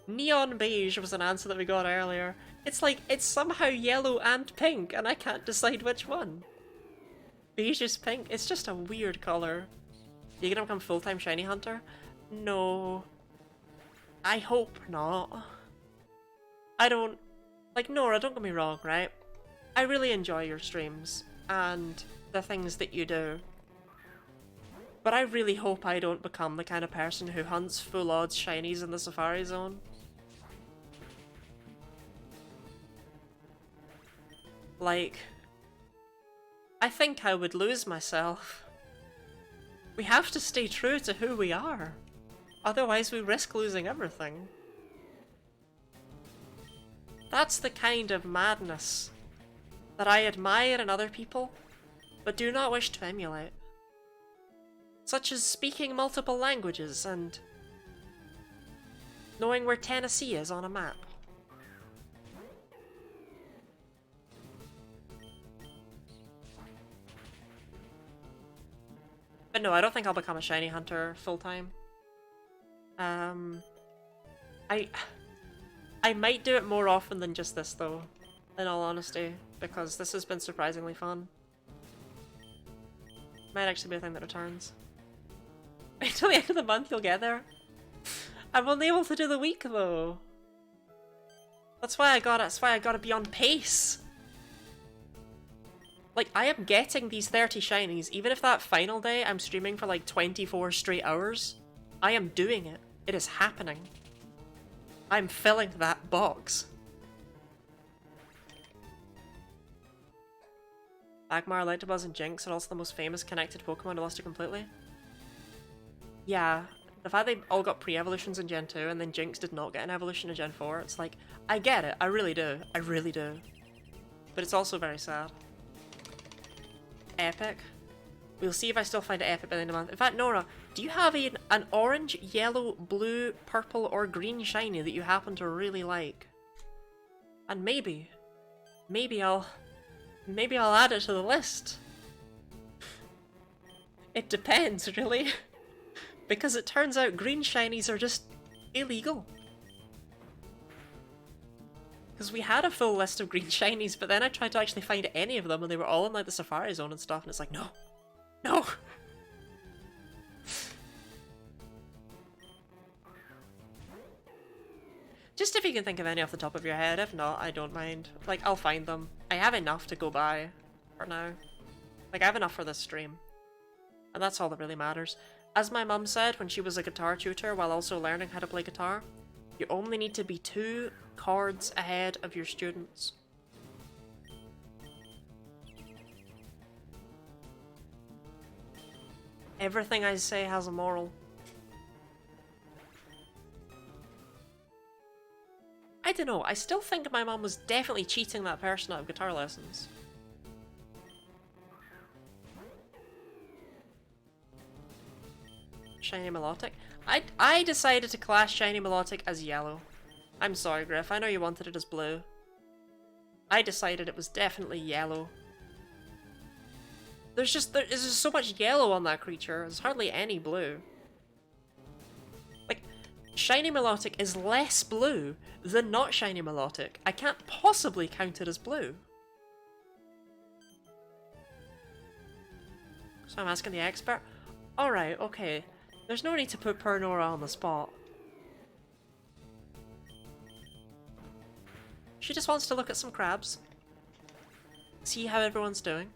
Speaker 1: Neon beige was an answer that we got earlier. It's like, it's somehow yellow and pink, and I can't decide which one. Beige is pink. It's just a weird color. You gonna become full-time shiny hunter? No. I hope not. I don't... Like, Nora, don't get me wrong, right? I really enjoy your streams, and the things that you do. But I really hope I don't become the kind of person who hunts full odds shinies in the Safari Zone. Like, I think I would lose myself. We have to stay true to who we are. Otherwise we risk losing everything. That's the kind of madness that I admire in other people, but do not wish to emulate. Such as speaking multiple languages and knowing where Tennessee is on a map. But no, I don't think I'll become a shiny hunter full-time. I might do it more often than just this though, in all honesty, because this has been surprisingly fun. Might actually be a thing that returns. Until the end of the month you'll get there. I'm only able to do the week though. That's why I gotta be on pace. Like, I am getting these 30 shinies, even if that final day I'm streaming for like 24 straight hours. I am doing it. It is happening. I'm filling that box. Magmar, Electabuzz, and Jinx are also the most famous connected Pokemon to lost it completely. Yeah, the fact they all got pre-evolutions in Gen 2 and then Jinx did not get an evolution in Gen 4, it's like, I get it, I really do. I really do. But it's also very sad. Epic. We'll see if I still find it epic by the end of the month. In fact, Nora, do you have an orange, yellow, blue, purple, or green shiny that you happen to really like? And maybe I'll add it to the list. It depends, really. Because it turns out green shinies are just illegal. Because we had a full list of green shinies, but then I tried to actually find any of them and they were all in like the Safari Zone and stuff, and it's like, no. No! Just if you can think of any off the top of your head, if not, I don't mind. Like, I'll find them. I have enough to go by for now. Like, I have enough for this stream. And that's all that really matters. As my mum said when she was a guitar tutor while also learning how to play guitar, you only need to be 2 chords ahead of your students. Everything I say has a moral. I don't know, I still think my mum was definitely cheating that person out of guitar lessons. Shiny Melodic? I decided to class Shiny Melodic as yellow. I'm sorry, Griff, I know you wanted it as blue. I decided it was definitely yellow. There's just so much yellow on that creature, there's hardly any blue. Like, Shiny Melodic is less blue than not Shiny Melodic. I can't possibly count it as blue. So I'm asking the expert? Alright, okay. There's no need to put poor Nora on the spot. She just wants to look at some crabs. See how everyone's doing.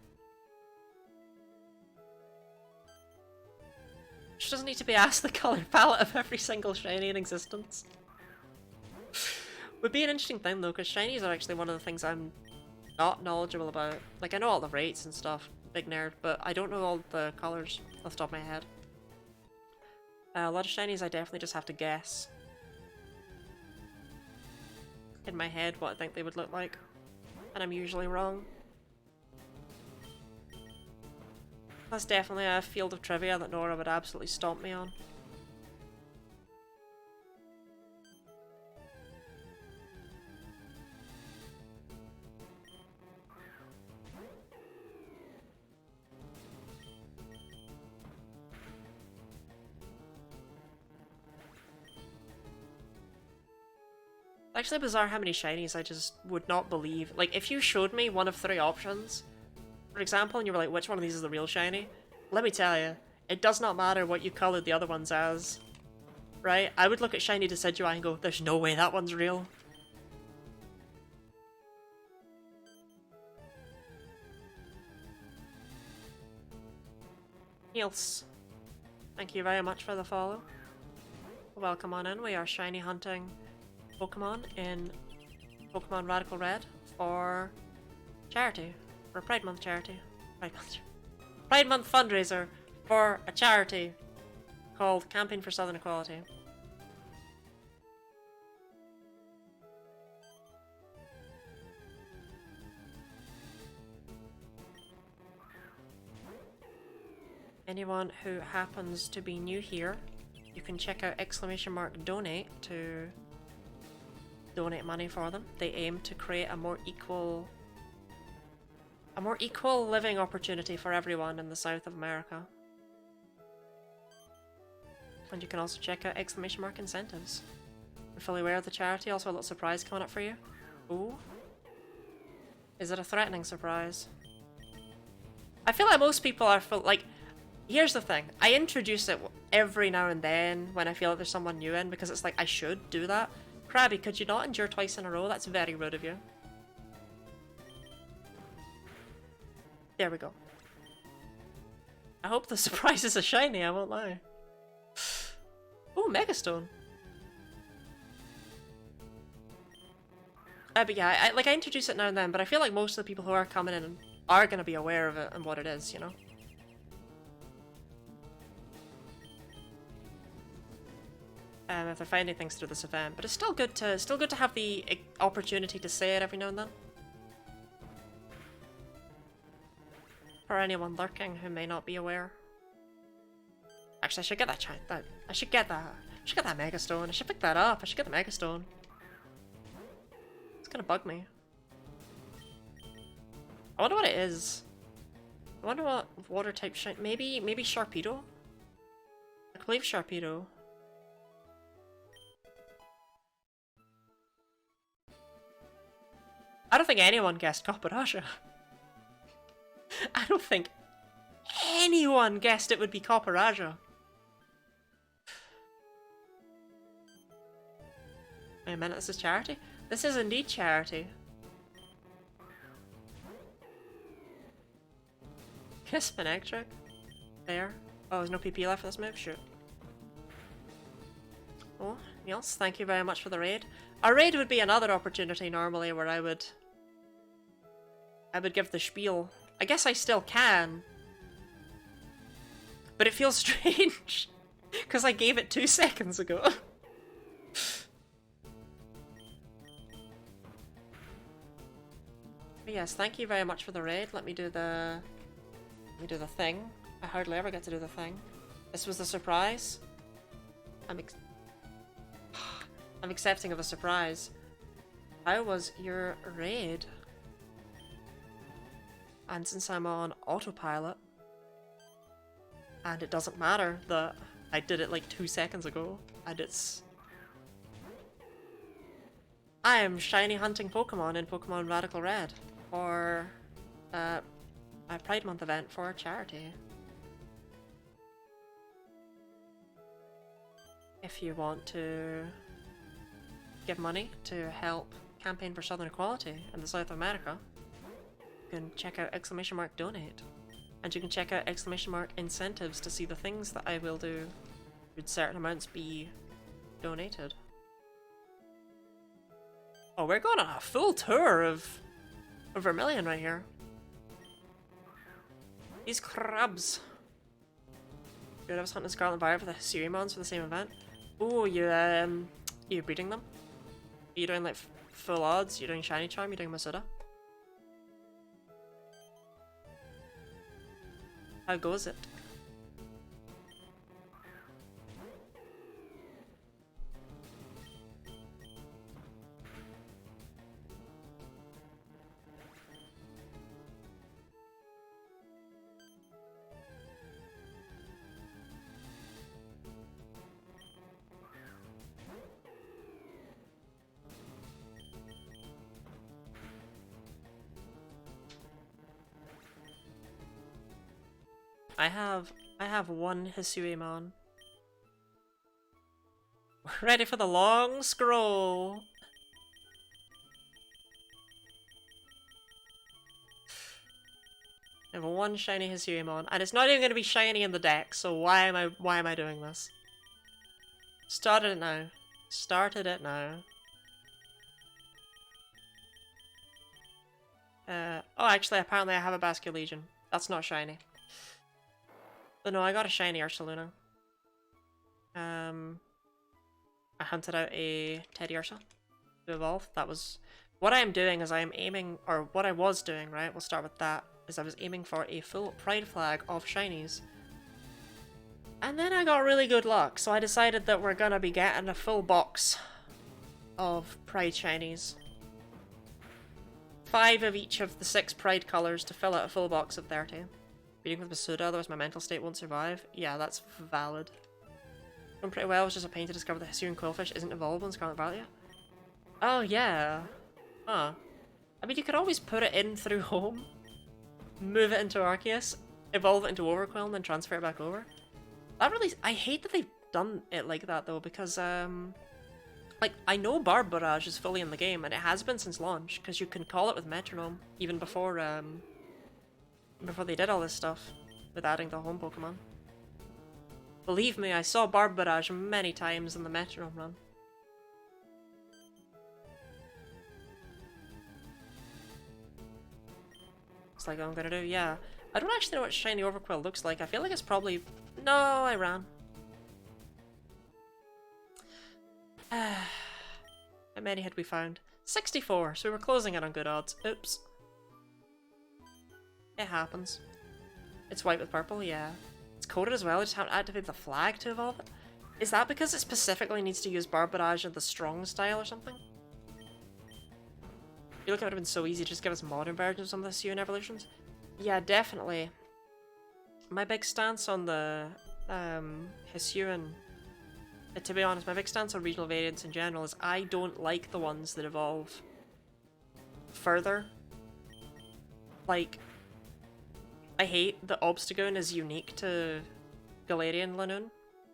Speaker 1: She doesn't need to be asked the colour palette of every single shiny in existence. Would be an interesting thing though, because shinies are actually one of the things I'm not knowledgeable about. Like, I know all the rates and stuff, big nerd, but I don't know all the colours off the top of my head. A lot of shinies I definitely just have to guess in my head what I think they would look like, and I'm usually wrong. That's definitely a field of trivia that Nora would absolutely stomp me on. Actually bizarre how many shinies I just would not believe. Like, if you showed me one of 3 options, for example, and you were like, which one of these is the real shiny? Let me tell you, it does not matter what you colored the other ones as. Right? I would look at shiny Decidueye and go, there's no way that one's real. Niels, thank you very much for the follow. Welcome on in. We are shiny hunting Pokemon in Pokemon Radical Red for charity. For Pride Month charity. Pride Month fundraiser for a charity called Campaign for Southern Equality. Anyone who happens to be new here, you can check out !donate to donate money for them. They aim to create a more equal living opportunity for everyone in the south of America. And you can also check out !incentives. I'm fully aware of the charity, also a little surprise coming up for you. Ooh. Is it a threatening surprise? I feel like most people are like, here's the thing, I introduce it every now and then when I feel like there's someone new in, because it's like, I should do that. Krabby, could you not endure twice in a row? That's very rude of you. There we go. I hope the surprise is a shiny, I won't lie. Ooh, Megastone. But yeah, I introduce it now and then, but I feel like most of the people who are coming in are going to be aware of it and what it is, you know? If they're finding things through this event, but it's still good to have the opportunity to say it every now and then. For anyone lurking who may not be aware. Actually, I should get I should get that Megastone. I should pick that up. I should get the Megastone. It's gonna bug me. I wonder what it is. I wonder what water type shine. Maybe Sharpedo? I believe Sharpedo. I don't think anyone guessed Copperajah. I don't think anyone guessed it would be Copperajah. Wait a minute, this is charity? This is indeed charity. Kiss an egg trick. There. Oh, there's no PP left for this move? Shoot. Oh, Niels, thank you very much for the raid. A raid would be another opportunity normally where I would give the spiel. I guess I still can. But it feels strange. Because I gave it 2 seconds ago. But yes, thank you very much for the raid. Let me do the thing. I hardly ever get to do the thing. This was the surprise. I'm accepting of a surprise. How was your raid? And since I'm on autopilot, and it doesn't matter that I did it like 2 seconds ago, and I am shiny hunting Pokemon in Pokemon Radical Red for a Pride Month event for charity. If you want to give money to help Campaign for Southern Equality in the South of America, you can check out !donate. And you can check out !incentives to see the things that I will do should certain amounts be donated. Oh, we're going on a full tour of Vermilion right here. These crabs. Dude, I was hunting Scarlet Fire for the Cerimons for the same event. Oh, you breeding them? Are you doing like full odds? You're doing Shiny Charm? You're doing Masuda? How goes it? I have one Hisuiemon. Ready for the long scroll. I have one shiny Hisuiemon, and it's not even going to be shiny in the deck. So why am I doing this? Started it now. Started it now. Oh, actually, apparently I have a Basque Legion. That's not shiny. But no, I got a shiny Ursaluna. I hunted out a Teddy Ursa to evolve. That was... What I am doing is I am aiming, or what I was doing, right? We'll start with that, is I was aiming for a full Pride flag of shinies. And then I got really good luck, so I decided that we're gonna be getting a full box of Pride shinies. 5 of each of the 6 Pride colours to fill out a full box of 30. Beating with Masuda, otherwise my mental state won't survive. Yeah, that's valid. Doing pretty well, it's just a pain to discover that Hisuian Quillfish isn't evolvable in Scarlet Valley. Oh, yeah. Huh. I mean, you could always put it in through home, move it into Arceus, evolve it into Overqwil, and then transfer it back over. That really... I hate that they've done it like that, though, because, like, I know Barb Barrage is fully in the game, and it has been since launch, because you can call it with Metronome, even before, before they did all this stuff, with adding the home Pokemon. Believe me, I saw Barb Barrage many times in the Metronome run. It's like I'm gonna do, yeah. I don't actually know what shiny Overqwil looks like. I feel like it's probably... No, I ran. How many had we found? 64, so we were closing it on good odds. Oops. It happens. It's white with purple, yeah. It's coded as well, I just haven't activated the flag to evolve it. Is that because it specifically needs to use Barb Barrage in the strong style or something? I feel like it would have been so easy to just give us modern versions of some of the Hisuian evolutions. Yeah, definitely. My big stance on the Hisuian... to be honest, my big stance on regional variants in general is I don't like the ones that evolve further. Like, I hate that Obstagoon is unique to Galarian Lanoon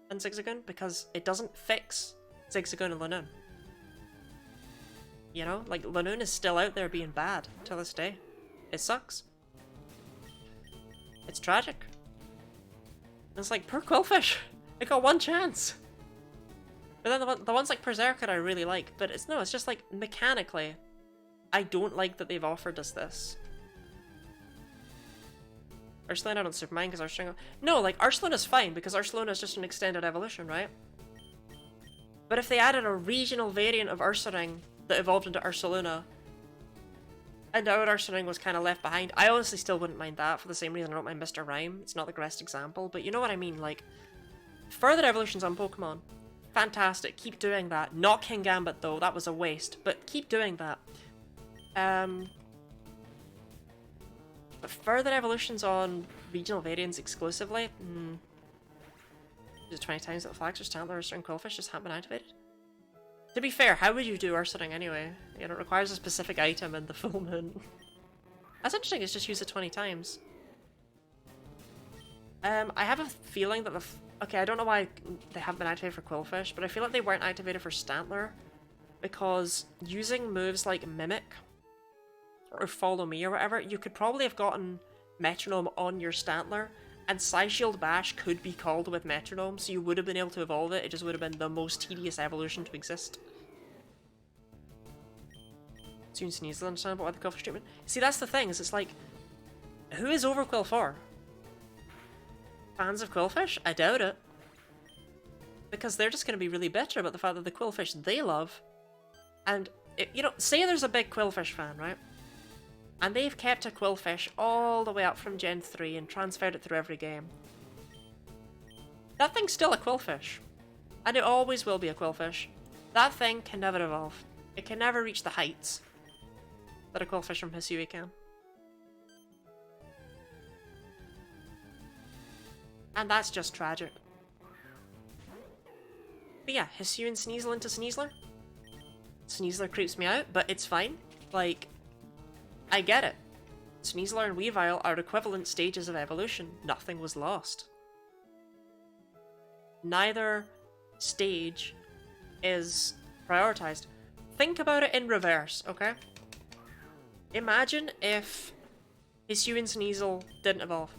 Speaker 1: and Zigzagoon because it doesn't fix Zigzagoon and Lanoon. You know? Like, Lanoon is still out there being bad to this day. It sucks. It's tragic. It's like, poor Quillfish! It got one chance! But then the ones like Berserker I really like, but it's just like, mechanically, I don't like that they've offered us this. Ursaluna I don't super mind because Ursaluna... No, like, Ursaluna's fine because Ursaluna is just an extended evolution, right? But if they added a regional variant of Ursaring that evolved into Ursaluna, and our Ursaring was kind of left behind, I honestly still wouldn't mind that for the same reason I don't mind Mr. Rhyme. It's not the best example, but you know what I mean, like, further evolutions on Pokemon. Fantastic, keep doing that. Not King Gambit though, that was a waste, but keep doing that. But further evolutions on regional variants exclusively? Is it 20 times that the flags or Stantler or certain Quillfish just haven't been activated? To be fair, how would you do Ursaring anyway? You know, it requires a specific item in the full moon. That's interesting, it's just used it 20 times. I have a feeling that okay, I don't know why they haven't been activated for Quillfish, but I feel like they weren't activated for Stantler because using moves like Mimic or Follow Me or whatever, you could probably have gotten Metronome on your Stantler, and Psyshield Bash could be called with Metronome, so you would have been able to evolve it, it just would have been the most tedious evolution to exist. Soon Sneasel understand about why the Quillfish treatment. See, that's the thing, is it's like, who is Overqwil for? Fans of Quillfish? I doubt it. Because they're just going to be really bitter about the fact that the Quillfish they love, and, you know, say there's a big Quillfish fan, right? And they've kept a Quillfish all the way up from Gen 3 and transferred it through every game. That thing's still a Quillfish. And it always will be a Quillfish. That thing can never evolve. It can never reach the heights that a Quillfish from Hisui can. And that's just tragic. But yeah, Hisuian Sneasel into Sneasler. Sneasler creeps me out, but it's fine. Like, I get it. Sneasler and Weavile are equivalent stages of evolution. Nothing was lost. Neither stage is prioritized. Think about it in reverse, okay? Imagine if Hisuian Sneasel didn't evolve.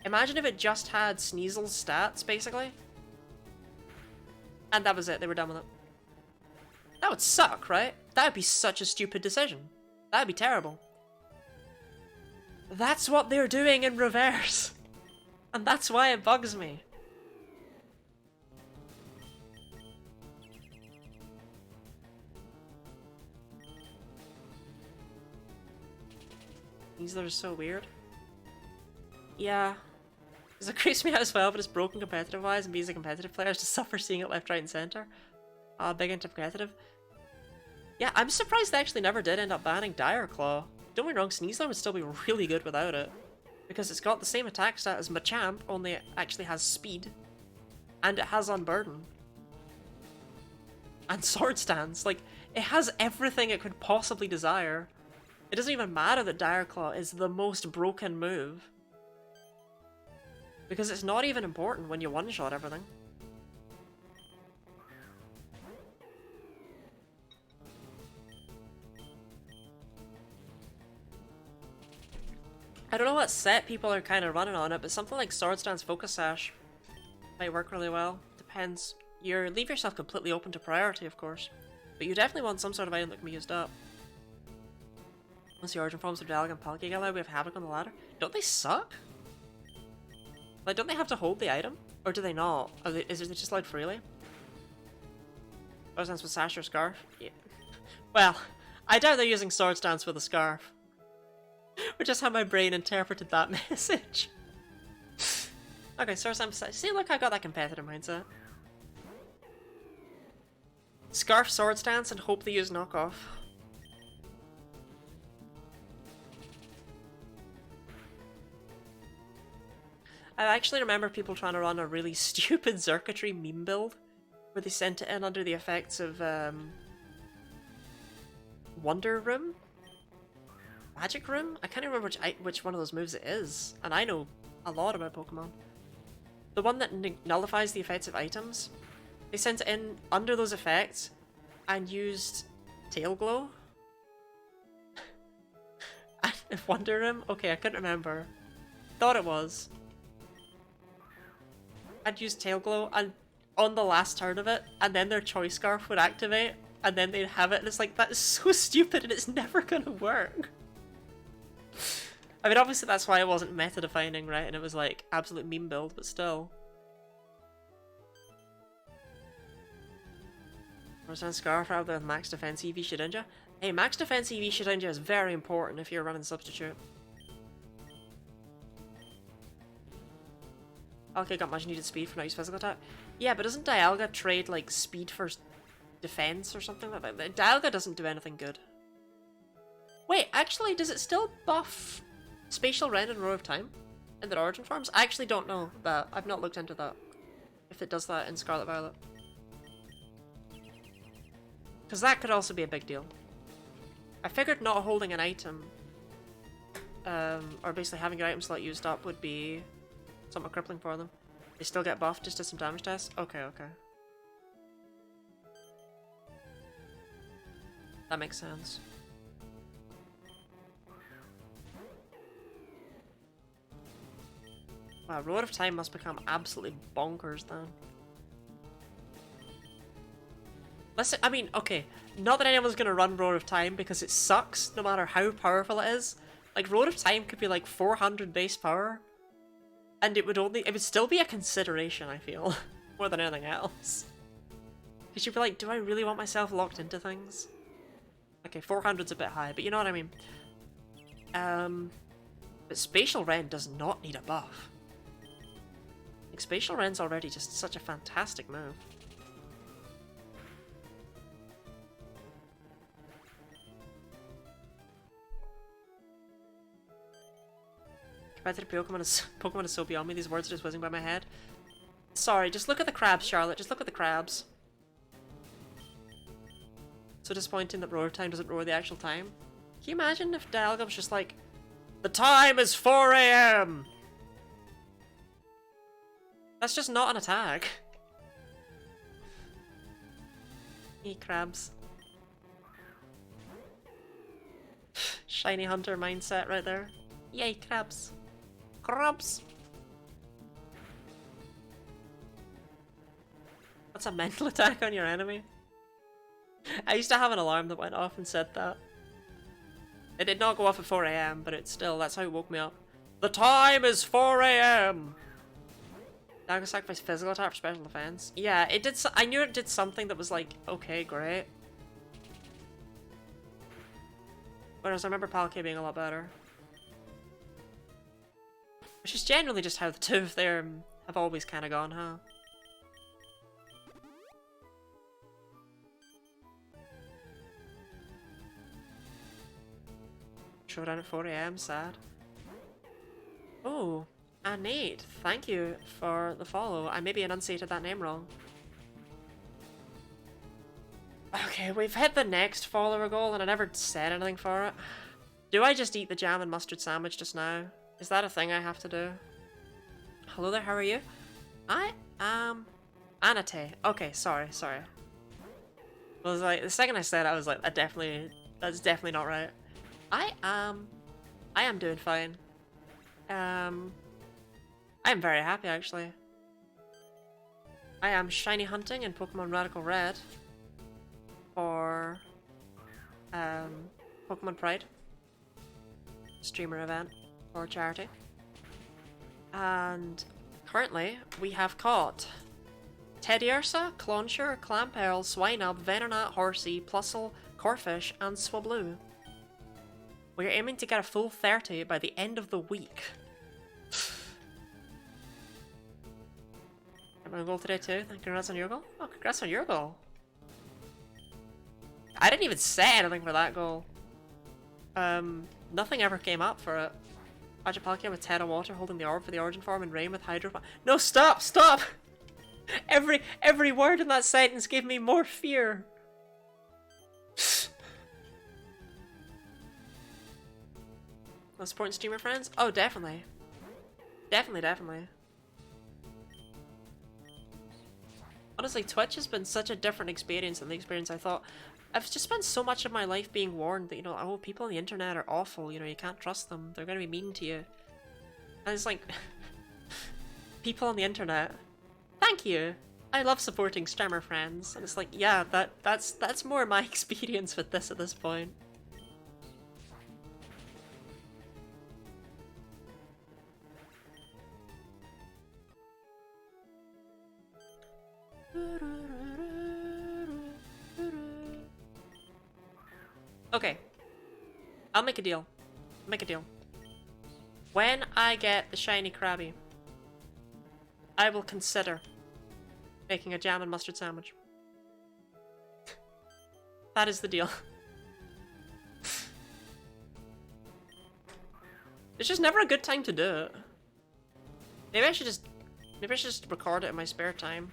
Speaker 1: Imagine if it just had Sneasel's stats, basically. And that was it, they were done with it. That would suck, right? That would be such a stupid decision. That would be terrible. That's what they're doing in reverse. And that's why it bugs me. These are so weird. Yeah. It creeps me out as well, but it's broken competitive wise, and me as a competitive player just suffer seeing it left, right, and centre. Big into competitive. Yeah, I'm surprised they actually never did end up banning Dire Claw. Don't get me wrong, Sneasler would still be really good without it. Because it's got the same attack stat as Machamp, only it actually has speed. And it has Unburden. And Sword Stance. Like, it has everything it could possibly desire. It doesn't even matter that Dire Claw is the most broken move. Because it's not even important when you one-shot everything. I don't know what set people are kind of running on it, but something like Sword Stance Focus Sash might work really well. Depends. Leave yourself completely open to priority, of course. But you definitely want some sort of item that can be used up. Once the origin forms of Dialga and Palkia get allowed, we have Havoc on the ladder. Don't they suck? Like, don't they have to hold the item? Or do they not? Is it just allowed freely? Sword Stance with Sash or Scarf? Yeah. Well, I doubt they're using Sword Stance with a Scarf. Which is how my brain interpreted that message. Okay, Sword Stance. See, look, I got that competitive mindset. Scarf Sword Stance and hope they use knockoff. I actually remember people trying to run a really stupid Circuitry meme build where they sent it in under the effects of Wonder Room? Magic Room? I can't remember which one of those moves it is, and I know a lot about Pokemon. The one that nullifies the effects of items. They sent it in under those effects and used Tail Glow? Wonder Room? Okay, I couldn't remember. Thought it was. I'd use Tail Glow and on the last turn of it, and then their Choice Scarf would activate, and then they'd have it, and it's like, that is so stupid and it's never gonna work. I mean, obviously that's why it wasn't meta-defining, right? And it was like, absolute meme build, but still. Percent Scarf rather than Max Defense EV Shedinja. Hey, Max Defense EV Shedinja is very important if you're running Substitute. Okay, got much needed speed for now use physical attack. Yeah, but doesn't Dialga trade like speed for defense or something like that? Dialga doesn't do anything good. Wait, actually, does it still buff Spatial Rend and Roar of Time in their origin forms? I actually don't know that. I've not looked into that. If it does that in Scarlet Violet. Because that could also be a big deal. I figured not holding an item, or basically having your item slot used up would be somewhat crippling for them. They still get buffed, just did some damage tests? Okay, okay. That makes sense. Wow, Road of Time must become absolutely bonkers then. Listen, I mean, okay, not that anyone's gonna run Road of Time because it sucks no matter how powerful it is. Like, Road of Time could be like 400 base power, and it would still be a consideration, I feel, more than anything else. Because you'd be like, do I really want myself locked into things? Okay, 400's a bit high, but you know what I mean. But Spatial Rend does not need a buff. Like, Spatial Rend's already just such a fantastic move. Competitive Pokemon is so beyond me, these words are just whizzing by my head. Sorry, just look at the crabs, Charlotte, just look at the crabs. So disappointing that Roar Time doesn't roar the actual time. Can you imagine if Dialga was just like, The time is 4 AM! That's just not an attack. Crabs. Shiny hunter mindset right there. Yay, crabs. Crabs! That's a mental attack on your enemy. I used to have an alarm that went off and said that. It did not go off at 4 AM, but it's still, that's how it woke me up. The time is 4 AM! Now I can sacrifice physical attack for special defense. Yeah, it did. I knew it did something that was like, okay, great. Whereas I remember Palkia being a lot better. Which is generally just how the two of them have always kind of gone, huh? Showdown at 4 AM, sad. Oh. Nate, thank you for the follow. I maybe enunciated that name wrong. Okay, we've hit the next follower goal and I never said anything for it. Do I just eat the jam and mustard sandwich just now? Is that a thing I have to do? Hello there, how are you? I am Anate. Okay, sorry. I was like, the second I said it, I was like, that's definitely not right. I am doing fine. I am very happy, actually. I am shiny hunting in Pokemon Radical Red for Pokemon Pride streamer event for charity. And currently we have caught Teddiursa, Clauncher, Clamperl, Swinub, Venonat, Horsey, Plusle, Corphish, and Swablu. We are aiming to get a full 30 by the end of the week. My goal today too. Congrats on your goal. Oh, congrats on your goal. I didn't even say anything for that goal. Nothing ever came up for it. Palkia with Tera Water holding the orb for the origin form and Rain with Hydro. No, stop! Every word in that sentence gave me more fear. Want supporting streamer friends? Oh, definitely. Definitely. Honestly, Twitch has been such a different experience than the experience I thought. I've just spent so much of my life being warned that, you know, oh, people on the internet are awful, you know, you can't trust them, they're gonna be mean to you. And it's like, people on the internet, thank you! I love supporting streamer friends. And it's like, yeah, that's more my experience with this at this point. Okay. I'll make a deal. When I get the shiny Krabby, I will consider making a jam and mustard sandwich. That is the deal. It's just never a good time to do it. Maybe I should just record it in my spare time.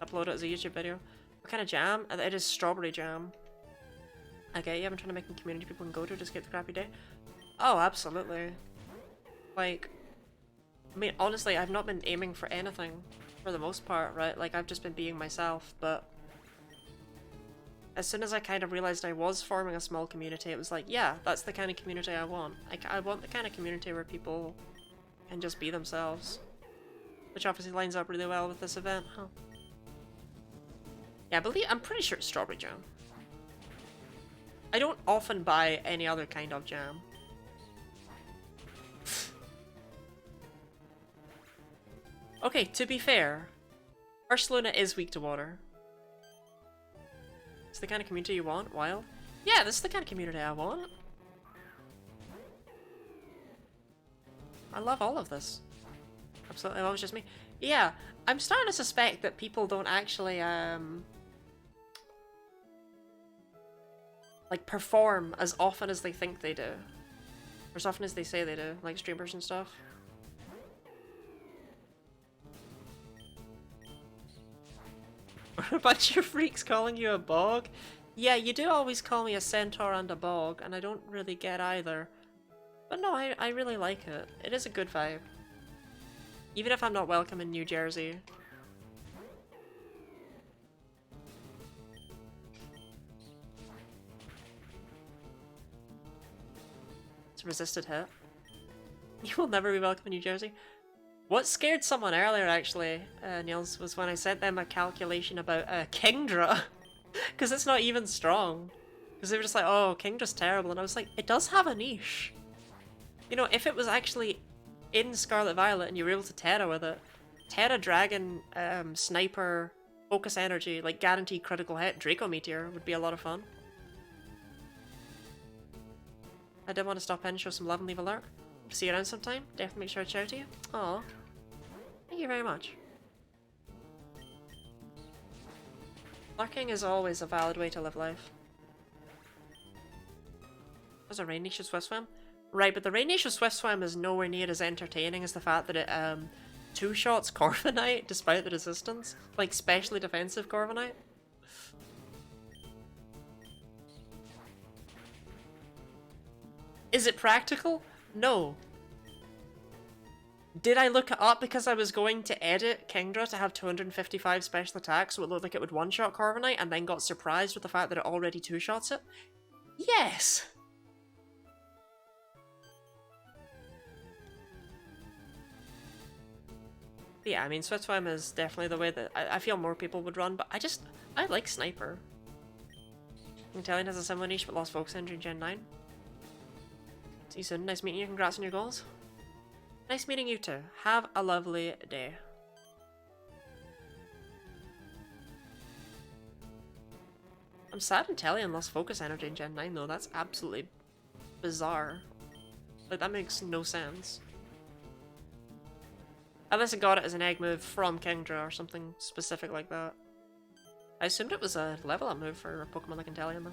Speaker 1: Upload it as a YouTube video. What kind of jam? It is strawberry jam. Okay, yeah, I'm trying to make a community people can go to escape the crappy day. Oh, absolutely. Like, I mean, honestly, I've not been aiming for anything for the most part, right? Like, I've just been being myself, but as soon as I kind of realized I was forming a small community, it was like, yeah, that's the kind of community I want. I want the kind of community where people can just be themselves. Which obviously lines up really well with this event, huh? Yeah, I'm pretty sure it's strawberry jam. I don't often buy any other kind of jam. Okay, to be fair, Ursaluna is weak to water. It's the kind of community you want, wild? Yeah, this is the kind of community I want. I love all of this. Absolutely, that was just me. Yeah, I'm starting to suspect that people don't actually, like, perform as often as they think they do. Or as often as they say they do, like streamers and stuff. A bunch of freaks calling you a bog? Yeah, you do always call me a centaur and a bog, and I don't really get either. But no, I really like it. It is a good vibe. Even if I'm not welcome in New Jersey. It's a resisted hit. You will never be welcome in New Jersey. What scared someone earlier, actually, Niels, was when I sent them a calculation about Kingdra. Because it's not even strong. Because they were just like, oh, Kingdra's terrible. And I was like, it does have a niche. You know, if it was actually in Scarlet Violet and you were able to Terra with it, Terra Dragon, Sniper, Focus Energy, like guaranteed critical hit, Draco Meteor would be a lot of fun. I did want to stop in, show some love and leave a lurk. See you around sometime. Definitely make sure I shout to you. Aw. Thank you very much. Lurking is always a valid way to live life. There's a Rain Nation Swift Swim. Right, but the Rain Nation Swift Swim is nowhere near as entertaining as the fact that it two-shots Corviknight despite the resistance. Like, specially defensive Corviknight. Is it practical? No. Did I look it up because I was going to edit Kingdra to have 255 special attacks so it looked like it would one-shot Corviknight and then got surprised with the fact that it already two-shots it? Yes! But yeah, I mean, Swift Swim is definitely the way that I feel more people would run, but I like Sniper. Italian has a similar niche but lost Focus Energy in Gen 9. See you soon. Nice meeting you. Congrats on your goals. Nice meeting you too. Have a lovely day. I'm sad Inteleon lost Focus Energy in Gen 9 though. That's absolutely bizarre. Like, that makes no sense. Unless it got it as an egg move from Kingdra or something specific like that. I assumed it was a level up move for a Pokemon like Inteleon though.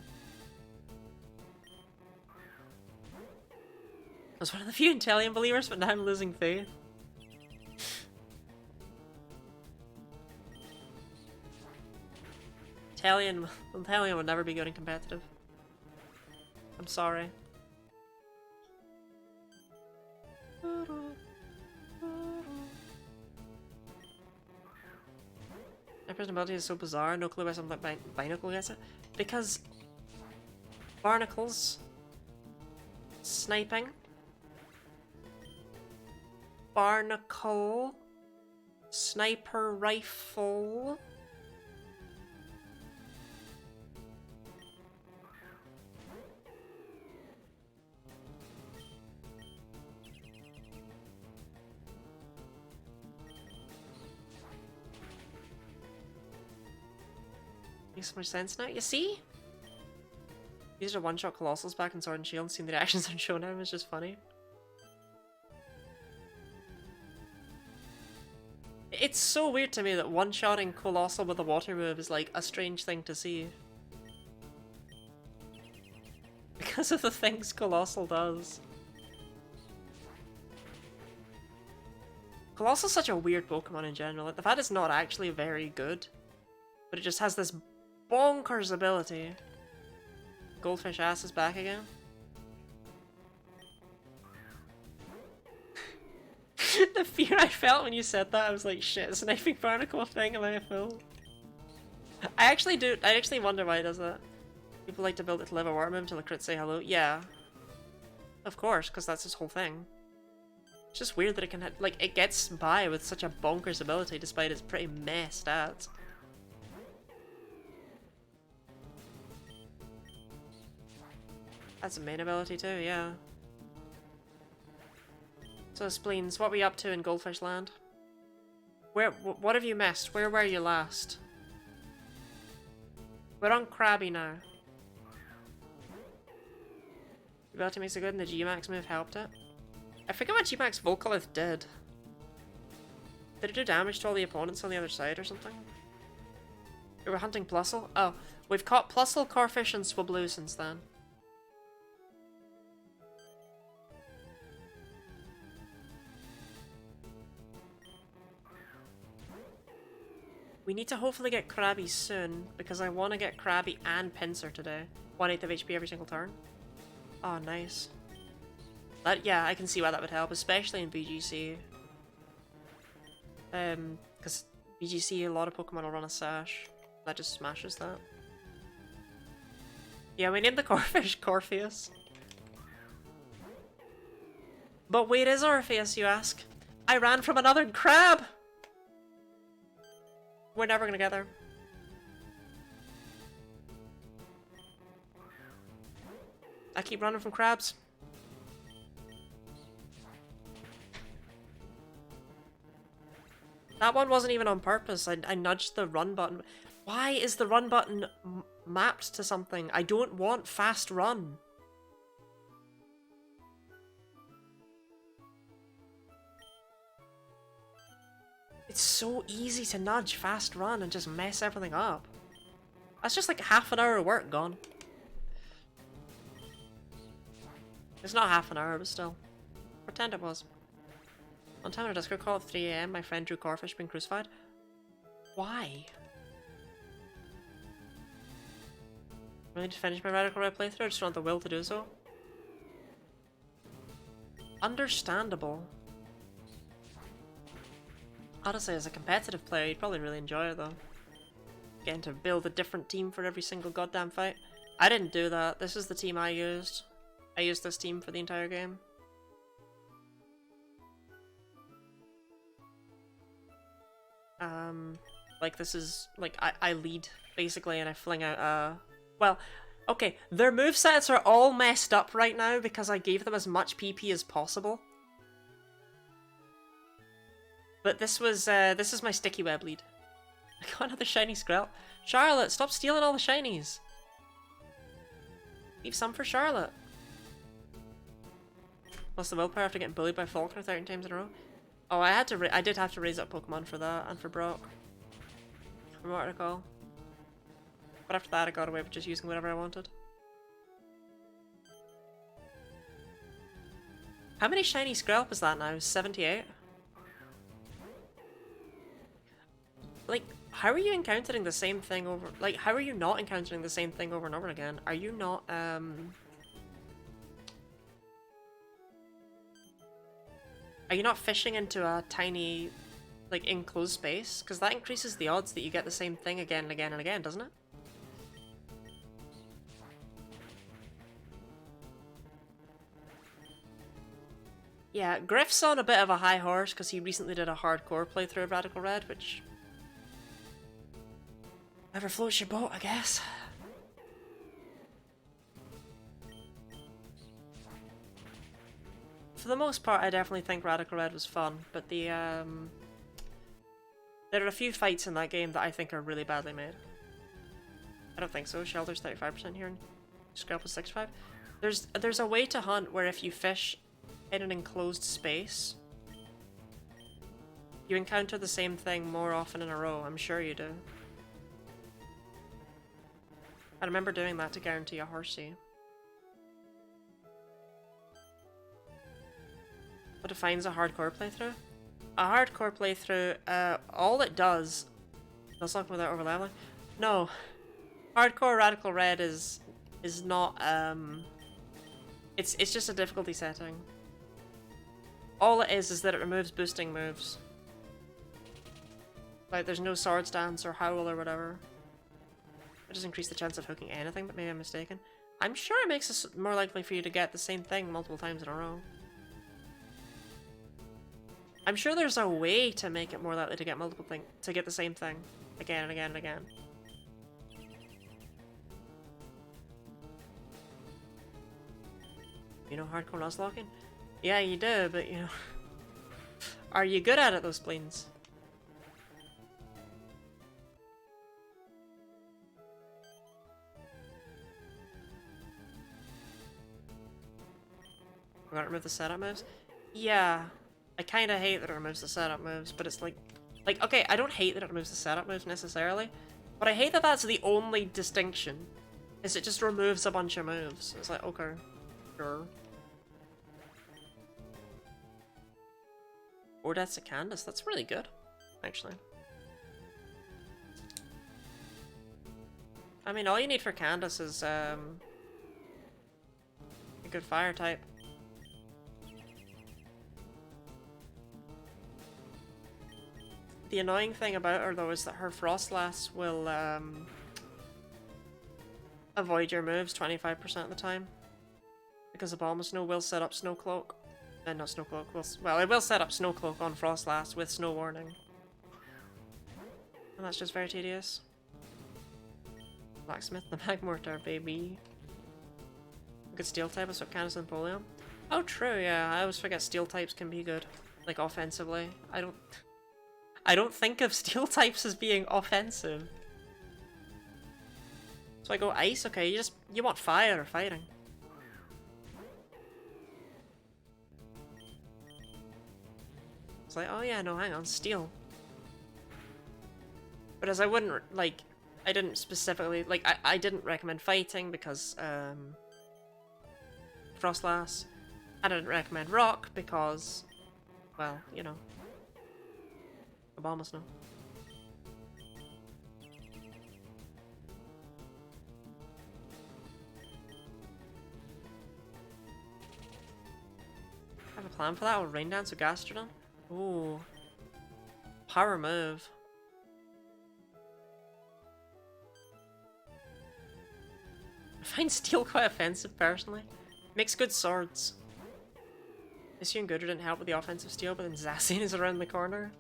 Speaker 1: I was one of the few Inteleon believers, but now I'm losing faith. Inteleon would never be good in competitive. I'm sorry. My personality is so bizarre, no clue why something like Binacle gets it. Because Barnacles, sniping, Barnacle, sniper rifle. Makes so much sense now. You see? These are one-shot Colossals back in Sword and Shield and seeing the reactions on Showdown is just funny. It's so weird to me that one-shotting Colossal with a water move is like a strange thing to see. Because of the things Colossal does. Colossal's such a weird Pokemon in general. Like, the fact it's not actually very good, but it just has this bonkers ability. Goldfish ass is back again. The fear I felt when you said that, I was like, shit, sniping barnacle thing, am I a fool? I actually wonder why it does that. People like to build it to live a war move until the crits say hello. Yeah. Of course, because that's his whole thing. It's just weird that it can, like, it gets by with such a bonkers ability despite its pretty meh stats. That's a main ability too, yeah. So, Spleens, what were you up to in Goldfish Land? What have you missed? Where were you last? We're on Krabby now. The ability makes it good and the G-Max move helped it. I forget what G-Max Volcalith did. Did it do damage to all the opponents on the other side or something? We were hunting Plusle? Oh, we've caught Plusle, Corphish, and Swablu since then. We need to hopefully get Krabby soon, because I want to get Krabby and Pinsir today. 1/8 of HP every single turn. Oh, nice. That, yeah, I can see why that would help, especially in BGC. Because BGC, a lot of Pokemon will run a Sash. That just smashes that. Yeah, we named the Corfish Corpheus. But where is Orpheus, you ask? I ran from another crab! We're never gonna get there. I keep running from crabs. That one wasn't even on purpose. I nudged the run button. Why is the run button mapped to something? I don't want fast run. It's so easy to nudge fast run and just mess everything up. That's just like half an hour of work gone. It's not half an hour, but still. Pretend it was. One time on a Discord call at 3 AM, my friend drew Corfish being crucified. Why? I need to finish my Radical Red playthrough, I just want the will to do so. Understandable. Honestly, as a competitive player, you'd probably really enjoy it though. Getting to build a different team for every single goddamn fight. I didn't do that. This is the team I used. I used this team for the entire game. Like this is, like, I lead, basically, and I fling out, well, okay, their movesets are all messed up right now because I gave them as much PP as possible. But this is my sticky web lead. I got another shiny Skrelp. Charlotte, stop stealing all the shinies. Leave some for Charlotte. Plus the willpower after getting bullied by Faulkner 13 times in a row. Oh, I did have to raise up Pokemon for that, and for Brock. From what I recall. But after that I got away with just using whatever I wanted. How many shiny Skrelp is that now? 78? Like, how are you encountering the same thing over... Like, how are you not encountering the same thing over and over again? Are you not, Are you not fishing into a tiny, like, enclosed space? Because that increases the odds that you get the same thing again and again and again, doesn't it? Yeah, Griff's on a bit of a high horse because he recently did a hardcore playthrough of Radical Red, which... Whatever floats your boat, I guess. For the most part, I definitely think Radical Red was fun, but the, there are a few fights in that game that I think are really badly made. I don't think so. Shelter's 35% here, and Skrelp is 65. There's a way to hunt where if you fish in an enclosed space, you encounter the same thing more often in a row. I'm sure you do. I remember doing that to guarantee a Horsey. What defines a hardcore playthrough? A hardcore playthrough, all it does... That's not without overleveling? No. Hardcore Radical Red is not, It's just a difficulty setting. All it is that it removes boosting moves. Like, there's no Swords Dance or Howl or whatever. It doesn't increase the chance of hooking anything, but maybe I'm mistaken. I'm sure it makes it more likely for you to get the same thing multiple times in a row. I'm sure there's a way to make it more likely to get to get the same thing again and again and again. You know hardcore Nuzlocking? Yeah, you do, but you know... Are you good at it, those spleens? We're gonna remove the setup moves? Yeah. I kinda hate that it removes the setup moves, but it's like, okay, I don't hate that it removes the setup moves necessarily, but I hate that that's the only distinction, is it just removes a bunch of moves. It's like, okay, sure. Or Deaths of Candace, that's really good, actually. I mean, all you need for Candace is a good fire type. The annoying thing about her though is that her Frostlass will avoid your moves 25% of the time. Because Abomasnow will set up Snow Cloak. Not Snow Cloak, well it will set up Snow Cloak on Frostlass with Snow Warning. And that's just very tedious. Blacksmith, the Magmortar, baby. Good steel type is what Candace and Napoleon. Oh true, yeah, I always forget steel types can be good. Like offensively. I don't think of steel types as being offensive. So I go ice, okay, you want fire or fighting. It's like, oh yeah, no, hang on, steel. But as I wouldn't, like, I didn't specifically, like, I didn't recommend fighting because, Frostlass. I didn't recommend rock because, well, you know, Abomasnow. I have a plan for that. I'll Rain Dance with Gastrodon. Ooh. Power move. I find steel quite offensive personally. Makes good swords. Issuing Gooder didn't help with the offensive steel, but then Zacian is around the corner.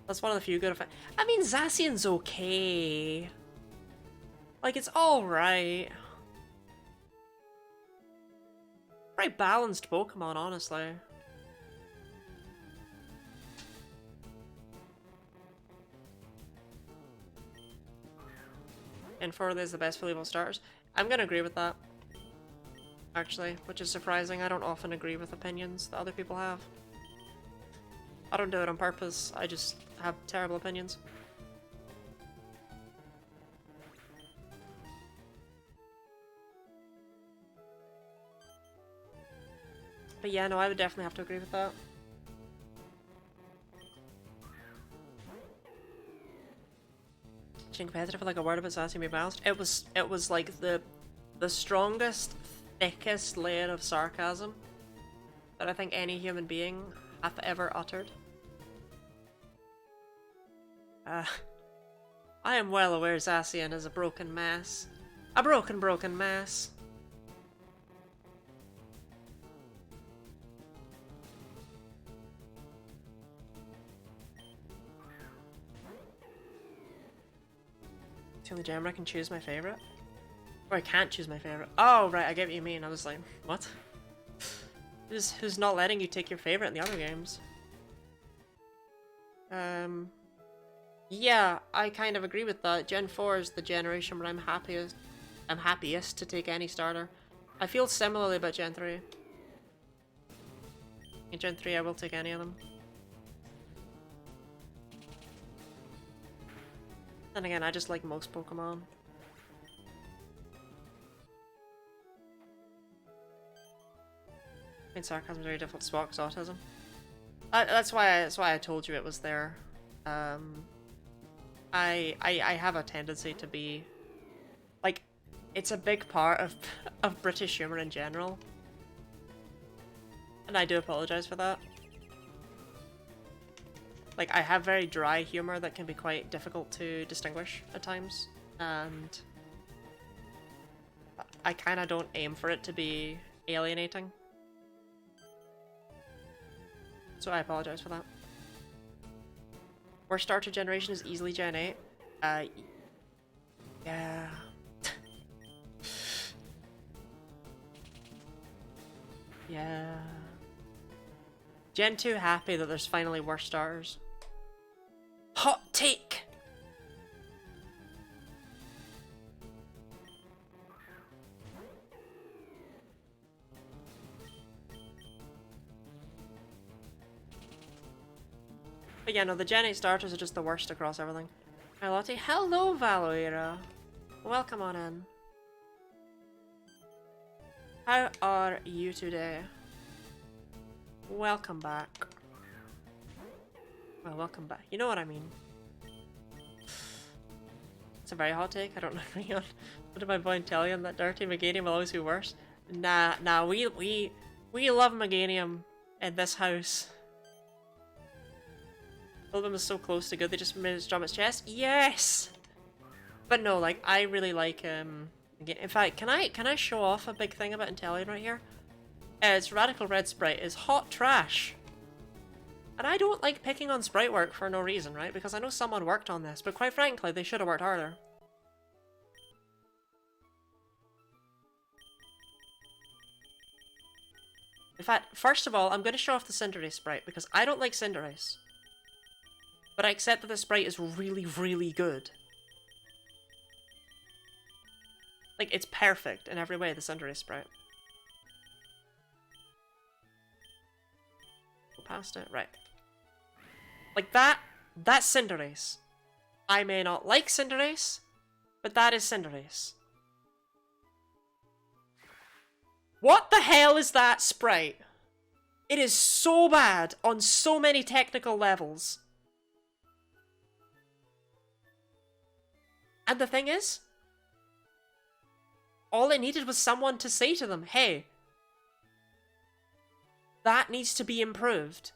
Speaker 1: That's one of the few good I mean, Zacian's okay. Like, it's alright. Very balanced Pokemon, honestly. And for there's the best believable starters. I'm gonna agree with that. Actually, which is surprising. I don't often agree with opinions that other people have. I don't do it on purpose, I just have terrible opinions. But yeah, no, I would definitely have to agree with that. Being competitive, like a word about Sassy be balanced. It was like the strongest, thickest layer of sarcasm that I think any human being hath ever uttered. I am well aware Zacian is a broken mess. A broken mess. The only gem I can choose my favorite? Or I can't choose my favorite. Oh, right, I get what you mean. I was like, what? Who's not letting you take your favorite in the other games? Yeah, I kind of agree with that. Gen 4 is the generation where I'm happiest to take any starter. I feel similarly about Gen 3. In Gen 3 I will take any of them. Then again, I just like most Pokemon. I mean, sarcasm is very difficult to spot because autism. That's why I told you it was there. I have a tendency to be like, it's a big part of British humor in general, and I do apologize for that. Like, I have very dry humor that can be quite difficult to distinguish at times, and I kind of don't aim for it to be alienating. So I apologize for that. Worst starter generation is easily Gen 8. Yeah. Yeah. Gen 2 happy that there's finally worse starters. Hot take! But yeah, no, the Gen 8 starters are just the worst across everything. Hi Lottie. Hello Valoira. Welcome on in. How are you today? Welcome back. Well, welcome back. You know what I mean. It's a very hot take. I don't know. What did my boy Intellion? That dirty Meganium will always be worse. Nah. We love Meganium in this house. Philbin was so close to good. They just made it drum its chest. Yes. But no, like I really like in fact, can I show off a big thing about Intellion right here? Its Radical Red sprite is hot trash. And I don't like picking on sprite work for no reason, right? Because I know someone worked on this, but quite frankly, they should have worked harder. In fact, first of all, I'm going to show off the Cinderace sprite, because I don't like Cinderace. But I accept that the sprite is really, really good. Like, it's perfect in every way, the Cinderace sprite. Go past it, right. Like, that's Cinderace. I may not like Cinderace, but that is Cinderace. What the hell is that sprite? It is so bad on so many technical levels. And the thing is, all it needed was someone to say to them, hey, that needs to be improved.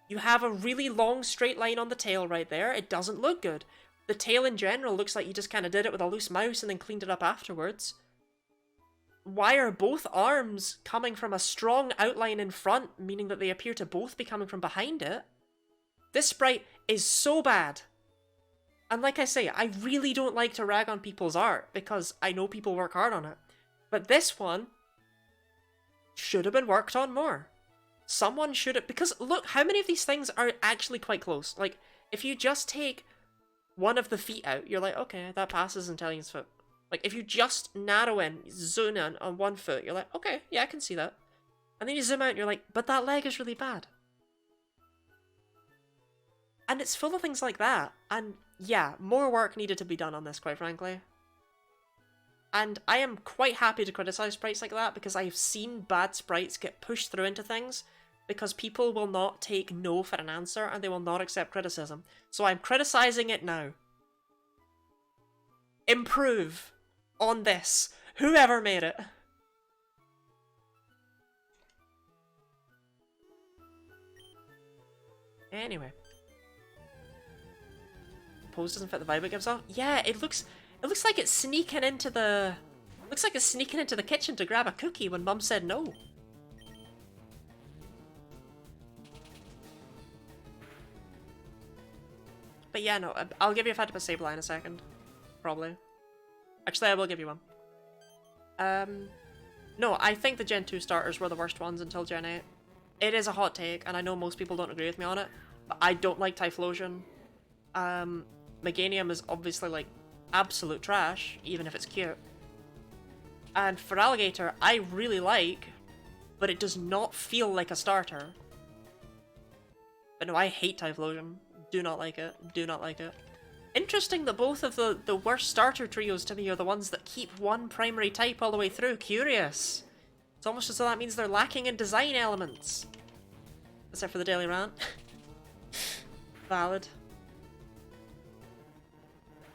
Speaker 1: You have a really long straight line on the tail right there. It doesn't look good. The tail in general looks like you just kind of did it with a loose mouse and then cleaned it up afterwards. Why are both arms coming from a strong outline in front, meaning that they appear to both be coming from behind it? This sprite is so bad. And like I say, I really don't like to rag on people's art, because I know people work hard on it. But this one should have been worked on more. Someone should have, because look, how many of these things are actually quite close? Like, if you just take one of the feet out, you're like, okay, that passes Intellion's foot. Like, if you just narrow in, zoom in on one foot, you're like, okay, yeah, I can see that. And then you zoom out and you're like, but that leg is really bad. And it's full of things like that. And yeah, more work needed to be done on this, quite frankly. And I am quite happy to criticize sprites like that, because I've seen bad sprites get pushed through into things because people will not take no for an answer and they will not accept criticism. So I'm criticizing it now. Improve on this. Whoever made it. Anyway. Pose doesn't fit the vibe it gives off. Yeah, it looks like it's sneaking into the... Looks like it's sneaking into the kitchen to grab a cookie when Mum said no. But yeah, no, I'll give you a Fatibus Sableye in a second. Probably. Actually, I will give you one. No, I think the Gen 2 starters were the worst ones until Gen 8. It is a hot take, and I know most people don't agree with me on it, but I don't like Typhlosion. Meganium is obviously, like, absolute trash, even if it's cute. And for Alligator, I really like, but it does not feel like a starter. But no, I hate Typhlosion. Do not like it. Do not like it. Interesting that both of the worst starter trios to me are the ones that keep one primary type all the way through. Curious. It's almost as though that means they're lacking in design elements. Except for the Daily Rant. Valid.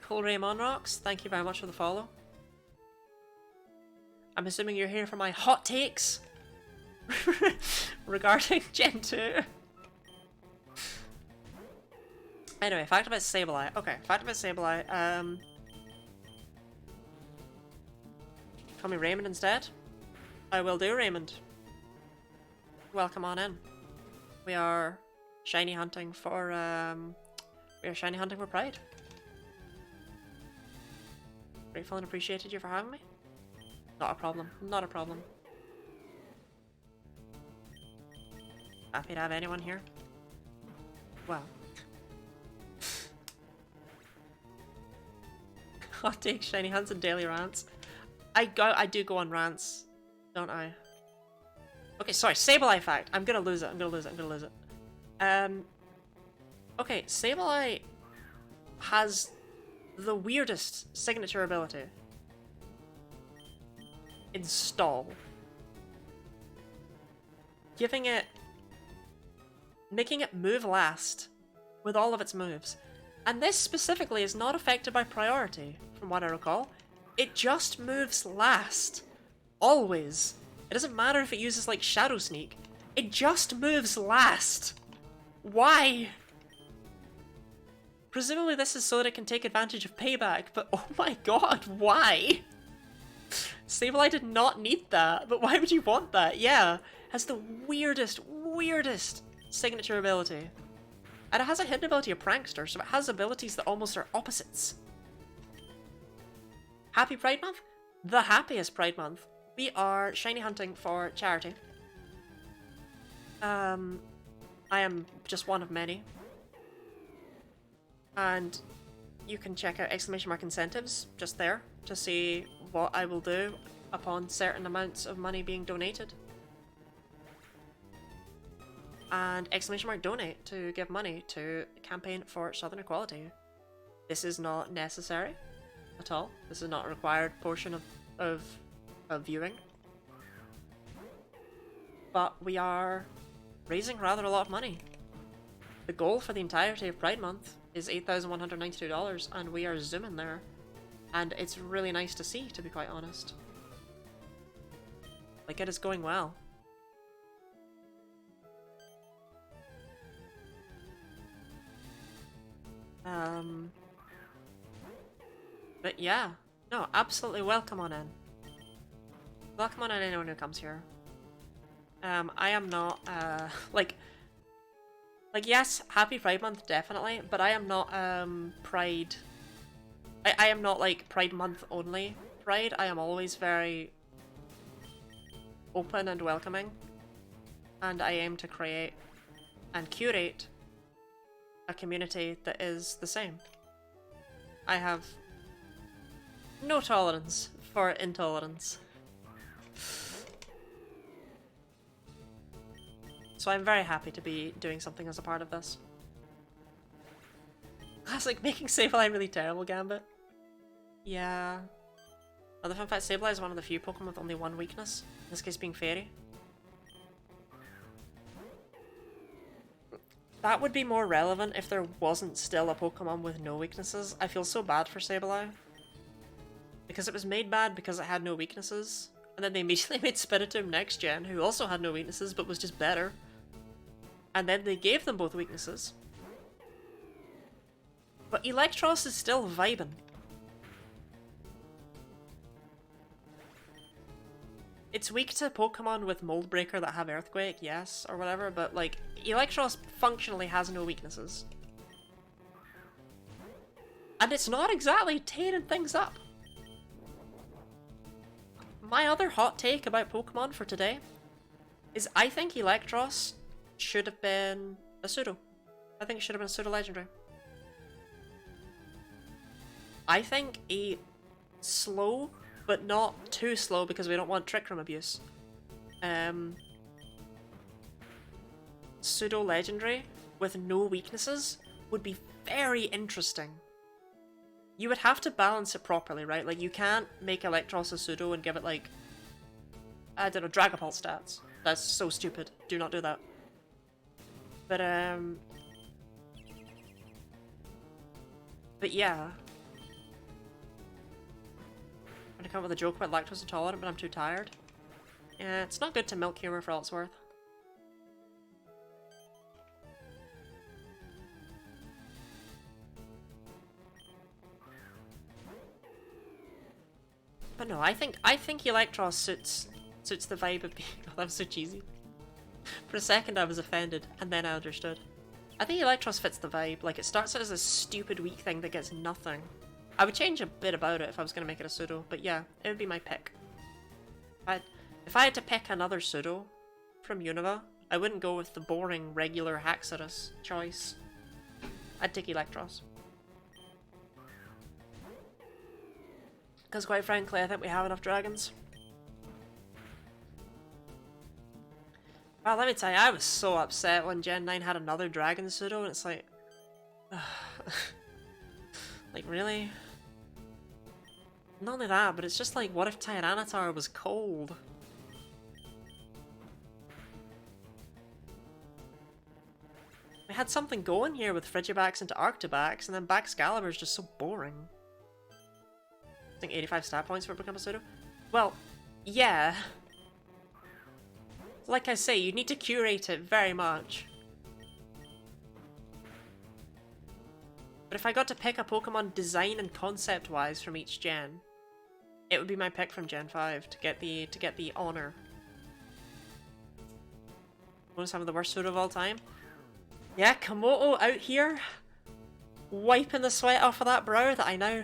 Speaker 1: Cool Ray Monrox, thank you very much for the follow. I'm assuming you're here for my hot takes regarding Gen 2. Anyway, fact about Sableye. Okay, fact about Sableye. Call me Raymond instead. I will do, Raymond. Welcome on in. We are shiny hunting for Pride. Grateful and appreciated you for having me. Not a problem. Not a problem. Happy to have anyone here. Well. Hot take, shiny hunts and daily rants. I do go on rants, don't I? Okay, sorry, Sableye fact. I'm gonna lose it. Okay, Sableye has the weirdest signature ability. Install. Making it move last with all of its moves. And this specifically is not affected by priority, from what I recall. It just moves last. Always. It doesn't matter if it uses like Shadow Sneak. It just moves last. Why? Presumably this is so that it can take advantage of payback, but oh my god, why? Sableye did not need that, but why would you want that? Yeah, has the weirdest signature ability. And it has a hidden ability of Prankster, so it has abilities that almost are opposites. Happy Pride Month? The happiest Pride Month. We are shiny hunting for charity. I am just one of many. And you can check out exclamation mark incentives just there to see what I will do upon certain amounts of money being donated. And exclamation mark donate to give money to campaign for Southern equality. This is not necessary at all. This is not a required portion of viewing. But we are raising rather a lot of money. The goal for the entirety of Pride Month is $8,192, and we are zooming there. And it's really nice to see, to be quite honest. Like, it is going well. But yeah, no, absolutely welcome on in. Welcome on in anyone who comes here. I am not, like yes, happy Pride Month, definitely, but I am not, Pride... I am not, like, Pride Month only Pride. I am always very open and welcoming, and I aim to create and curate a community that is the same. I have no tolerance for intolerance. So I'm very happy to be doing something as a part of this. Classic making Sableye really terrible, Gambit. Yeah. Other fun fact, Sableye is one of the few Pokemon with only one weakness, in this case being Fairy. That would be more relevant if there wasn't still a Pokemon with no weaknesses. I feel so bad for Sableye. Because it was made bad because it had no weaknesses. And then they immediately made Spiritomb next gen, who also had no weaknesses but was just better. And then they gave them both weaknesses. But Electros is still vibing. It's weak to Pokemon with Mold Breaker that have Earthquake, yes, or whatever, but like, Electros functionally has no weaknesses. And it's not exactly tearing things up. My other hot take about Pokemon for today is I think Electros should have been a pseudo. I think it should have been a pseudo legendary. I think a slow, but not too slow because we don't want Trick Room abuse. Pseudo legendary with no weaknesses would be very interesting. You would have to balance it properly, right? Like, you can't make Electros a pseudo and give it, like, I don't know, Dragapult stats. That's so stupid. Do not do that. But yeah. I'm gonna come up with a joke about lactose intolerant, but I'm too tired. Yeah, it's not good to milk humor for all it's worth. But no, I think Electros suits the vibe of being. Oh, that was so cheesy. For a second I was offended, and then I understood. I think Electros fits the vibe. Like, it starts out as a stupid weak thing that gets nothing. I would change a bit about it if I was going to make it a pseudo, but yeah, it would be my pick. If I had to pick another pseudo from Unova, I wouldn't go with the boring regular Haxorus choice. I'd take Electros. Because quite frankly, I think we have enough dragons. Well, let me tell you, I was so upset when Gen 9 had another dragon pseudo, and it's like... like, really? Not only that, but it's just like, what if Tyranitar was cold? had something going here with Frigibax into Arctibax, and then Baxcalibur's just so boring. I think 85 stat points for it to become a pseudo. Well, yeah. Like I say, you need to curate it very much. But if I got to pick a Pokemon design and concept-wise from each gen, it would be my pick from Gen 5 to get the honor. Bonus having the worst pseudo of all time. Yeah, Komodo out here, wiping the sweat off of that brow that I now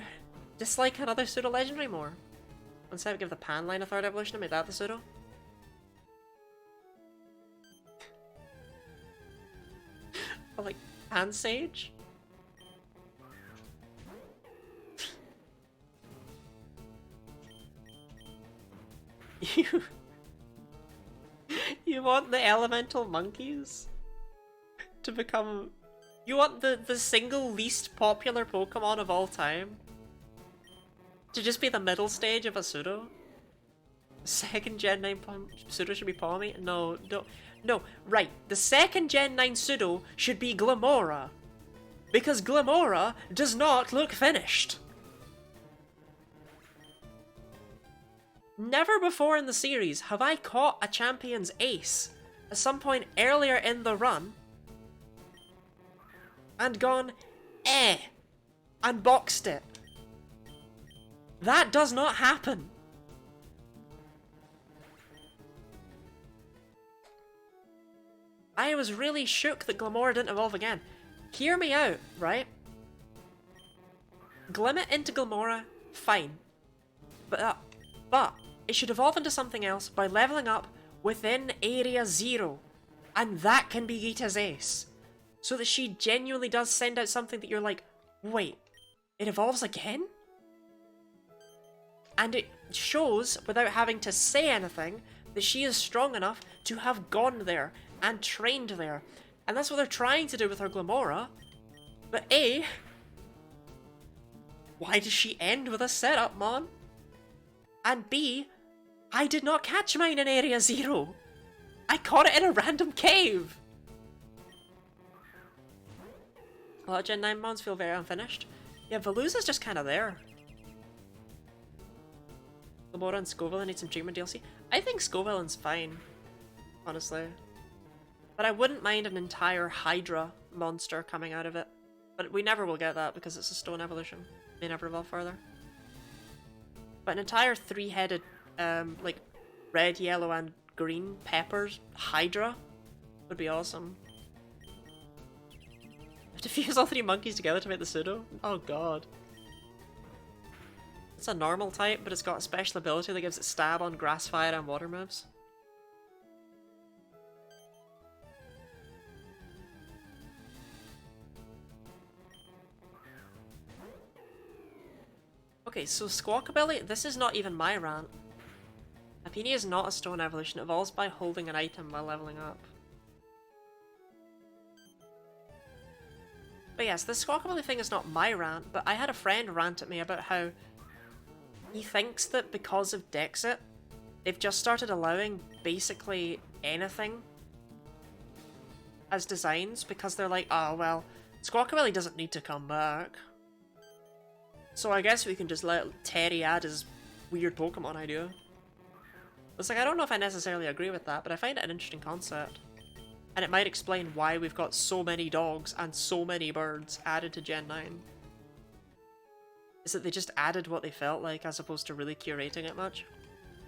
Speaker 1: dislike another pseudo legendary more. Instead of give the Pan line a third evolution and make that the pseudo. Or like Pan Sage. You want the elemental monkeys to become... You want the single least popular Pokemon of all time to just be the middle stage of a pseudo? Second Gen 9 pseudo should be Palmy? No, no, right. The second Gen 9 pseudo should be Glamora. Because Glamora does not look finished. Never before in the series have I caught a champion's ace at some point earlier in the run and gone, and boxed it. That does not happen. I was really shook that Glamora didn't evolve again. Hear me out, right? Glimmet into Glamora, fine. But it should evolve into something else by leveling up within Area 0. And that can be Gita's ace. So that she genuinely does send out something that you're like, wait, it evolves again? And it shows, without having to say anything, that she is strong enough to have gone there and trained there. And that's what they're trying to do with her Glamora. But A, why does she end with a setup, man? And B, I did not catch mine in Area 0. I caught it in a random cave. A lot of Gen 9 mons feel very unfinished. Yeah, Veluza's just kind of there. Glamora and Scovillain need some treatment DLC. I think Scovillain's fine, honestly. But I wouldn't mind an entire Hydra monster coming out of it. But we never will get that because it's a stone evolution. May never evolve further. But an entire three-headed, like, red, yellow, and green peppers Hydra would be awesome. I have to fuse all three monkeys together to make the pseudo? Oh god. It's a normal type, but it's got a special ability that gives it stab on grass, fire, and water moves. Okay, so Squawkabilly, this is not even my rant. Apini is not a stone evolution, it evolves by holding an item while leveling up. But yes, this Squawkabilly thing is not my rant, but I had a friend rant at me about how he thinks that because of Dexit, they've just started allowing basically anything as designs because they're like, oh well, Squawkabilly doesn't need to come back. So I guess we can just let Terry add his weird Pokemon idea. It's like, I don't know if I necessarily agree with that, but I find it an interesting concept. And it might explain why we've got so many dogs and so many birds added to Gen 9. Is that they just added what they felt like as opposed to really curating it much.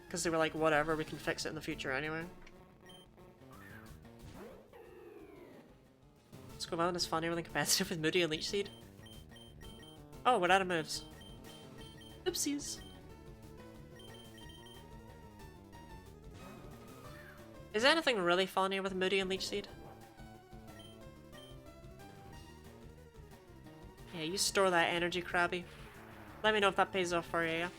Speaker 1: Because they were like, whatever, we can fix it in the future anyway. Squirrel is funnier than competitive with Moody and Leech Seed. Oh, we're out of moves. Oopsies. Is anything really funnier with Moody and Leech Seed? Yeah, you store that energy, Krabby. Let me know if that pays off for you, yeah?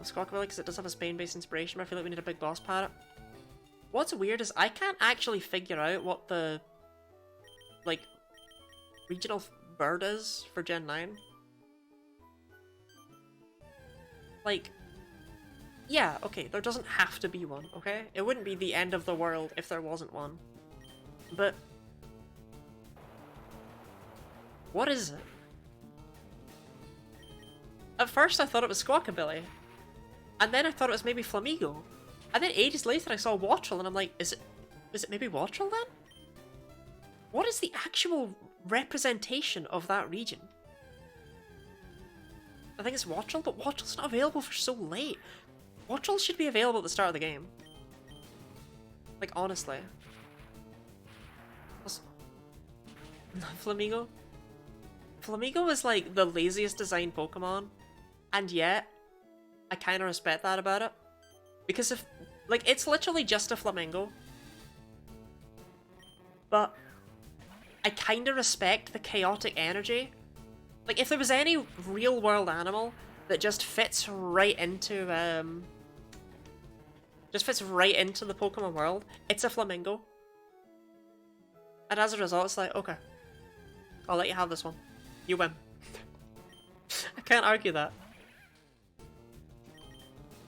Speaker 1: Squawkabilly, because it does have a Spain-based inspiration, but I feel like we need a big boss parrot. What's weird is I can't actually figure out what the, like, regional bird is for Gen 9. Like, yeah, okay, there doesn't have to be one, okay? It wouldn't be the end of the world if there wasn't one. But What is it? At first I thought it was Squawkabilly. And then I thought it was maybe Flamigo. And then ages later I saw Wattrel and I'm like, is it maybe Wattrel then? What is the actual representation of that region? I think it's Wattrel, but Wattrel's not available for so late. Wattrel should be available at the start of the game. Like, honestly. Flamigo? Flamigo is like the laziest designed Pokemon, and yet I kind of respect that about it. Because if, like, it's literally just a flamingo, but I kind of respect the chaotic energy. Like, if there was any real world animal that just fits right into, the Pokemon world, it's a flamingo. And as a result, it's like, okay, I'll let you have this one. You win. I can't argue that.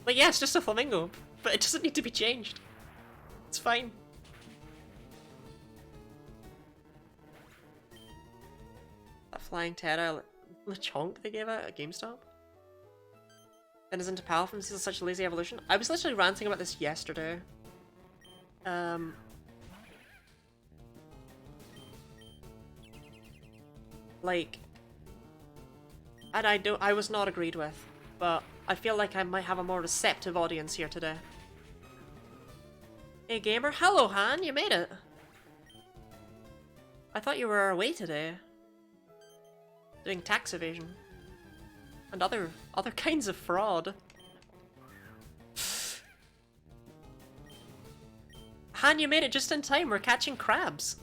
Speaker 1: Like, yeah, it's just a flamingo, but it doesn't need to be changed. It's fine. That flying Terra Lechonk they gave out at GameStop? And is into Palafin, this is such a lazy evolution. I was literally ranting about this yesterday. Like, and I was not agreed with, but I feel like I might have a more receptive audience here today. Hey gamer, hello Han, you made it. I thought you were away today. Doing tax evasion. And other kinds of fraud. Han, you made it just in time, we're catching crabs.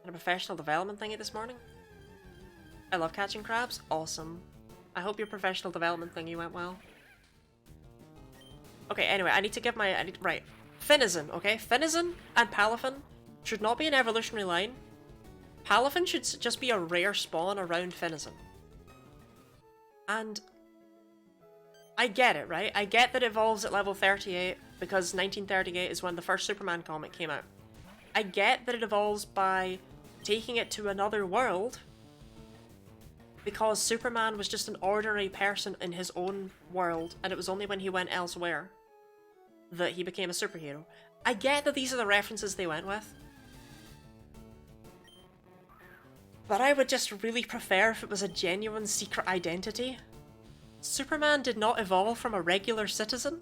Speaker 1: And a professional development thingy this morning? I love catching crabs. Awesome. I hope your professional development thingy went well. Okay, anyway, I need to give my... right. Finizen, okay? Finizen and Palafin should not be an evolutionary line. Palafin should just be a rare spawn around Finizen. And... I get it, right? I get that it evolves at level 38 because 1938 is when the first Superman comic came out. I get that it evolves by taking it to another world because Superman was just an ordinary person in his own world, and it was only when he went elsewhere that he became a superhero. I get that these are the references they went with, but I would just really prefer if it was a genuine secret identity. Superman did not evolve from a regular citizen.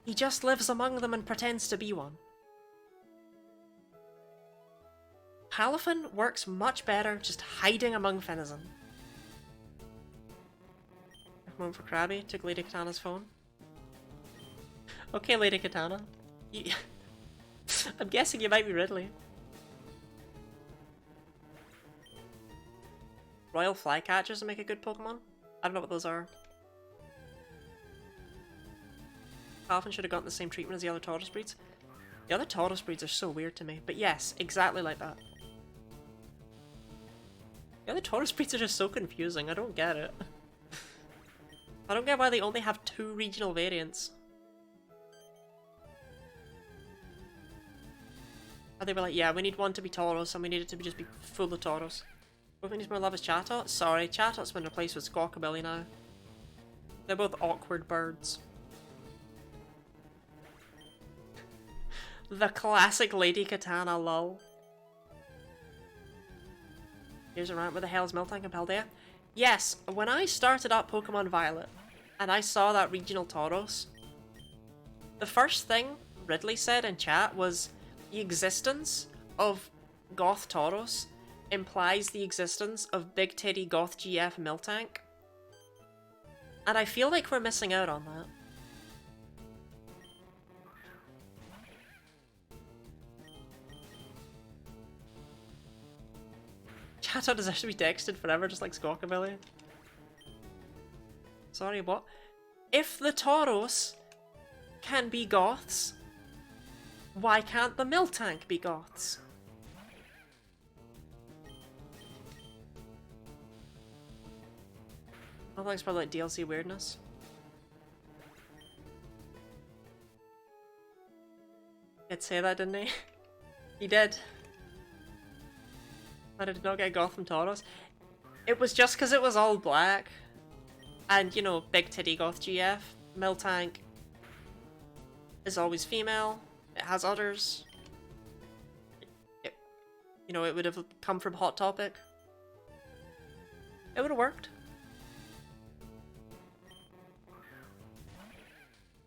Speaker 1: He just lives among them and pretends to be one. Palafin works much better just hiding among Finizen. Moment for Krabby, took Lady Katana's phone. Okay, Lady Katana. I'm guessing you might be Ridley. Royal Flycatchers make a good Pokemon? I don't know what those are. Palafin should have gotten the same treatment as the other Tauros breeds. The other Tauros breeds are so weird to me, but yes, exactly like that. The other Tauros breeds are just so confusing, I don't get it. I don't get why they only have 2 regional variants. And they were like, yeah, we need one to be Tauros and we need it to just be full of Tauros. What needs more love is Chatot? Sorry, Chatot's been replaced with Squawkabilly now. They're both awkward birds. The classic Lady Katana lol. Here's a rant, where the hell is Miltank and Paldea? Yes, when I started up Pokemon Violet, and I saw that regional Tauros, the first thing Ridley said in chat was, the existence of Goth Tauros implies the existence of Big Titty Goth GF Miltank. And I feel like we're missing out on that. Chatot deserves to be texted forever, just like Squawkabilly. Sorry, what? If the Tauros can be Goths, why can't the Miltank be Goths? I think it's probably like DLC weirdness. did say that, didn't he? He did. But I did not get Gotham Tauros. It was just because it was all black. And, you know, big titty goth GF. Miltank is always female. It has udders. You know, it would have come from Hot Topic. It would have worked.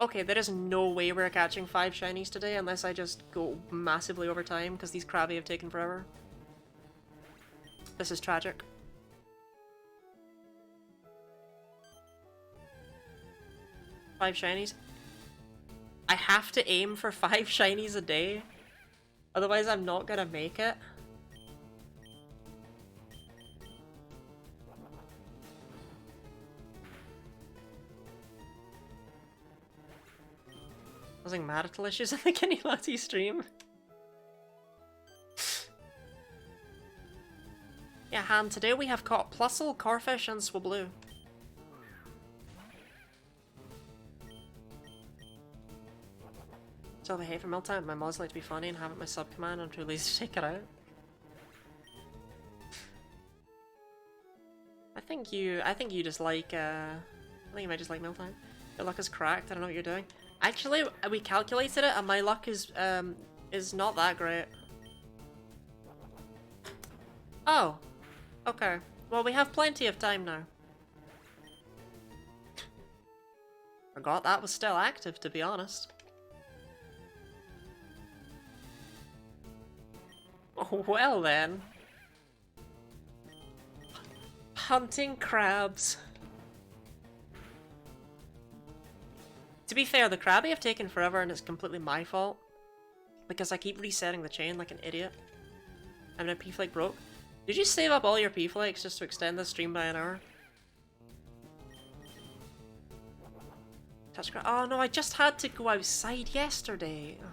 Speaker 1: Okay, there is no way we're catching 5 shinies today unless I just go massively over time because these Krabby have taken forever. This is tragic. Five shinies. I have to aim for 5 shinies a day. Otherwise I'm not gonna make it. Causing marital issues in the Kenny Latty stream. Yeah, Han, today we have caught Plusle, Corfish, and Swablu. Still have a hate for Miltank. My mods like to be funny and have it my sub command. I'm too lazy to take it out. I think you just like, I think you might just like Miltank. Your luck is cracked, I don't know what you're doing. Actually, we calculated it and my luck is not that great. Oh. Okay. Well, we have plenty of time now. Forgot that was still active, to be honest. Well then. Hunting crabs. To be fair, the Krabby have taken forever and it's completely my fault. Because I keep resetting the chain like an idiot. And my P-Flake broke. Did you save up all your P-Flakes just to extend the stream by an hour? Touch crab. Oh no, I just had to go outside yesterday. Ugh.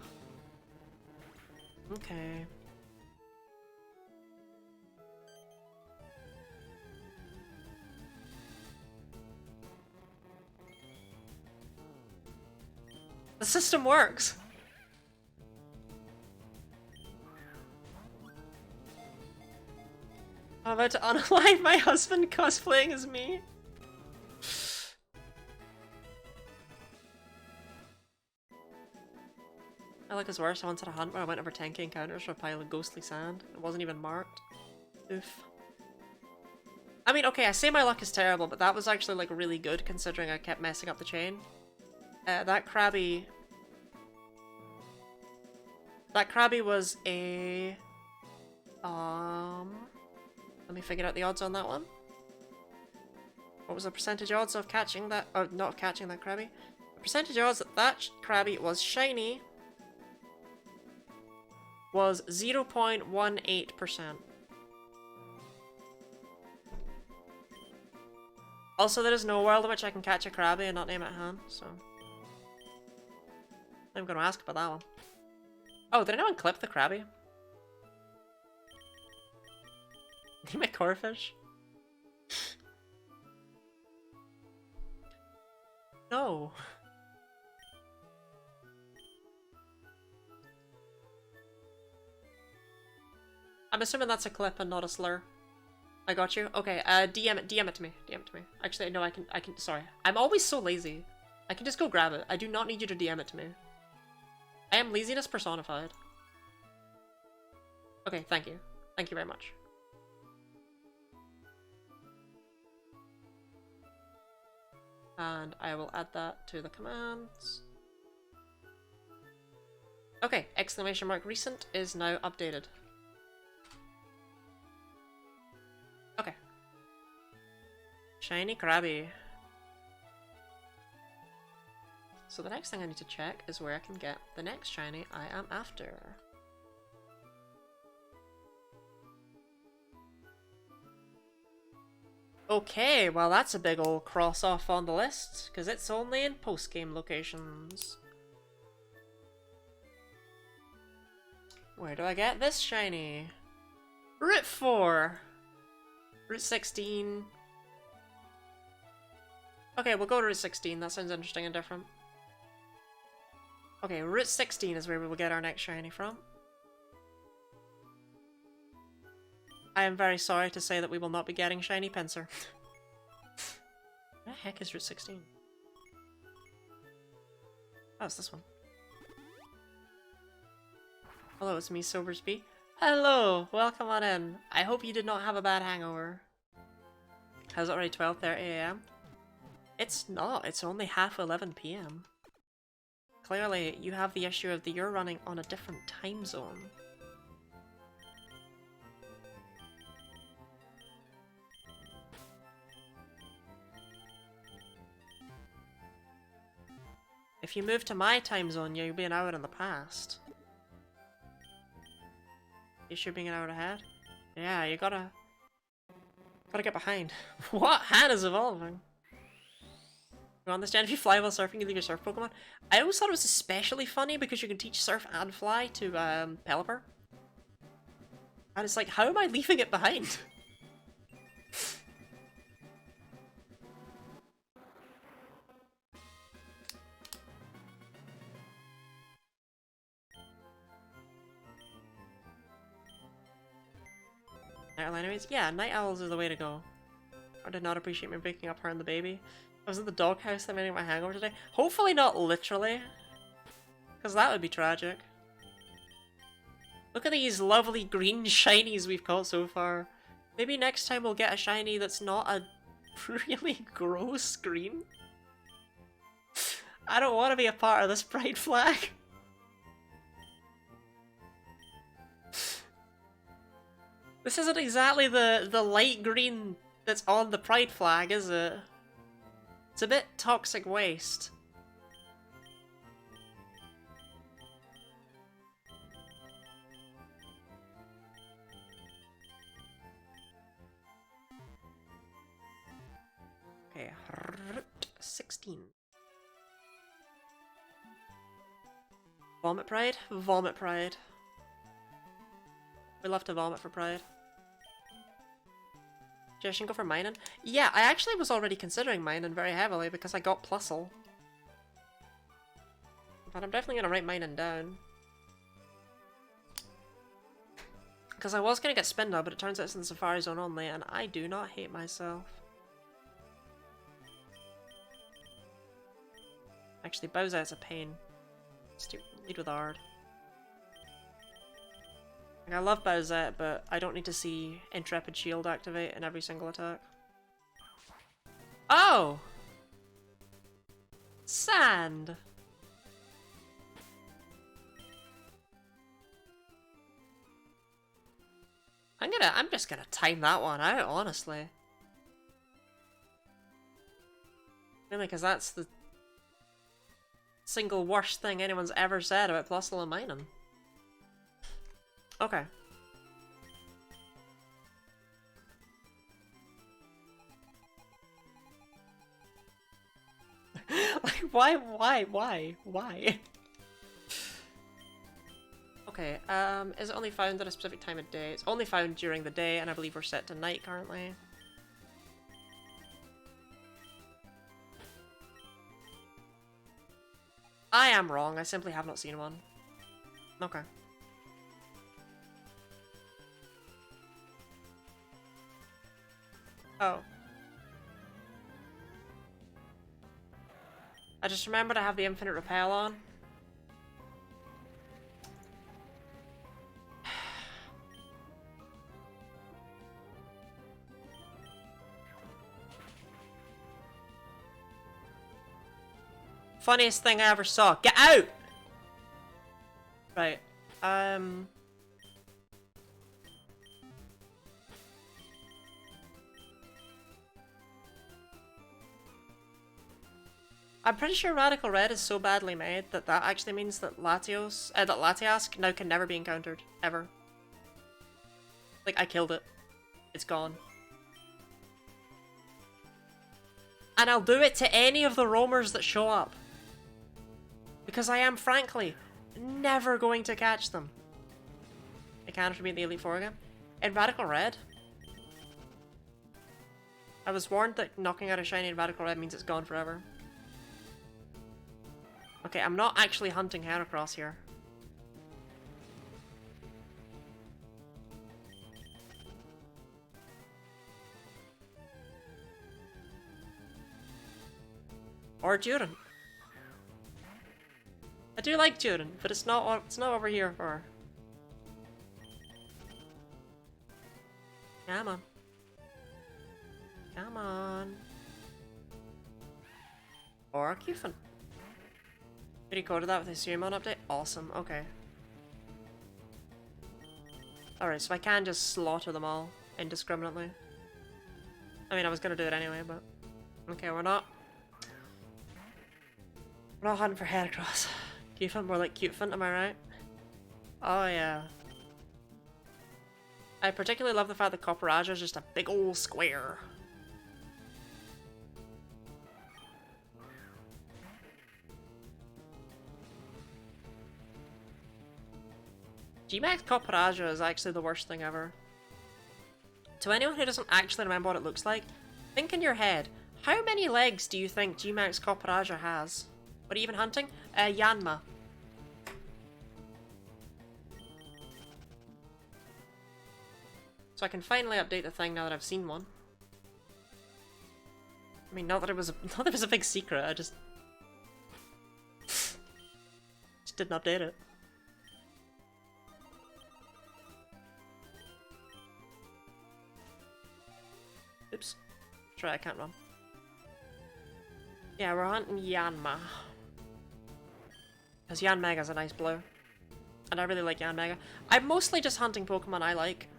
Speaker 1: Okay. The system works! I'm about to unalive my husband cosplaying as me. My luck is worse. I once had a hunt where I went over 10k encounters for a pile of ghostly sand. It wasn't even marked. Oof. I mean, okay, I say my luck is terrible, but that was actually like really good considering I kept messing up the chain. That Krabby was a... Let me figure out the odds on that one. What was the percentage odds of catching that... or not catching that Krabby? The percentage odds that that Krabby was shiny was 0.18%. Also, there is no world in which I can catch a Krabby and not name it Han, so... I'm gonna ask about that one. Oh, did anyone clip the Krabby? Name it Corfish? No. I'm assuming that's a clip and not a slur. I got you. Okay, DM it to me. DM it to me. Actually, no, I can, sorry. I'm always so lazy. I can just go grab it. I do not need you to DM it to me. I am laziness personified. Okay, thank you. Thank you very much. And I will add that to the commands. Okay, exclamation mark recent is now updated. Okay. Shiny Krabby. So the next thing I need to check is where I can get the next shiny I am after. Okay, well that's a big ol' cross off on the list, because it's only in post-game locations. Where do I get this shiny? Route 4! Route 16. Okay, we'll go to Route 16, that sounds interesting and different. Okay, Route 16 is where we will get our next shiny from. I am very sorry to say that we will not be getting shiny Pinsir. Where the heck is Route 16? Oh, it's this one. Hello, it's me, Silversby. Hello! Welcome on in. I hope you did not have a bad hangover. How's it already 12:30 AM? It's not. It's only half 11 PM. Clearly, you have the issue of you're running on a different time zone. If you move to my time zone, you'll be an hour in the past. You should be an hour ahead. Yeah, you gotta get behind. What? Hannah's evolving. You want this, Jen? If you fly while surfing, you leave your surf Pokemon. I always thought it was especially funny because you can teach surf and fly to Pelipper. And it's like, how am I leaving it behind? Night owl enemies? Yeah, night owls are the way to go. I did not appreciate me breaking up her and the baby. I was at the doghouse that made my hangover today. Hopefully not literally. Because that would be tragic. Look at these lovely green shinies we've caught so far. Maybe next time we'll get a shiny that's not a really gross green. I don't want to be a part of this pride flag. This isn't exactly the light green that's on the pride flag, is it? It's a bit toxic waste. Okay, Route 16. Vomit Pride? Vomit Pride. We love to vomit for Pride. Jess, you can go for mining? Yeah, I actually was already considering mining very heavily because I got Plusle. But I'm definitely gonna write mining down. Because I was gonna get Spinda, but it turns out it's in the Safari Zone only, and I do not hate myself. Actually, Bowset's a pain. Let's lead with Ard. Like, I love Bowsette, but I don't need to see Intrepid Shield activate in every single attack. Oh! Sand! I'm just gonna time that one out, honestly. Mainly because that's the single worst thing anyone's ever said about Plusle and Minun. Okay. Like, why? Okay, is it only found at a specific time of day? It's only found during the day, and I believe we're set to night currently. I am wrong, I simply have not seen one. Okay. Oh. I just remembered I have the infinite repel on. Funniest thing I ever saw. Get out! Right. I'm pretty sure Radical Red is so badly made that that actually means that Latias now can never be encountered. Ever. Like, I killed it. It's gone. And I'll do it to any of the roamers that show up. Because I am, frankly, never going to catch them. I can't have to be in the Elite Four again. In Radical Red, I was warned that knocking out a shiny in Radical Red means it's gone forever. Okay, I'm not actually hunting Heracross here. Or Durin. I do like Durin, but it's not what we're here for. Come on. Come on. Or Cufin. Did he code that with his Summon update? Awesome, okay. Alright, so I can just slaughter them all indiscriminately. I mean, I was gonna do it anyway, but... Okay, we're not hunting for Heracross. Cufin, more like Cutefin, am I right? Oh yeah. I particularly love the fact that Copperaja is just a big old square. G-Max Copperaja is actually the worst thing ever. To anyone who doesn't actually remember what it looks like, think in your head, how many legs do you think G-Max Copperaja has? What are you even hunting? Yanma. So I can finally update the thing now that I've seen one. I mean, not that it was a big secret, I just didn't update it. Oops. Try, I can't run. Yeah, we're hunting Yanma. Because Yanmega's a nice blue. And I really like Yanmega. I'm mostly just hunting Pokemon I like,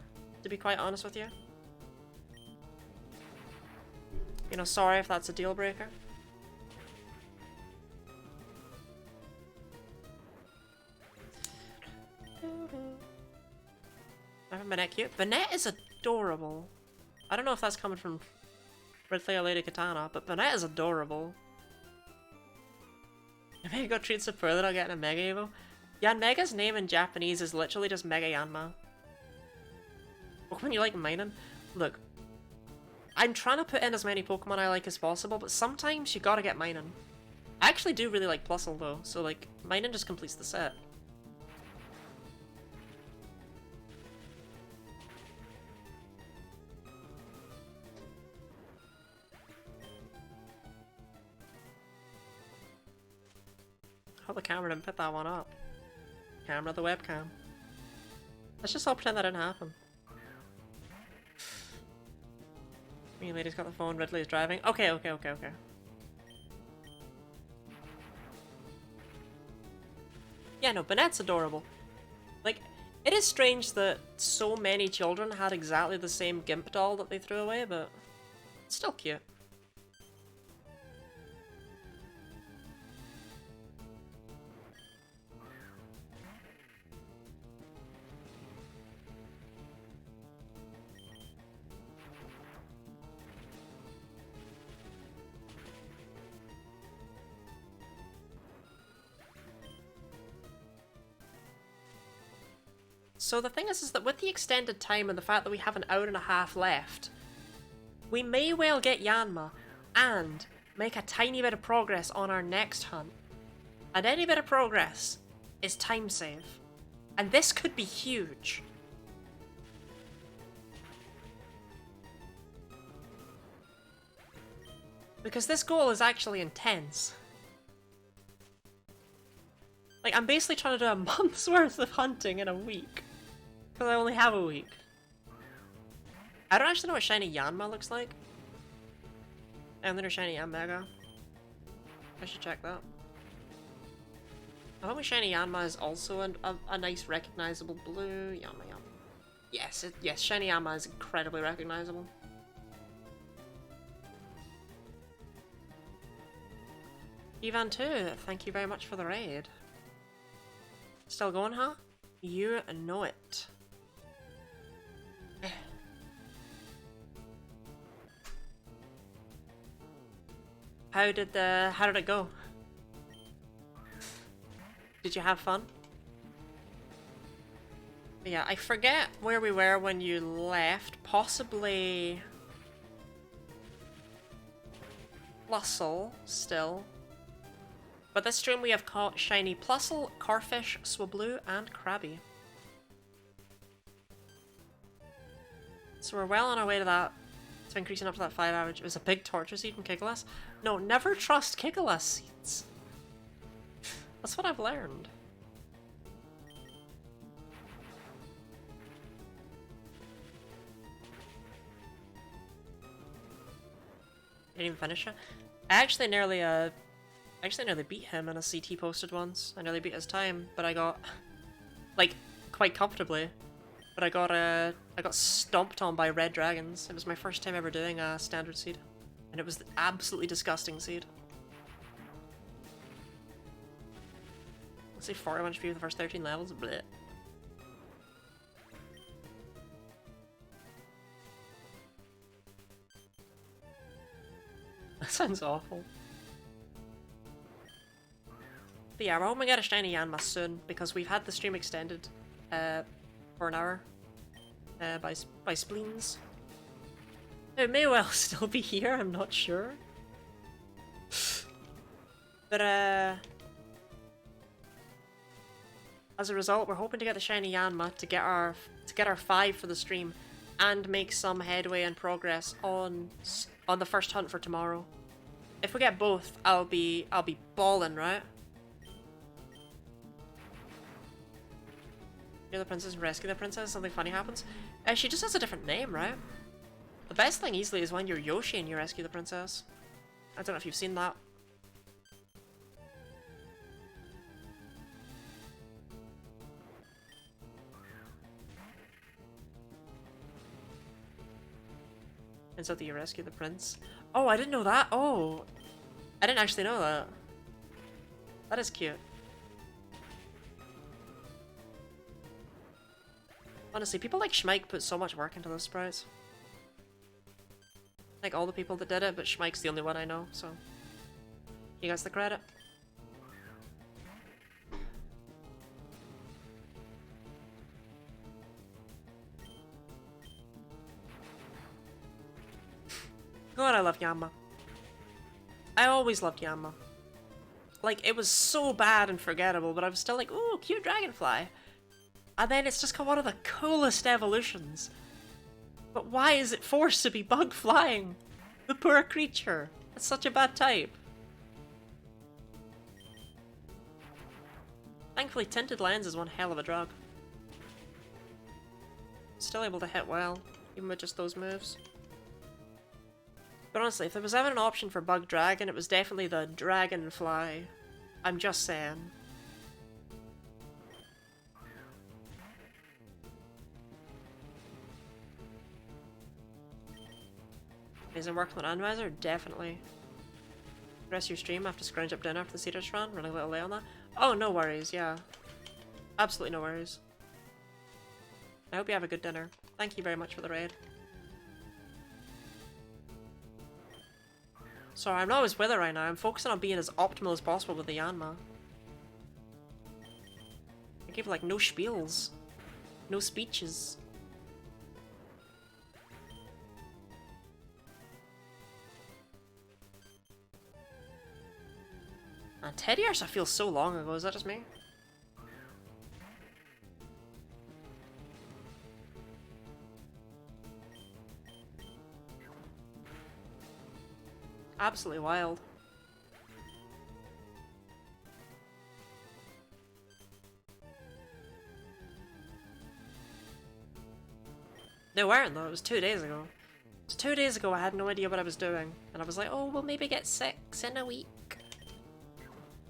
Speaker 1: to be quite honest with you. You know, sorry if that's a deal breaker. I have Banette cute. Banette is adorable. I don't know if that's coming from Ridley Lady Katana, but Banette is adorable. Maybe go treat so poorly I'll get in a Mega Evo. Yanmega's name in Japanese is literally just Mega Yanma. Pokemon you like mining? Look, I'm trying to put in as many Pokemon I like as possible, but sometimes you gotta get mining. I actually do really like Plusle though, so like, mining just completes the set. Oh, the camera didn't pick that one up. Camera the webcam. Let's just all pretend that didn't happen. Me lady's got the phone, Ridley's driving. Okay. Yeah, no, Banette's adorable. Like, it is strange that so many children had exactly the same Gimp doll that they threw away, but it's still cute. So the thing is that with the extended time and the fact that we have an hour and a half left, we may well get Yanma and make a tiny bit of progress on our next hunt. And any bit of progress is time save. And this could be huge. Because this goal is actually intense. Like, I'm basically trying to do a month's worth of hunting in a week. Because I only have a week. I don't actually know what shiny Yanma looks like. And then a shiny Yanmega. I should check that. I hope my shiny Yanma is also a nice recognizable blue. Yanma. Yes, yes, shiny Yanma is incredibly recognizable. Ivan 2, thank you very much for the raid. Still going, huh? You know it. How did it go? Did you have fun? Yeah, I forget where we were when you left. Possibly Plusle still. But this stream we have caught shiny Plusle, Carfish, Swablu, and Krabby. So we're well on our way to that. It's increasing up to that 5 average. It was a big torture seed from Kickles. No, never trust Kickles seeds. That's what I've learned. Didn't even finish it. I actually nearly beat him in a CT posted once. I nearly beat his time, but I got like quite comfortably. But I got stomped on by red dragons. It was my first time ever doing a standard seed, and it was absolutely disgusting seed. Let's say 41 HP for the first 13 levels. Blech. That sounds awful. But yeah, we're hoping to get a shiny Yanma soon, because we've had the stream extended for an hour by spleens. It may well still be here, I'm not sure. But as a result, we're hoping to get the shiny Yanma to get our 5 for the stream and make some headway and progress on the first hunt for tomorrow. If we get both, I'll be ballin', right? You're the princess and rescue the princess, something funny happens. She just has a different name, right? The best thing easily is when you're Yoshi and you rescue the princess. I don't know if you've seen that. And so that you rescue the prince. Oh, I didn't know that. Oh, I didn't actually know that. That is cute. Honestly, people like Schmike put so much work into those sprites. Like all the people that did it, but Schmike's the only one I know, so he gets the credit. God, I love Yanma. I always loved Yanma. Like, it was so bad and forgettable, but I was still like, ooh, cute dragonfly. And then it's just got one of the coolest evolutions. But why is it forced to be bug flying? The poor creature. That's such a bad type. Thankfully, Tinted Lens is one hell of a drug. Still able to hit well, even with just those moves. But honestly, if there was ever an option for Bug Dragon, it was definitely the Dragonfly. I'm just saying. Isn't working with Randomizer? Definitely. Rest of your stream, I have to scrounge up dinner after the Cedars run, running a little late on that. Oh, no worries, yeah. Absolutely no worries. I hope you have a good dinner. Thank you very much for the raid. Sorry, I'm not always with it right now. I'm focusing on being as optimal as possible with the Yanma. I give like no spiels. No speeches. And Teddy Arse, I feel so long ago. Is that just me? Absolutely wild. They weren't though, it was 2 days ago. So 2 days ago I had no idea what I was doing. And I was like, oh, we'll maybe get 6 in a week.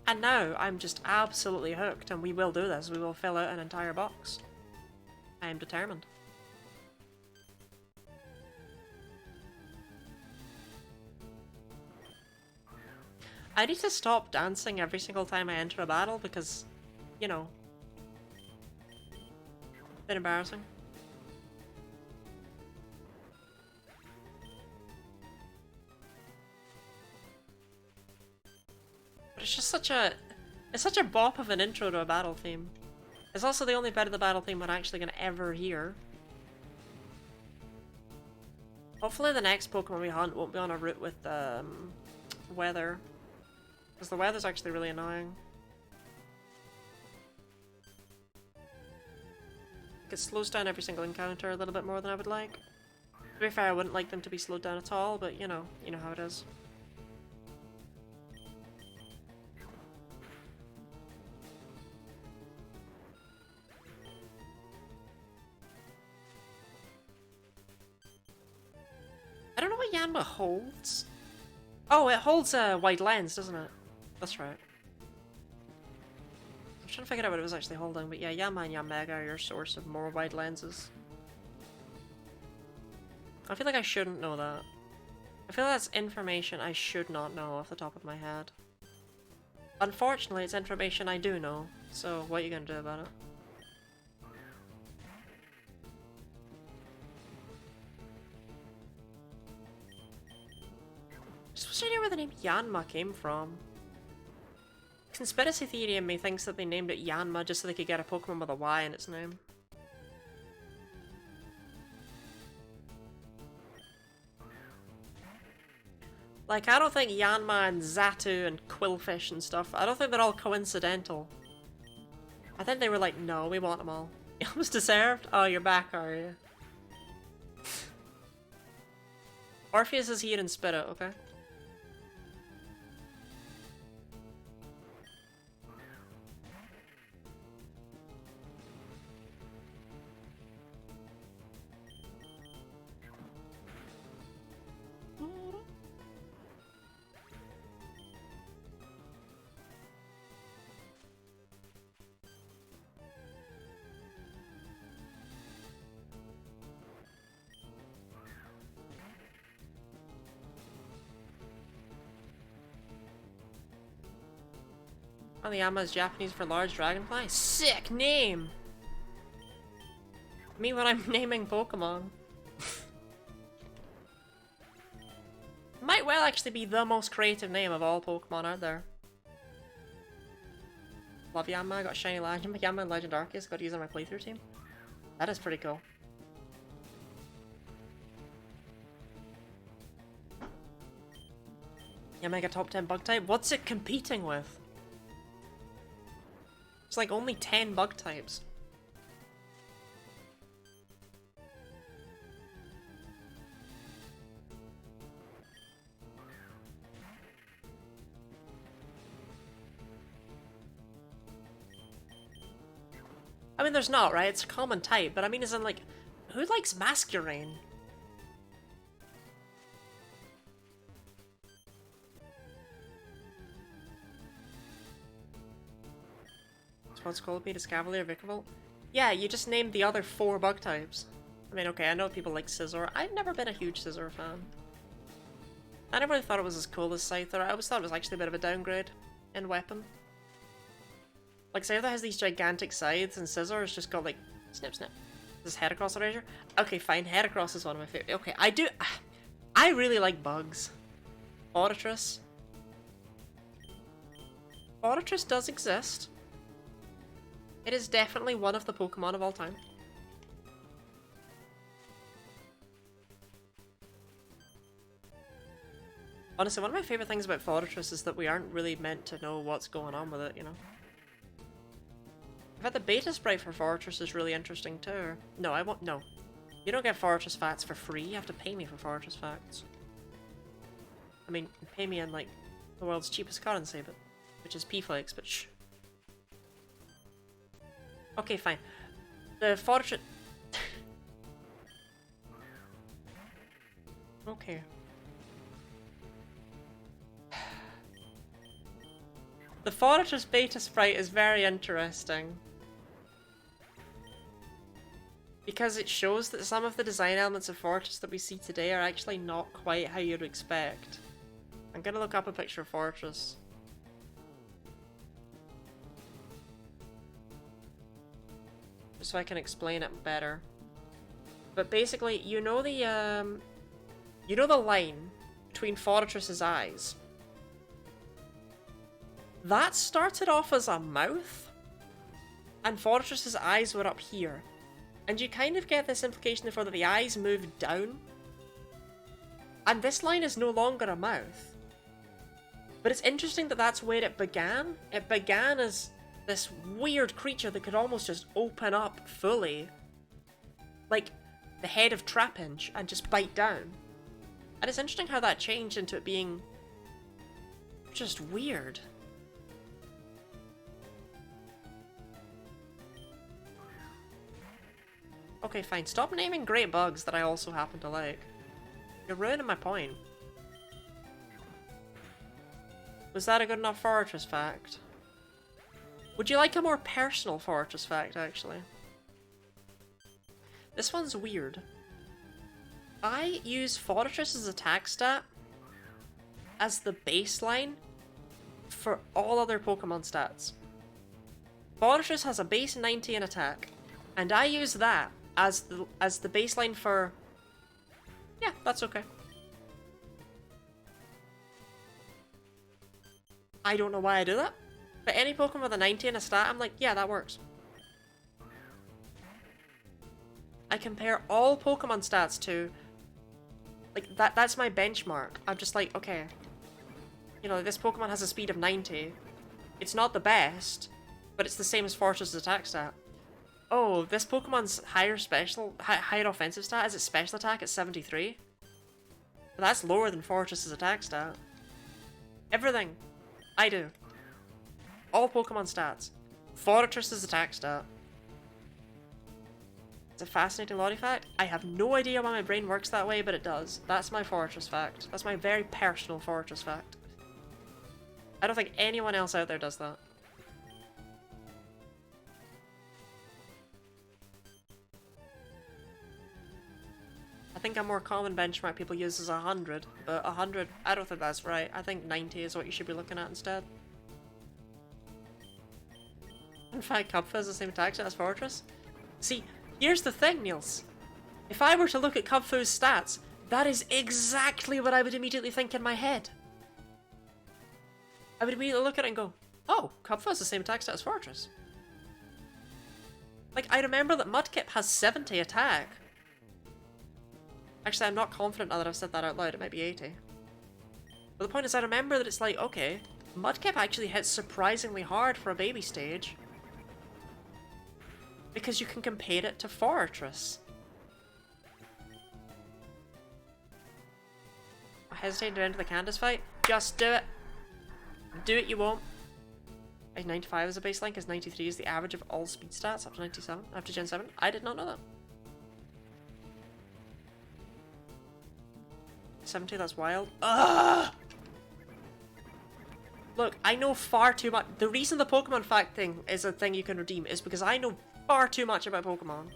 Speaker 1: And now I'm just absolutely hooked and we will do this. We will fill out an entire box. I am determined. I need to stop dancing every single time I enter a battle because, you know, a bit embarrassing. But it's just such a bop of an intro to a battle theme. It's also the only bit of the battle theme I'm actually going to ever hear. Hopefully the next Pokemon we hunt won't be on a route with weather. Because the weather's actually really annoying. It slows down every single encounter a little bit more than I would like. To be fair, I wouldn't like them to be slowed down at all, but you know how it is. I don't know what Yanma holds. Oh, it holds a wide lens, doesn't it? That's right. I'm trying to figure out what it was actually holding, but yeah, Yanma and Yanmega are your source of more wide lenses. I feel like I shouldn't know that. I feel like that's information I should not know off the top of my head. Unfortunately, it's information I do know, so what are you gonna do about it? Just wish I knew where the name Yanma came from. Conspiracy theory in me thinks that they named it Yanma just so they could get a Pokemon with a Y in its name. Like, I don't think Yanma and Xatu and Quillfish and stuff, I don't think they're all coincidental. I think they were like, no, we want them all. You almost deserved? Oh, you're back, are you? Orpheus is here in spirit, okay? Oh, the Yama is Japanese for large dragonfly? Sick name! Me when I'm naming Pokemon. Might well actually be the most creative name of all Pokemon out there. Love Yama, got Shiny Legend, Yama and Legend Arceus, got to use on my playthrough team. That is pretty cool. Yama got top 10 bug type? What's it competing with? It's like only 10 bug types. I mean, there's not, right? It's a common type, but I mean, as in, like, who likes Masquerain? What's called be Discavalier, Vickerville? Yeah, you just named the other 4 bug types. I mean, okay, I know people like Scizor. I've never been a huge Scizor fan. I never really thought it was as cool as Scyther. I always thought it was actually a bit of a downgrade in weapon. Like, Scyther has these gigantic scythes, and Scizor has just got, like, snip snip. Is this Heracross Erasure? Okay, fine, Heracross is one of my favorite. Okay, I really like bugs. Auditress. Auditress does exist. It is definitely one of the Pokemon of all time. Honestly, one of my favorite things about Fortress is that we aren't really meant to know what's going on with it, you know? In fact, the beta sprite for Fortress is really interesting too. No, I won't. No. You don't get Fortress facts for free, you have to pay me for Fortress facts. I mean, pay me in, like, the world's cheapest currency, but which is P-Flakes, but shh. Okay, fine. The Fortress... okay. The Fortress beta sprite is very interesting. Because it shows that some of the design elements of Fortress that we see today are actually not quite how you'd expect. I'm gonna look up a picture of Fortress. So I can explain it better. But basically, you know the line between Fortress's eyes? That started off as a mouth, and Fortress's eyes were up here. And you kind of get this implication therefore that the eyes moved down. And this line is no longer a mouth. But it's interesting that that's where it began. It began as this weird creature that could almost just open up fully. Like the head of Trapinch and just bite down. And it's interesting how that changed into it being just weird. Okay, fine. Stop naming great bugs that I also happen to like. You're ruining my point. Was that a good enough fortress fact? Would you like a more personal fortress fact, actually? This one's weird. I use Fortress's attack stat as the baseline for all other Pokemon stats. Fortress has a base 90 in attack, and I use that as the baseline for... Yeah, that's okay. I don't know why I do that, but any Pokemon with a 90 in a stat, I'm like, yeah, that works. I compare all Pokemon stats to... Like, that's my benchmark. I'm just like, okay, you know, this Pokemon has a speed of 90. It's not the best, but it's the same as Fortress's attack stat. Oh, this Pokemon's higher offensive stat is its special attack at 73. But that's lower than Fortress's attack stat. Everything I do. All Pokemon stats. Fortress's attack stat. It's a fascinating Lottie fact. I have no idea why my brain works that way, but it does. That's my Fortress fact. That's my very personal Fortress fact. I don't think anyone else out there does that. I think a more common benchmark people use is 100, but 100, I don't think that's right. I think 90 is what you should be looking at instead. In fact, Cubfuzz has the same attack stat as Fortress. See, here's the thing, Niels. If I were to look at Cubfuzz's stats, that is exactly what I would immediately think in my head. I would immediately look at it and go, oh, Cubfuzz has the same attack stat as Fortress. Like, I remember that Mudkip has 70 attack. Actually, I'm not confident now that I've said that out loud, it might be 80. But the point is, I remember that it's like, okay, Mudkip actually hits surprisingly hard for a baby stage. Because you can compare it to Fortress. I hesitate to enter the Candace fight? Just do it. Do it, you won't. 95 is a baseline because 93 is the average of all speed stats up to 97, up to Gen 7. I did not know that. 70, that's wild. Ugh! Look, I know far too much. The reason the Pokemon fact thing is a thing you can redeem is because I know far too much about Pokemon.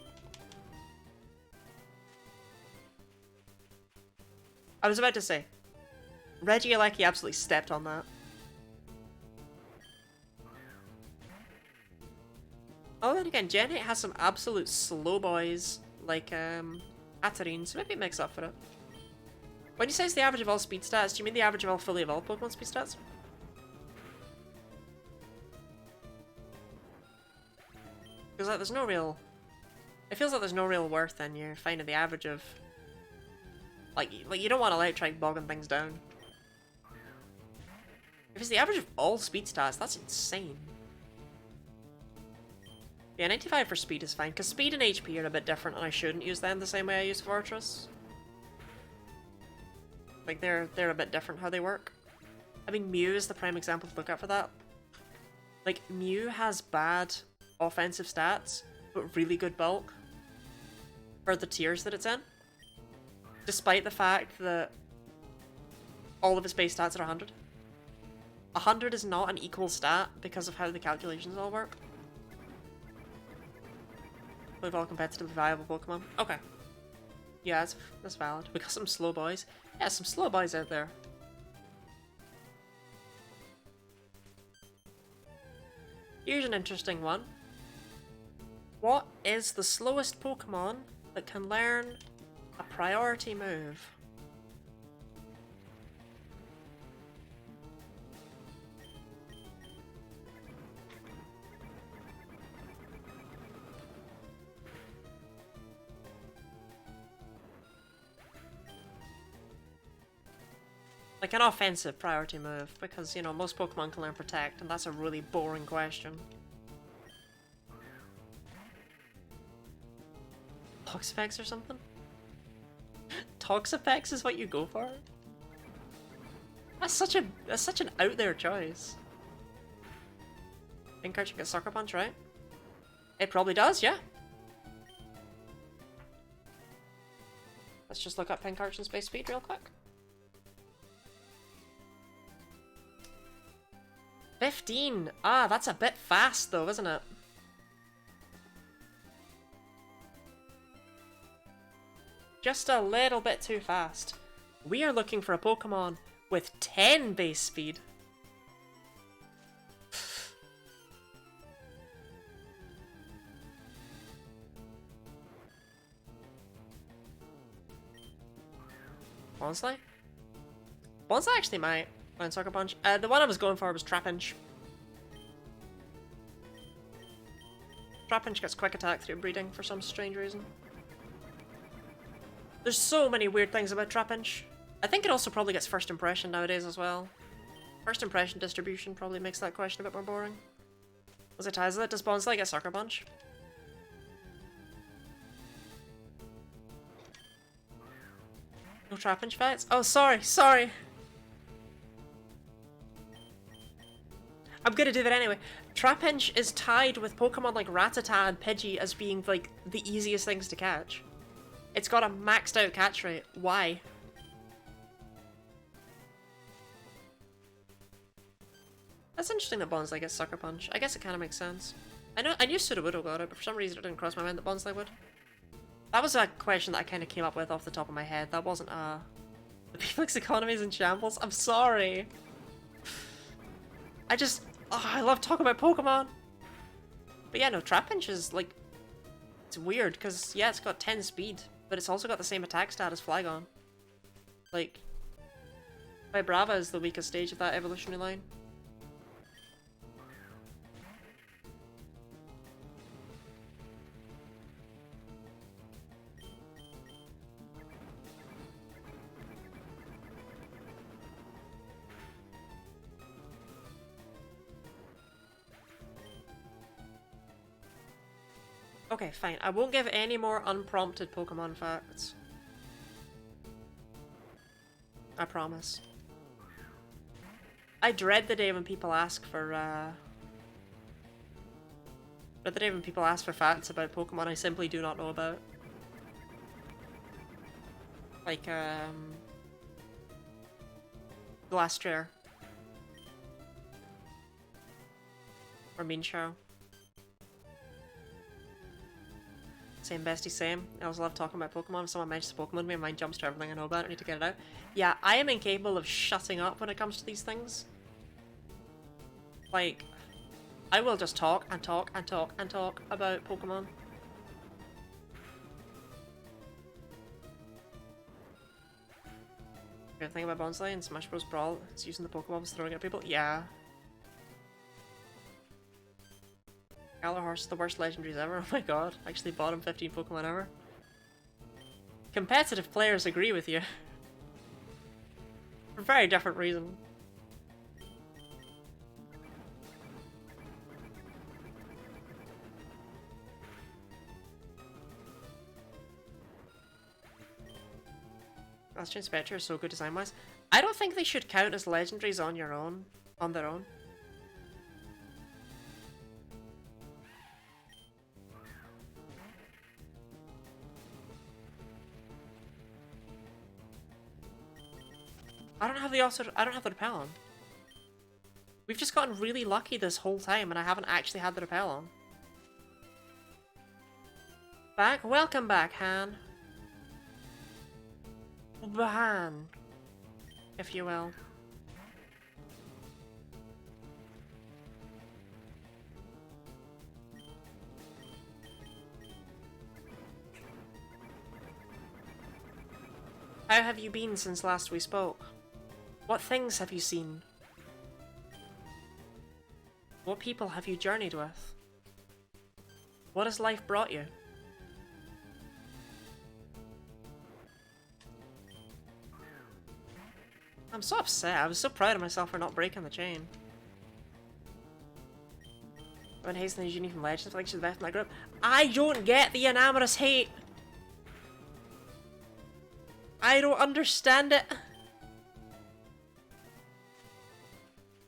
Speaker 1: I was about to say, Regieleki absolutely stepped on that. Oh, then again, Gen 8 has some absolute slow boys, like, Hatterene, so maybe it makes up for it. When you say it's the average of all speed stats, do you mean the average of all fully evolved Pokemon speed stats? Because like, there's no real... It feels like there's no real worth in you finding the average of... Like you don't want to like try bogging things down. If it's the average of all speed stats, that's insane. Yeah, 95 for speed is fine, because speed and HP are a bit different and I shouldn't use them the same way I use Fortress. Like, they're a bit different how they work. I mean, Mew is the prime example to look at for that. Like, Mew has bad offensive stats, but really good bulk for the tiers that it's in. Despite the fact that all of its base stats are 100. 100 is not an equal stat because of how the calculations all work. We've all competitively viable Pokemon. Okay. Yeah, that's valid. We got some slow boys. Yeah, some slow boys out there. Here's an interesting one. What is the slowest Pokemon that can learn a priority move? Like an offensive priority move, because, you know, most Pokemon can learn Protect, and that's a really boring question. Toxapex or something? Toxapex is what you go for? That's such an out there choice. Pincurchin gets Sucker Punch, right? It probably does, yeah. Let's just look up Pincurchin's base speed real quick. 15! Ah, that's a bit fast though, isn't it? Just a little bit too fast. We are looking for a Pokemon with 10 base speed. Bonsly? Bonsly actually might. Find Sucker Punch. The one I was going for was Trapinch. Trapinch gets Quick Attack through breeding for some strange reason. There's so many weird things about Trapinch. I think it also probably gets First Impression nowadays as well. First Impression distribution probably makes that question a bit more boring. Was it Tizlet? Does Bonsly get Sucker Punch? No Trapinch fights? Oh, sorry. I'm gonna do that anyway. Trapinch is tied with Pokemon like Rattata and Pidgey as being, like, the easiest things to catch. It's got a maxed out catch rate. Why? That's interesting that Bonsly gets Sucker Punch. I guess it kind of makes sense. I knew Sudowoodo got it, but for some reason it didn't cross my mind that Bonsly would. That was a question that I kind of came up with off the top of my head. That wasn't the People's economy is in shambles. I'm sorry. I love talking about Pokemon. But yeah, no, Trapinch is, like, it's weird, because, yeah, it's got 10 speed, but it's also got the same attack stat as Flygon. Like, Vibrava is the weakest stage of that evolutionary line. Okay, fine. I won't give any more unprompted Pokemon facts. I promise. I dread the day when people ask for, facts about Pokemon I simply do not know about. Like, Glastrier. Or Mienshao. Same bestie, same. I also love talking about Pokemon. If someone mentions Pokemon to me, my mind jumps to everything I know about it. I need to get it out. Yeah, I am incapable of shutting up when it comes to these things. Like, I will just talk and talk and talk and talk about Pokemon. Good thing about Bonsly and Smash Bros. Brawl is using the Pokeballs throwing at people. Yeah. Galahorse, the worst legendaries ever. Oh my god. Actually bottom 15 Pokemon ever. Competitive players agree with you. For a very different reason. Bastion Spectre is so good design-wise. I don't think they should count as legendaries on their own. I don't have the repel on. We've just gotten really lucky this whole time and I haven't actually had the repel on. Welcome back, Han. Han, if you will. How have you been since last we spoke? What things have you seen? What people have you journeyed with? What has life brought you? I'm so upset. I was so proud of myself for not breaking the chain. When Hasten is unique from Legends, I feel like she's the best in that group. I don't get the Enamorous hate! I don't understand it.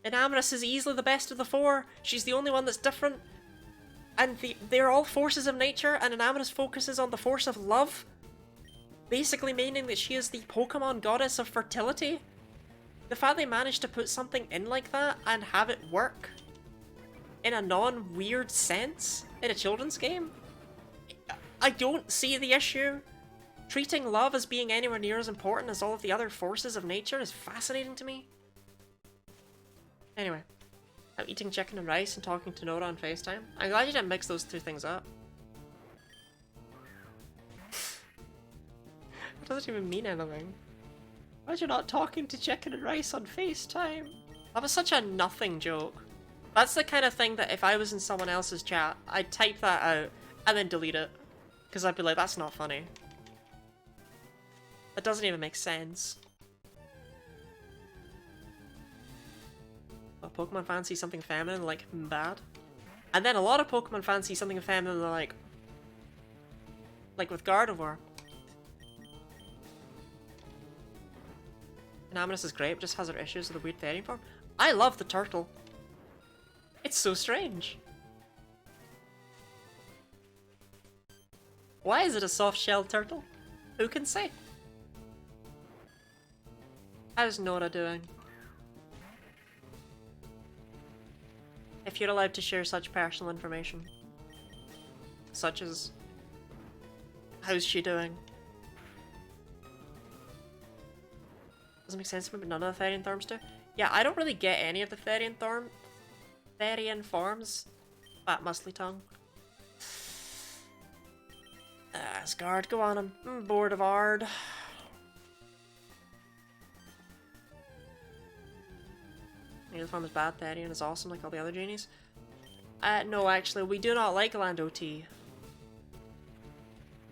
Speaker 1: Enamorous is easily the best of the four. She's the only one that's different. And they're all forces of nature, and Enamorous focuses on the force of love. Basically meaning that she is the Pokemon goddess of fertility. The fact they managed to put something in like that and have it work in a non-weird sense in a children's game, I don't see the issue. Treating love as being anywhere near as important as all of the other forces of nature is fascinating to me. Anyway, I'm eating chicken and rice and talking to Nora on FaceTime. I'm glad you didn't mix those two things up. It doesn't even mean anything. Why are you not talking to chicken and rice on FaceTime? That was such a nothing joke. That's the kind of thing that if I was in someone else's chat, I'd type that out and then delete it. Because I'd be like, that's not funny. That doesn't even make sense. A Pokemon fans see something feminine, like, bad. And then a lot of Pokemon fans see something feminine, like with Gardevoir. Enamorous is great, but just has her issues with the weird fairy form. I love the turtle. It's so strange. Why is it a soft-shelled turtle? Who can say? How's Nora doing? If you're allowed to share such personal information. Such as... how's she doing? Doesn't make sense to me, but none of the Therian Thorns do. Yeah, I don't really get any of the Therian forms. Fat muscly tongue. Asgard, go on, I'm bored of Ard. The form is bad, Therian is awesome like all the other genies. No, actually, we do not like Lando T.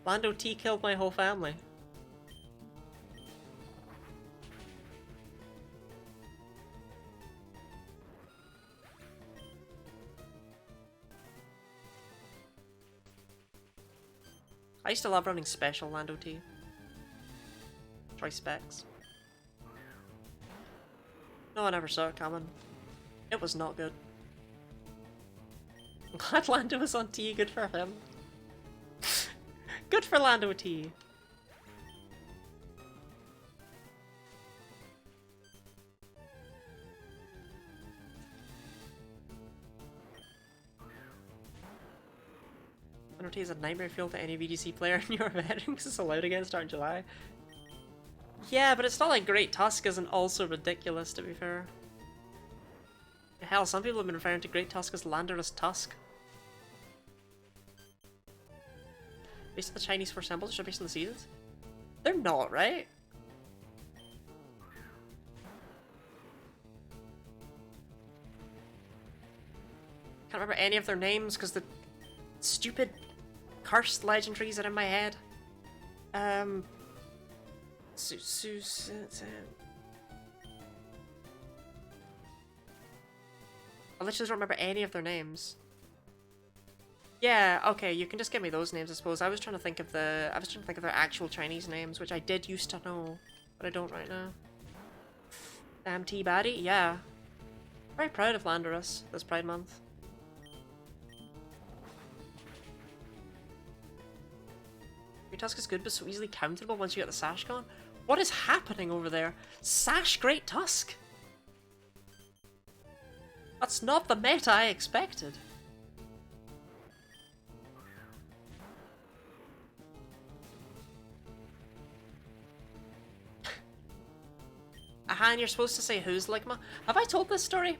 Speaker 1: Lando T killed my whole family. I used to love running special Lando T. Try specs. No one ever saw it coming. It was not good. I'm glad Lando was on T, good for him. Good for Lando T. Lando T is a nightmare field to any VGC player in your event because it's allowed again starting July. Yeah, but it's not like Great Tusk isn't also ridiculous, to be fair. Hell, some people have been referring to Great Tusk as Landorus Tusk. Based on the Chinese four symbols, or based on the seasons? They're not, right? Can't remember any of their names because the stupid cursed legendaries are in my head. I literally don't remember any of their names. Yeah, okay, you can just give me those names, I suppose. I was trying to think of their actual Chinese names, which I did used to know, but I don't right now. Damn T-Baddie, yeah. Very proud of Landorus this Pride Month. Your Tusk is good, but so easily counterable once you get the Sash gone. What is happening over there? Sash Great Tusk? That's not the meta I expected. Aha, and you're supposed to say who's Ligma? Have I told this story?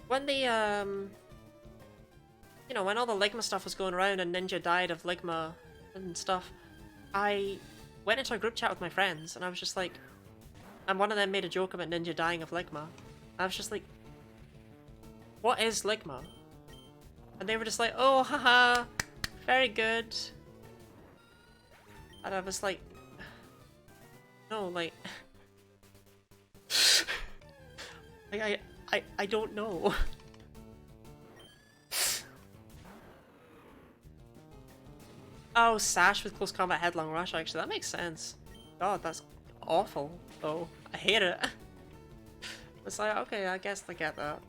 Speaker 1: When the, you know, when all the Ligma stuff was going around and Ninja died of Ligma and stuff, I went into a group chat with my friends and I was just like, and one of them made a joke about Ninja dying of Ligma. I was just like, what is Ligma? And they were just like, oh, haha, very good. And I was like, No, like... like, I don't know. Oh, Sash with close combat headlong rush, actually, that makes sense. God, that's awful, though. I hate it. It's like, okay, I guess I get that.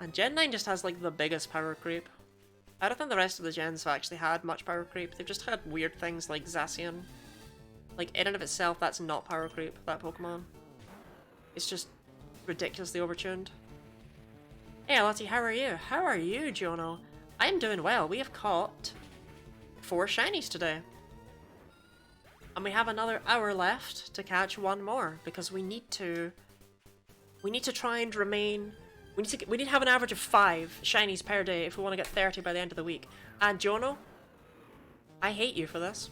Speaker 1: And Gen 9 just has, like, the biggest power creep. I don't think the rest of the gens have actually had much power creep. They've just had weird things like Zacian. Like, in and of itself, that's not power creep, that Pokemon. It's just ridiculously overtuned. Hey, Lottie, how are you? How are you, Jono? I'm doing well. We have caught 4 shinies today. And we have another hour left to catch 1 more, because we need to try and remain... We need to have an average of 5 shinies per day if we want to get 30 by the end of the week. And Jono, I hate you for this.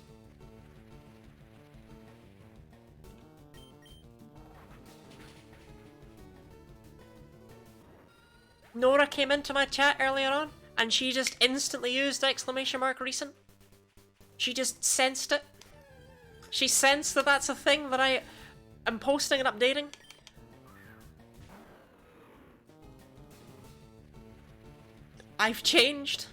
Speaker 1: Nora came into my chat earlier on, and she just instantly used exclamation mark recent. She just sensed it. She sensed that that's a thing that I am posting and updating. I've changed.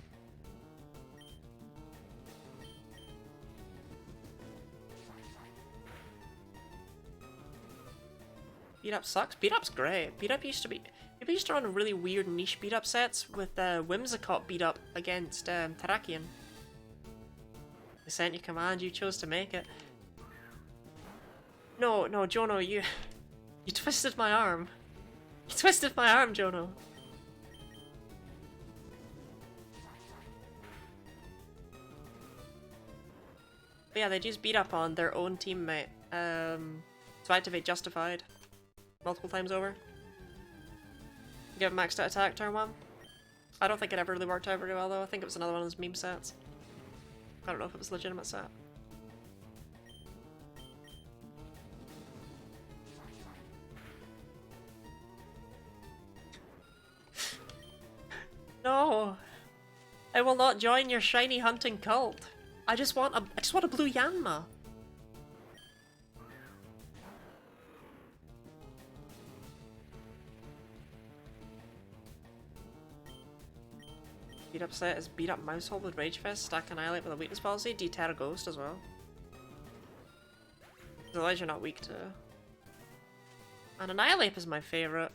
Speaker 1: Beat up sucks. Beat up's great. Beat up used to be... People used to run really weird niche beat up sets with Whimsicott beat up against Terrakion. I sent you command, you chose to make it. No, Jono, you twisted my arm. You twisted my arm, Jono. But yeah, they'd use beat up on their own teammate to activate Justified multiple times over. Give maxed out attack turn 1. I don't think it ever really worked out very well though. I think it was another one of those meme sets. I don't know if it was a legitimate set. No! I will not join your shiny hunting cult. I just want a blue Yanma. Beat up set is beat up Mousehold with Rage Fist, stack Annihilate with a weakness policy, Deterra Ghost as well. Otherwise you're not weak to... And Annihilate is my favourite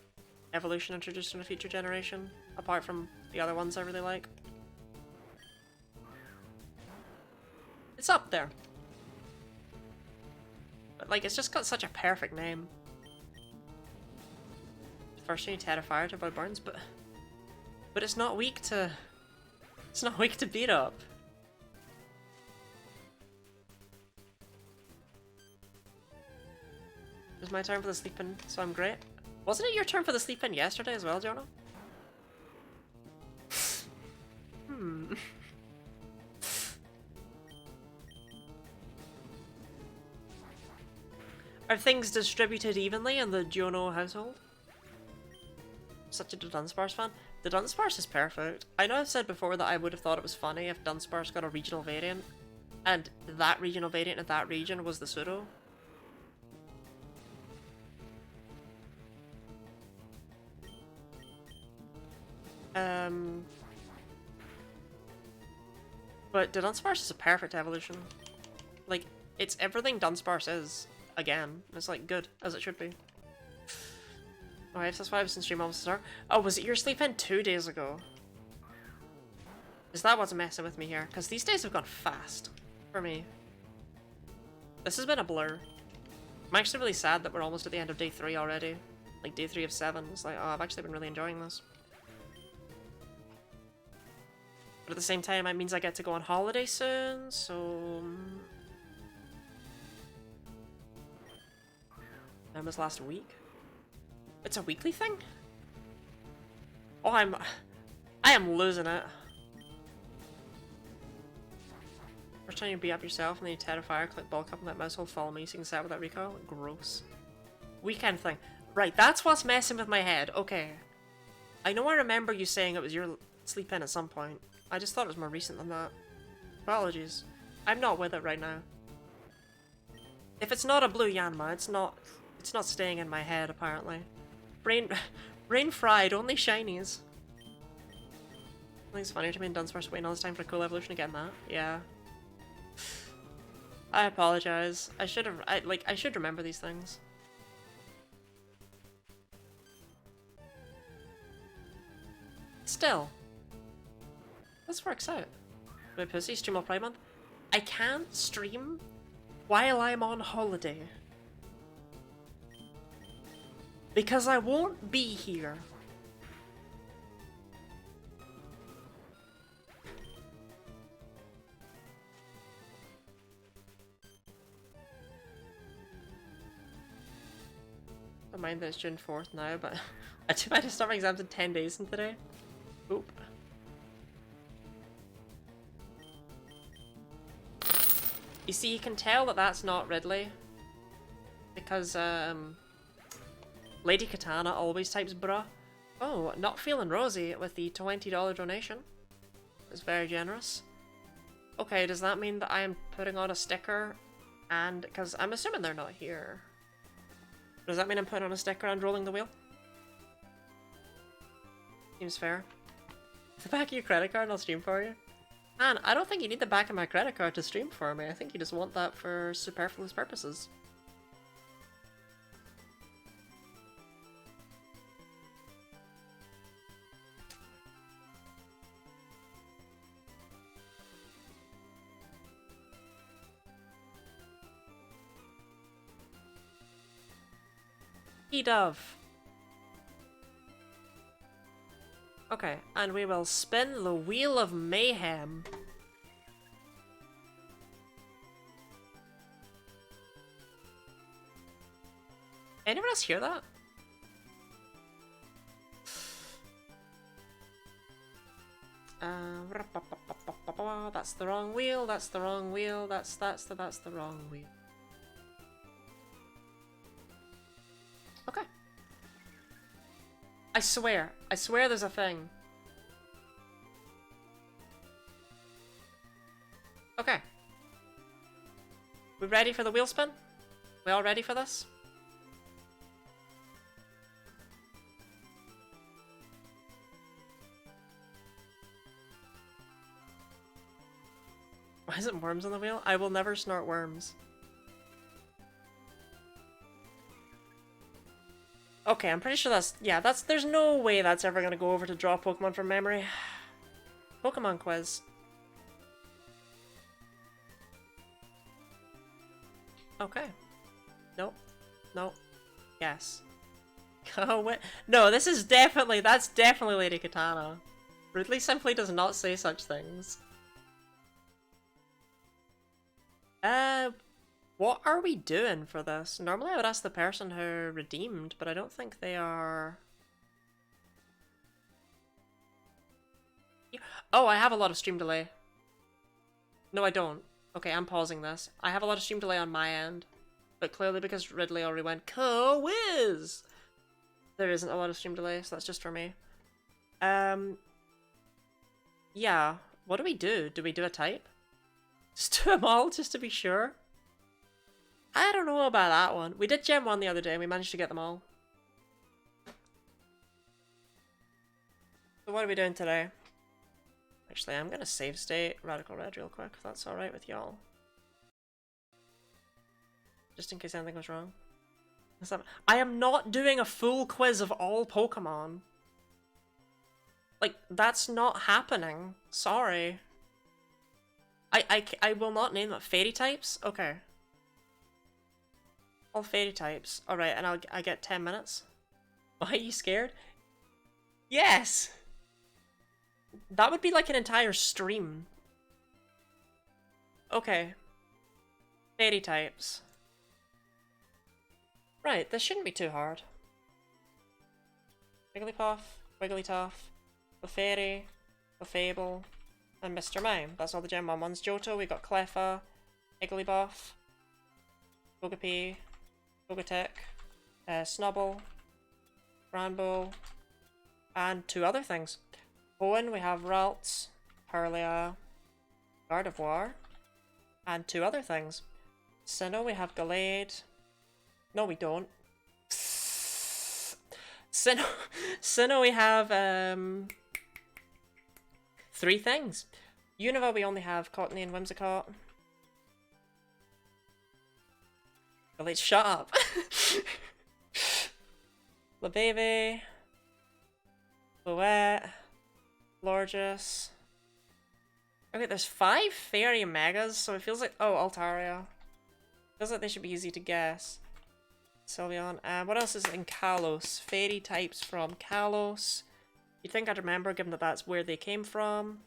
Speaker 1: evolution introduced in a future generation, apart from the other ones I really like. It's up there. But like, it's just got such a perfect name. First you need Terra Fire to avoid burns, but it's not weak to... It's not weak to beat up. It was my turn for the sleep-in, so I'm great. Wasn't it your turn for the sleep-in yesterday as well, Jonah? Are things distributed evenly in the Jono household? Such a Dunsparce fan. The Dunsparce is perfect. I know I've said before that I would have thought it was funny if Dunsparce got a regional variant, and that regional variant in that region was the pseudo. But the Dunsparce is a perfect evolution. Like, it's everything Dunsparce is, again. It's like good, as it should be. Alright, that's why I was in stream almost to start. Oh, was it your sleep-in 2 days ago? Is that what's messing with me here? Because these days have gone fast for me. This has been a blur. I'm actually really sad that we're almost at the end of day 3 already. Like day 3 of 7. It's like, oh, I've actually been really enjoying this. But at the same time, it means I get to go on holiday soon, so... When was last week? It's a weekly thing? Oh, I am losing it. First time you beat up yourself and then you Terra Fire, click bulk up and let Mousehold follow me so you can set without recoil. Gross. Weekend thing. Right, that's what's messing with my head. Okay. I know I remember you saying it was your sleep-in at some point. I just thought it was more recent than that. Apologies. I'm not with it right now. If it's not a blue Yanma, it's not staying in my head, apparently. Brain brain fried, only shinies. I think it's funny to me in Dunsparce waiting all this time for a cool evolution to get that. Yeah. I apologize. I should remember these things. Still. This works out. My pussy stream all Pride Month. I can't stream while I'm on holiday. Because I won't be here. Don't mind that it's June 4th now, but I do mind to start my exams in 10 days from today. Oop. You see, you can tell that that's not Ridley. Because, Lady Katana always types bruh. Oh, not feeling rosy with the $20 donation. It's very generous. Okay, does that mean that I am putting on a sticker and... because I'm assuming they're not here. Does that mean I'm putting on a sticker and rolling the wheel? Seems fair. The back of your credit card and I'll stream for you. Man, I don't think you need the back of my credit card to stream for me. I think you just want that for superfluous purposes. Dove. Okay, and we will spin the Wheel of Mayhem. Anyone else hear that? That's the wrong wheel, that's the wrong wheel, that's the wrong wheel. Okay. I swear there's a thing. Okay. We ready for the wheel spin? We all ready for this? Why is it worms on the wheel? I will never snort worms. Okay, I'm pretty sure that's... yeah, there's no way that's ever gonna go over to draw Pokemon from memory. Pokemon quiz. Okay. Nope. Nope. Yes. Oh, wait. No, this is definitely... that's definitely Lady Katana. Ridley simply does not say such things. What are we doing for this? Normally I would ask the person who redeemed, but I don't think they are... Oh, I have a lot of stream delay. No, I don't. Okay, I'm pausing this. I have a lot of stream delay on my end, but clearly because Ridley already went co-whiz, there isn't a lot of stream delay, so that's just for me. Yeah, what do we do? Do we do a type? Just do them all, just to be sure? I don't know about that one. We did Gem 1 the other day and we managed to get them all. So what are we doing today? Actually, I'm gonna save state Radical Red real quick, if that's alright with y'all. Just in case anything goes wrong. I am not doing a full quiz of all Pokemon. Like, that's not happening. Sorry. I will not name them. Fairy types? Okay. All fairy types. Alright, and I get 10 minutes. Why are you scared? Yes! That would be like an entire stream. Okay. Fairy types. Right, this shouldn't be too hard. Wigglypuff, Wigglytuff, Clefairy, Clefable, and Mr. Mime. That's all the Gen 1 ones. Johto, we got Cleffa, Igglybuff, Togepi, Togetic, Snubble, Ranbo, and 2 other things. Hoenn, we have Ralts, Purlia, Gardevoir, and 2 other things. Sinnoh, we have Gallade. No, we don't. Sinnoh, Sinnoh, we have 3 things. Unova, we only have Cottony and Whimsicott. Gallade, shut up. Labebe. Boet. Lorges. Okay, there's 5 Fairy Megas, so it feels like... Oh, Altaria. Feels like they should be easy to guess. Sylveon. What else is in Kalos? Fairy types from Kalos. You'd think I'd remember, given that that's where they came from.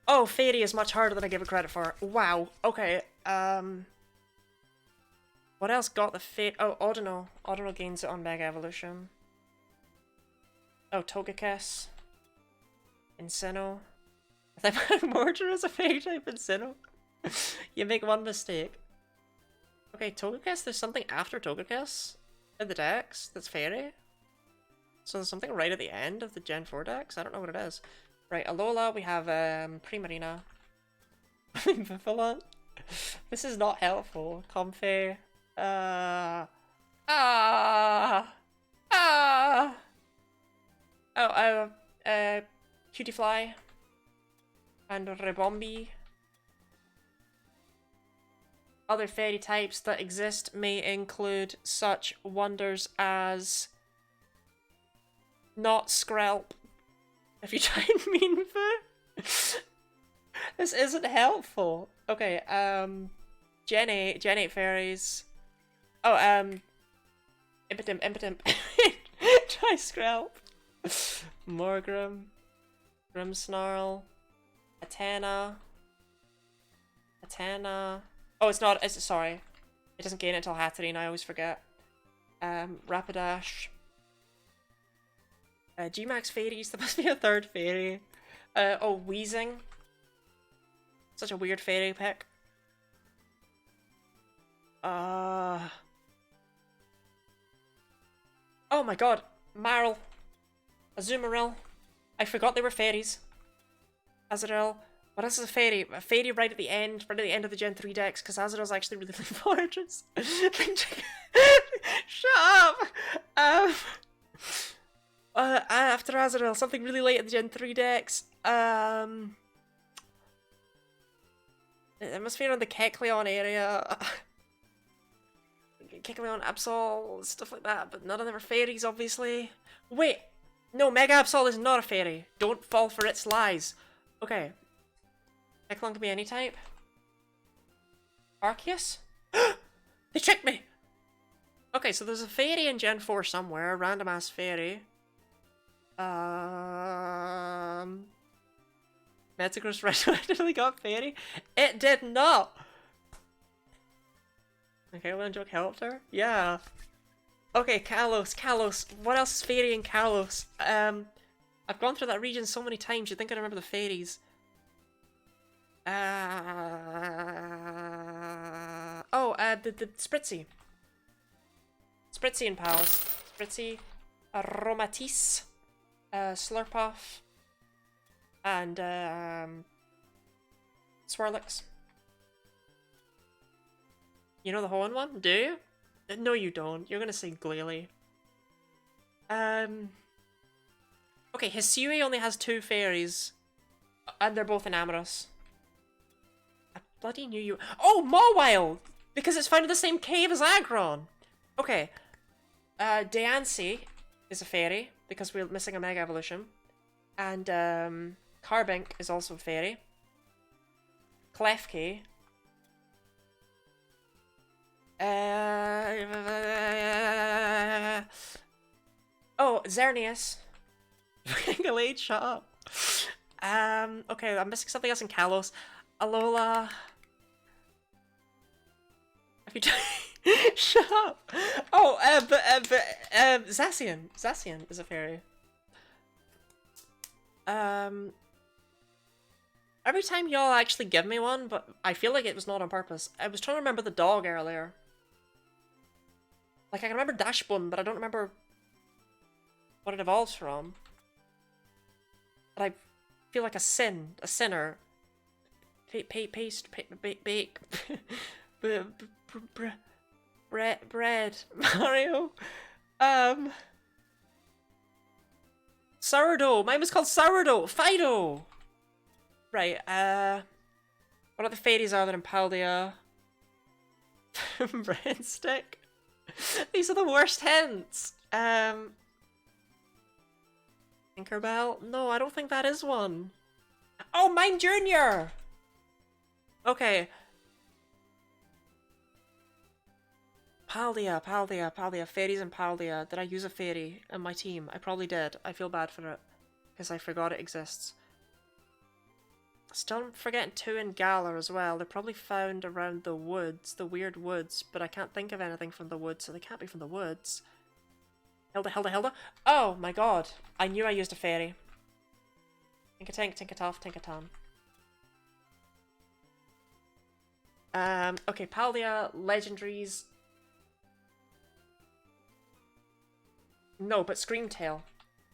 Speaker 1: Oh, Fairy is much harder than I give it credit for. Wow. Okay. What else got the Fairy? Oh, Audino. Audino gains it on Mega Evolution. Oh, Togekiss. Sinnoh. I think Mortar is a Fairy type in Sinnoh. You make one mistake. Okay, Togekiss, there's something after Togekiss in the dex that's Fairy. So there's something right at the end of the Gen 4 dex? I don't know what it is. Right, Alola, we have Primarina. Vigilant. This is not helpful. Comfey. Cutiefly. And Rebombi. Other fairy types that exist may include such wonders as not Skrelp. If you try and mean for this isn't helpful. Okay, Gen 8 fairies. Oh, Impotent. Try Skrelp. Morgrim. Grimmsnarl. Atana. Oh, it's not. Sorry. It doesn't gain it until Hatterene, I always forget. Rapidash. G-Max fairies. There must be a 3rd fairy. Oh, Wheezing. Such a weird fairy pick. Oh my god. Marill. Azumarill. I forgot they were fairies. Azurill. What else is a fairy? A fairy right at the end of the Gen 3 decks, because Azurill's actually really gorgeous. Shut up! After Azurill, something really late in the Gen 3 decks. It must be around the Kecleon area. Kecleon, Absol, stuff like that, but none of them are fairies, obviously. Wait! No, Mega Absol is not a fairy. Don't fall for its lies. Okay. Kecleon can be any type. Arceus? They tricked me! Okay, so there's a fairy in Gen 4 somewhere, a random ass fairy. Metagross randomly got fairy? It did not! Okay, Landjoke helped her? Yeah. Okay, Kalos. What else is fairy in Kalos? I've gone through that region so many times, you'd think I remember the fairies. The Spritzy. Spritzy and pals. Spritzy, Aromatisse, Slurpuff, and Swirlix. You know the Hoenn one? Do you? No, you don't. You're gonna say Glalie. Okay, Hisui only has 2 fairies, and they're both in Amorous. I bloody knew you. Oh, Mawile! Because it's found in the same cave as Aggron! Okay. Diancie is a fairy, because we're missing a Mega Evolution. And, Carbink is also a fairy. Klefki. Oh, Xerneas. Gallade, shut up. Okay, I'm missing something else in Kalos. Alola. Have you shut up. Oh, Zacian. Zacian is a fairy. Every time y'all actually give me one, but I feel like it was not on purpose. I was trying to remember the dog earlier. Like, I can remember Dashbun, but I don't remember what it evolves from. But I feel like a sinner. Bake. Bread. Mario. Sourdough. Mine was called sourdough. Fido. Right. What other fairies are there in Paldea? Breadstick. These are the worst hints. Tinkerbell? No, I don't think that is one. Oh, Mime Junior! Okay. Paldea. Fairies in Paldea. Did I use a fairy in my team? I probably did. I feel bad for it. Because I forgot it exists. Still forgetting two in Galar as well. They're probably found around the woods, the weird woods, but I can't think of anything from the woods, so they can't be from the woods. Hilda. Oh my god. I knew I used a fairy. Tinka-tink, tinka-toff, tinka-tom. Okay, Paldea, legendaries. No, but Screamtail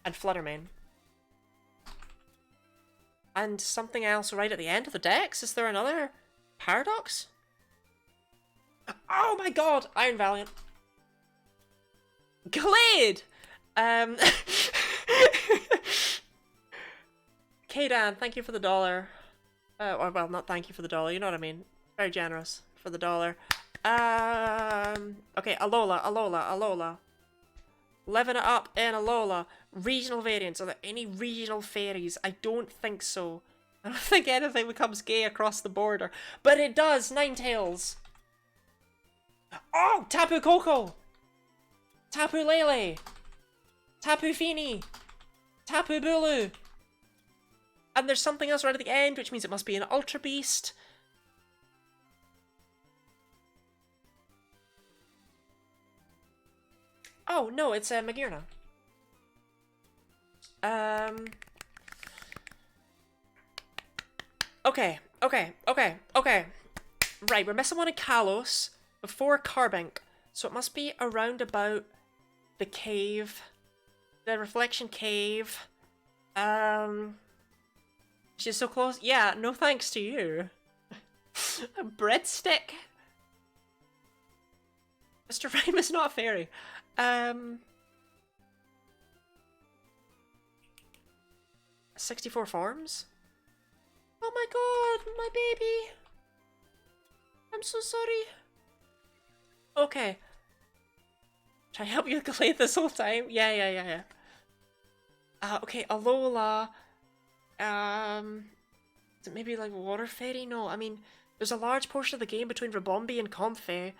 Speaker 1: and Fluttermane. And something else right at the end of the decks? Is there another Paradox? Oh my god! Iron Valiant. Glade! K-Dan, thank you for the $1. Or, well, not thank you for the $1, you know what I mean. Very generous for the $1. Okay, Alola. Living it up in Alola. Regional variants. Are there any regional fairies? I don't think so. I don't think anything becomes gay across the border. But it does! Ninetales! Oh! Tapu Koko! Tapu Lele! Tapu Fini! Tapu Bulu! And there's something else right at the end, which means it must be an Ultra Beast. Oh, no, it's Magearna. Okay. Right, we're missing one in Kalos before Carbink, so it must be around about the cave. The Reflection Cave. She's so close. Yeah, no thanks to you. A breadstick? Mr. Rhyme is not a fairy. 64 forms? Oh my god, my baby! I'm so sorry. Okay. Should I help you Glade this whole time? Yeah. Okay, Alola. Is it maybe like Water Fairy? No, I mean, there's a large portion of the game between Ribombee and Comfey.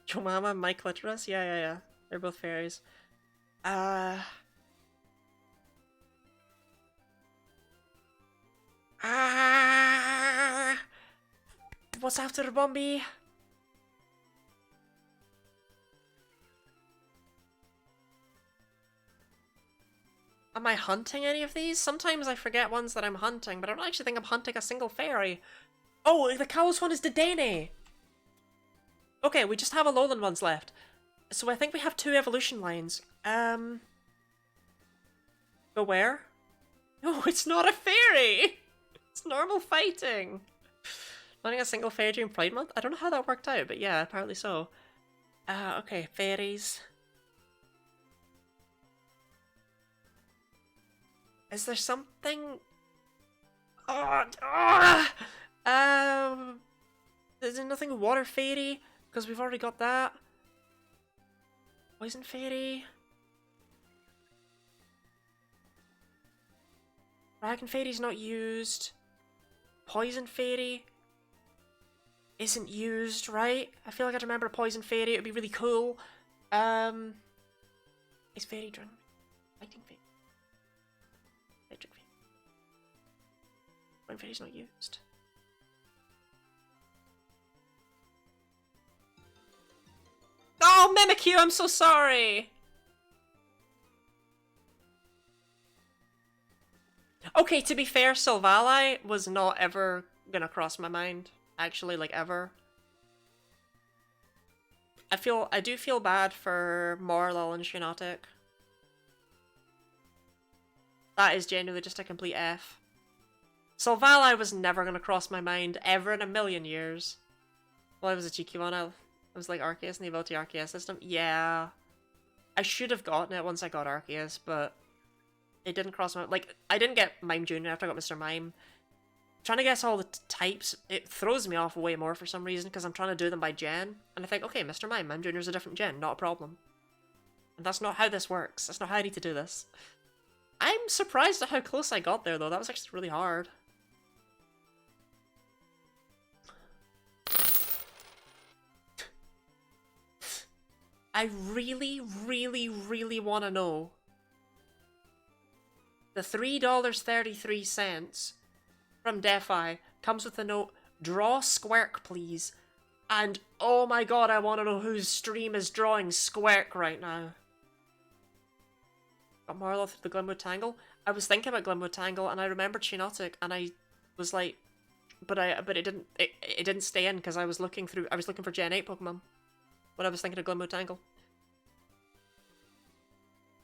Speaker 1: Jomama and my Clitoris? Yeah. They're both fairies. What's after Ribombee? Am I hunting any of these? Sometimes I forget ones that I'm hunting, but I don't actually think I'm hunting a single fairy. Oh, the Kalos one is Dedenne! Okay, we just have Alolan ones left. So I think we have 2 evolution lines. Go where? No, it's not a fairy! It's normal fighting! Learning a single fairy during Pride Month? I don't know how that worked out, but yeah, apparently so. Okay, fairies. Is there something... Is there nothing Water Fairy? Because we've already got that. Poison Fairy. Dragon Fairy's not used. Poison Fairy isn't used, right? I feel like I remember a Poison Fairy. It would be really cool. Is Fairy Dragon? Fighting Fairy. Electric Fairy. Poison Fairy's not used. Oh, Mimikyu, I'm so sorry! Okay, to be fair, Silvally was not ever gonna cross my mind. Actually, like, ever. I do feel bad for Morlul and Shiinotic. That is genuinely just a complete F. Sylvali was never going to cross my mind ever in a million years. Well, I was a cheeky one. I was like Arceus and the Evolti Arceus system. Yeah. I should have gotten it once I got Arceus, but it didn't cross my... Like, I didn't get Mime Jr. after I got Mr. Mime. Trying to guess all the types, it throws me off way more for some reason, because I'm trying to do them by gen. And I think, okay, Mr. Mime Jr. is a different gen, not a problem. And that's not how this works. That's not how I need to do this. I'm surprised at how close I got there, though. That was actually really hard. I really, really, really want to know. The $3.33 from Defi comes with the note, draw Squirk, please. And, oh my god, I want to know whose stream is drawing Squirk right now. Got Marlo through the Glimwood Tangle. I was thinking about Glimwood Tangle, and I remembered Chinotic, and I was like, but it didn't stay in because I was looking for Gen 8 Pokemon when I was thinking of Glimwood Tangle.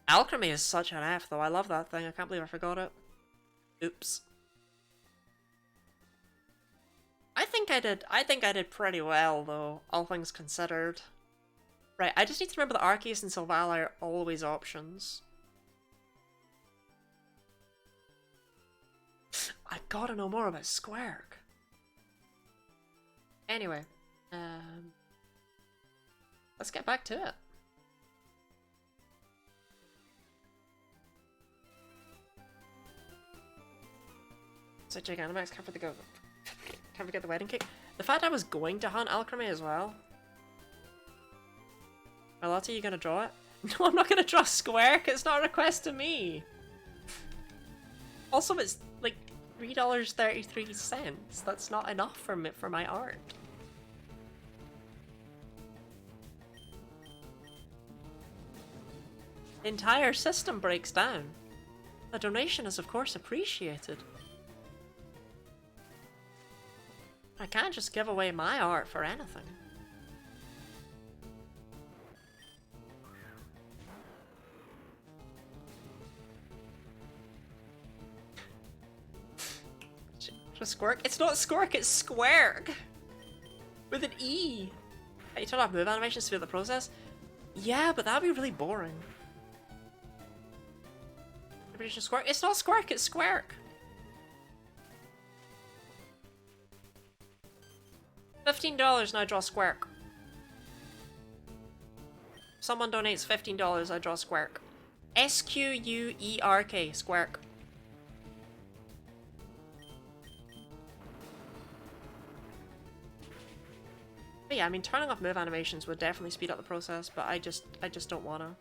Speaker 1: Alchemy is such an F, though. I love that thing. I can't believe I forgot it. Oops. I think I did pretty well, though, all things considered. Right, I just need to remember that Arceus and Sylvali are always options. I gotta know more about Squirk. Anyway, let's get back to it. So Gigantamax, can't forget the wedding cake. The fact I was going to hunt Alchemy as well. Malata, you gonna draw it? No, I'm not gonna draw Squirk. It's not a request to me. Also, it's like $3.33. That's not enough for my art. The entire system breaks down. A donation is of course appreciated. I can't just give away my art for anything. Squirk? It's not Squirk, it's Squirk! With an E! You turn off move animations to feel the process? Yeah, but that'd be really boring. Squirk? It's not Squirk, it's Squirk! $15 and I draw Squirk. Someone donates $15, I draw Squirk. S-Q-U-E-R-K, Squirk. But yeah, I mean, turning off move animations would definitely speed up the process, but I just don't wanna.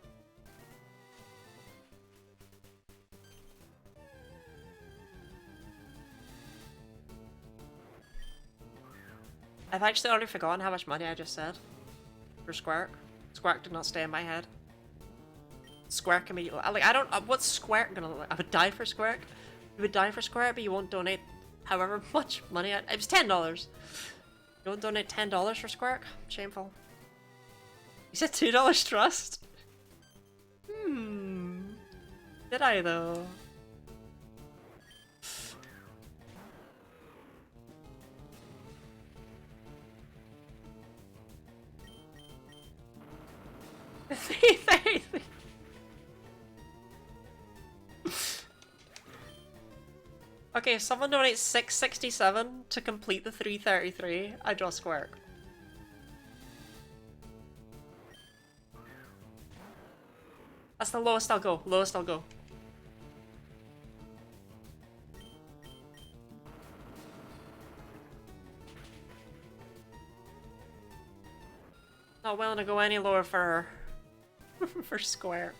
Speaker 1: I've actually already forgotten how much money I just said for Squirk. Squirk did not stay in my head. Squirk immediately. Like, I don't. What's Squirk gonna look like? I would die for Squirk. You would die for Squirk, but you won't donate however much money. It was $10. You won't donate $10 for Squirk? Shameful. You said $2 trust? Did I though? Okay, if someone donates $6.67 to complete the 333, I draw Squirk. That's the lowest I'll go. Lowest I'll go. Not willing to go any lower for for Squirk.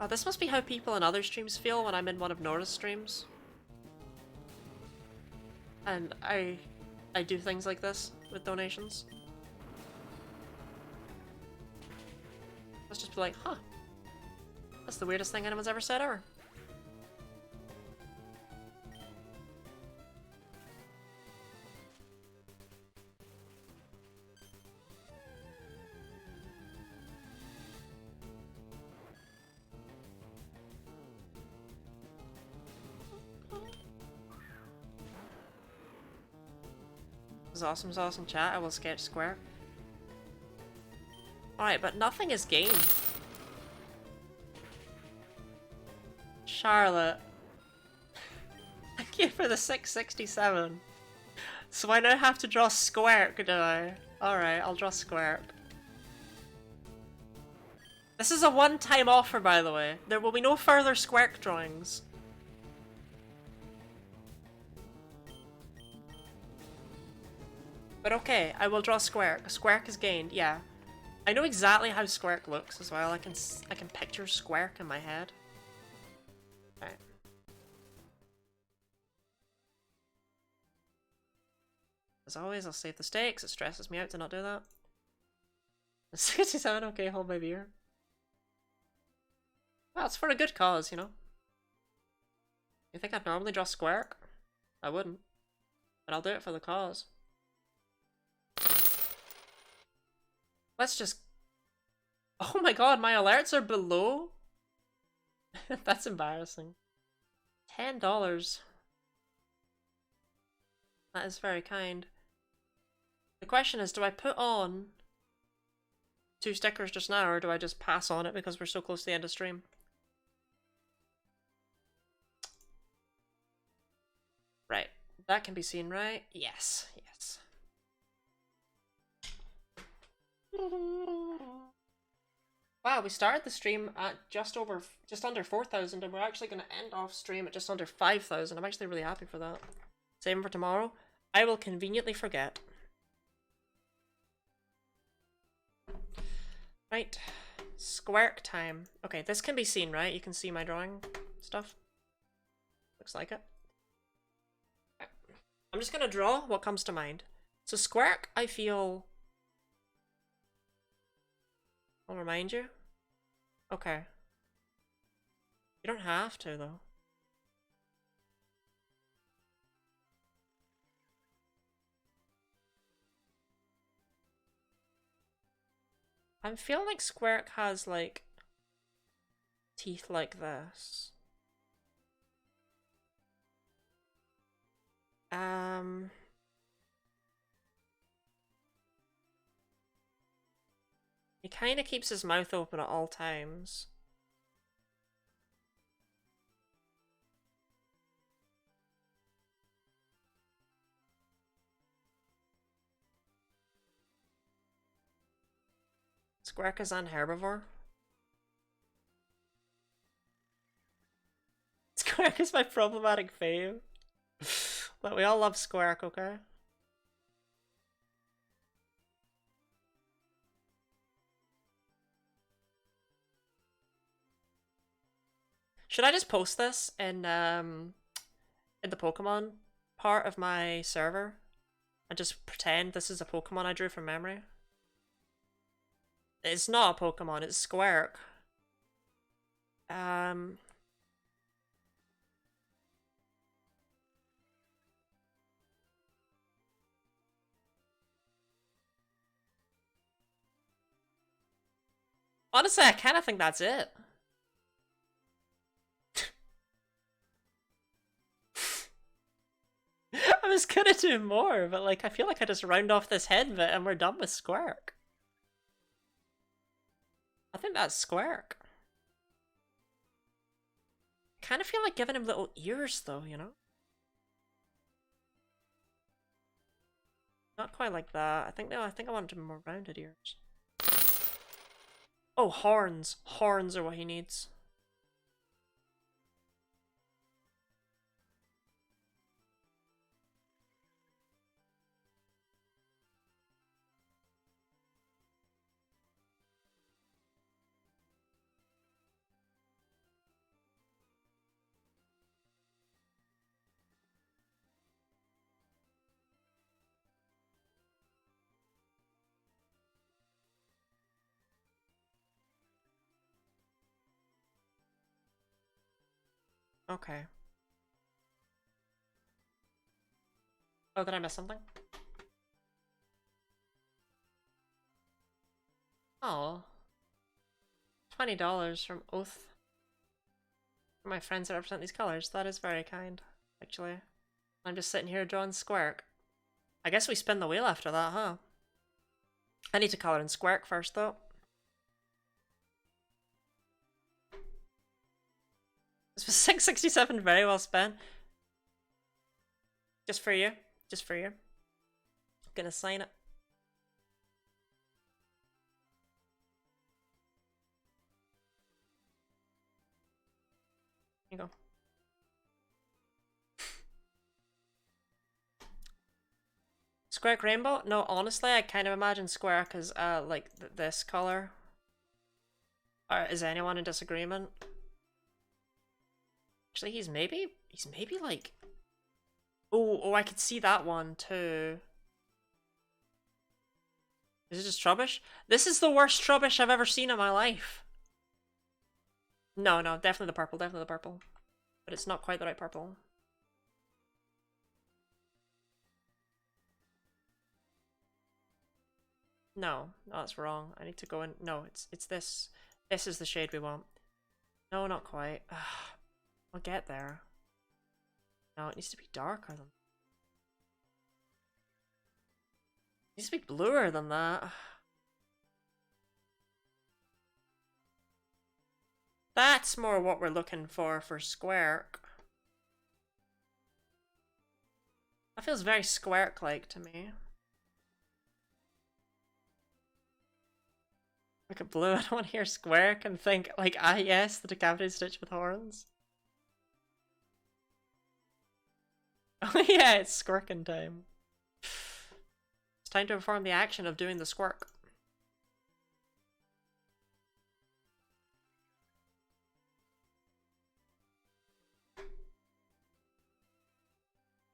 Speaker 1: Oh, this must be how people in other streams feel when I'm in one of Nora's streams. And I do things like this with donations. Let's just be like, huh. That's the weirdest thing anyone's ever said ever. Awesome chat. I will sketch square. Alright, but nothing is gained. Charlotte. Thank you for the 667. So I now have to draw Squirk, do I? Alright, I'll draw Squirk. This is a one-time offer, by the way. There will be no further Squirk drawings. But okay, I will draw Squirk. Squirk is gained, yeah. I know exactly how Squirk looks as well. I can picture Squirk in my head. Okay. As always, I'll save the stakes. It stresses me out to not do that. 67, okay, hold my beer. Well, it's for a good cause, you know? You think I'd normally draw Squirk? I wouldn't. But I'll do it for the cause. Let's just... Oh my god, my alerts are below? That's embarrassing. $10. That is very kind. The question is, do I put on 2 stickers just now, or do I just pass on it because we're so close to the end of stream? Right. That can be seen, right? Yes. Yes. Wow, we started the stream at just under 4,000, and we're actually going to end off stream at just under 5,000. I'm actually really happy for that. Same for tomorrow. I will conveniently forget. Right. Squirk time. Okay, this can be seen, right? You can see my drawing stuff. Looks like it. Okay. I'm just going to draw what comes to mind. So Squirk, I feel... I'll remind you. Okay. You don't have to, though. I'm feeling like Squirk has, like, teeth like this. He kind of keeps his mouth open at all times. Squirk is an herbivore. Squirk is my problematic fave. But we all love Squirk, okay? Should I just post this in the Pokemon part of my server and just pretend this is a Pokemon I drew from memory? It's not a Pokemon, it's Squirk. Honestly, I kind of think that's it. I was gonna do more, but like I feel like I just round off this head bit and we're done with Squirk. I think that's Squirk. I kind of feel like giving him little ears though, you know? Not quite like that. I think I want him more rounded ears. Oh, horns. Horns are what he needs. Okay. Oh, did I miss something? Oh. $20 from Oath. For my friends that represent these colors. That is very kind, actually. I'm just sitting here drawing Squirk. I guess we spin the wheel after that, huh? I need to color in Squirk first, though. This was 667, very well spent. Just for you. Just for you. Gonna sign it. Here you go. Squirk Rainbow? No, honestly, I kind of imagine Squirk as, like, this color. Is anyone in disagreement? Actually, he's maybe like... Oh, I could see that one, too. Is it just Trubbish? This is the worst Trubbish I've ever seen in my life. No, definitely the purple, definitely the purple. But it's not quite the right purple. No, that's wrong. I need to go in. No, it's this. This is the shade we want. No, not quite. I'll get there. No, it needs to be darker than. It needs to be bluer than that. That's more what we're looking for Squirk. That feels very Squirk-like to me. Look at blue, I don't want to hear Squirk and think, like, ah yes, the decapitated Stitch with horns. Oh yeah, it's squirking time. It's time to perform the action of doing the squirk.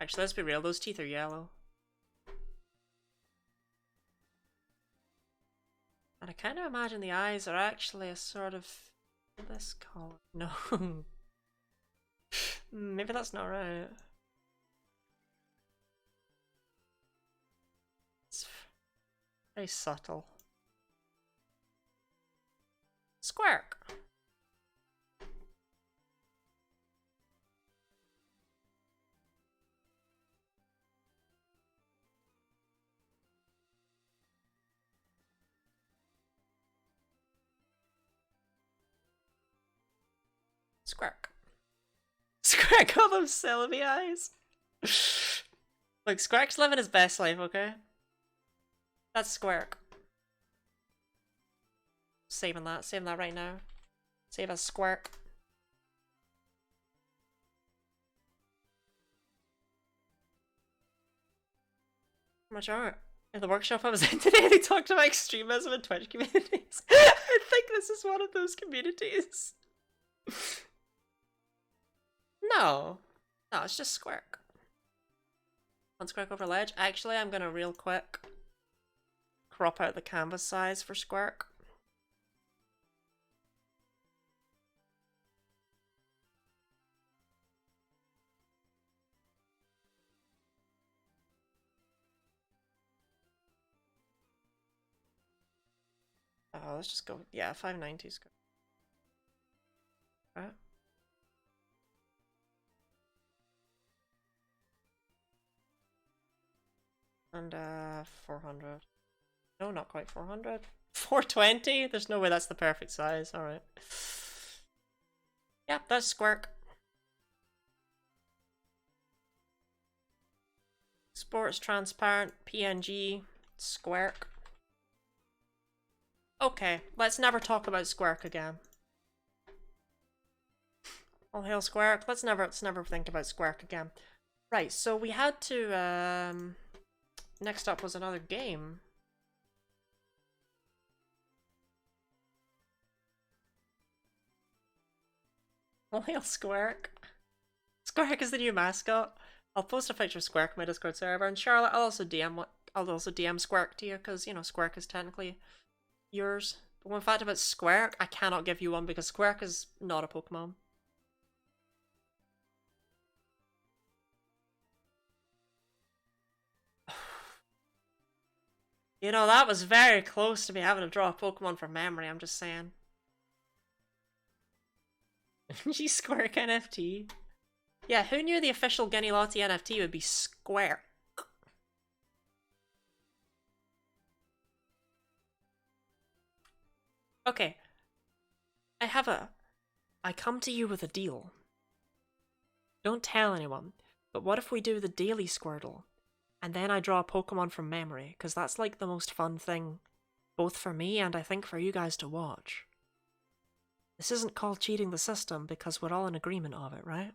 Speaker 1: Actually, let's be real, those teeth are yellow. And I kind of imagine the eyes are actually a sort of this color. No. Maybe that's not right. It's very subtle. Squirk. Squirk. Squirk, all those syllaby eyes. Look, Squirk's living his best life, okay? That's Squirk. Saving that right now. Save as Squirk. How much art? In the workshop I was in today, they talked about extremism in Twitch communities. I think this is one of those communities. No. No, it's just Squirk. One Squirk over ledge. Actually, I'm gonna real quick crop out the canvas size for Squirk. Oh, let's just go. Yeah, 590 is good. Right. And 400. No, not quite 400. 420? There's no way that's the perfect size. Alright. Yeah, that's Squirk. Sports transparent PNG Squirk. Okay, let's never talk about Squirk again. All hail Squirk. Let's never think about Squirk again. Right, so we had to next up was another game. All hail Squirk. Squirk is the new mascot. I'll post a picture of Squirk on my Discord server, and Charlotte, I'll also DM Squirk to you, because, you know, Squirk is technically yours. But one fact about Squirk, I cannot give you one because Squirk is not a Pokemon. You know, that was very close to me having to draw a Pokemon from memory, I'm just saying. G-Squirk NFT. Yeah, who knew the official Genilotti NFT would be Squirk? Okay, I come to you with a deal. Don't tell anyone, but what if we do the daily Squirtle? And then I draw a Pokemon from memory, because that's like the most fun thing, both for me and I think for you guys to watch. This isn't called cheating the system because we're all in agreement of it, right?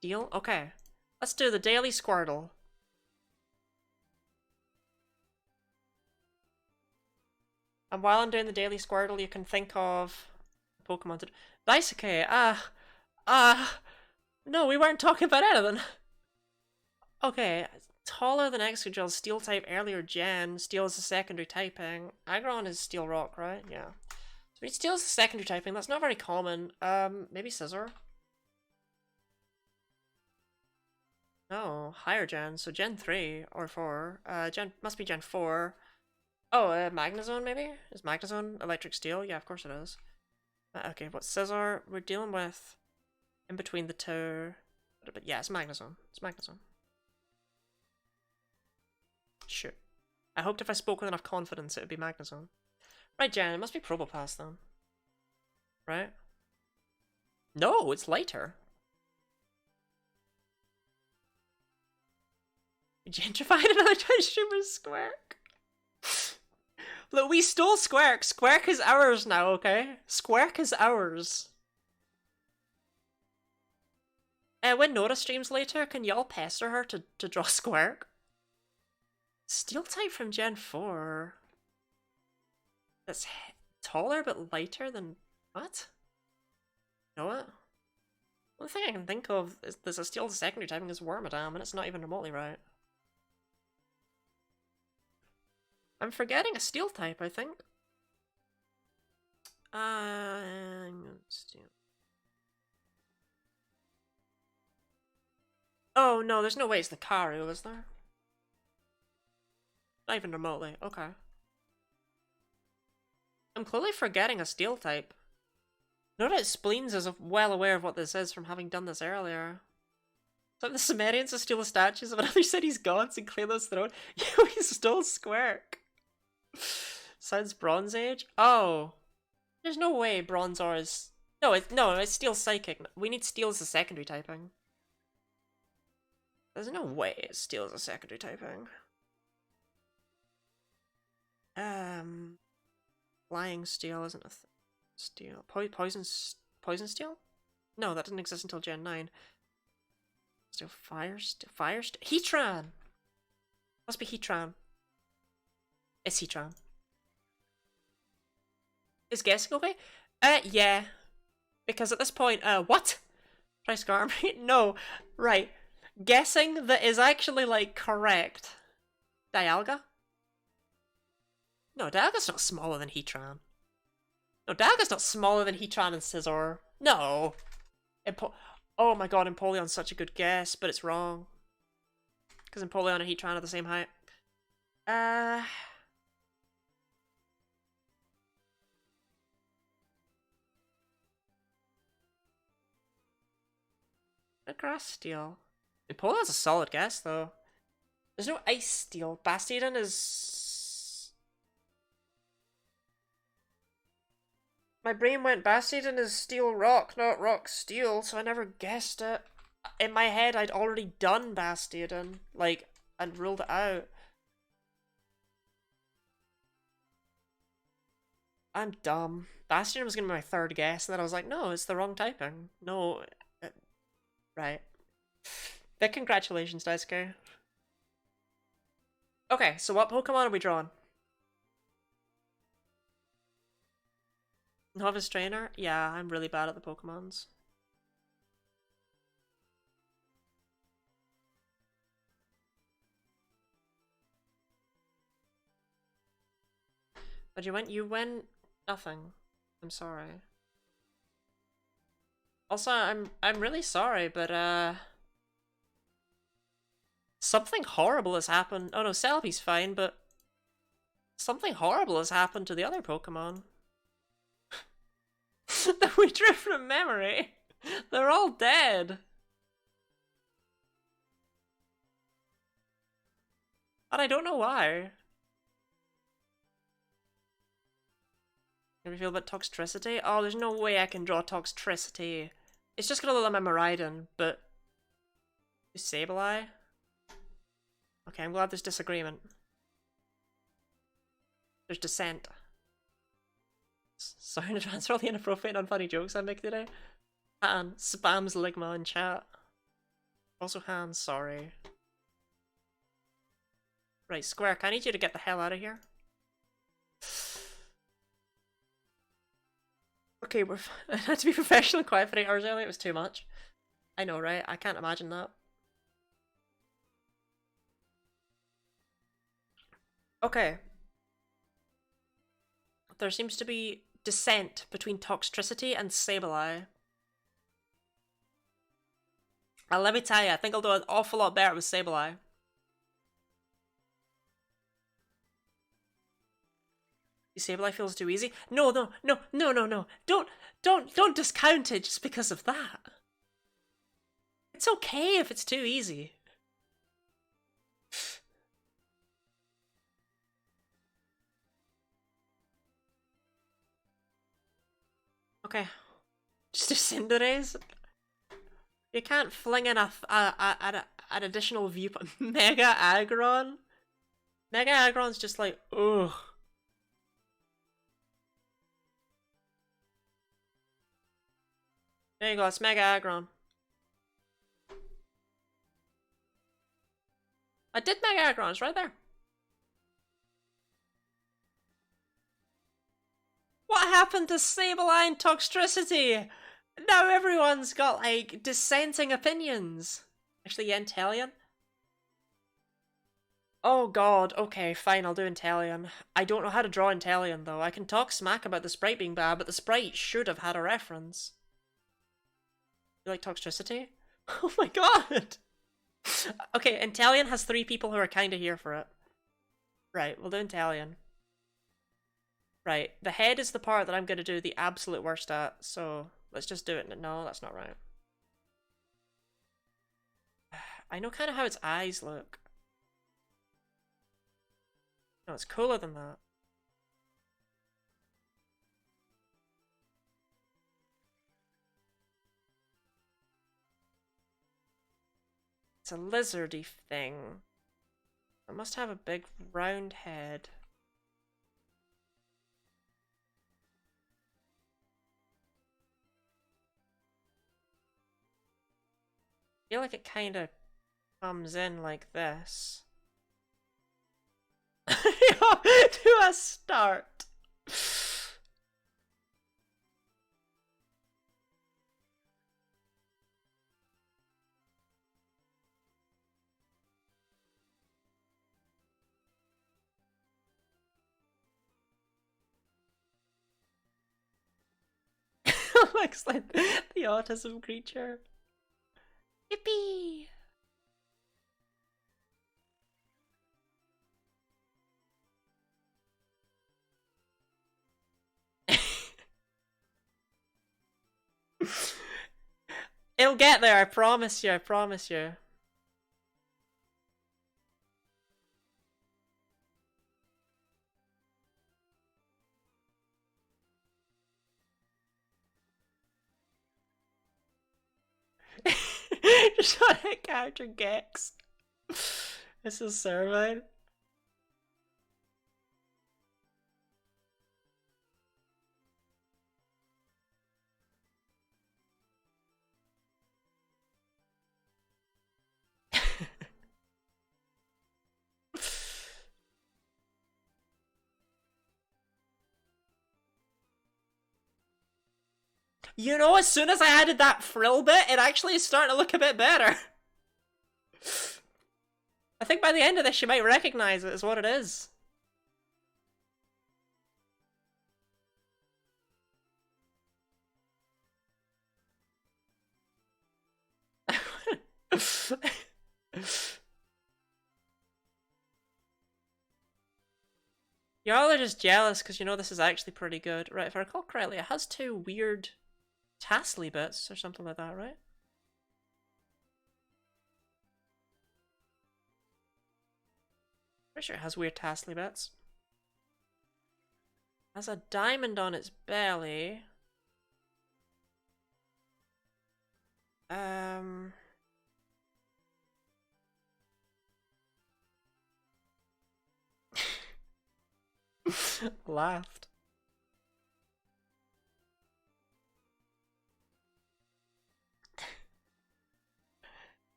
Speaker 1: Deal? Okay. Let's do the daily Squirtle. And while I'm doing the daily Squirtle, you can think of Pokemon to... Daisuke, no, we weren't talking about anything. Okay, taller than Excadrill, Steel type earlier gen, Steel is a secondary typing. Aggron is Steel Rock, right? Yeah. So Steel is a secondary typing, that's not very common. Maybe Scizor? No, higher gen, so Gen 3 or 4. Must be Gen 4. Oh, Magnezone maybe? Is Magnezone Electric Steel? Yeah, of course it is. Okay, what's Scizor? We're dealing with in between the two. But yeah, it's Magnezone. It's Magnezone. Sure. I hoped if I spoke with enough confidence it would be Magnezone. Right, Jen, it must be Probopass then. Right? No, it's lighter. Gentrified another Twitch streamer's Squirk. Look, we stole Squirk. Squirk is ours now, okay? Squirk is ours. When Nora streams later, can y'all pester her to draw Squirk? Steel type from Gen 4. That's taller but lighter than... What? You know what? The only thing I can think of is there's a steel secondary typing is Wormadam, and it's not even remotely right. I'm forgetting a steel type, I think. Steel. Oh no, there's no way it's the Karu, is there? Not even remotely. Okay. I'm clearly forgetting a steel type. Note that Spleens is well aware of what this is from having done this earlier. So the Sumerians are steal the statues of another city's gods and clear those throne. Yeah, we stole Squirk. Sounds Bronze Age? Oh. There's no way Bronzor is... No, it's Steel Psychic. We need Steel as a secondary typing. There's no way it's Steel as a secondary typing. Flying Steel isn't a thing. Steel. Poison Steel? No, that didn't exist until Gen 9. Steel Fire Heatran! Must be Heatran. It's Heatran. Is guessing okay? Yeah. Because at this point, what? Try Scar me? No. Right. Guessing that is actually, like, correct. Dialga? No, Dialga's not smaller than Heatran. No, Dialga's not smaller than Heatran and Scizor. No. Oh my god, Empoleon's such a good guess, but it's wrong. Because Empoleon and Heatran are the same height. A Grass Steel. Empoleon's a solid guess, though. There's no Ice Steel. Bastiodon is... My brain went, Bastiodon is Steel Rock, not Rock Steel, so I never guessed it. In my head, I'd already done Bastiodon, like, and ruled it out. I'm dumb. Bastion was gonna be my third guess, and then I was like, no, it's the wrong typing. No. Right. Big congratulations, Daisuke. Okay, so what Pokemon are we drawing? Novice Trainer? Yeah, I'm really bad at the Pokemons. But you went nothing. I'm sorry. Also, I'm really sorry, but something horrible has happened. Oh no, Celebi's fine, but something horrible has happened to the other Pokemon. That we drew from memory. They're all dead. And I don't know why. How do you feel about Toxtricity? Oh, there's no way I can draw Toxtricity. It's just gonna look like my Miraidon, but... Sableye? Okay, I'm glad there's disagreement. There's dissent. Sorry to transfer all the inappropriate and unfunny jokes I make today. Han spams Ligma in chat. Also Han, sorry. Right, Squirk, I need you to get the hell out of here. Okay, I had to be professional and quiet for 8 hours earlier, it was too much. I know, right? I can't imagine that. Okay. There seems to be dissent between Toxtricity and Sableye. And let me tell you, I think I'll do an awful lot better with Sableye. Sableye feels too easy? No, no, no, no, no, no. Don't discount it just because of that. It's okay if it's too easy. Okay. Just a Cinderace? You can't fling in an additional viewpoint. Mega Aggron? Mega Aggron's just like, ugh. There you go, it's Mega Aggron. I did Mega Aggron, it's right there. What happened to Sableye and Toxtricity? Now everyone's got, like, dissenting opinions. Actually, yeah, Inteleon. Oh god, okay, fine, I'll do Inteleon. I don't know how to draw Inteleon, though. I can talk smack about the sprite being bad, but the sprite should have had a reference. You like Toxtricity? Oh my god! Okay, Inteleon has 3 people who are kinda here for it. Right, we'll do Inteleon. Right, the head is the part that I'm gonna do the absolute worst at, so let's just do it. No, that's not right. I know kind of how its eyes look. No, it's cooler than that. It's a lizardy thing. It must have a big round head. I feel like it kind of comes in like this. To a start. Looks like the autism creature. Yippee! It'll get there, I promise you, I promise you. Just want to character Gex. This is Servine. You know, as soon as I added that frill bit, it actually is starting to look a bit better. I think by the end of this, you might recognize it as what it is. Y'all are just jealous because you know this is actually pretty good. Right, if I recall correctly, it has 2 weird tassely bits or something like that, right? Pretty sure it has weird tassely bits. Has a diamond on its belly. Um... Laughed.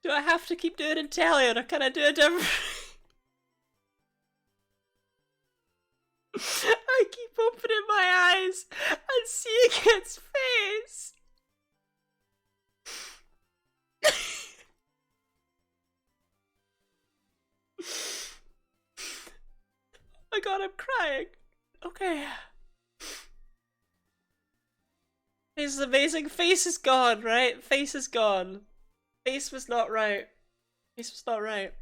Speaker 1: Do I have to keep doing Italian or can I do it different? I keep opening my eyes and seeing its face. Oh my god, I'm crying. Okay. This is amazing. Face is gone, right? Face is gone. Face was not right. Face was not right.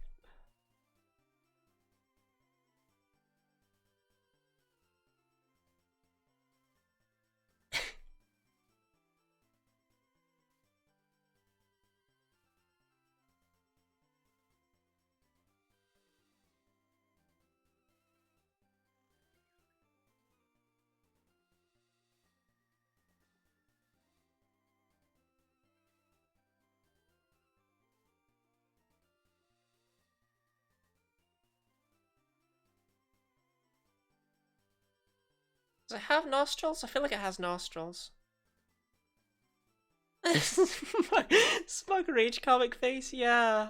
Speaker 1: Does it have nostrils? I feel like it has nostrils. Smug rage comic face, yeah.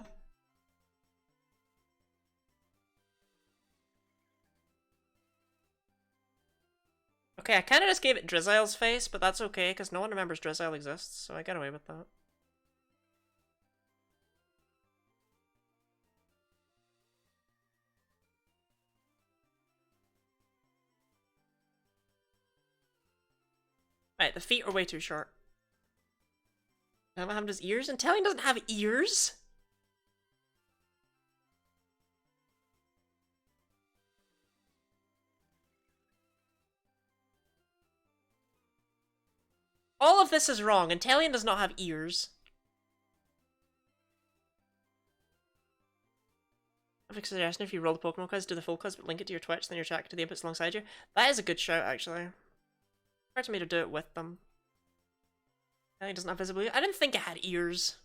Speaker 1: Okay, I kind of just gave it Drizzyle's face, but that's okay, because no one remembers Drizzyle exists, so I get away with that. Right, the feet are way too short. Have his ears? And Telling doesn't have ears? All of this is wrong. Inteleon does not have ears. I have a suggestion: if you roll the Pokemon quiz, do the full quiz, but link it to your Twitch, then your chat to the inputs alongside you. That is a good shout, actually. Hard to me to do it with them. Inteleon doesn't have visibility. I didn't think it had ears.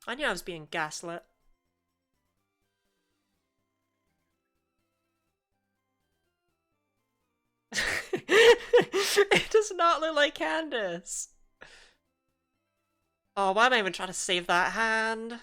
Speaker 1: I knew I was being gaslit. It does not look like Candace. Oh, why am I even trying to save that hand?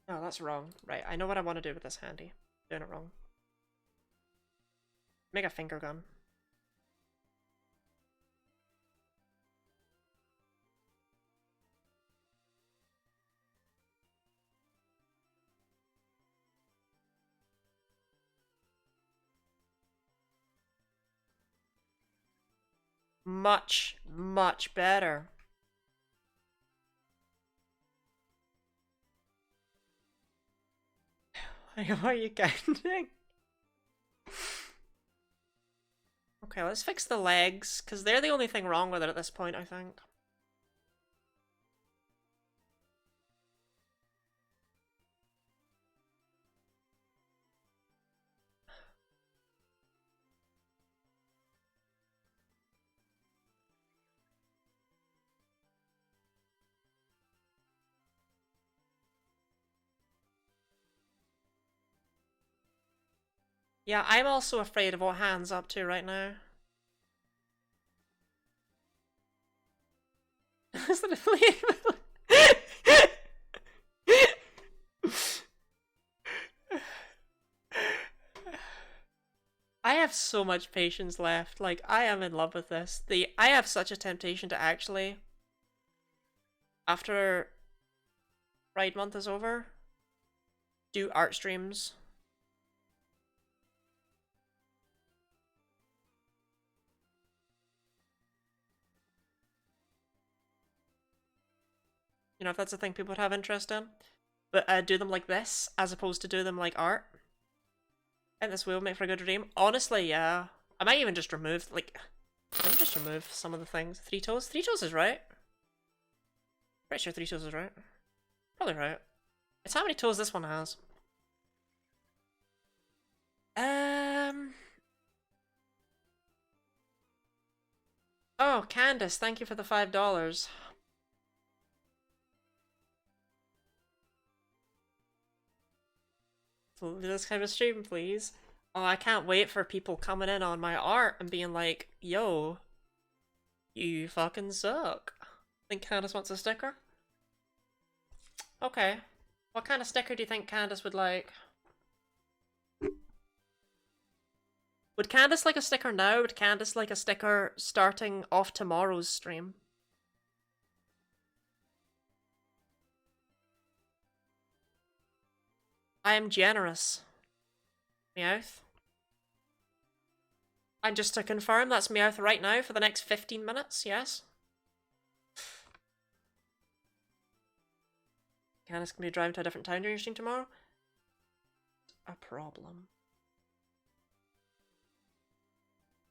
Speaker 1: No, that's wrong. Right, I know what I want to do with this handy. Doing it wrong. Make a finger gun. Much, much better. What are you counting? Okay, let's fix the legs, because they're the only thing wrong with it at this point, I think. Yeah, I'm also afraid of what Han's up to right now. I have so much patience left. Like, I am in love with this. I have such a temptation to actually, after Pride Month is over, do art streams. You know, if that's a thing people would have interest in. But do them like this, as opposed to do them like art. And this will make for a good dream. Honestly, yeah. I might even just remove, like, let me just remove some of the things. Three toes? Three toes is right. Pretty sure three toes is right. Probably right. It's how many toes this one has. Oh, Candace, thank you for the $5. So this kind of stream, please. Oh, I can't wait for people coming in on my art and being like, yo, you fucking suck. Think Candace wants a sticker? Okay. What kind of sticker do you think Candace would like? Would Candace like a sticker now? Would Candace like a sticker starting off tomorrow's stream? I am generous. Meowth. And just to confirm, that's Meowth right now for the next 15 minutes, yes? Candace can be driving to a different town during your stream tomorrow? A problem.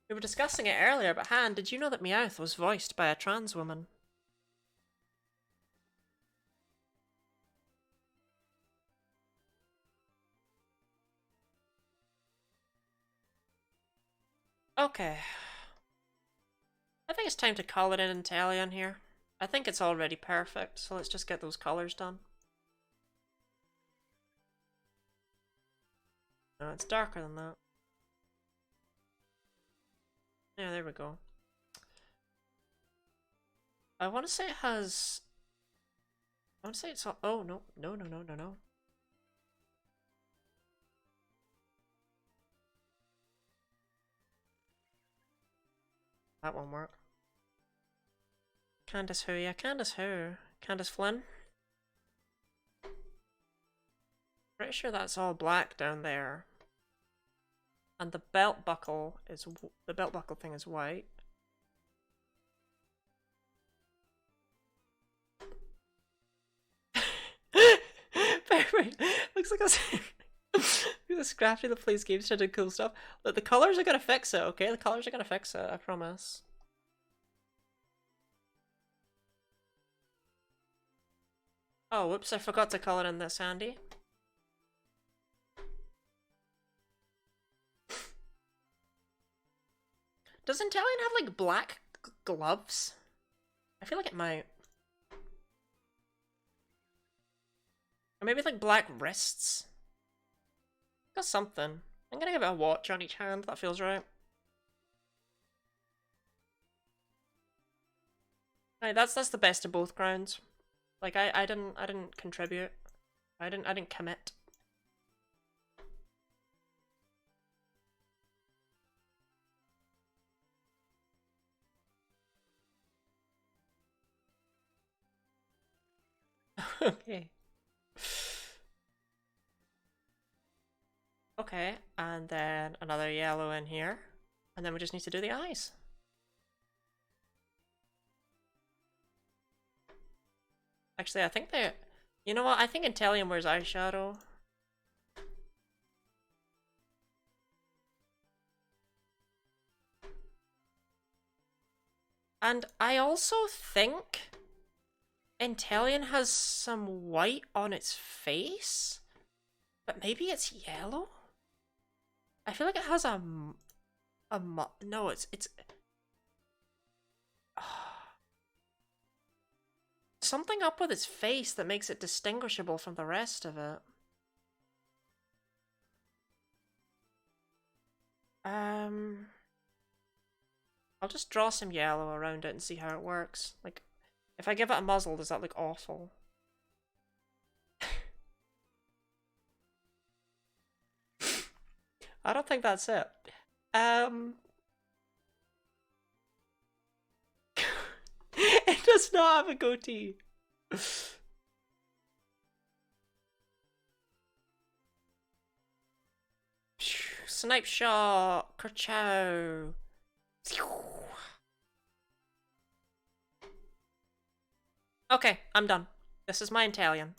Speaker 1: We were discussing it earlier, but Han, did you know that Meowth was voiced by a trans woman? Okay. I think it's time to call it in Italian here. I think it's already perfect, so let's just get those colours done. No, it's darker than that. Yeah, there we go. I want to say it has... I want to say it's all... Oh, no. No, no, no, no, no. That won't work. Candace who? Yeah, Candace who? Candace Flynn? Pretty sure that's all black down there. And the belt buckle is... The belt buckle thing is white. Perfect. Looks like a scrappy that plays games trying to do cool stuff. Look, the colors are gonna fix it, okay? The colors are gonna fix it, I promise. Oh, whoops, I forgot to color in this, Andy. Does Italian have, like, black gloves? I feel like it might. Or maybe, like, black wrists? Got something. I'm gonna give it a watch on each hand, that feels right. Right, that's the best of both grounds. Like, I didn't contribute. I didn't commit. Okay. Okay, and then another yellow in here. And then we just need to do the eyes. Actually, I think they... You know what? I think Intellium wears eyeshadow. And I also think Intellion has some white on its face, but maybe it's yellow? I feel like it has no, it's something up with its face that makes it distinguishable from the rest of it. I'll just draw some yellow around it and see how it works. Like, If I give it a muzzle, does that look awful? I don't think that's it. It does not have a goatee. Snipe shot! Kerchow! Okay, I'm done. This is my Italian.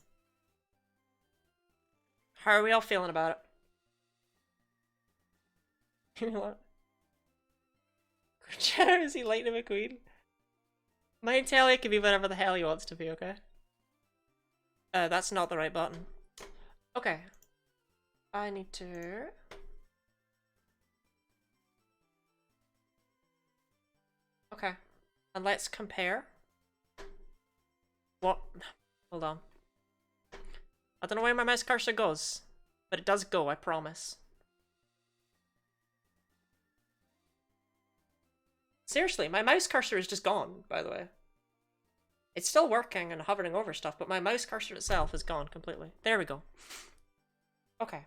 Speaker 1: How are we all feeling about it? Kerchow, is he Lightning McQueen? My Italian can be whatever the hell he wants to be, okay? That's not the right button. Okay. I need to... Okay. And let's compare. What? Hold on. I don't know where my mouse cursor goes, but it does go, I promise. Seriously, my mouse cursor is just gone, by the way. It's still working and hovering over stuff, but my mouse cursor itself is gone completely. There we go. Okay.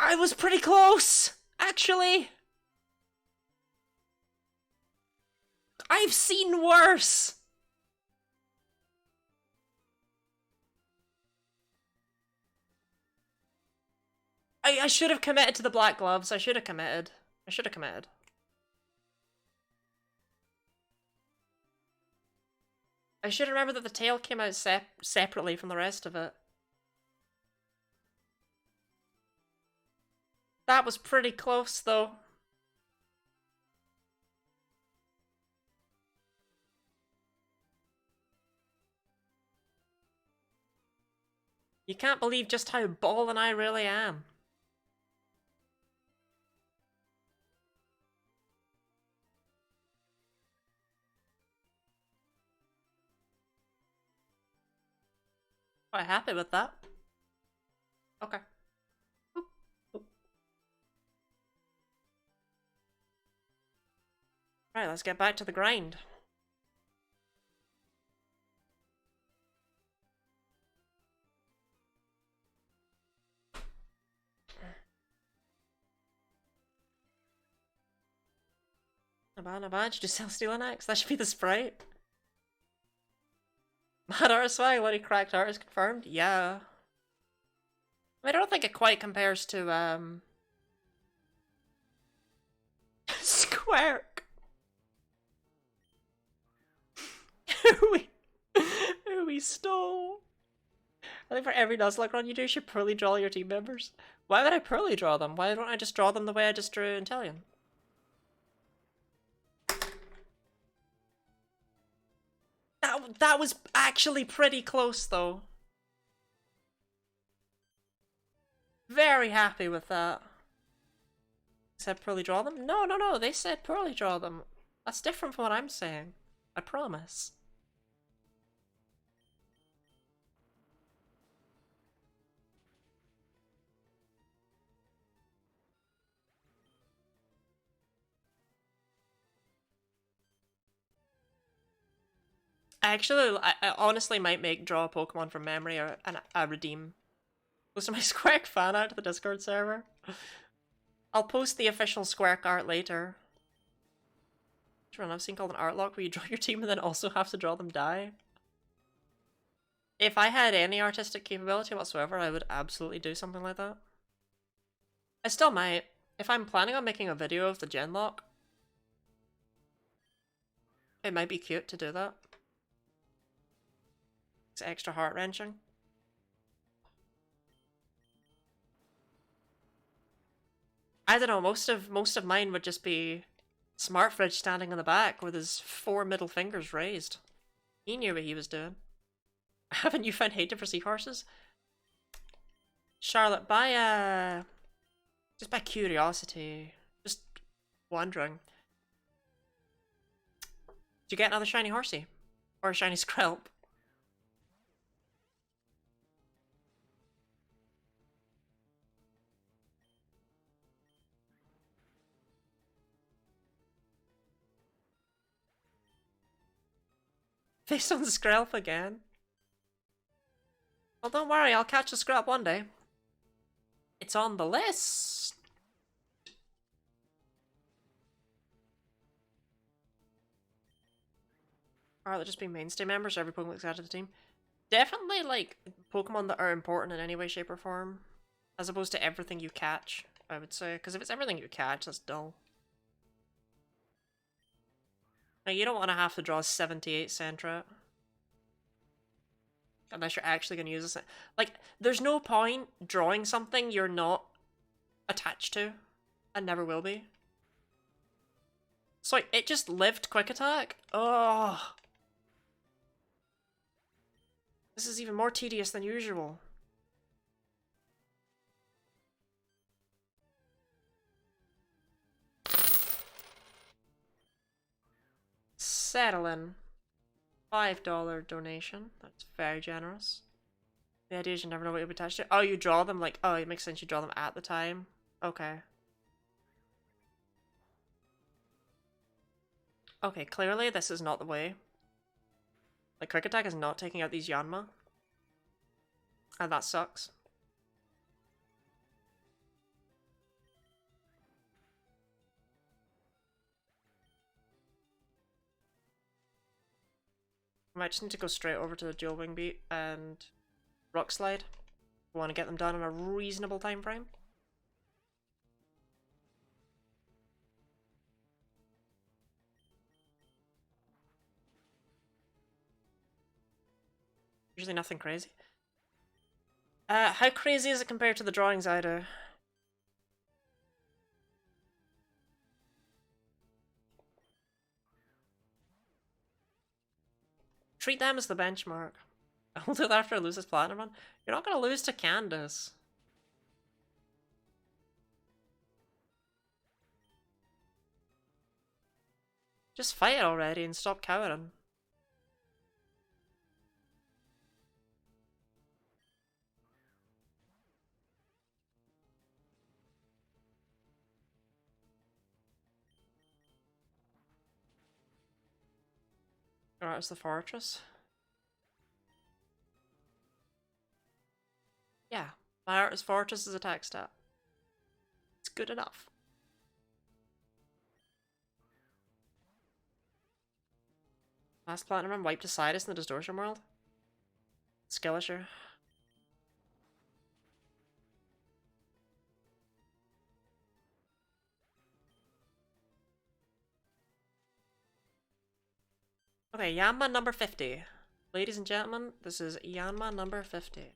Speaker 1: I was pretty close, actually. I've seen worse. I should have committed to the black gloves. I should have committed. I should have committed. I should remember that the tail came out separately from the rest of it. That was pretty close, though. You can't believe just how ballin' I really am. Quite happy with that. Okay. Oop, oop. Right, let's get back to the grind. Not bad. Did you sell Stealing Axe? That should be the sprite. Mad art swag, bloody cracked art is confirmed? Yeah. I don't think it quite compares to, Squark! who we stole. I think for every Nuzlocke run you do, you should poorly draw your team members. Why would I poorly draw them? Why don't I just draw them the way I just drew Intellion? That was actually pretty close, though. Very happy with that. Said poorly draw them? No, they said poorly draw them. That's different from what I'm saying. I promise. I honestly might make draw a Pokemon from memory or a redeem. Post my Squark fan art to the Discord server. I'll post the official Squark art later. I've seen called an art lock where you draw your team and then also have to draw them die. If I had any artistic capability whatsoever, I would absolutely do something like that. I still might. If I'm planning on making a video of the Genlock, it might be cute to do that. It's extra heart-wrenching. I don't know, most of mine would just be Smart Fridge standing in the back with his 4 middle fingers raised. He knew what he was doing. Haven't you found hatred for seahorses? Charlotte, just by curiosity, just wondering. Did you get another shiny horsey? Or a shiny Skrelp? Face on Skrelp again. Well, don't worry, I'll catch a Skrelp one day. It's on the list. Alright, they'll just be mainstay members, so every Pokemon that's added to the team. Definitely, like, Pokemon that are important in any way, shape, or form. As opposed to everything you catch, I would say. Because if it's everything you catch, that's dull. Now, you don't want to have to draw 78 Sentret. Unless you're actually going to use it. Like, there's no point drawing something you're not attached to. And never will be. So, it just lived Quick Attack? Oh. This is even more tedious than usual. Settling. $5 donation. That's very generous. The idea is you never know what you'll be attached to. Oh, you draw them like... Oh, it makes sense you draw them at the time. Okay. Okay, clearly this is not the way. Like, Quick Attack is not taking out these Yanma. And that sucks. I might just need to go straight over to the Dual Wing Beat and Rock Slide. I want to get them done in a reasonable time frame. Usually nothing crazy. How crazy is it compared to the drawings I do? Treat them as the benchmark. I'll do that after I lose this platinum run. You're not gonna lose to Candace. Just fight it already and stop cowering. Alright, it's the fortress. Yeah, my Artist Fortress is attack stat. It's good enough. Last platinum run wiped aside us in the Distortion world. Skill issue. Okay, Yanma number 50. Ladies and gentlemen, this is Yanma number 50.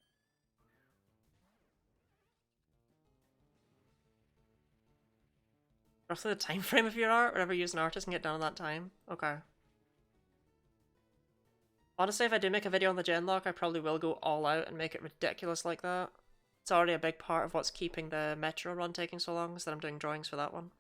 Speaker 1: Roughly the time frame of your art, whatever you use an artist can get done in that time. Okay. Honestly, if I do make a video on the Genlock, I probably will go all out and make it ridiculous like that. It's already a big part of what's keeping the Metro run taking so long, is that I'm doing drawings for that one.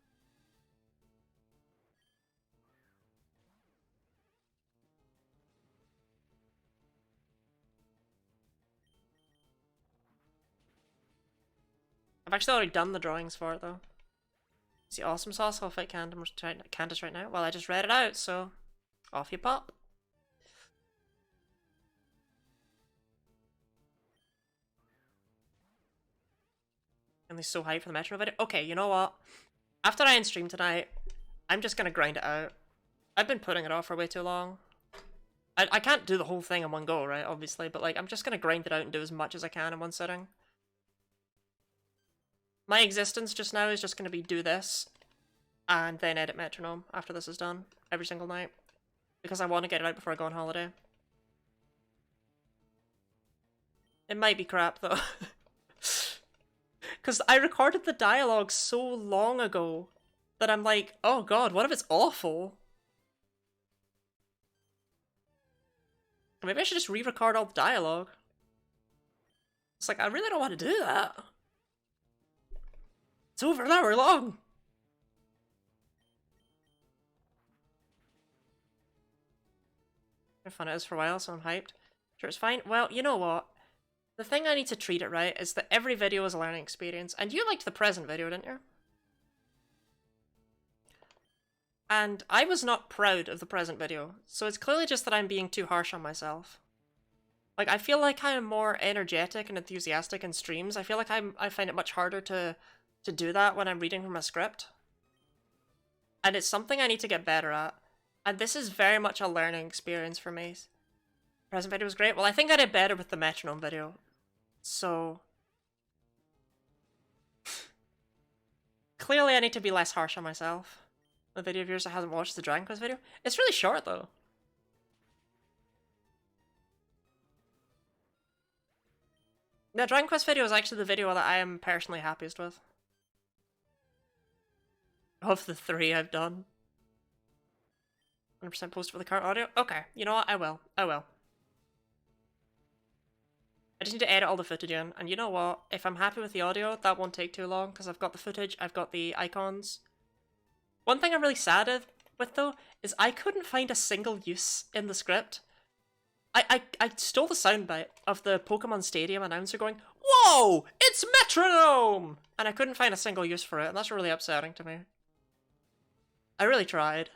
Speaker 1: I've actually already done the drawings for it though. See, Awesome Sauce, I'll fight Candace right now. Well, I just read it out, so off you pop. And they're so hyped for the Metro video. Okay, you know what? After I end stream tonight, I'm just gonna grind it out. I've been putting it off for way too long. I can't do the whole thing in one go, right, obviously, but like, I'm just gonna grind it out and do as much as I can in one sitting. My existence just now is just gonna be do this, and then edit Metronome after this is done, every single night. Because I want to get it out before I go on holiday. It might be crap, though. Because I recorded the dialogue so long ago that I'm like, oh god, what if it's awful? Maybe I should just re-record all the dialogue. It's like, I really don't want to do that. It's over an hour long. How fun it is for a while, so I'm hyped. Sure, it's fine. Well, you know what? The thing I need to treat it right is that every video is a learning experience. And you liked the present video, didn't you? And I was not proud of the present video, so it's clearly just that I'm being too harsh on myself. Like, I feel like I'm more energetic and enthusiastic in streams. I feel like I find it much harder to do that when I'm reading from a script. And it's something I need to get better at. And this is very much a learning experience for me. Present video was great. Well, I think I did better with the metronome video. So clearly I need to be less harsh on myself. A video of yours that hasn't watched the Dragon Quest video. It's really short though. The Dragon Quest video is actually the video that I am personally happiest with. Of the 3 I've done. 100% post for the current audio? Okay, you know what? I will. I will. I just need to edit all the footage in, and you know what? If I'm happy with the audio, that won't take too long, because I've got the footage, I've got the icons. One thing I'm really sad with, though, is I couldn't find a single use in the script. I stole the soundbite of the Pokemon Stadium announcer going, "Whoa! It's metronome!" And I couldn't find a single use for it, and that's really upsetting to me. I really tried.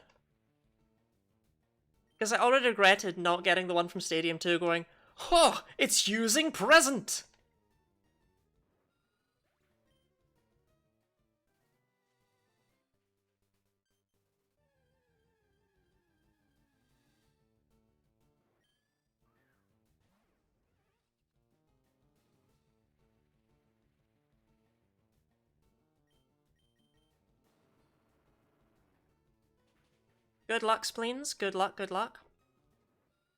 Speaker 1: Because I already regretted not getting the one from Stadium 2 going, "Oh, it's using present!" Good luck, spleens. Good luck, good luck.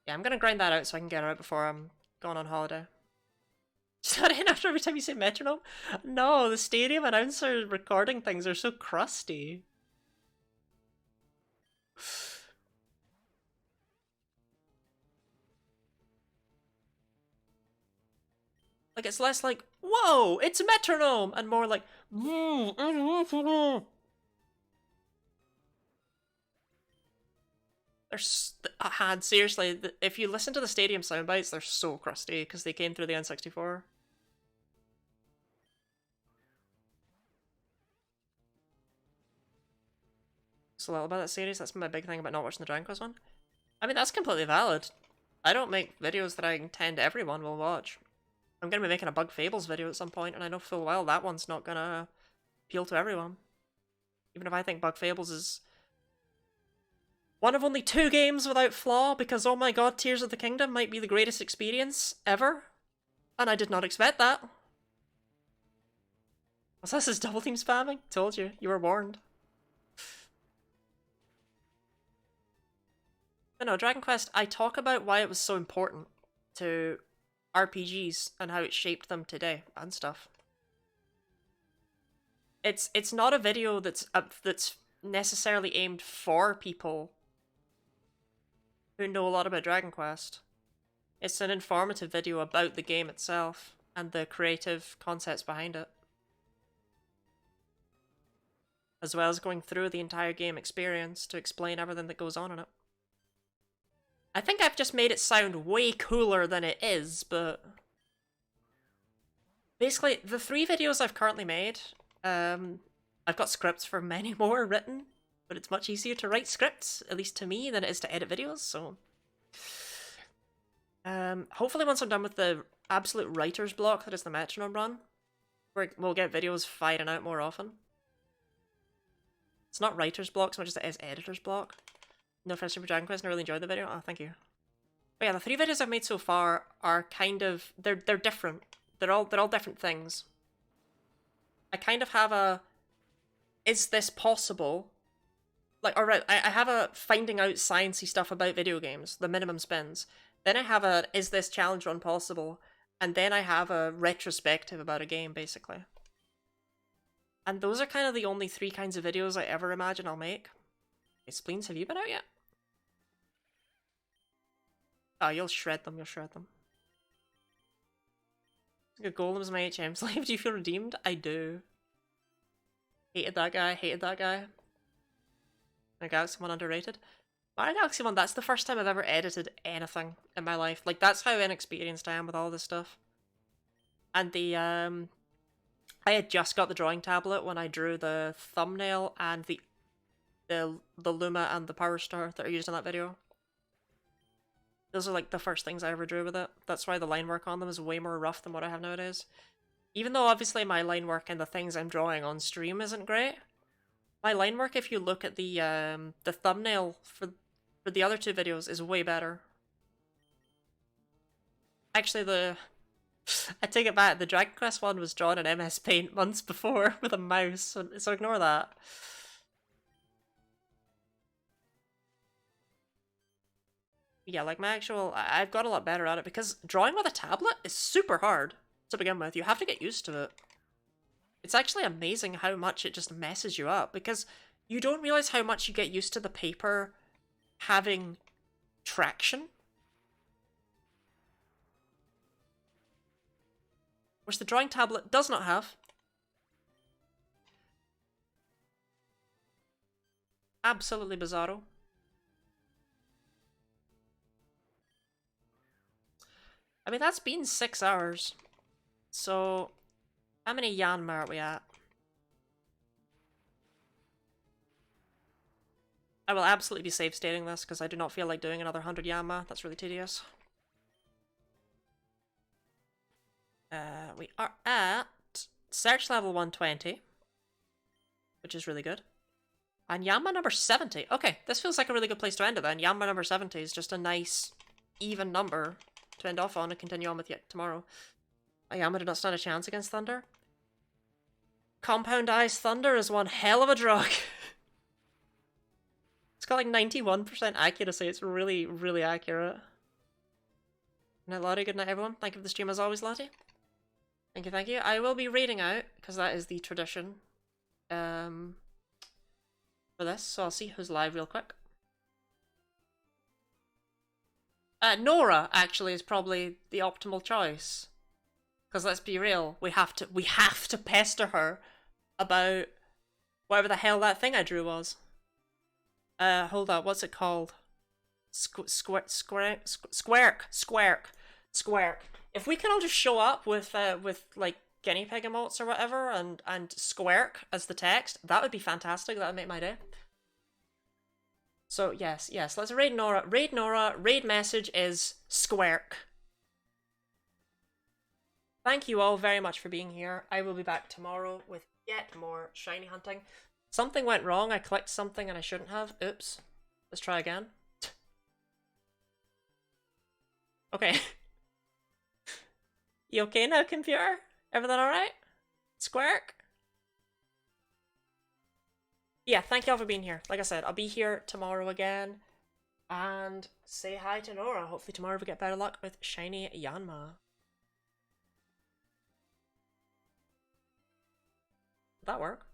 Speaker 1: Yeah, I'm gonna grind that out so I can get it out before I'm going on holiday. Shut in after every time you say metronome? No, the Stadium announcer recording things are so crusty. Like, it's less like, "Whoa, it's a metronome!" and more like, seriously, if you listen to the Stadium soundbites, they're so crusty because they came through the N64. Just a little bit of that series, that's my big thing about not watching the Dragon Quest one. I mean, that's completely valid. I don't make videos that I intend everyone will watch. I'm gonna be making a Bug Fables video at some point, and I know full well that one's not gonna appeal to everyone. Even if I think Bug Fables is one of only 2 games without flaw, because oh my god, Tears of the Kingdom might be the greatest experience ever. And I did not expect that. Was this his double team spamming? Told you, you were warned. But no, Dragon Quest, I talk about why it was so important to RPGs and how it shaped them today and stuff. It's not a video that's necessarily aimed for people who know a lot about Dragon Quest. It's an informative video about the game itself and the creative concepts behind it, as well as going through the entire game experience to explain everything that goes on in it. I think I've just made it sound way cooler than it is, but basically, the 3 videos I've currently made, I've got scripts for many more written, but it's much easier to write scripts, at least to me, than it is to edit videos, so hopefully once I'm done with the absolute writer's block that is the metronome run, we'll get videos firing out more often. It's not writer's block so much as it is editor's block. No offense to Dragon Quest, and I really enjoyed the video. Oh, thank you. But yeah, the 3 videos I've made so far are kind of, they're different. They're all different things. I kind of have a, is this possible? Like, alright, I have a finding out sciencey stuff about video games, the minimum spins. Then I have a, is this challenge run possible? And then I have a retrospective about a game, basically. And those are kind of the only 3 kinds of videos I ever imagine I'll make. Hey, Spleens, have you been out yet? Oh, you'll shred them, you'll shred them. Golem's my HM slave, do you feel redeemed? I do. Hated that guy, hated that guy. My Galaxy 1 underrated. Mario Galaxy 1, that's the first time I've ever edited anything in my life. Like, that's how inexperienced I am with all this stuff. And the, I had just got the drawing tablet when I drew the thumbnail and the the Luma and the Power Star that are used in that video. Those are like the first things I ever drew with it. That's why the line work on them is way more rough than what I have nowadays. Even though obviously my line work and the things I'm drawing on stream isn't great, my line work, if you look at the thumbnail for the other two videos, is way better. Actually, I take it back. The Dragon Quest one was drawn in MS Paint months before with a mouse, so ignore that. Yeah, like my actual, I've got a lot better at it because drawing with a tablet is super hard to begin with. You have to get used to it. It's actually amazing how much it just messes you up because you don't realize how much you get used to the paper having traction. Which the drawing tablet does not have. Absolutely bizarro. I mean, that's been 6 hours. So, how many Yanma are we at? I will absolutely be save stating this because I do not feel like doing another 100 Yanma. That's really tedious. We are at search level 120, which is really good. And Yanma number 70. Okay, this feels like a really good place to end it then. Yanma number 70 is just a nice, even number to end off on and continue on with yet tomorrow. Yanma did not stand a chance against Thunder. Compound Eyes Thunder is one hell of a drug. It's got like 91% accuracy. It's really, really accurate. Good night, Lottie. Good night, everyone. Thank you for the stream as always, Lottie. Thank you, thank you. I will be reading out, because that is the tradition, for this. So I'll see who's live real quick. Nora, actually, is probably the optimal choice. Because let's be real, we have to pester her about whatever the hell that thing I drew was. Hold up, what's it called? Squark. If we can all just show up with like guinea pig emotes or whatever and squark as the text, that would be fantastic. That would make my day. So yes, let's raid Nora. Raid Nora. Raid message is squark. Thank you all very much for being here. I will be back tomorrow with yet more shiny hunting. Something went wrong. I clicked something and I shouldn't have. Oops. Let's try again. Okay. You okay now, computer? Everything alright? Squark? Yeah, thank y'all for being here. Like I said, I'll be here tomorrow again. And say hi to Nora. Hopefully tomorrow we get better luck with shiny Yanma. Did that work?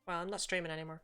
Speaker 1: Well, I'm not streaming anymore.